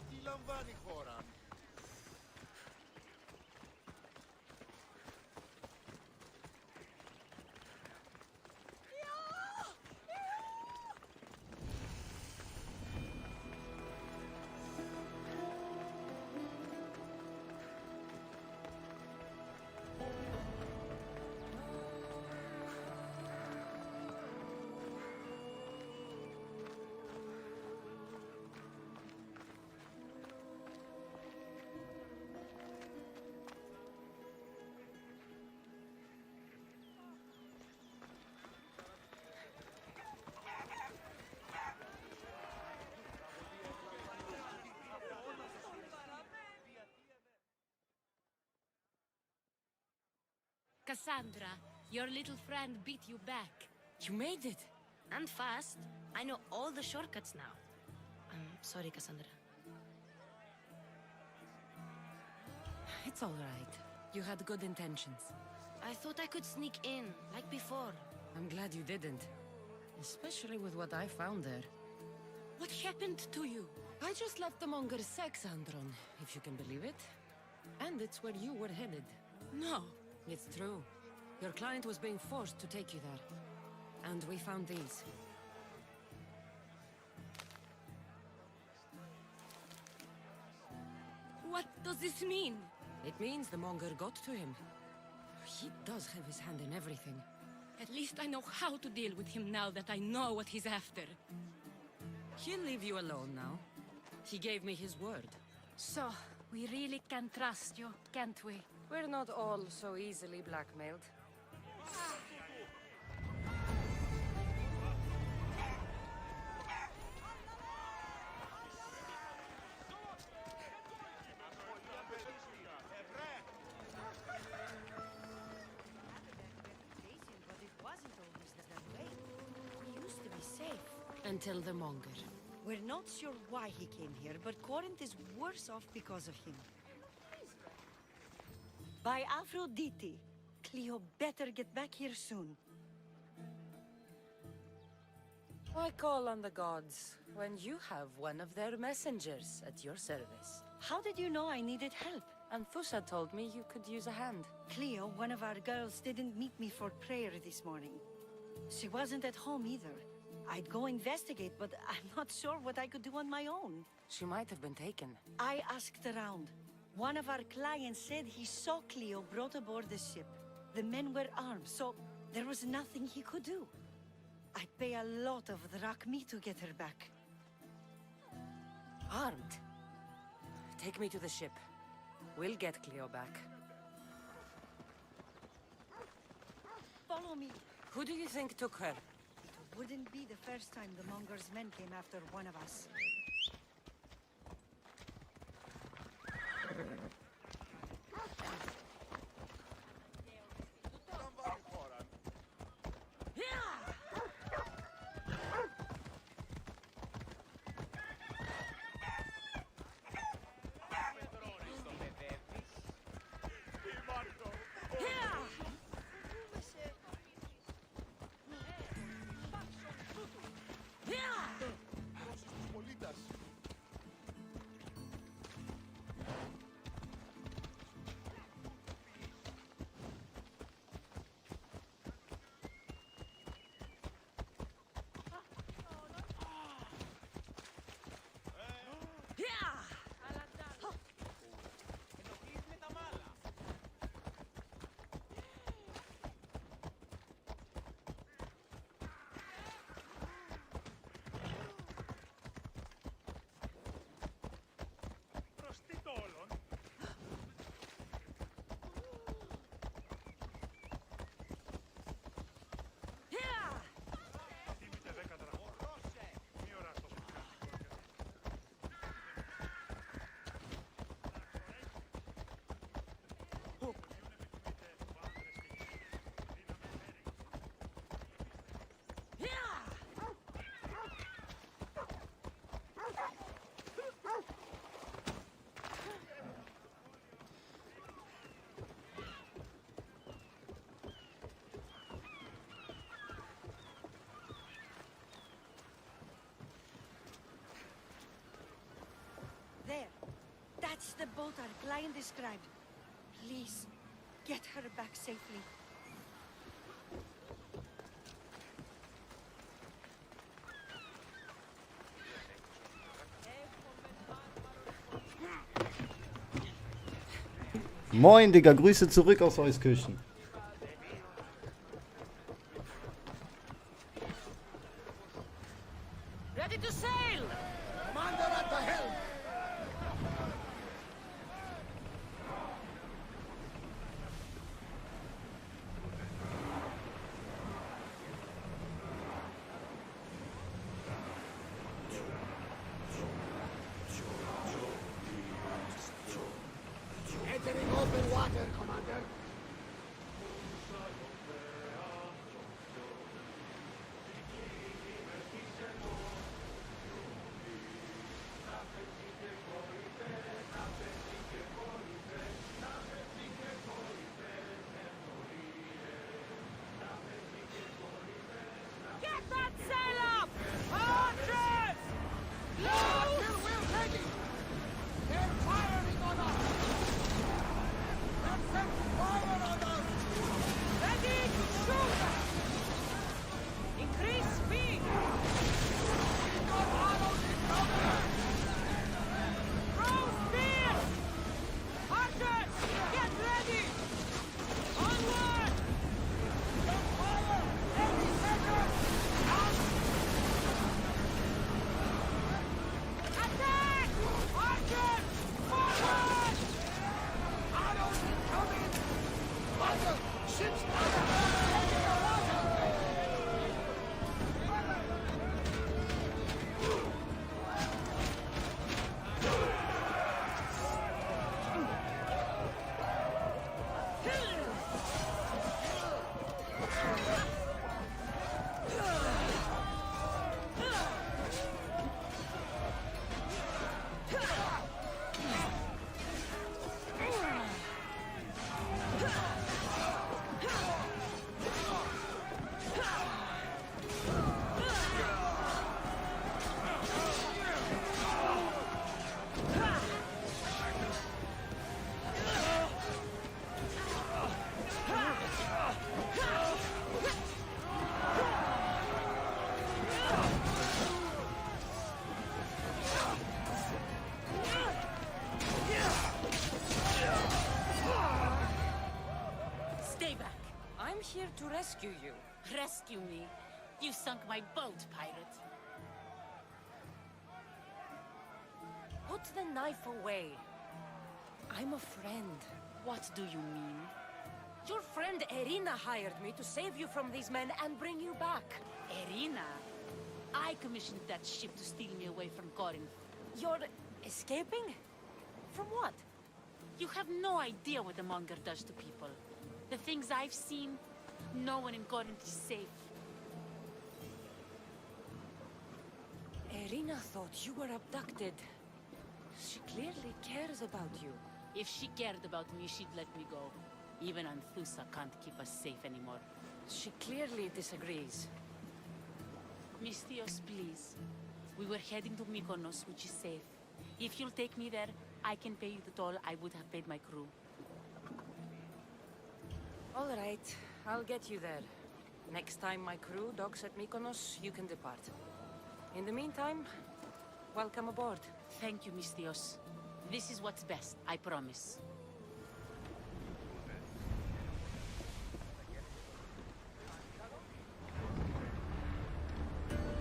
Τι λαμβάνει η χώρα? Cassandra, your little friend beat you back. You made it. And fast. I know all the shortcuts now. I'm sorry, Cassandra. It's all right. You had good intentions. I thought I could sneak in, like before. I'm glad you didn't. Especially with what I found there. What happened to you? I just left the monger's Sexandron, if you can believe it. And it's where you were headed. No. It's true. Your client was being forced to take you there. And we found these. What does this mean? It means the monger got to him. He does have his hand in everything. At least I know how to deal with him now that I know what he's after. He'll leave you alone now. He gave me his word. So, we really can trust you, can't we? We're not all so easily blackmailed. Until the monger. We're not sure why he came here, but Corinth is worse off because of him. By Aphrodite, Cleo better get back here soon. I call on the gods when you have one of their messengers at your service. How did you know I needed help? Anthusha told me you could use a hand. Cleo, one of our girls, didn't meet me for prayer this morning. She wasn't at home either. I'd go investigate, but I'm not sure what I could do on my own. She might have been taken. I asked around. One of our clients said he saw Cleo brought aboard the ship. The men were armed, so there was nothing he could do. I'd pay a lot of drachmi to get her back. Armed? Take me to the ship. We'll get Cleo back. Follow me. Who do you think took her? It wouldn't be the first time the Monger's men came after one of us. It's the boat our client described. Please, get her back safely. Moin, Digga, Grüße zurück aus Euskirchen. Ready to sail! Commander at the helm! Entering open water, Commander. Get that sail up! Archers! Still well ready! They're firing on us! They're setting fire on us! Ready to shoot! Increase speed! We got arrows incoming! Throw spears! Archers, get ready! Onward! Get fire! Heavy seconds! Attack! Archers, forward! Arrows incoming! Commander, ships out of the water! Stay back. I'm here to rescue you. Rescue me. You sunk my boat, pirate. Put the knife away. I'm a friend. What do you mean? Your friend Erina hired me to save you from these men and bring you back. Erina? I commissioned that ship to steal me away from Corinth. You're escaping? From what? You have no idea what the Monger does to people. The things I've seen, no one in Corinth is safe. Erina thought you were abducted. She clearly cares about you. If she cared about me, she'd let me go. Even Anthusa can't keep us safe anymore. She clearly disagrees. Misthios, please. We were heading to Mykonos, which is safe. If you'll take me there, I can pay you the toll I would have paid my crew. All right, I'll get you there. Next time my crew docks at Mykonos, you can depart. In the meantime, welcome aboard. Thank you, Misthios. This is what's best, I promise.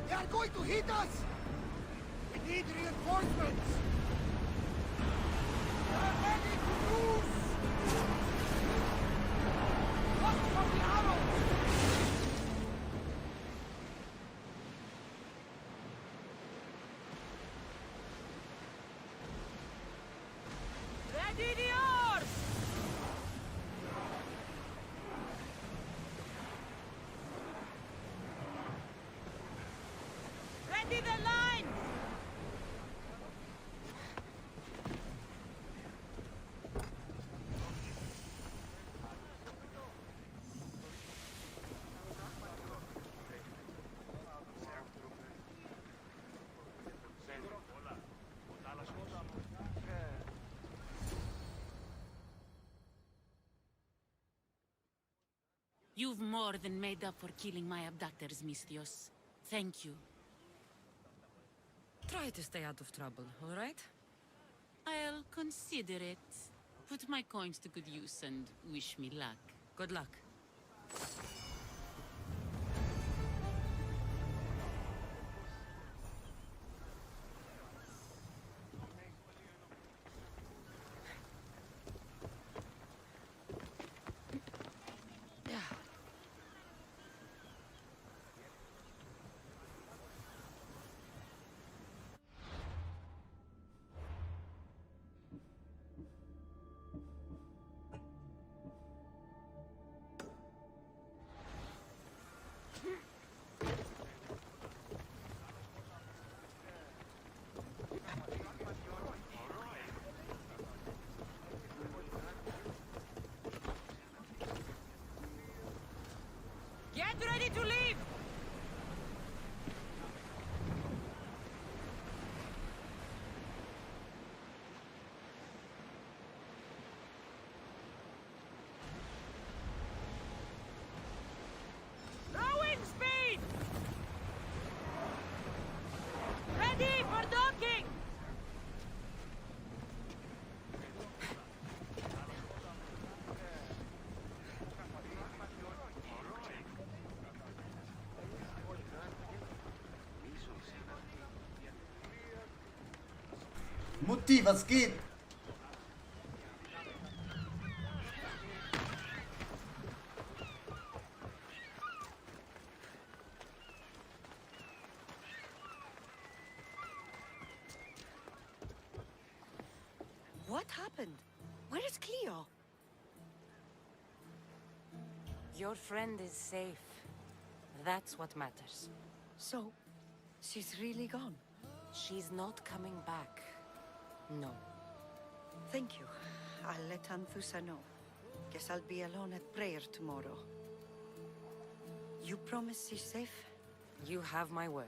They are going to hit us! We need reinforcements! They are ready to lose! Look for the arrows! Ready the oars! Ready the line! You've more than made up for killing my abductors, Misthios. Thank you. Try to stay out of trouble, all right? I'll consider it. Put my coins to good use and wish me luck. Good luck. Get ready to leave! Rowing speed! Ready for docking! Mutti, was geht? What happened? Where is Cleo? Your friend is safe. That's what matters. So, she's really gone? She's not coming back. No. Thank you. I'll let Anthusa know. Guess I'll be alone at prayer tomorrow. You promise she's safe? You have my word.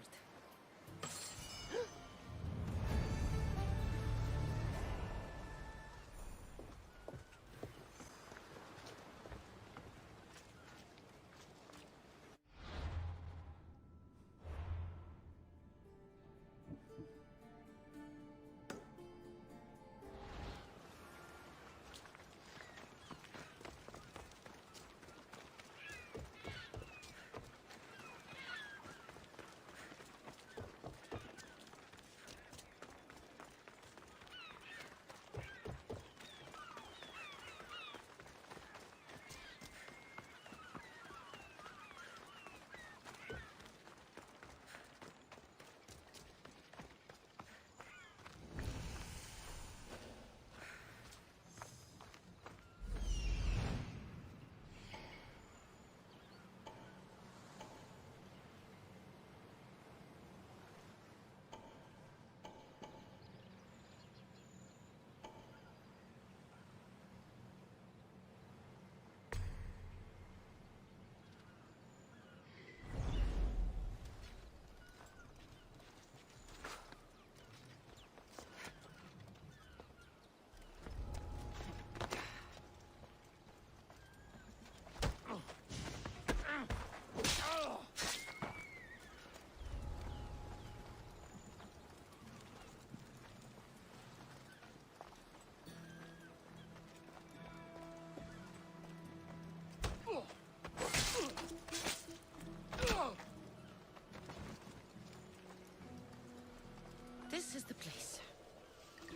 This is the place.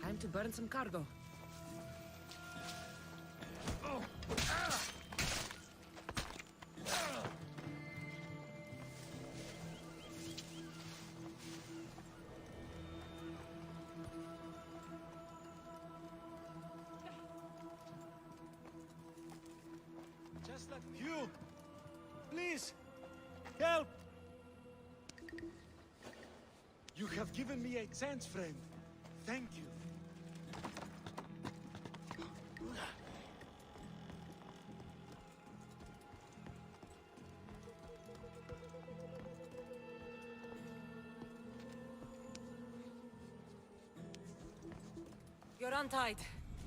Time to burn some cargo. Just like you! Please! Help! You have given me a chance, friend. Thank you. You're untied.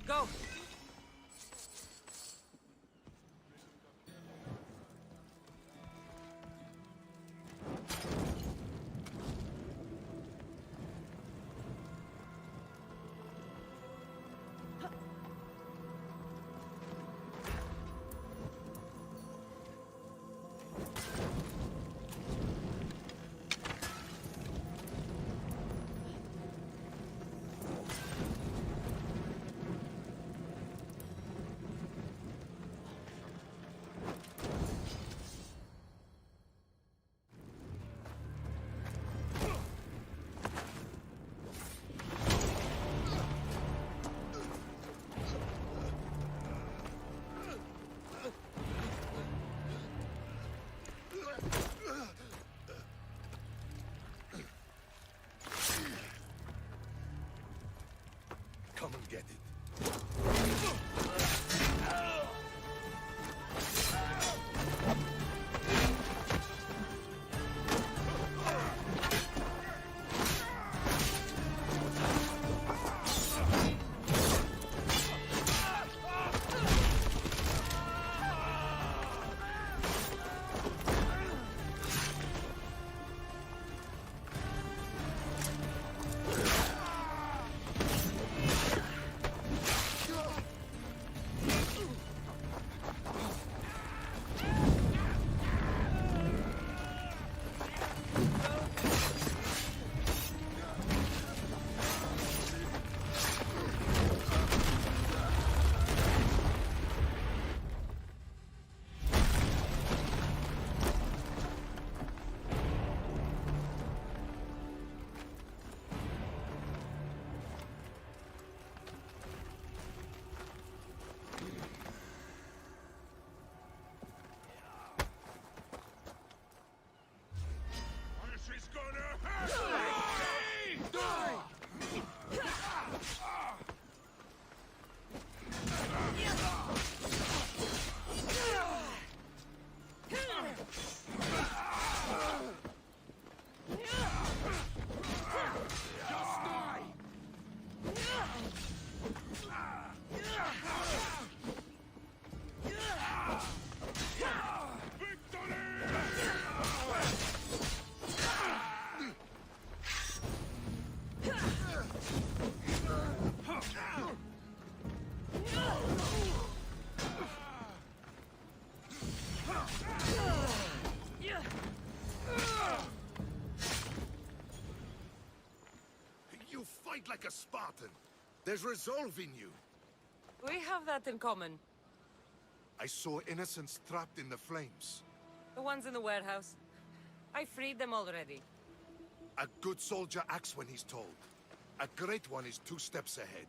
Go! fight like a Spartan. There's resolve in you. We have that in common. I saw innocents trapped in the flames. The ones in the warehouse. I freed them already. A good soldier acts when he's told. A great one is 2 steps ahead.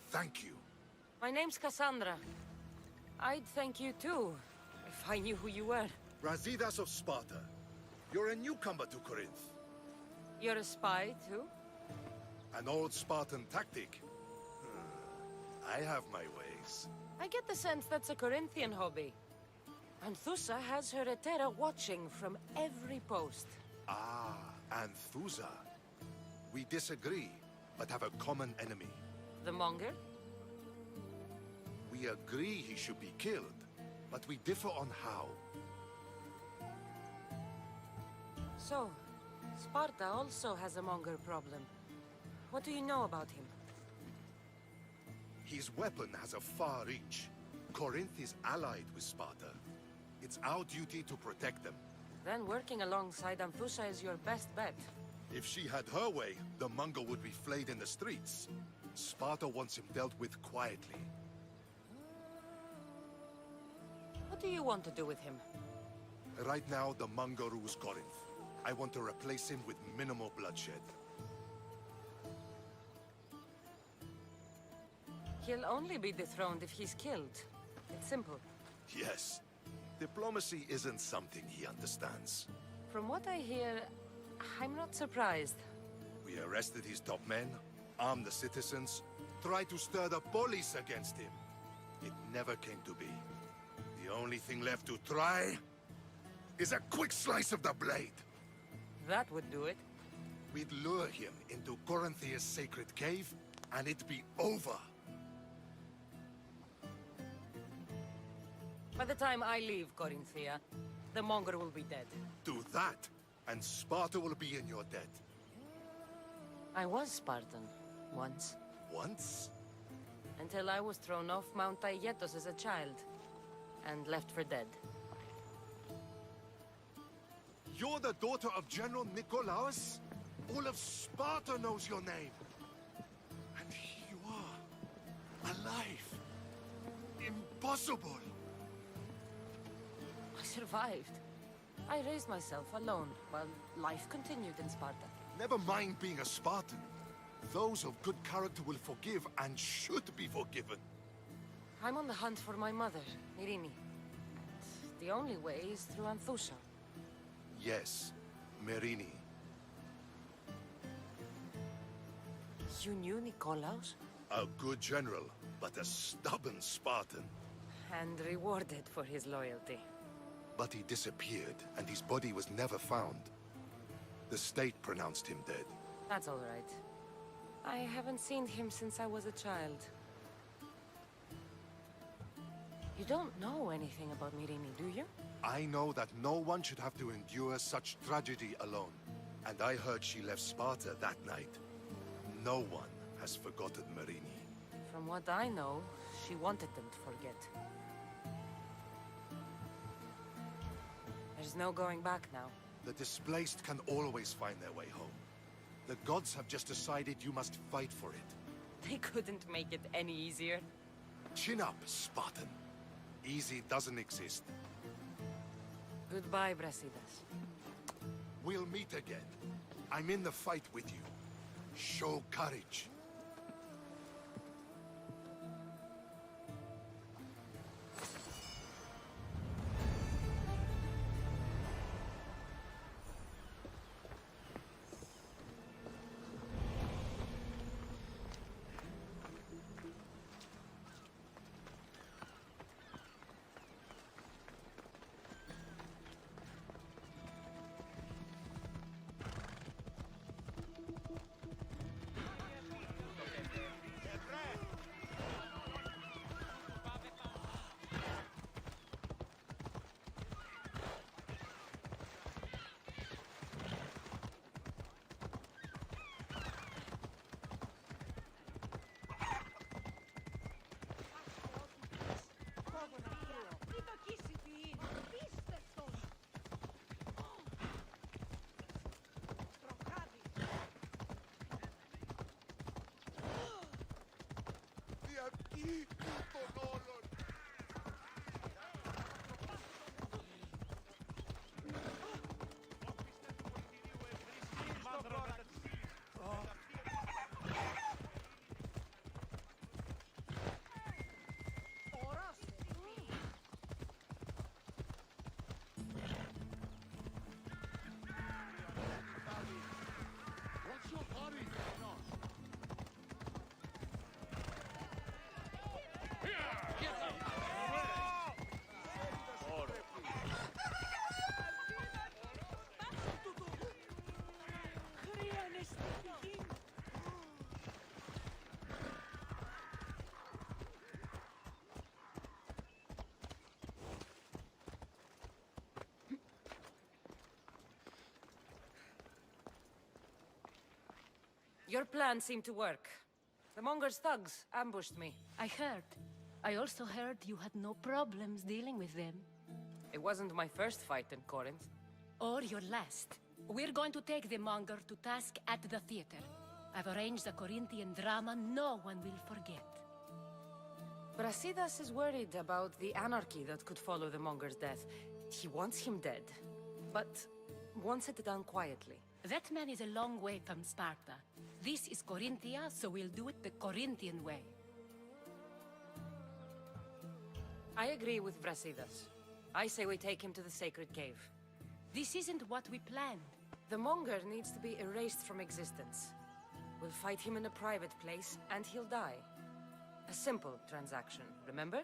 Thank you. My name's Cassandra. I'd thank you too, if I knew who you were. Brasidas of Sparta. You're a newcomer to Corinth. You're a spy too? An old Spartan tactic. I have my ways. I get the sense that's a Corinthian hobby. Anthusa has her Etera watching from every post. Ah, Anthusa. We disagree, but have a common enemy. The Monger? We agree he should be killed, but we differ on how. So, Sparta also has a Monger problem. What do you know about him? His weapon has a far reach. Corinth is allied with Sparta. It's our duty to protect them. Then working alongside Anthusa is your best bet. If she had her way, the Mongol would be flayed in the streets. Sparta wants him dealt with quietly. What do you want to do with him? Right now, the Mongol rules Corinth. I want to replace him with minimal bloodshed. He'll only be dethroned if he's killed. It's simple. Yes. Diplomacy isn't something he understands. From what I hear, I'm not surprised. We arrested his top men, armed the citizens, tried to stir the police against him. It never came to be. The only thing left to try is a quick slice of the blade. That would do it. We'd lure him into Corinthia's sacred cave, and it'd be over. By the time I leave Corinthia, the Monger will be dead. Do that, and Sparta will be in your debt. I was Spartan, once. Once? Until I was thrown off Mount Aietos as a child, and left for dead. You're the daughter of General Nikolaos? All of Sparta knows your name. And here you are, alive. Impossible. I survived. I raised myself alone, while life continued in Sparta. Never mind being a Spartan. Those of good character will forgive and should be forgiven. I'm on the hunt for my mother, Myrini. The only way is through Anthusa. Yes, Myrini. You knew Nikolaos? A good general, but a stubborn Spartan. And rewarded for his loyalty. But he disappeared, and his body was never found. The state pronounced him dead. That's all right. I haven't seen him since I was a child. You don't know anything about Myrini, do you? I know that no one should have to endure such tragedy alone. And I heard she left Sparta that night. No one has forgotten Myrini. From what I know, she wanted them to forget. There's no going back now. The displaced can always find their way home. The gods have just decided you must fight for it. They couldn't make it any easier. Chin up, Spartan. Easy doesn't exist. Goodbye, Brasidas. We'll meet again. I'm in the fight with you. Show courage. Your plan seemed to work. The Monger's thugs ambushed me. I heard. I also heard you had no problems dealing with them. It wasn't my first fight in Corinth. Or your last. We're going to take the Monger to task at the theater. I've arranged a Corinthian drama no one will forget. Brasidas is worried about the anarchy that could follow the Monger's death. He wants him dead, but wants it done quietly. That man is a long way from Sparta. This is Corinthia, so we'll do it the Corinthian way. I agree with Brasidas. I say we take him to the sacred cave. This isn't what we planned. The Monger needs to be erased from existence. We'll fight him in a private place, and he'll die. A simple transaction, remember?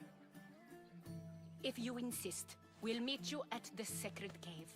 If you insist, we'll meet you at the sacred cave.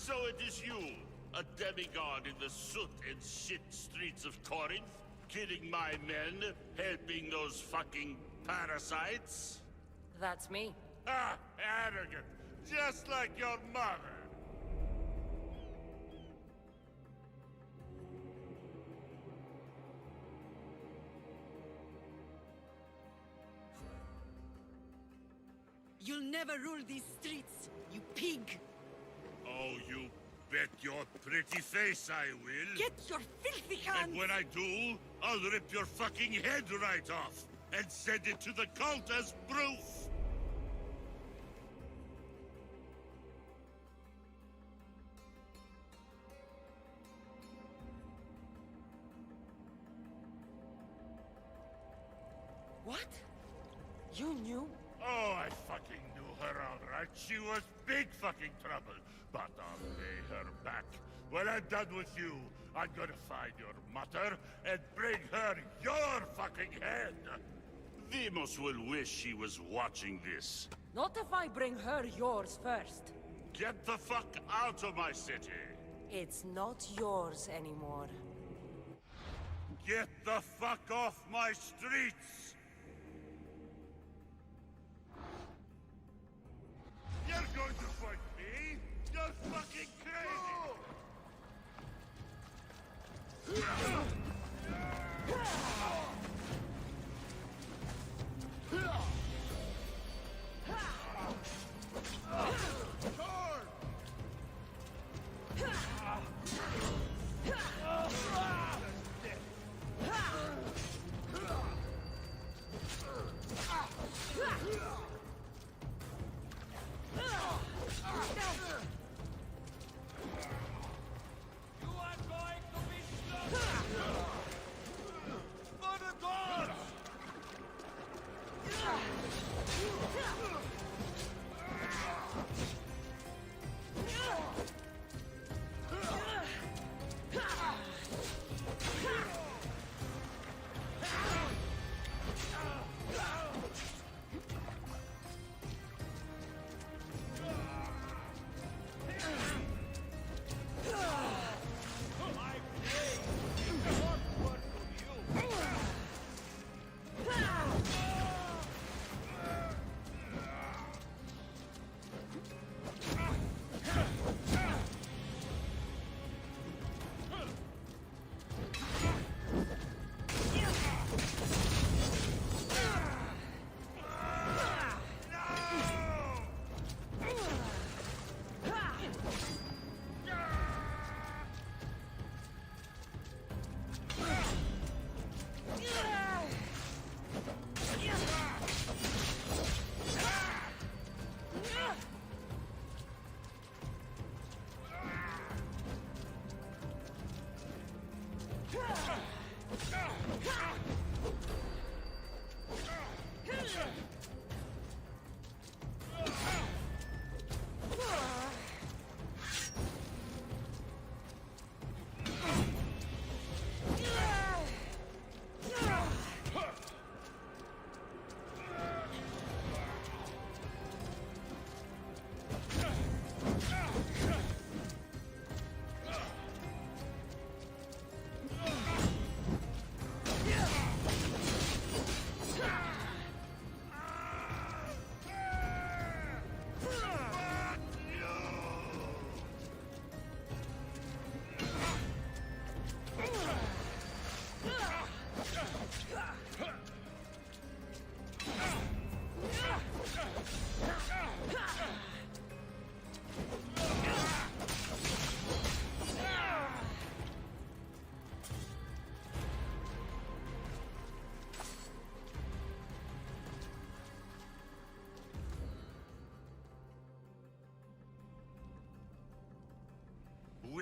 So it is you, a demigod in the soot and shit streets of Corinth, killing my men, helping those fucking parasites? That's me. Ah, arrogant, just like your mother. You'll never rule these streets, you pig! Oh, you bet your pretty face I will. Get your filthy hands! And when I do, I'll rip your fucking head right off and send it to the cult as proof. What? You knew? Oh, I fucking knew her all right. She was big fucking trouble. But I'll pay her back. When I'm done with you, I'm gonna find your mother and bring her your fucking head. Demos will wish she was watching this. Not if I bring her yours first. Get the fuck out of my city. It's not yours anymore. Get the fuck off my streets! You're going to fight me? You're fucking crazy!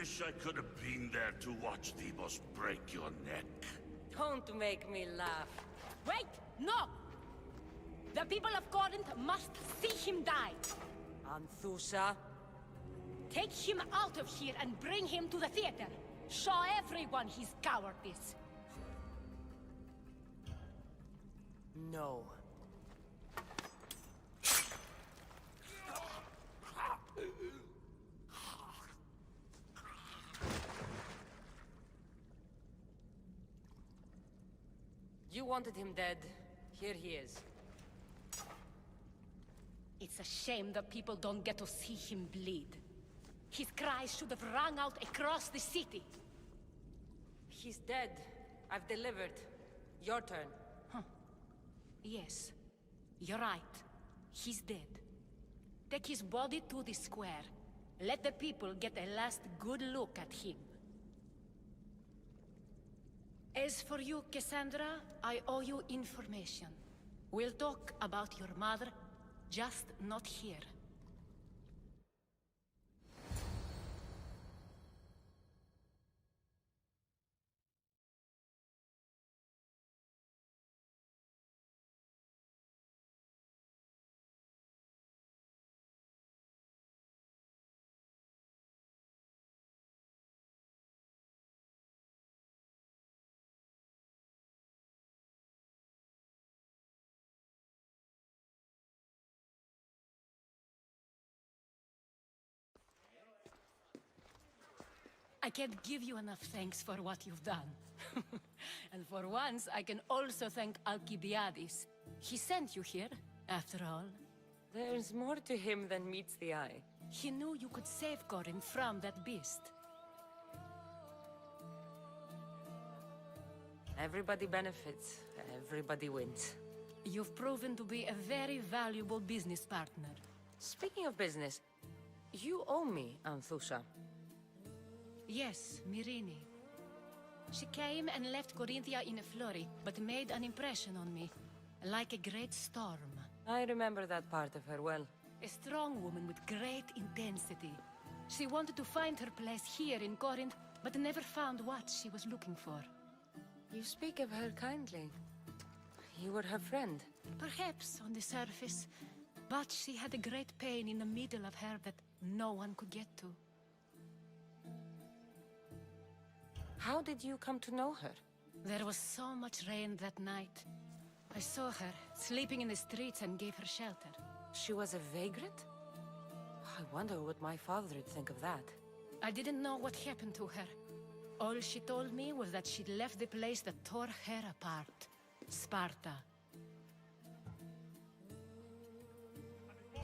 wish I could have been there to watch Demos break your neck. Don't make me laugh. Wait! No! The people of Corinth must see him die. Anthusa. Take him out of here and bring him to the theater. Show everyone his cowardice. No. You wanted him dead. Here he is. It's a shame that people don't get to see him bleed. His cries should have rung out across the city. He's dead. I've delivered. Your turn. Yes, you're right. He's dead. Take his body to the square. Let the people get a last good look at him. As for you, Cassandra, I owe you information. We'll talk about your mother, just not here. I can't give you enough thanks for what you've done. And for once, I can also thank Alcibiades. He sent you here, after all. There's more to him than meets the eye. He knew you could save Corinth from that beast. Everybody benefits. Everybody wins. You've proven to be a very valuable business partner. Speaking of business, you owe me, Anthusa. Yes, Myrine. She came and left Corinthia in a flurry, but made an impression on me, like a great storm. I remember that part of her well. A strong woman with great intensity. She wanted to find her place here in Corinth, but never found what she was looking for. You speak of her kindly. You were her friend. Perhaps on the surface, but she had a great pain in the middle of her that no one could get to. How did you come to know her? There was so much rain that night. I saw her, sleeping in the streets, and gave her shelter. She was a vagrant? I wonder what my father would think of that. I didn't know what happened to her. All she told me was that she'd left the place that tore her apart. Sparta.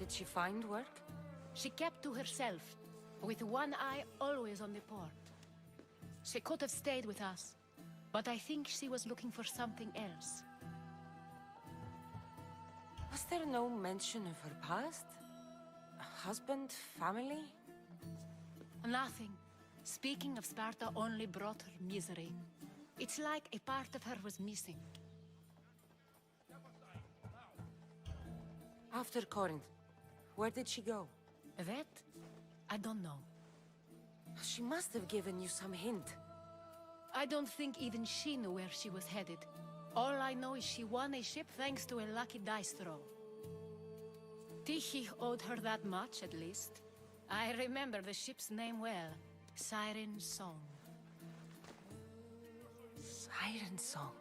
Did she find work? She kept to herself, with one eye always on the port. She could have stayed with us, but I think she was looking for something else. Was there no mention of her past? A husband, family? Nothing. Speaking of Sparta only brought her misery. It's like a part of her was missing. After Corinth, where did she go? That? I don't know. She must have given you some hint. I don't think even she knew where she was headed. All I know is she won a ship thanks to a lucky dice throw. Tyche owed her that much, at least. I remember the ship's name well. Siren Song. Siren Song?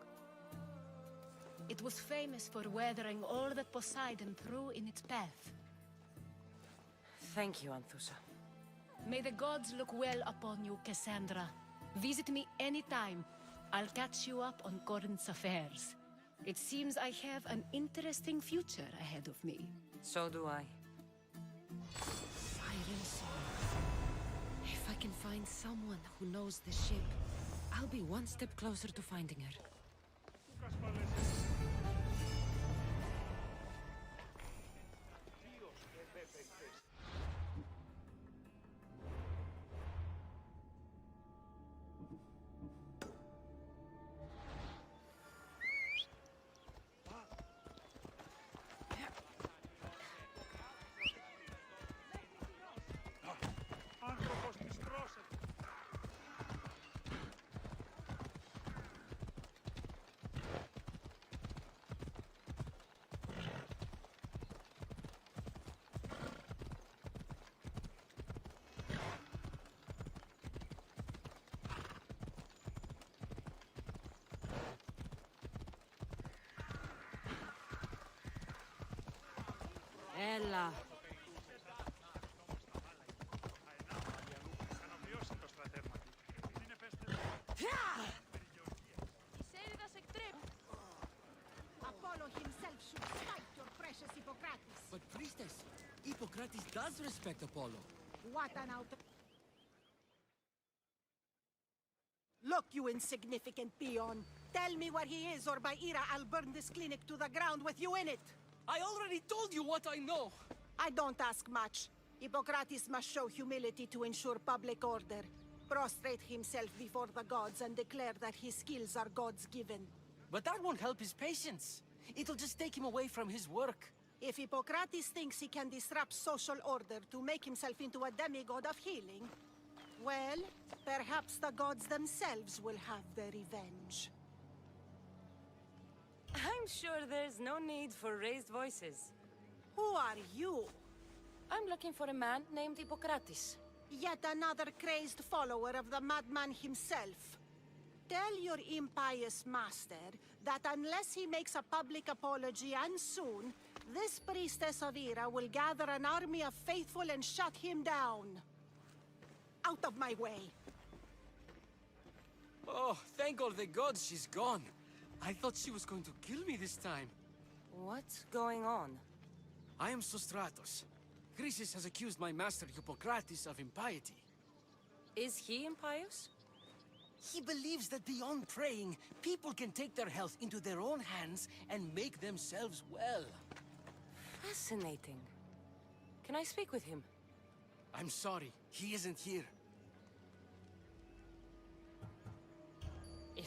It was famous for weathering all that Poseidon threw in its path. Thank you, Anthusa. May the gods look well upon you, Cassandra. Visit me anytime. I'll catch you up on Corinth's affairs. It seems I have an interesting future ahead of me. So do I. Siren Song. If I can find someone who knows the ship, I'll be one step closer to finding her. Ella. Apollo himself should fight your precious Hippocrates. But priestess, Hippocrates does respect Apollo. What an out... Look, you insignificant peon. Tell me where he is, or by Ira, I'll burn this clinic to the ground with you in it. I already told you what I know. I don't ask much. Hippocrates must show humility to ensure public order. Prostrate himself before the gods and declare that his skills are gods given. But that won't help his patients. It'll just take him away from his work. If Hippocrates thinks he can disrupt social order to make himself into a demigod of healing, well, perhaps the gods themselves will have their revenge. I'm sure there's no need for raised voices. Who are you? I'm looking for a man named Hippocrates. Yet another crazed follower of the madman himself. Tell your impious master that unless he makes a public apology, and soon, this priestess of Ira will gather an army of faithful and shut him down. Out of my way. Oh, thank all the gods she's gone. I thought she was going to kill me this time. What's going on? I am Sostratos. Chrysis has accused my master Hippocrates of impiety. Is he impious? He believes that beyond praying, people can take their health into their own hands and make themselves well. Fascinating. Can I speak with him? I'm sorry, he isn't here.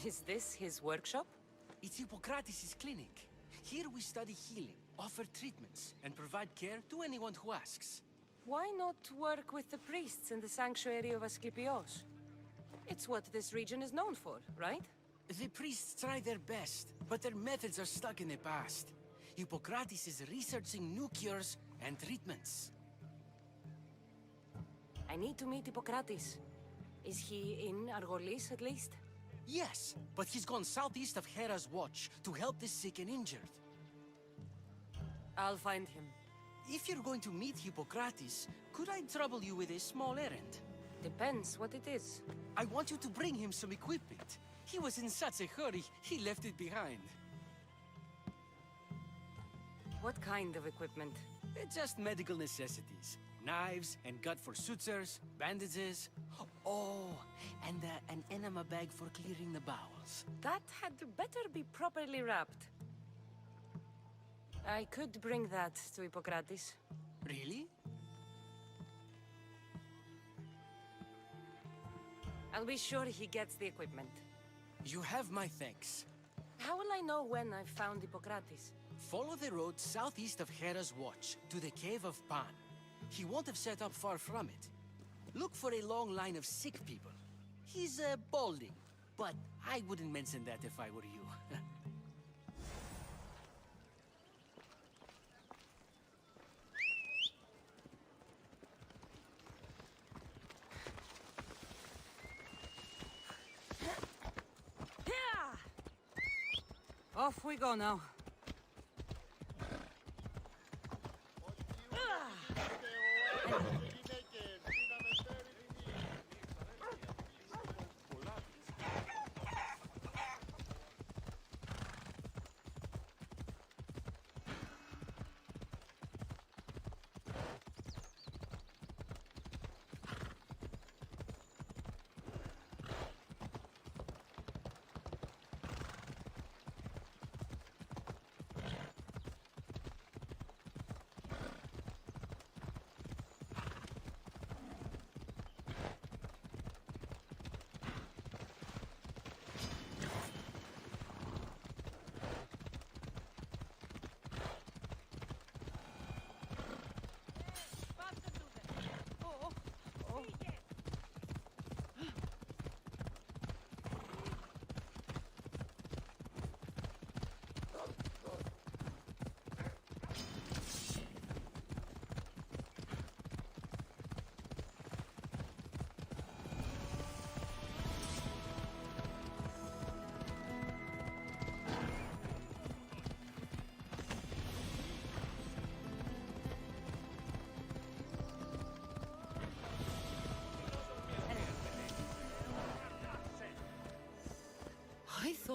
Is this his workshop? It's Hippocrates' clinic. Here we study healing, offer treatments, and provide care to anyone who asks. Why not work with the priests in the sanctuary of Asclepios? It's what this region is known for, right? The priests try their best, but their methods are stuck in the past. Hippocrates is researching new cures and treatments. I need to meet Hippocrates. Is he in Argolis, at least? Yes, but he's gone southeast of Hera's Watch to help the sick and injured. I'll find him. If you're going to meet Hippocrates, could I trouble you with a small errand? Depends what it is. I want you to bring him some equipment. He was in such a hurry, he left it behind. What kind of equipment? Just medical necessities. Knives and gut for sutures, bandages. Oh, and an enema bag for clearing the bowels. That had better be properly wrapped. I could bring that to Hippocrates. Really? I'll be sure he gets the equipment. You have my thanks. How will I know when I've found Hippocrates? Follow the road southeast of Hera's Watch to the Cave of Pan. He won't have set up far from it. Look for a long line of sick people. He's balding, but I wouldn't mention that if I were you. Off we go now.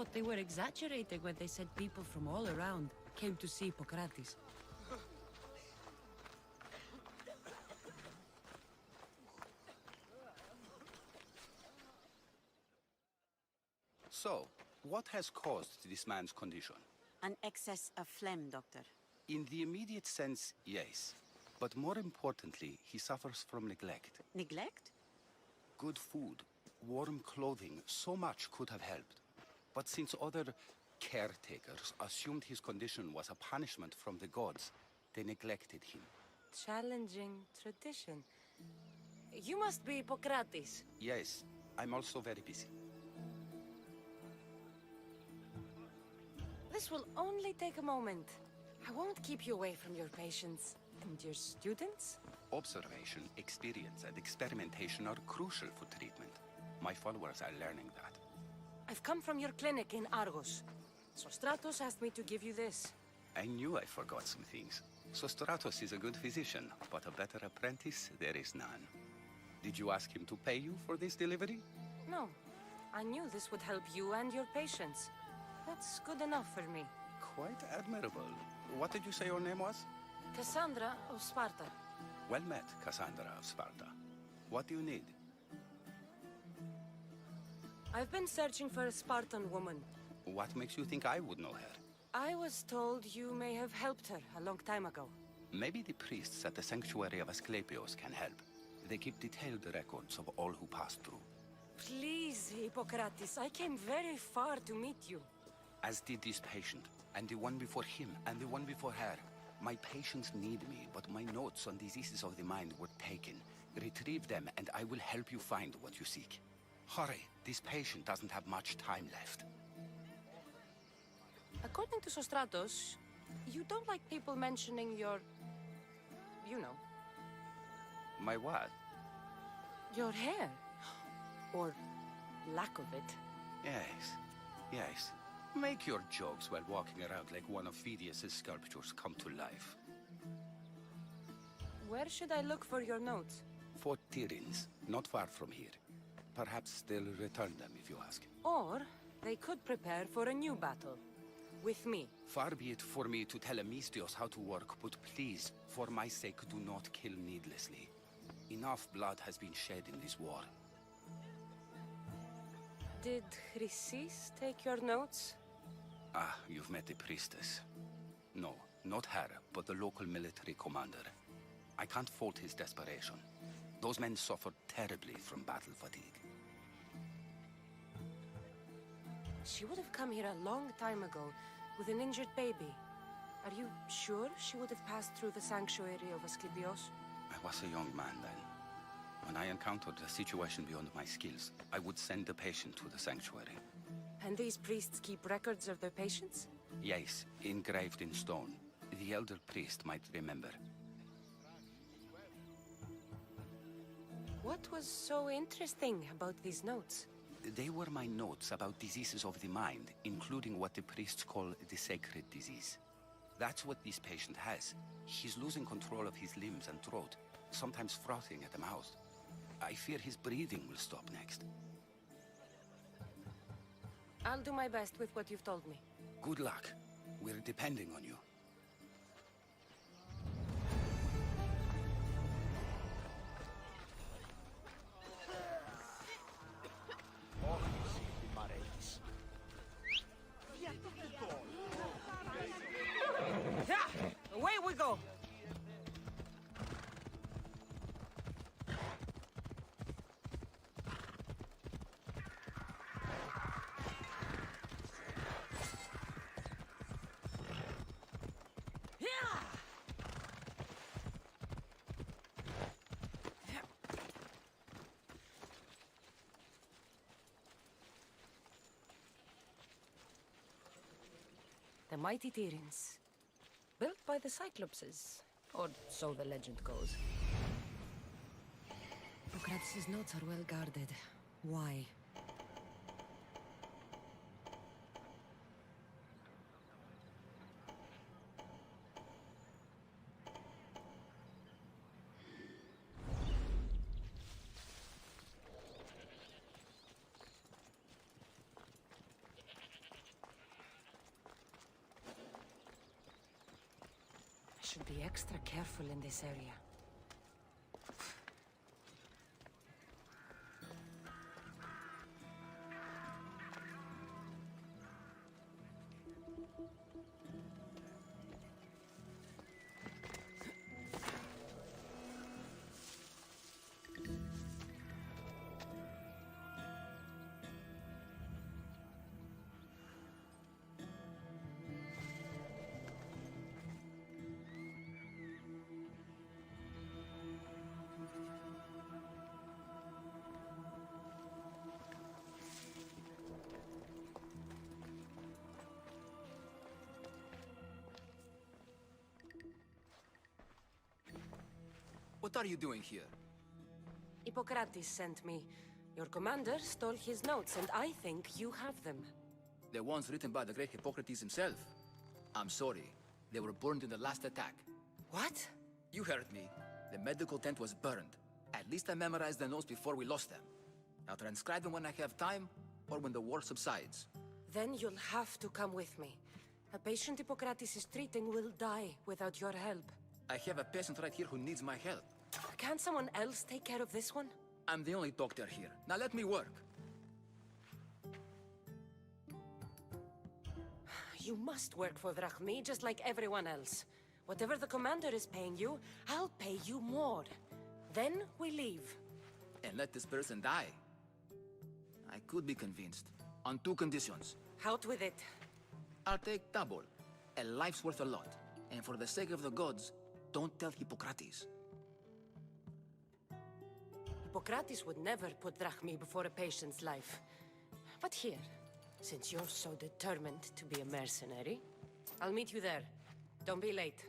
thought they were exaggerating when they said people from all around came to see Hippocrates. So, what has caused this man's condition? An excess of phlegm, Doctor. In the immediate sense, yes. But more importantly, he suffers from neglect. Neglect? Good food, warm clothing, so much could have helped. But since other caretakers assumed his condition was a punishment from the gods, they neglected him. Challenging tradition. You must be Hippocrates. Yes, I'm also very busy. This will only take a moment. I won't keep you away from your patients. And your students? Observation, experience, and experimentation are crucial for treatment. My followers are learning that. I've come from your clinic in Argos. Sostratos asked me to give you this. I knew I forgot some things. Sostratos is a good physician, but a better apprentice there is none. Did you ask him to pay you for this delivery? No. I knew this would help you and your patients. That's good enough for me. Quite admirable. What did you say your name was? Cassandra of Sparta. Well met, Cassandra of Sparta. What do you need? I've been searching for a Spartan woman. What makes you think I would know her? I was told you may have helped her a long time ago. Maybe the priests at the sanctuary of Asclepios can help. They keep detailed records of all who passed through. Please, Hippocrates, I came very far to meet you. As did this patient, and the one before him, and the one before her. My patients need me, but my notes on diseases of the mind were taken. Retrieve them, and I will help you find what you seek. Hurry, this patient doesn't have much time left. According to Sostratos, you don't like people mentioning your... you know. My what? Your hair. Or lack of it. Yes, yes. Make your jokes while walking around like one of Phidias' sculptures come to life. Where should I look for your notes? Fort Tyrins, not far from here. Perhaps they'll return them if you ask. Or they could prepare for a new battle. With me. Far be it for me to tell Amistios how to work, but please, for my sake, do not kill needlessly. Enough blood has been shed in this war. Did Chrysis take your notes? Ah, you've met the priestess. No, not her, but the local military commander. I can't fault his desperation. Those men suffered terribly from battle fatigue. She would have come here a long time ago with an injured baby. Are you sure she would have passed through the sanctuary of Asclepios? I was a young man then. When I encountered a situation beyond my skills, I would send the patient to the sanctuary. And these priests keep records of their patients? Yes, engraved in stone. The elder priest might remember. What was so interesting about these notes? They were my notes about diseases of the mind, including what the priests call the sacred disease. That's what this patient has. He's losing control of his limbs and throat, sometimes frothing at the mouth. I fear his breathing will stop next. I'll do my best with what you've told me. Good luck. We're depending on you. Away we go! The mighty Tyrins. Built by the Cyclopses, or so the legend goes. Hippocrates' notes are well guarded. Why? Should be extra careful in this area. What are you doing here? Hippocrates sent me. Your commander stole his notes, and I think you have them. The ones written by the great Hippocrates himself. I'm sorry. They were burned in the last attack. What? You heard me. The medical tent was burned. At least I memorized the notes before we lost them. I'll transcribe them when I have time, or when the war subsides. Then you'll have to come with me. A patient Hippocrates is treating will die without your help. I have a patient right here who needs my help. Can't someone else take care of this one? I'm the only doctor here. Now let me work. You must work for Drachmi, just like everyone else. Whatever the commander is paying you, I'll pay you more. Then we leave. And let this person die. I could be convinced. On two conditions. Out with it. I'll take double. A life's worth a lot. And for the sake of the gods, don't tell Hippocrates. Hippocrates would never put Drachmi before a patient's life. But here, since you're so determined to be a mercenary, I'll meet you there. Don't be late.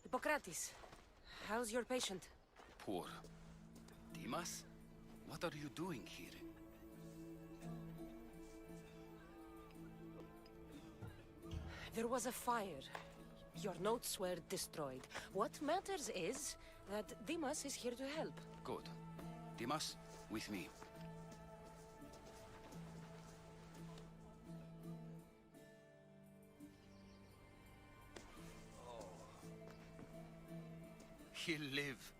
Hippocrates, how's your patient? Poor. Dimas? What are you doing here? There was a fire. Your notes were destroyed. What matters is that Dimas is here to help. Good. Dimas, with me. He'll live.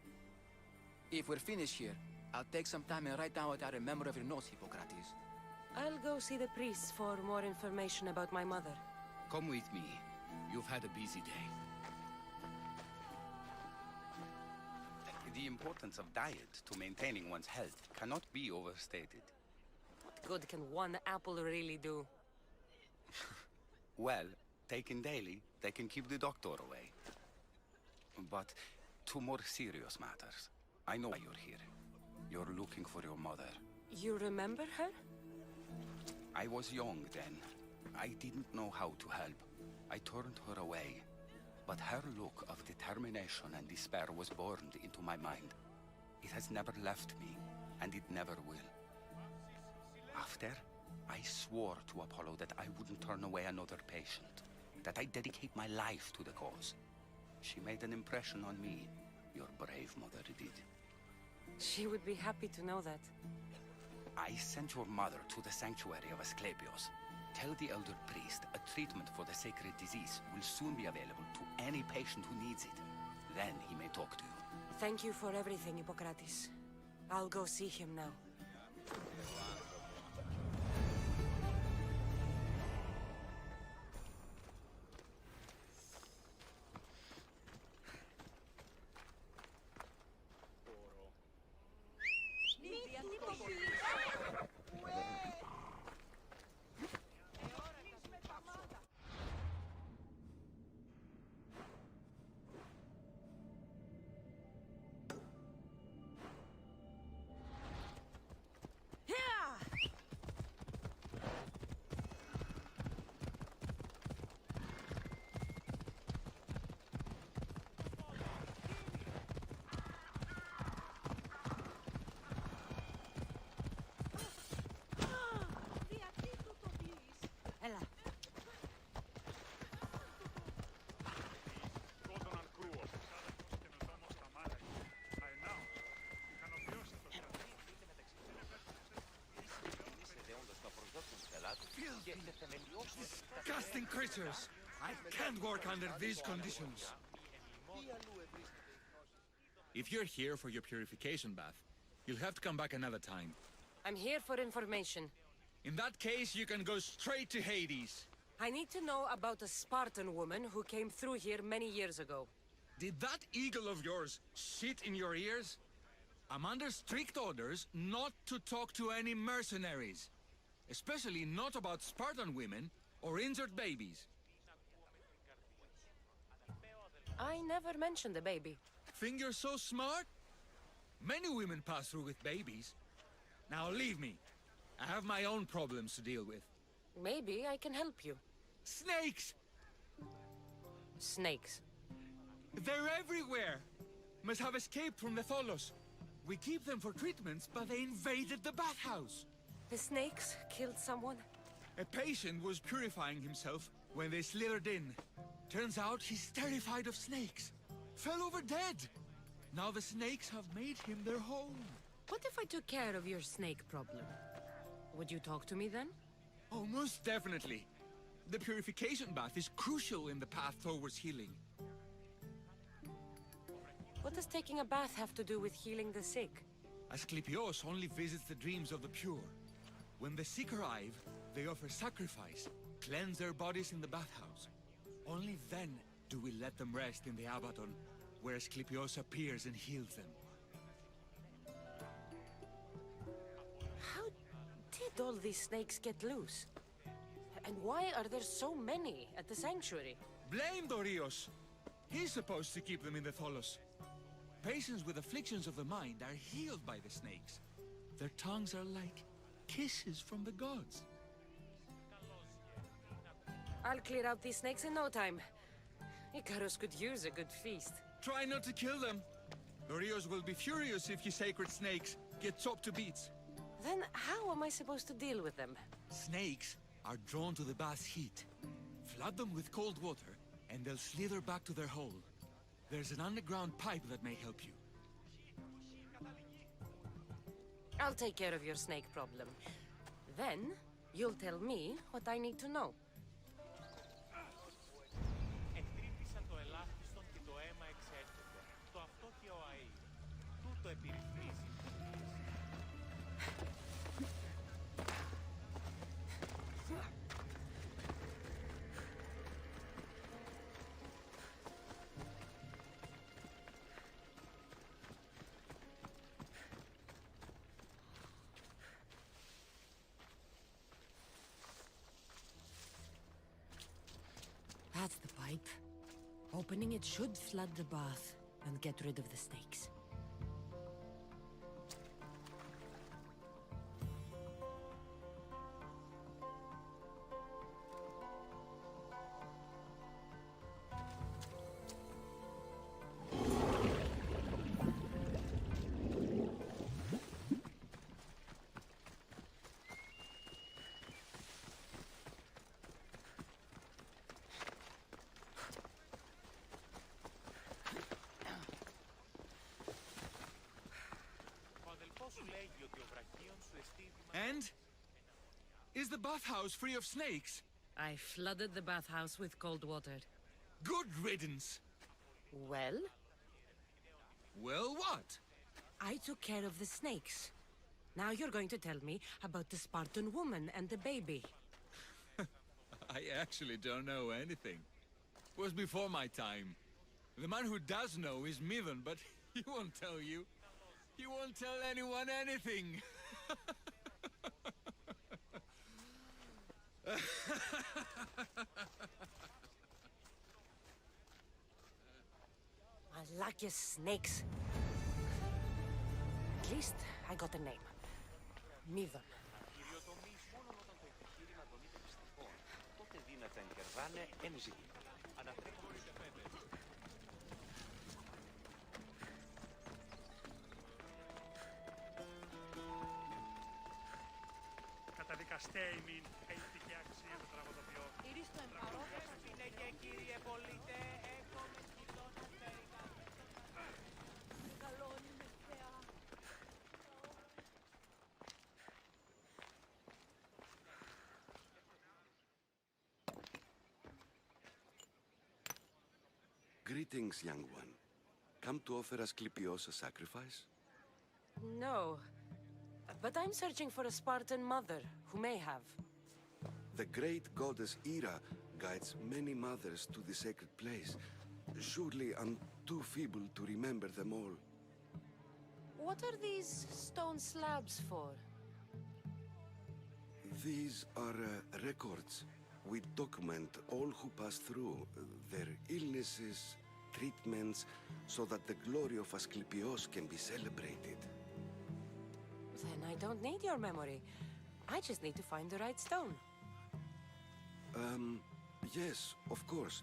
If we're finished here, I'll take some time and write down what I remember of your notes, Hippocrates. I'll go see the priests for more information about my mother. Come with me. You've had a busy day. The importance of diet to maintaining one's health cannot be overstated. What good can one apple really do? Well, taken daily, they can keep the doctor away. But to more serious matters. I know why you're here. You're looking for your mother. You remember her? I was young then. I didn't know how to help. I turned her away. But her look of determination and despair was burned into my mind. It has never left me, and it never will. After, I swore to Apollo that I wouldn't turn away another patient, that I'd dedicate my life to the cause. She made an impression on me. Your brave mother did. She would be happy to know that. I sent your mother to the sanctuary of Asclepios. Tell the elder priest a treatment for the sacred disease will soon be available to any patient who needs it. Then he may talk to you. Thank you for everything, Hippocrates. I'll go see him now. Disgusting creatures! I can't work under these conditions. If you're here for your purification bath, you'll have to come back another time. I'm here for information. In that case, you can go straight to Hades. I need to know about a Spartan woman who came through here many years ago. Did that eagle of yours shit in your ears? I'm under strict orders not to talk to any mercenaries. Especially not about Spartan women or injured babies. I never mentioned a baby. Think you're so smart? Many women pass through with babies. Now leave me. I have my own problems to deal with. Maybe I can help you. Snakes! Snakes. They're everywhere! Must have escaped from the Tholos. We keep them for treatments, but they invaded the bathhouse. The snakes killed someone? A patient was purifying himself when they slithered in. Turns out he's terrified of snakes. Fell over dead. Now the snakes have made him their home. What if I took care of your snake problem? Would you talk to me then? Oh, most definitely. The purification bath is crucial in the path towards healing. What does taking a bath have to do with healing the sick? Asclepios only visits the dreams of the pure. When the sick arrive, they offer sacrifice, cleanse their bodies in the bathhouse. Only then do we let them rest in the Abaddon, where Asclepios appears and heals them. How did all these snakes get loose? And why are there so many at the sanctuary? Blame Dorios! He's supposed to keep them in the Tholos. Patients with afflictions of the mind are healed by the snakes. Their tongues are like kisses from the gods. I'll clear out these snakes in no time. Icarus could use a good feast. Try not to kill them. Dorios will be furious if you sacred snakes get chopped to bits. Then how am I supposed to deal with them? Snakes are drawn to the bath's heat. Flood them with cold water, and they'll slither back to their hole. There's an underground pipe that may help you. I'll take care of your snake problem. Then, you'll tell me what I need to know. Εκτρύπησαν το ελάχιστον και το αίμα εξέρχεται. Το αυτό και ο αΐ. Τούτο επιρρυθμίζει. That's the pipe. Opening it should flood the bath and get rid of the snakes. And? Is the bathhouse free of snakes? I flooded the bathhouse with cold water. Good riddance. Well? Well, what? I took care of the snakes. Now you're going to tell me about the Spartan woman and the baby. I actually don't know anything. It was before my time. The man who does know is Midon, but he won't tell you. He won't tell anyone anything. I like your snakes. At least I got a name. Midon. Καταδικαστέ ημίν, έχει και αξία το τραγωδοποιό. Ήριστο εμπαρόδος, είναι και κύριε πολίτε, έχουμε γειτόνα τέρικα. Καλώνει με θεά. Greetings, young one. Come to offer Asclepios a sacrifice? No. But I'm searching for a Spartan mother who may have. The great goddess Hera guides many mothers to the sacred place. Surely I'm too feeble to remember them all. What are these stone slabs for? These are records. We document all who pass through, their illnesses, treatments, so that the glory of Asclepios can be celebrated. Then I don't need your memory. I just need to find the right stone. Yes, of course.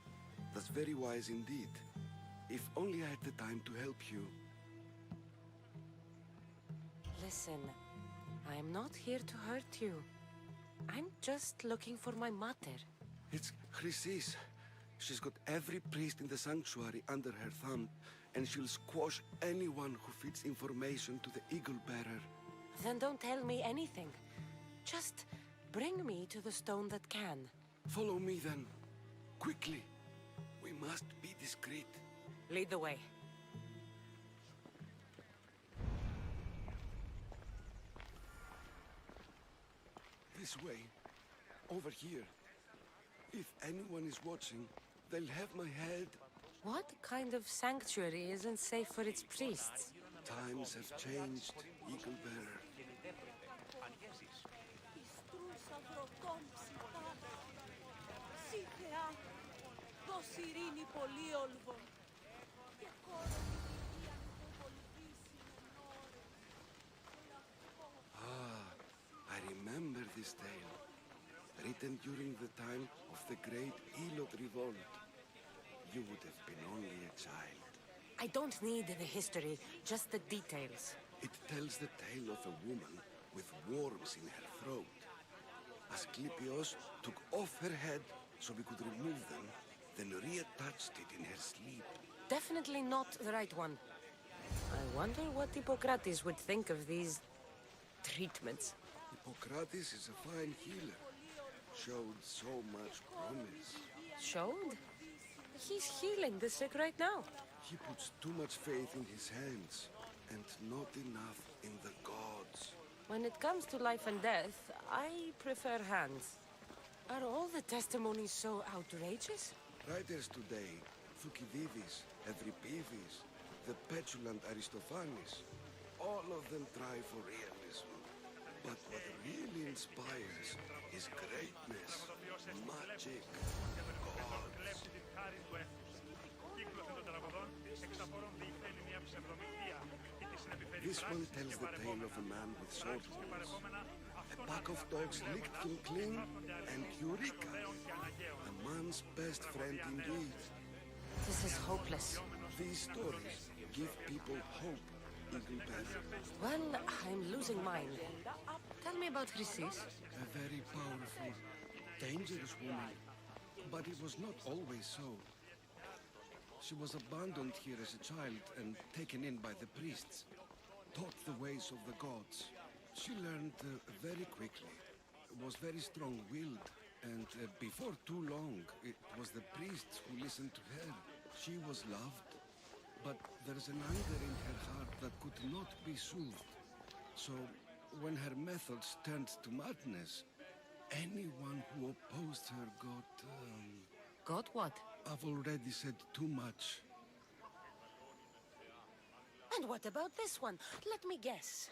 That's very wise indeed. If only I had the time to help you. Listen, I am not here to hurt you. I'm just looking for my mother. It's Chrysis. She's got every priest in the sanctuary under her thumb, and she'll squash anyone who feeds information to the Eagle Bearer. Then don't tell me anything. Just bring me to the stone that can. Follow me then. Quickly. We must be discreet. Lead the way. This way. Over here. If anyone is watching, they'll have my head. What kind of sanctuary isn't safe for its priests? Times have changed, Eagle Bearer. Ah, I remember this tale. Written during the time of the great Elot Revolt. You would have been only a child. I don't need the history, just the details. It tells the tale of a woman with worms in her throat. Asclepios took off her head so we could remove them, then reattached it in her sleep. Definitely not the right one. I wonder what Hippocrates would think of these treatments. Hippocrates is a fine healer. Showed so much promise. Showed? He's healing the sick right now. He puts too much faith in his hands, and not enough in the gods. When it comes to life and death, I prefer hands. Are all the testimonies so outrageous? Writers today, Thucydides, Euripides, the petulant Aristophanes, all of them try for realism. But what really inspires is greatness, magic, gods. This one tells the tale of a man with sword wounds. A pack of dogs licked him clean, and Eureka! A man's best friend indeed. This is hopeless. These stories give people hope, Eagle Bearer. Well, I'm losing mine. Tell me about Chrysis. A very powerful, dangerous woman. But it was not always so. She was abandoned here as a child and taken in by the priests. Taught the ways of the gods. She learned very quickly, was very strong-willed, and before too long, it was the priests who listened to her. She was loved, but there's an anger in her heart that could not be soothed. So, when her methods turned to madness, anyone who opposed her got... Got what? I've already said too much. And what about this one? Let me guess.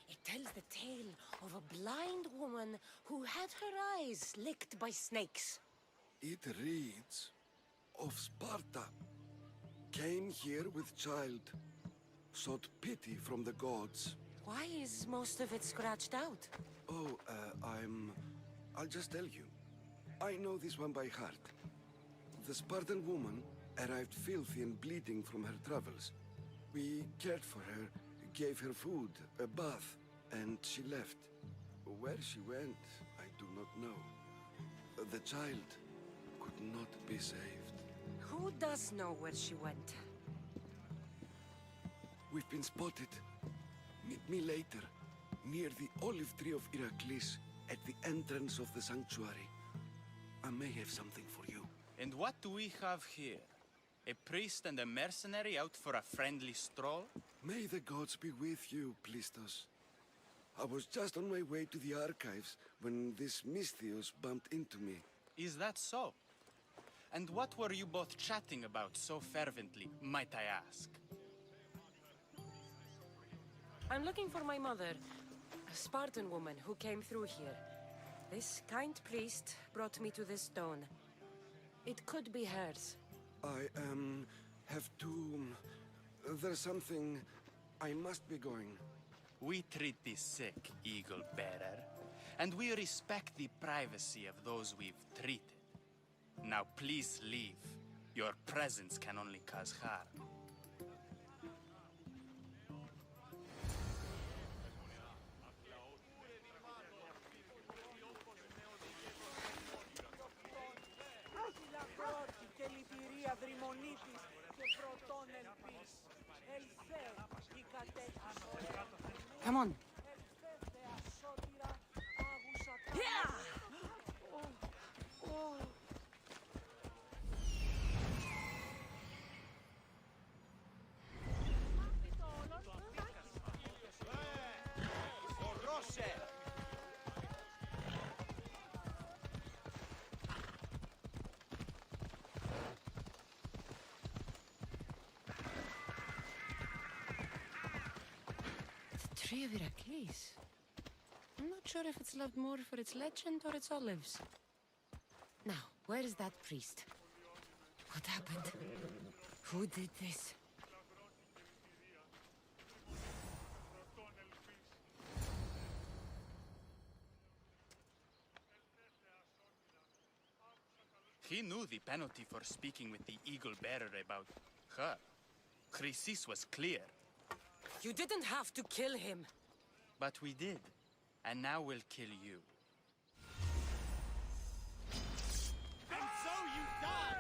It tells the tale of a blind woman who had her eyes licked by snakes. It reads of Sparta. Came here with child, sought pity from the gods. Why is most of it scratched out? Oh, I'll just tell you. I know this one by heart. The Spartan woman arrived filthy and bleeding from her travels. We cared for her, gave her food, a bath, and she left. Where she went, I do not know. The child could not be saved. Who does know where she went? We've been spotted. Meet me later, near the olive tree of Heracles, at the entrance of the sanctuary. I may have something for you. And what do we have here? A priest and a mercenary out for a friendly stroll? May the gods be with you, Plistos. I was just on my way to the archives when this Misthios bumped into me. Is that so? And what were you both chatting about so fervently, might I ask? I'm looking for my mother, a Spartan woman who came through here. This kind priest brought me to this stone. It could be hers. I, have to... There's something... I must be going. We treat the sick, Eagle Bearer, and we respect the privacy of those we've treated. Now please leave. Your presence can only cause harm. Come on. Tree of Heracles. I'm not sure if it's loved more for its legend or its olives. Now, where is that priest? What happened? Who did this? He knew the penalty for speaking with the Eagle Bearer about her. Chrysis was clear. You didn't have to kill him. But we did. And now we'll kill you. And so you die!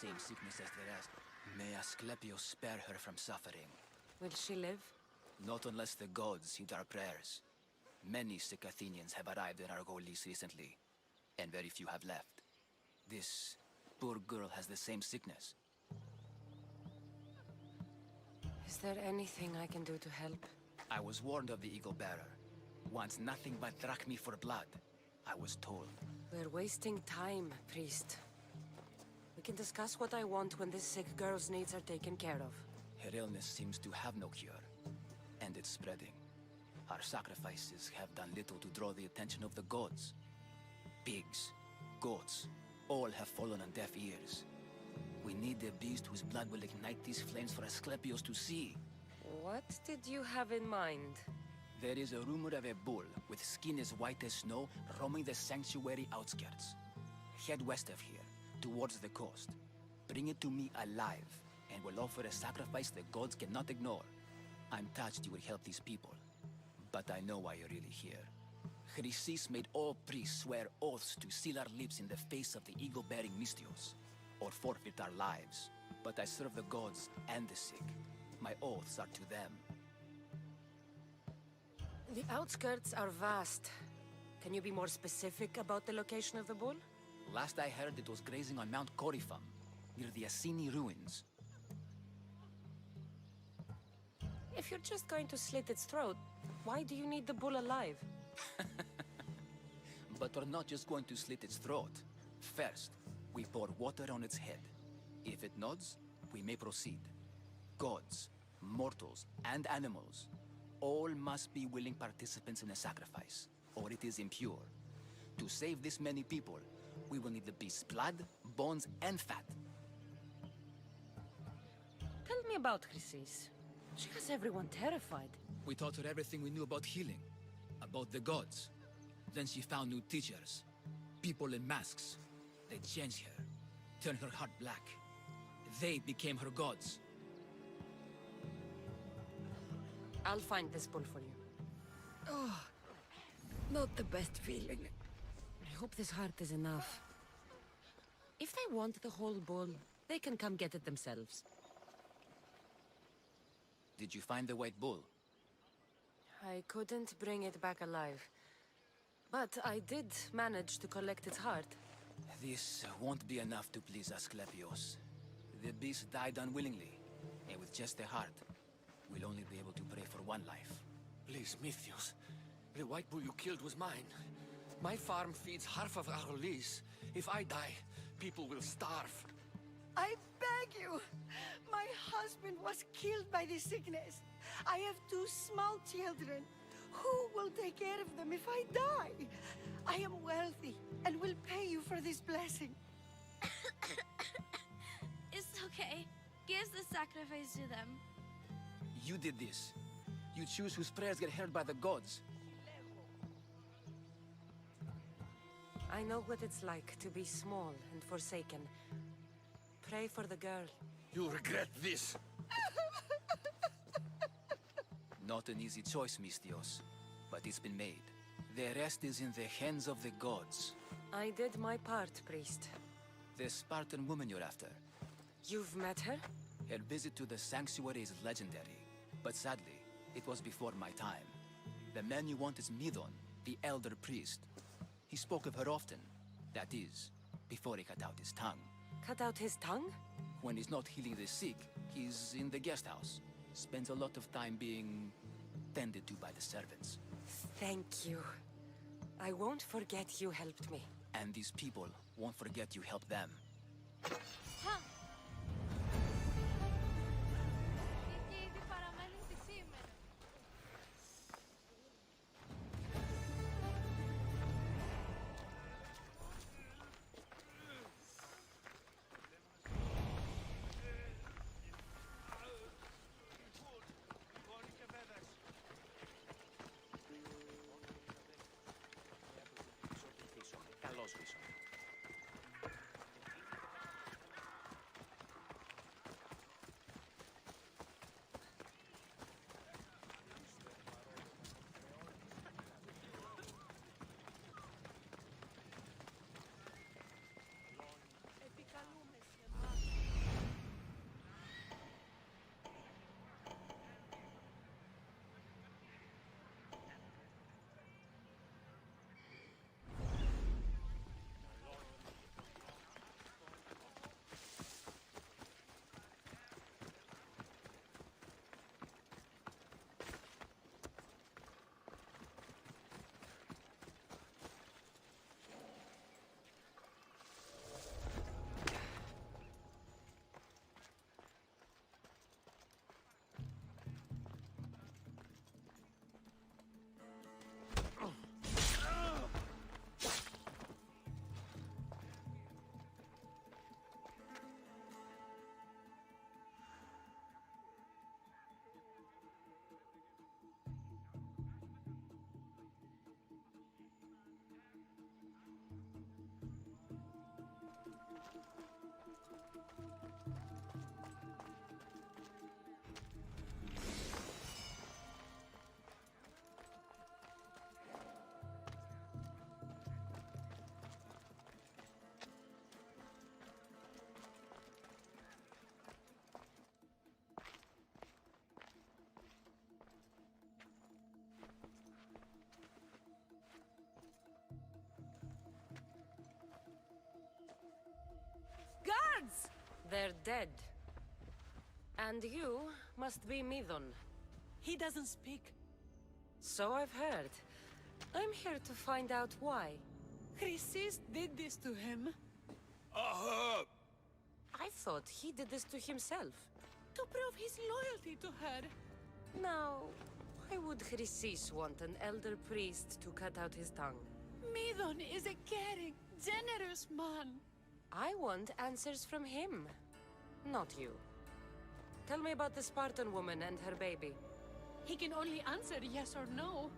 Same sickness as the rest. May Asclepius spare her from suffering. Will she live? Not unless the gods heed our prayers. Many sick Athenians have arrived in Argolis recently, and very few have left. This poor girl has the same sickness. Is there anything I can do to help? I was warned of the Eagle Bearer. Wants nothing but drachmi for blood, I was told. We're wasting time, priest. We can discuss what I want when this sick girl's needs are taken care of. Her illness seems to have no cure, and it's spreading. Our sacrifices have done little to draw the attention of the gods. Pigs, goats, all have fallen on deaf ears. We need a beast whose blood will ignite these flames for Asclepius to see. What did you have in mind? There is a rumor of a bull with skin as white as snow roaming the sanctuary outskirts. Head west of here, towards the coast. Bring it to me alive, and we'll offer a sacrifice the gods cannot ignore. I'm touched you will help these people, but I know why you're really here. Chrysis made all priests swear oaths to seal our lips in the face of the eagle-bearing Mystios, or forfeit our lives. But I serve the gods and the sick. My oaths are to them. The outskirts are vast. Can you be more specific about the location of the bull? Last I heard, it was grazing on Mount Corifum, near the Assini ruins. If you're just going to slit its throat, why do you need the bull alive? But we're not just going to slit its throat. First, we pour water on its head. If it nods, we may proceed. Gods, mortals, and animals, all must be willing participants in a sacrifice, or it is impure. To save this many people, we will need the beast's blood, bones, and fat. Tell me about Chrysis. She has everyone terrified. We taught her everything we knew about healing, about the gods. Then she found new teachers, people in masks. They changed her, turned her heart black. They became her gods. I'll find this bull for you. Oh, not the best feeling. I hope this heart is enough. If they want the whole bull, they can come get it themselves. Did you find the white bull? I couldn't bring it back alive. But I did manage to collect its heart. This won't be enough to please Asclepios. The beast died unwillingly, and with just a heart, we'll only be able to pray for one life. Please, Mythios. The white bull you killed was mine. My farm feeds half of Arlis. If I die, people will starve. I beg you! My husband was killed by this sickness. I have 2 small children. Who will take care of them if I die? I am wealthy and will pay you for this blessing. It's okay. Give the sacrifice to them. You did this. You choose whose prayers get heard by the gods. I know what it's like to be small and forsaken. Pray for the girl. You'll regret this. Not an easy choice, Mistios, but it's been made. The rest is in the hands of the gods. I did my part, priest. The Spartan woman you're after. You've met her? Her visit to the sanctuary is legendary, but sadly, it was before my time. The man you want is Midon, the elder priest. He spoke of her often. That is, before he cut out his tongue. Cut out his tongue? When he's not healing the sick, he's in the guest house. Spends a lot of time being tended to by the servants. Thank you. I won't forget you helped me. And these people won't forget you helped them. Καλώς, Βίσον. Guards! They're dead. And you must be Midon. He doesn't speak. So I've heard. I'm here to find out why. Chrysis did this to him. I thought he did this to himself. To prove his loyalty to her. Now, why would Chrysis want an elder priest to cut out his tongue? Midon is a caring, generous man. I want answers from him, not you. Tell me about the Spartan woman and her baby. He can only answer yes or no.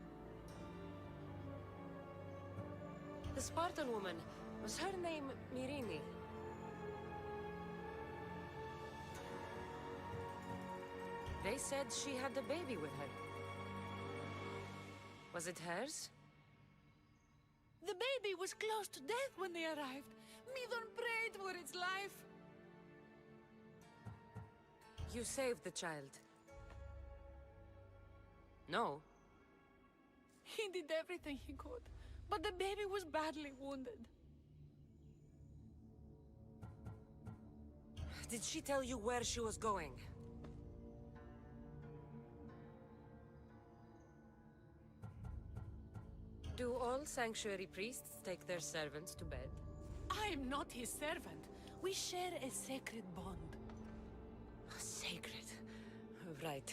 The Spartan woman, was her name Myrine? They said she had a baby with her. Was it hers? The baby was close to death when they arrived. Midon prayed for its life. You saved the child. No. He did everything he could, but the baby was badly wounded. Did she tell you where she was going? Do all sanctuary priests take their servants to bed? I'm not his servant. We share a sacred bond. Sacred. Right.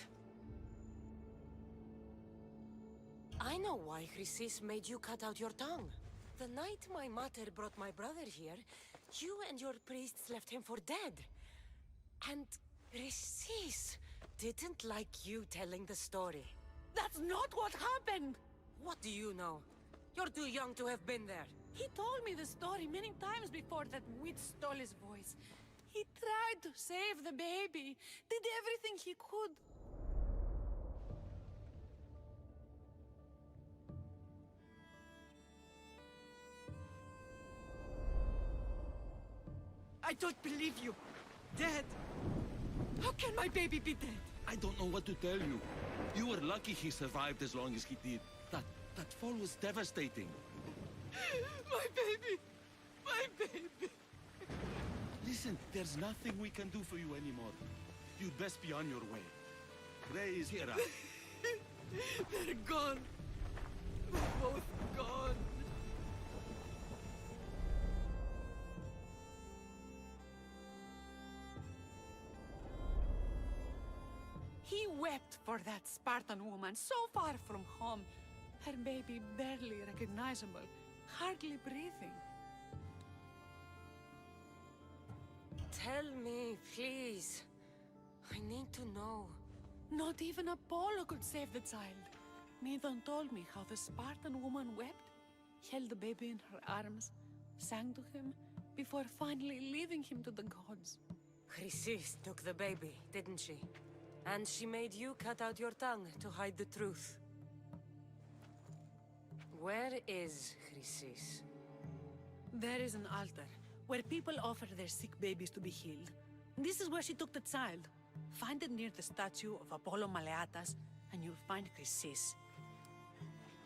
I know why Chrysis made you cut out your tongue. The night my mater brought my brother here, you and your priests left him for dead. And Chrysis didn't like you telling the story. That's not what happened! What do you know? You're too young to have been there. He told me the story many times before that witch stole his voice. He tried to save the baby, did everything he could. I don't believe you. Dead? How can my baby be dead? I don't know what to tell you. You were lucky he survived as long as he did. That fall was devastating. My baby! My baby! Listen, there's nothing we can do for you anymore. You'd best be on your way. Praise Hera. They're gone. They're both gone. He wept for that Spartan woman so far from home. Her baby barely recognizable, hardly breathing. Tell me, please. I need to know. Not even Apollo could save the child. Medon told me how the Spartan woman wept, held the baby in her arms, sang to him, before finally leaving him to the gods. Chrysis took the baby, didn't she? And she made you cut out your tongue to hide the truth. Where is Chrysis? There is an altar where people offer their sick babies to be healed. This is where she took the child. Find it near the statue of Apollo Maleatas, and you'll find Chrysis.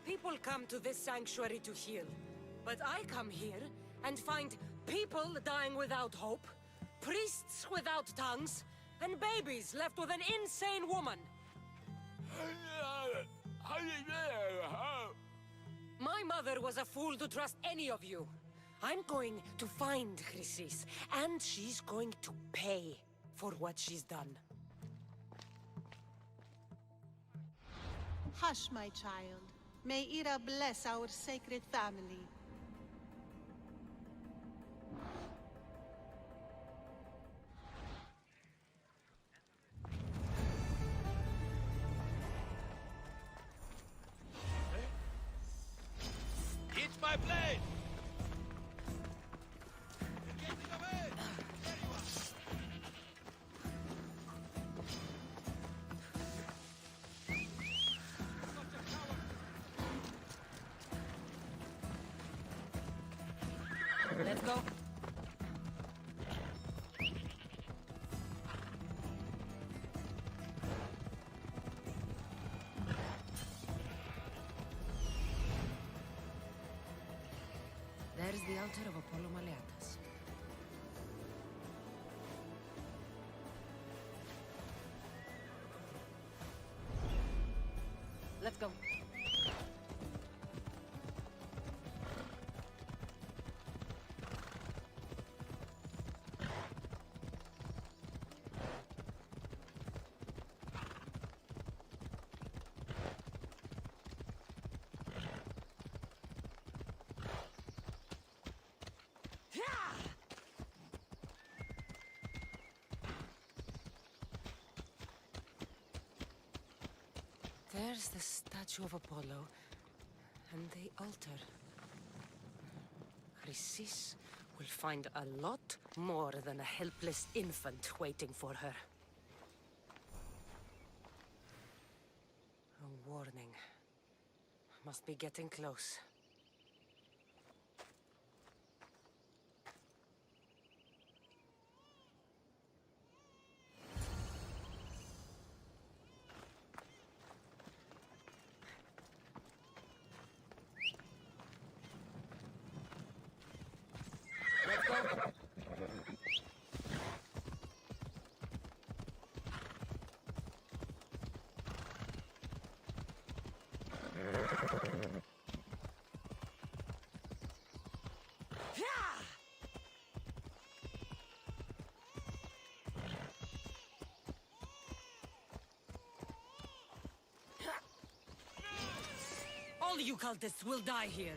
People come to this sanctuary to heal, but I come here and find people dying without hope, priests without tongues, and babies left with an insane woman. My mother was a fool to trust any of you. I'm going to find Chrysis, and she's going to pay for what she's done. Hush, my child. May Ira bless our sacred family. It's my blade! Let's go. There's the altar of Apollo Maleatas. Let's go. There's the statue of Apollo, and the altar. Chrysis will find a lot more than a helpless infant waiting for her. A warning. Must be getting close. you cultists will die here.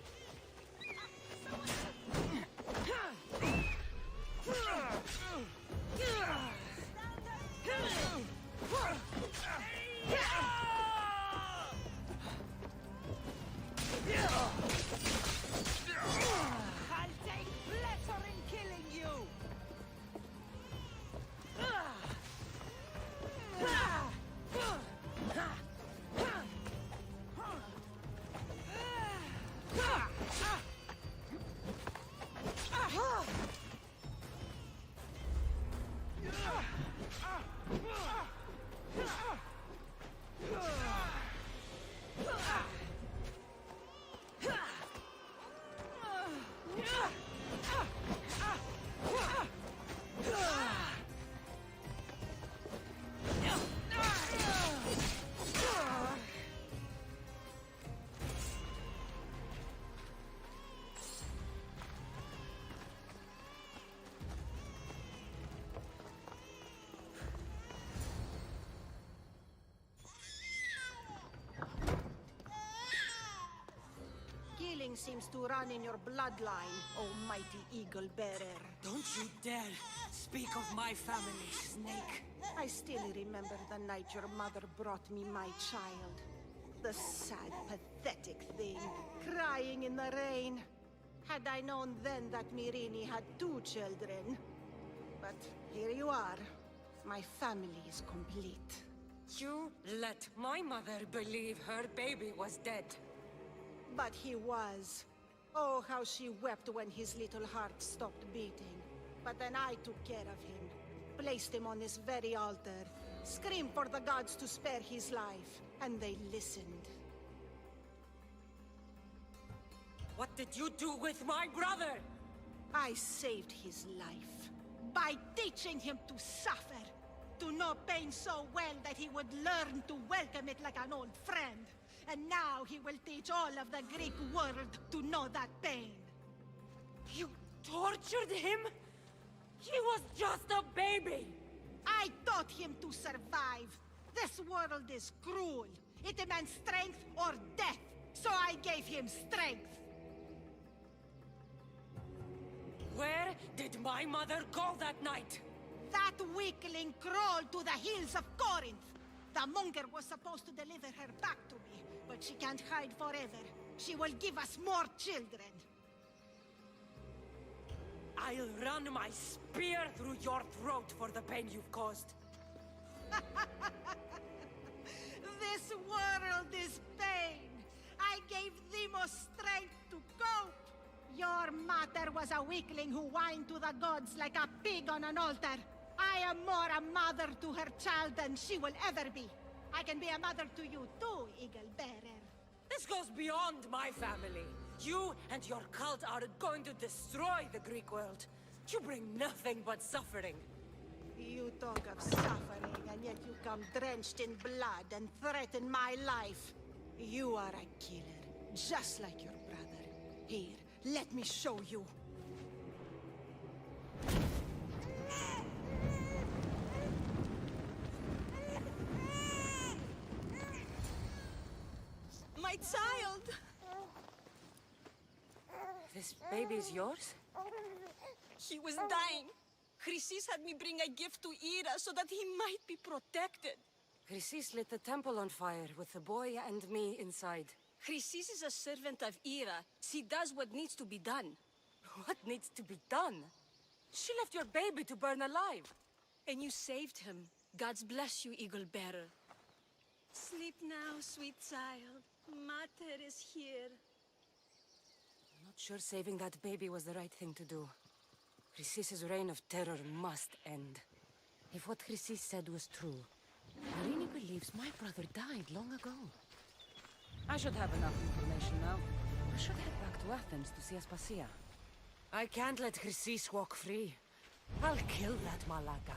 I'll take pleasure in killing you! Killing seems to run in your bloodline, almighty eagle bearer. Don't you dare speak of my family, Snake. I still remember the night your mother brought me my child. The sad, pathetic thing, crying in the rain. Had I known then that Myrini had 2 children. But here you are. My family is complete. You let my mother believe her baby was dead. But he was. Oh, how she wept when his little heart stopped beating. But then I took care of him, placed him on this very altar, screamed for the gods to spare his life, and they listened. What did you do with my brother? I saved his life by teaching him to suffer, to know pain so well that he would learn to welcome it like an old friend. And now he will teach all of the Greek world to know that pain. You tortured him? He was just a baby! I taught him to survive. This world is cruel. It demands strength or death. So I gave him strength. Where did my mother go that night? That weakling crawled to the hills of Corinth. The monger was supposed to deliver her back to me, but she can't hide forever. She will give us more children. I'll run my spear through your throat for the pain you've caused. This world is pain. I gave Demos strength to cope. Your mother was a weakling who whined to the gods like a pig on an altar. I am more a mother to her child than she will ever be. I can be a mother to you too, Eagle Bearer. This goes beyond my family. You and your cult are going to destroy the Greek world. You bring nothing but suffering. You talk of suffering, and yet you come drenched in blood and threaten my life. You are a killer, just like your brother. Here, let me show you. My child! This baby's yours? He was dying. Chrysis had me bring a gift to Ira so that he might be protected. Chrysis lit the temple on fire with the boy and me inside. Chrysis is a servant of Ira. She does what needs to be done. What needs to be done? She left your baby to burn alive. And you saved him. Gods bless you, Eagle Bearer. Sleep now, sweet child. Mater is here. I'm not sure saving that baby was the right thing to do. Chrysis' reign of terror must end. If what Chrysis said was true, Myrini believes my brother died long ago. I should have enough information now. I should head back to Athens to see Aspasia. I can't let Chrysis walk free. I'll kill that Malaka.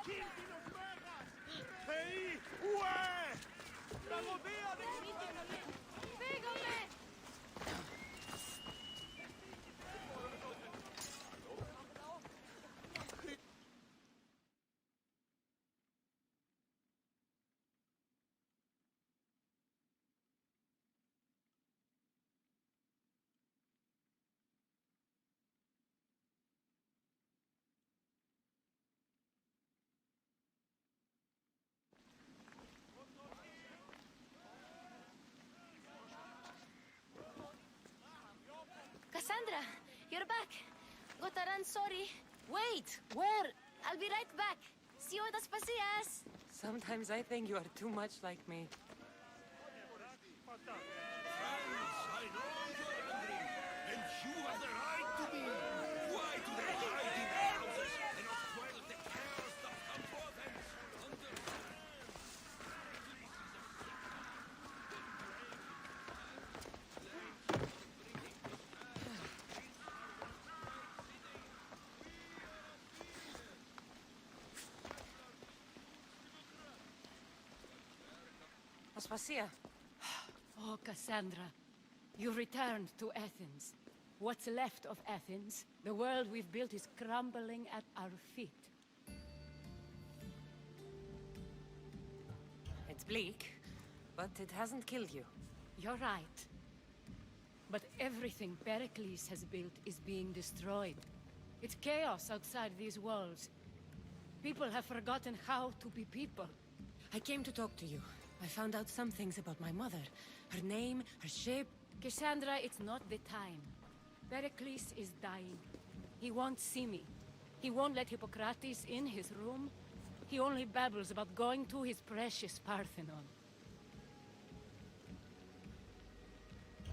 ¡Ey! ¡Ue! ¡Τραγωδία Φύγαμε! Cassandra, you're back. Gotta run, sorry. Wait! Where? I'll be right back. See you at Aspasias. Sometimes I think you are too much like me. And you have the right to be. Why do they hide in their houses and not quell the chaos that come for them? Aspasia. Oh, Cassandra, you returned to Athens. What's left of Athens, the world we've built is crumbling at our feet. It's bleak, but it hasn't killed you. You're right. But everything Pericles has built is being destroyed. It's chaos outside these walls. People have forgotten how to be people. I came to talk to you. I found out some things about my mother. Her name, her shape. Cassandra, it's not the time. Pericles is dying. He won't see me. He won't let Hippocrates in his room. He only babbles about going to his precious Parthenon.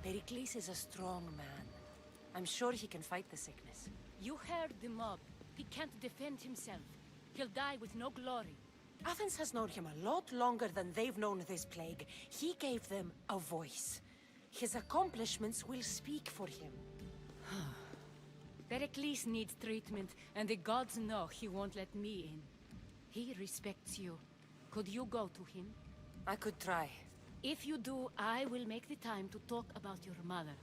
Pericles is a strong man. I'm sure he can fight the sickness. You heard the mob. He can't defend himself. He'll die with no glory. Athens has known him a lot longer than they've known this plague. He gave them a voice. His accomplishments will speak for him. Pericles needs treatment, and the gods know he won't let me in. He respects you. Could you go to him? I could try. If you do, I will make the time to talk about your mother.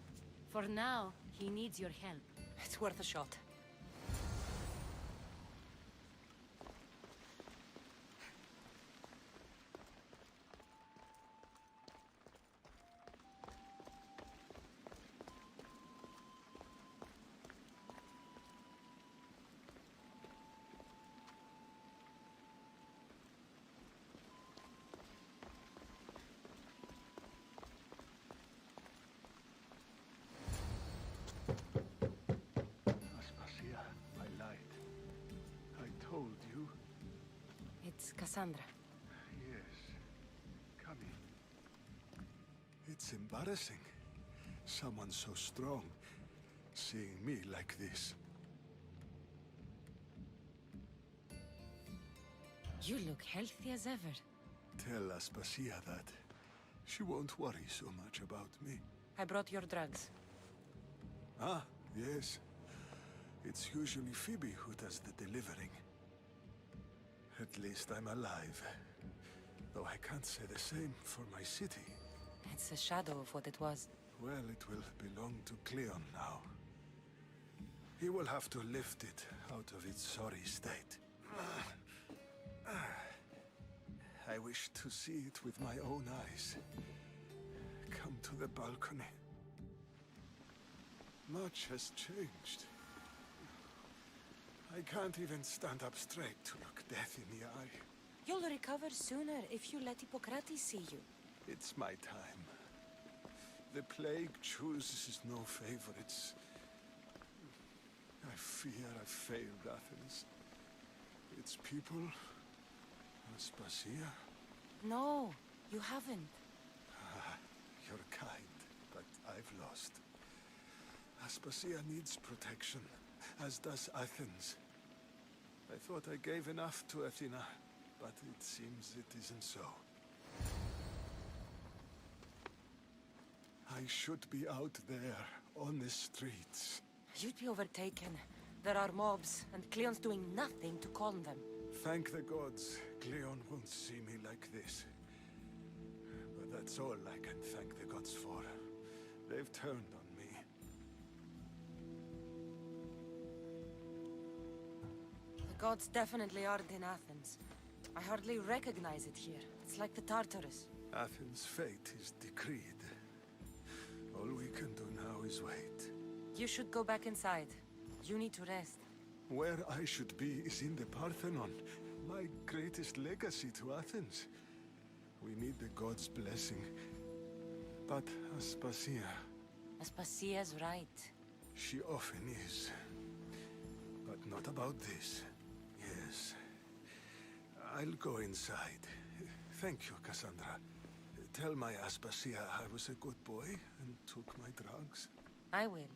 For now, he needs your help. It's worth a shot. Aspasia, I lied. I told you. It's Cassandra. Yes. Come in. It's embarrassing. Someone so strong, seeing me like this. You look healthy as ever. Tell Aspasia that. She won't worry so much about me. I brought your drugs. Ah, yes. It's usually Phoebe who does the delivering. At least I'm alive. Though I can't say the same for my city. It's a shadow of what it was. Well, it will belong to Cleon now. He will have to lift it out of its sorry state. I wish to see it with my own eyes. Come to the balcony. Much has changed. I can't even stand up straight to look death in the eye. You'll recover sooner if you let Hippocrates see you. It's my time. The plague chooses no favorites. I fear I failed Athens. Its people... Aspasia? No, you haven't. You're kind, but I've lost. Aspasia needs protection, as does Athens. I thought I gave enough to Athena, but it seems it isn't so. I should be out there, on the streets. You'd be overtaken. There are mobs, and Cleon's doing nothing to calm them. Thank the gods, Cleon won't see me like this. But that's all I can thank the gods for. They've turned on me. The gods definitely aren't in Athens. I hardly recognize it here. It's like the Tartarus. Athens' fate is decreed. All we can do now is wait. You should go back inside. You need to rest. Where I should be is in the Parthenon, my greatest legacy to Athens. We need the gods' blessing. But Aspasia... Aspasia's right. She often is. But not about this. Yes. I'll go inside. Thank you, Cassandra. Tell my Aspasia I was a good boy and took my drugs. I will.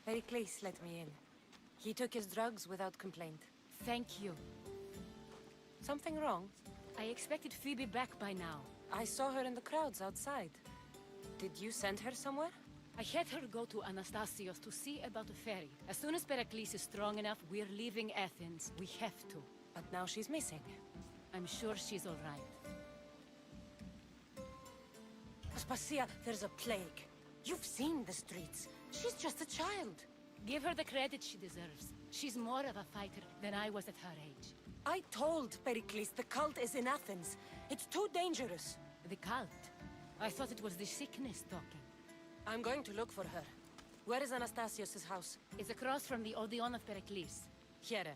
Pericles let me in. He took his drugs without complaint. Thank you. Something wrong? I expected Phoebe back by now. I saw her in the crowds outside. Did you send her somewhere? I had her go to Anastasios to see about a ferry. As soon as Pericles is strong enough, we're leaving Athens. We have to. But now she's missing. I'm sure she's all right. Aspasia, there's a plague. You've seen the streets. She's just a child. Give her the credit she deserves. She's more of a fighter than I was at her age. I told Pericles the cult is in Athens. It's too dangerous. The cult? I thought it was the sickness talking. I'm going to look for her. Where is Anastasios' house? It's across from the Odeon of Pericles. Here.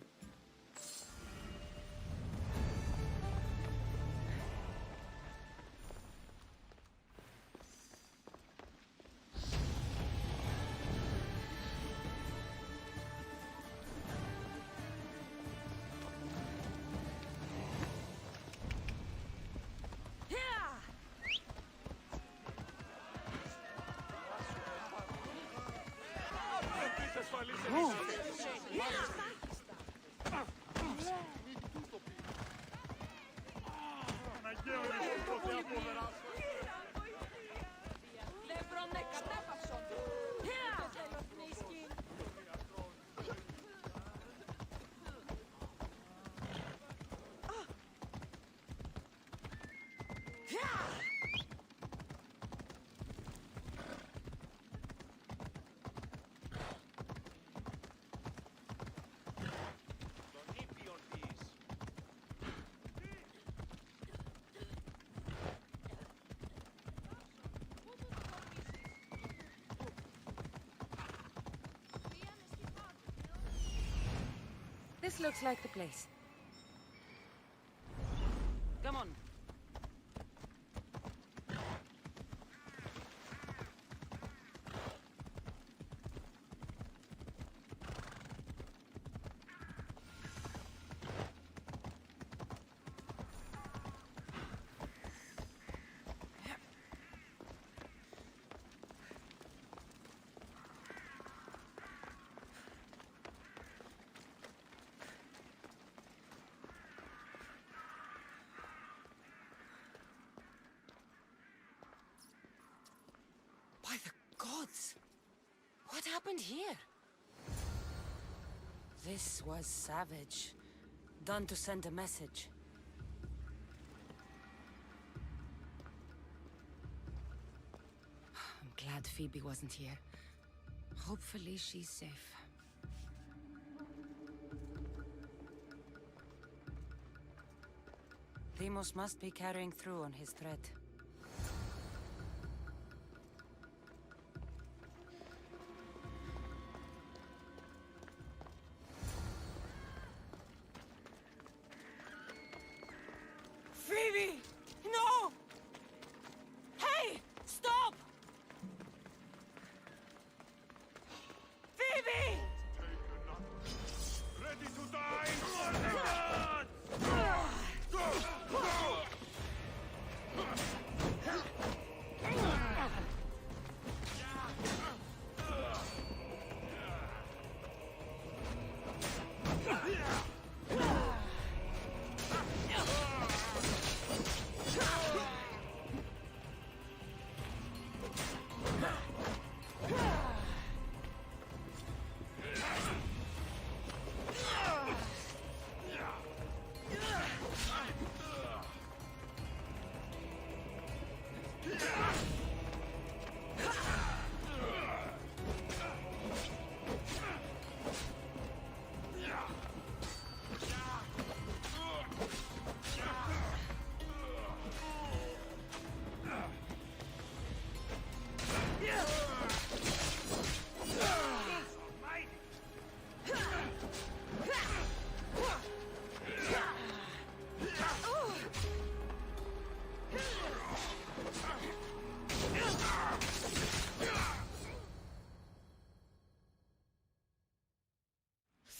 This looks like the place. Come on. By the gods! What happened here? This was savage. Done to send a message. I'm glad Phoebe wasn't here. Hopefully she's safe. Deimos must be carrying through on his threat. Phoebe! No! Hey! Stop! Phoebe! Ready to die for the gods!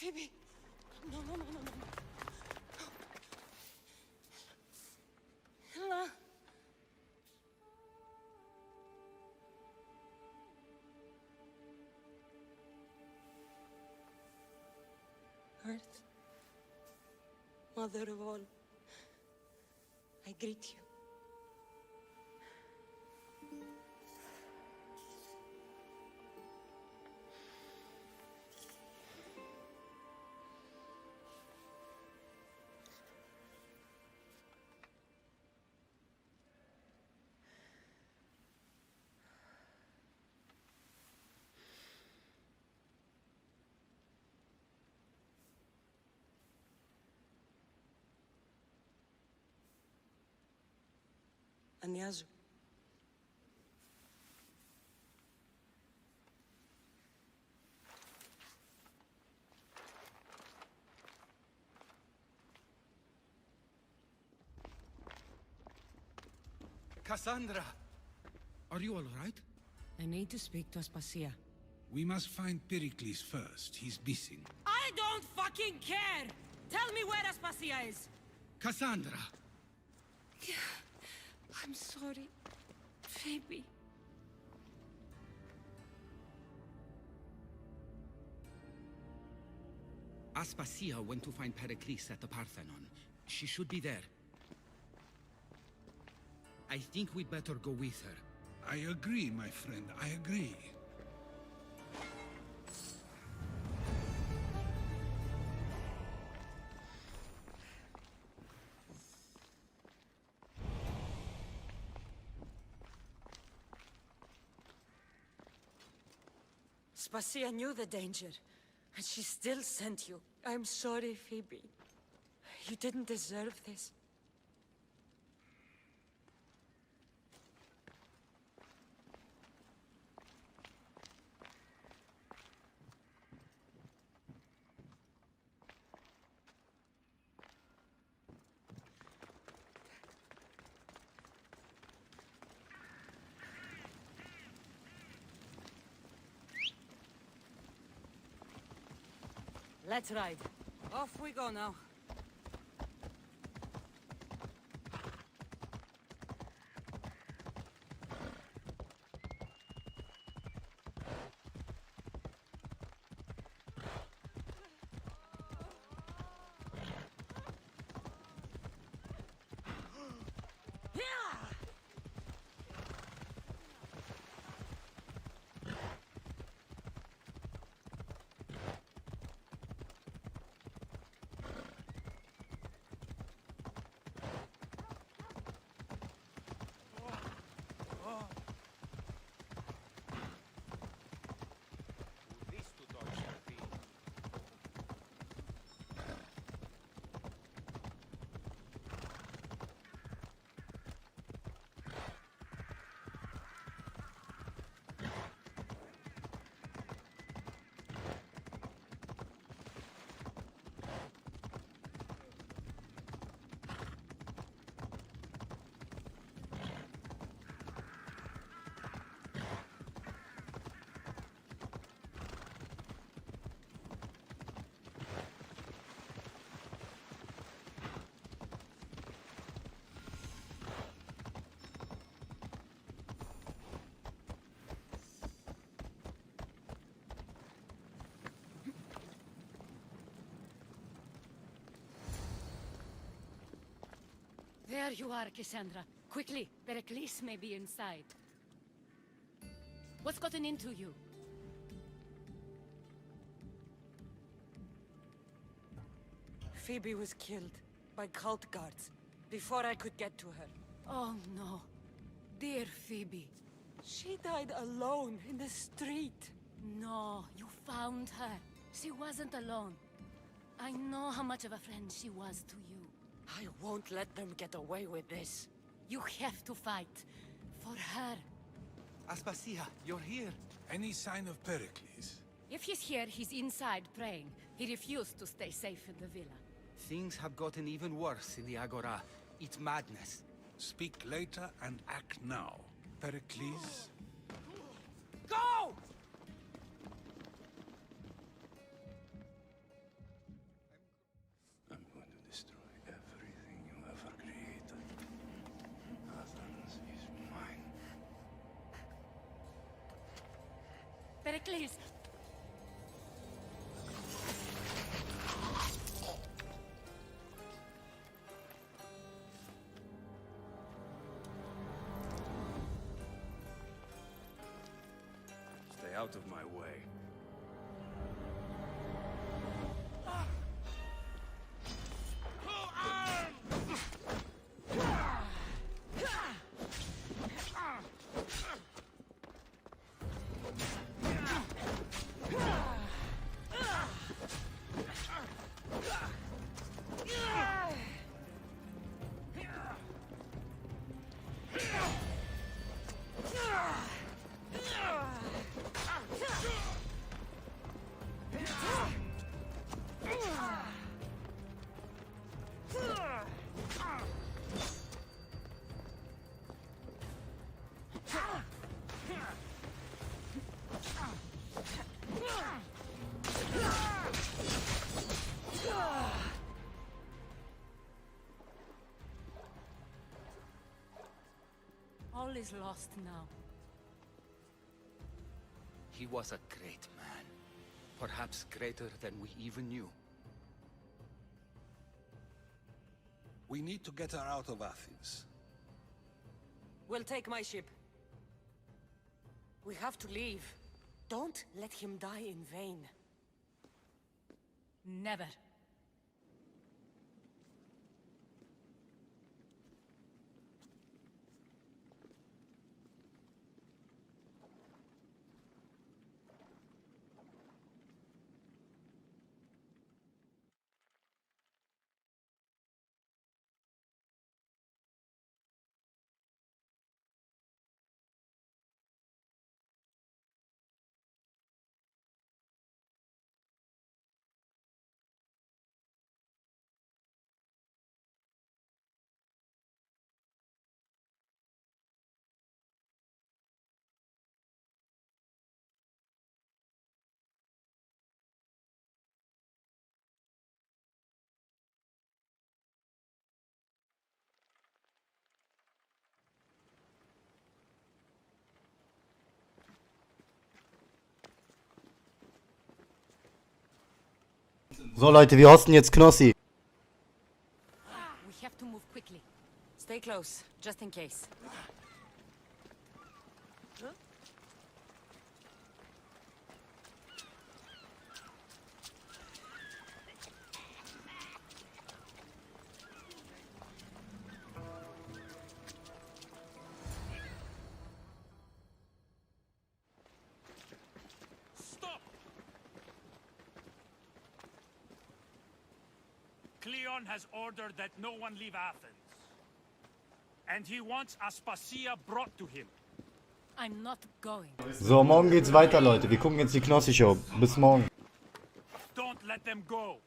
Phoebe! No, no, no, no, no. Ella! Earth, Mother of all, I greet you. Anyazu. Cassandra! Are you all right? I need to speak to Aspasia. We must find Pericles first. He's missing. I don't fucking care! Tell me where Aspasia is! Cassandra! I'm sorry, Phoebe. Aspasia went to find Pericles at the Parthenon. She should be there. I think we'd better go with her. I agree, my friend. I agree. Aspasia knew the danger, and she still sent you. I'm sorry, Phoebe. You didn't deserve this. Let's ride. Off we go now. There you are, Cassandra. Quickly, Pericles may be inside. What's gotten into you? Phoebe was killed by cult guards before I could get to her. Oh no. Dear Phoebe. She died alone in the street. No, you found her. She wasn't alone. I know how much of a friend she was to you. I won't let them get away with this. You have to fight. For her. Aspasia, you're here. Any sign of Pericles? If he's here, he's inside praying. He refused to stay safe in the villa. Things have gotten even worse in the Agora. It's madness. Speak later and act now. Pericles? Go! Pericles! Stay out of my way. All is lost now. He was a great man. Perhaps greater than we even knew. We need to get her out of Athens. We'll take my ship. We have to leave. Don't let him die in vain. Never. So Leute, wir hosten jetzt Knossi. We have to move quickly. Stay close, just in case. Cleon has ordered that no one leave Athens. And he wants Aspasia brought to him. I'm not going. So, morgen geht's weiter, Leute. Wir gucken jetzt die Knossi-Show. Bis morgen. Don't let them go.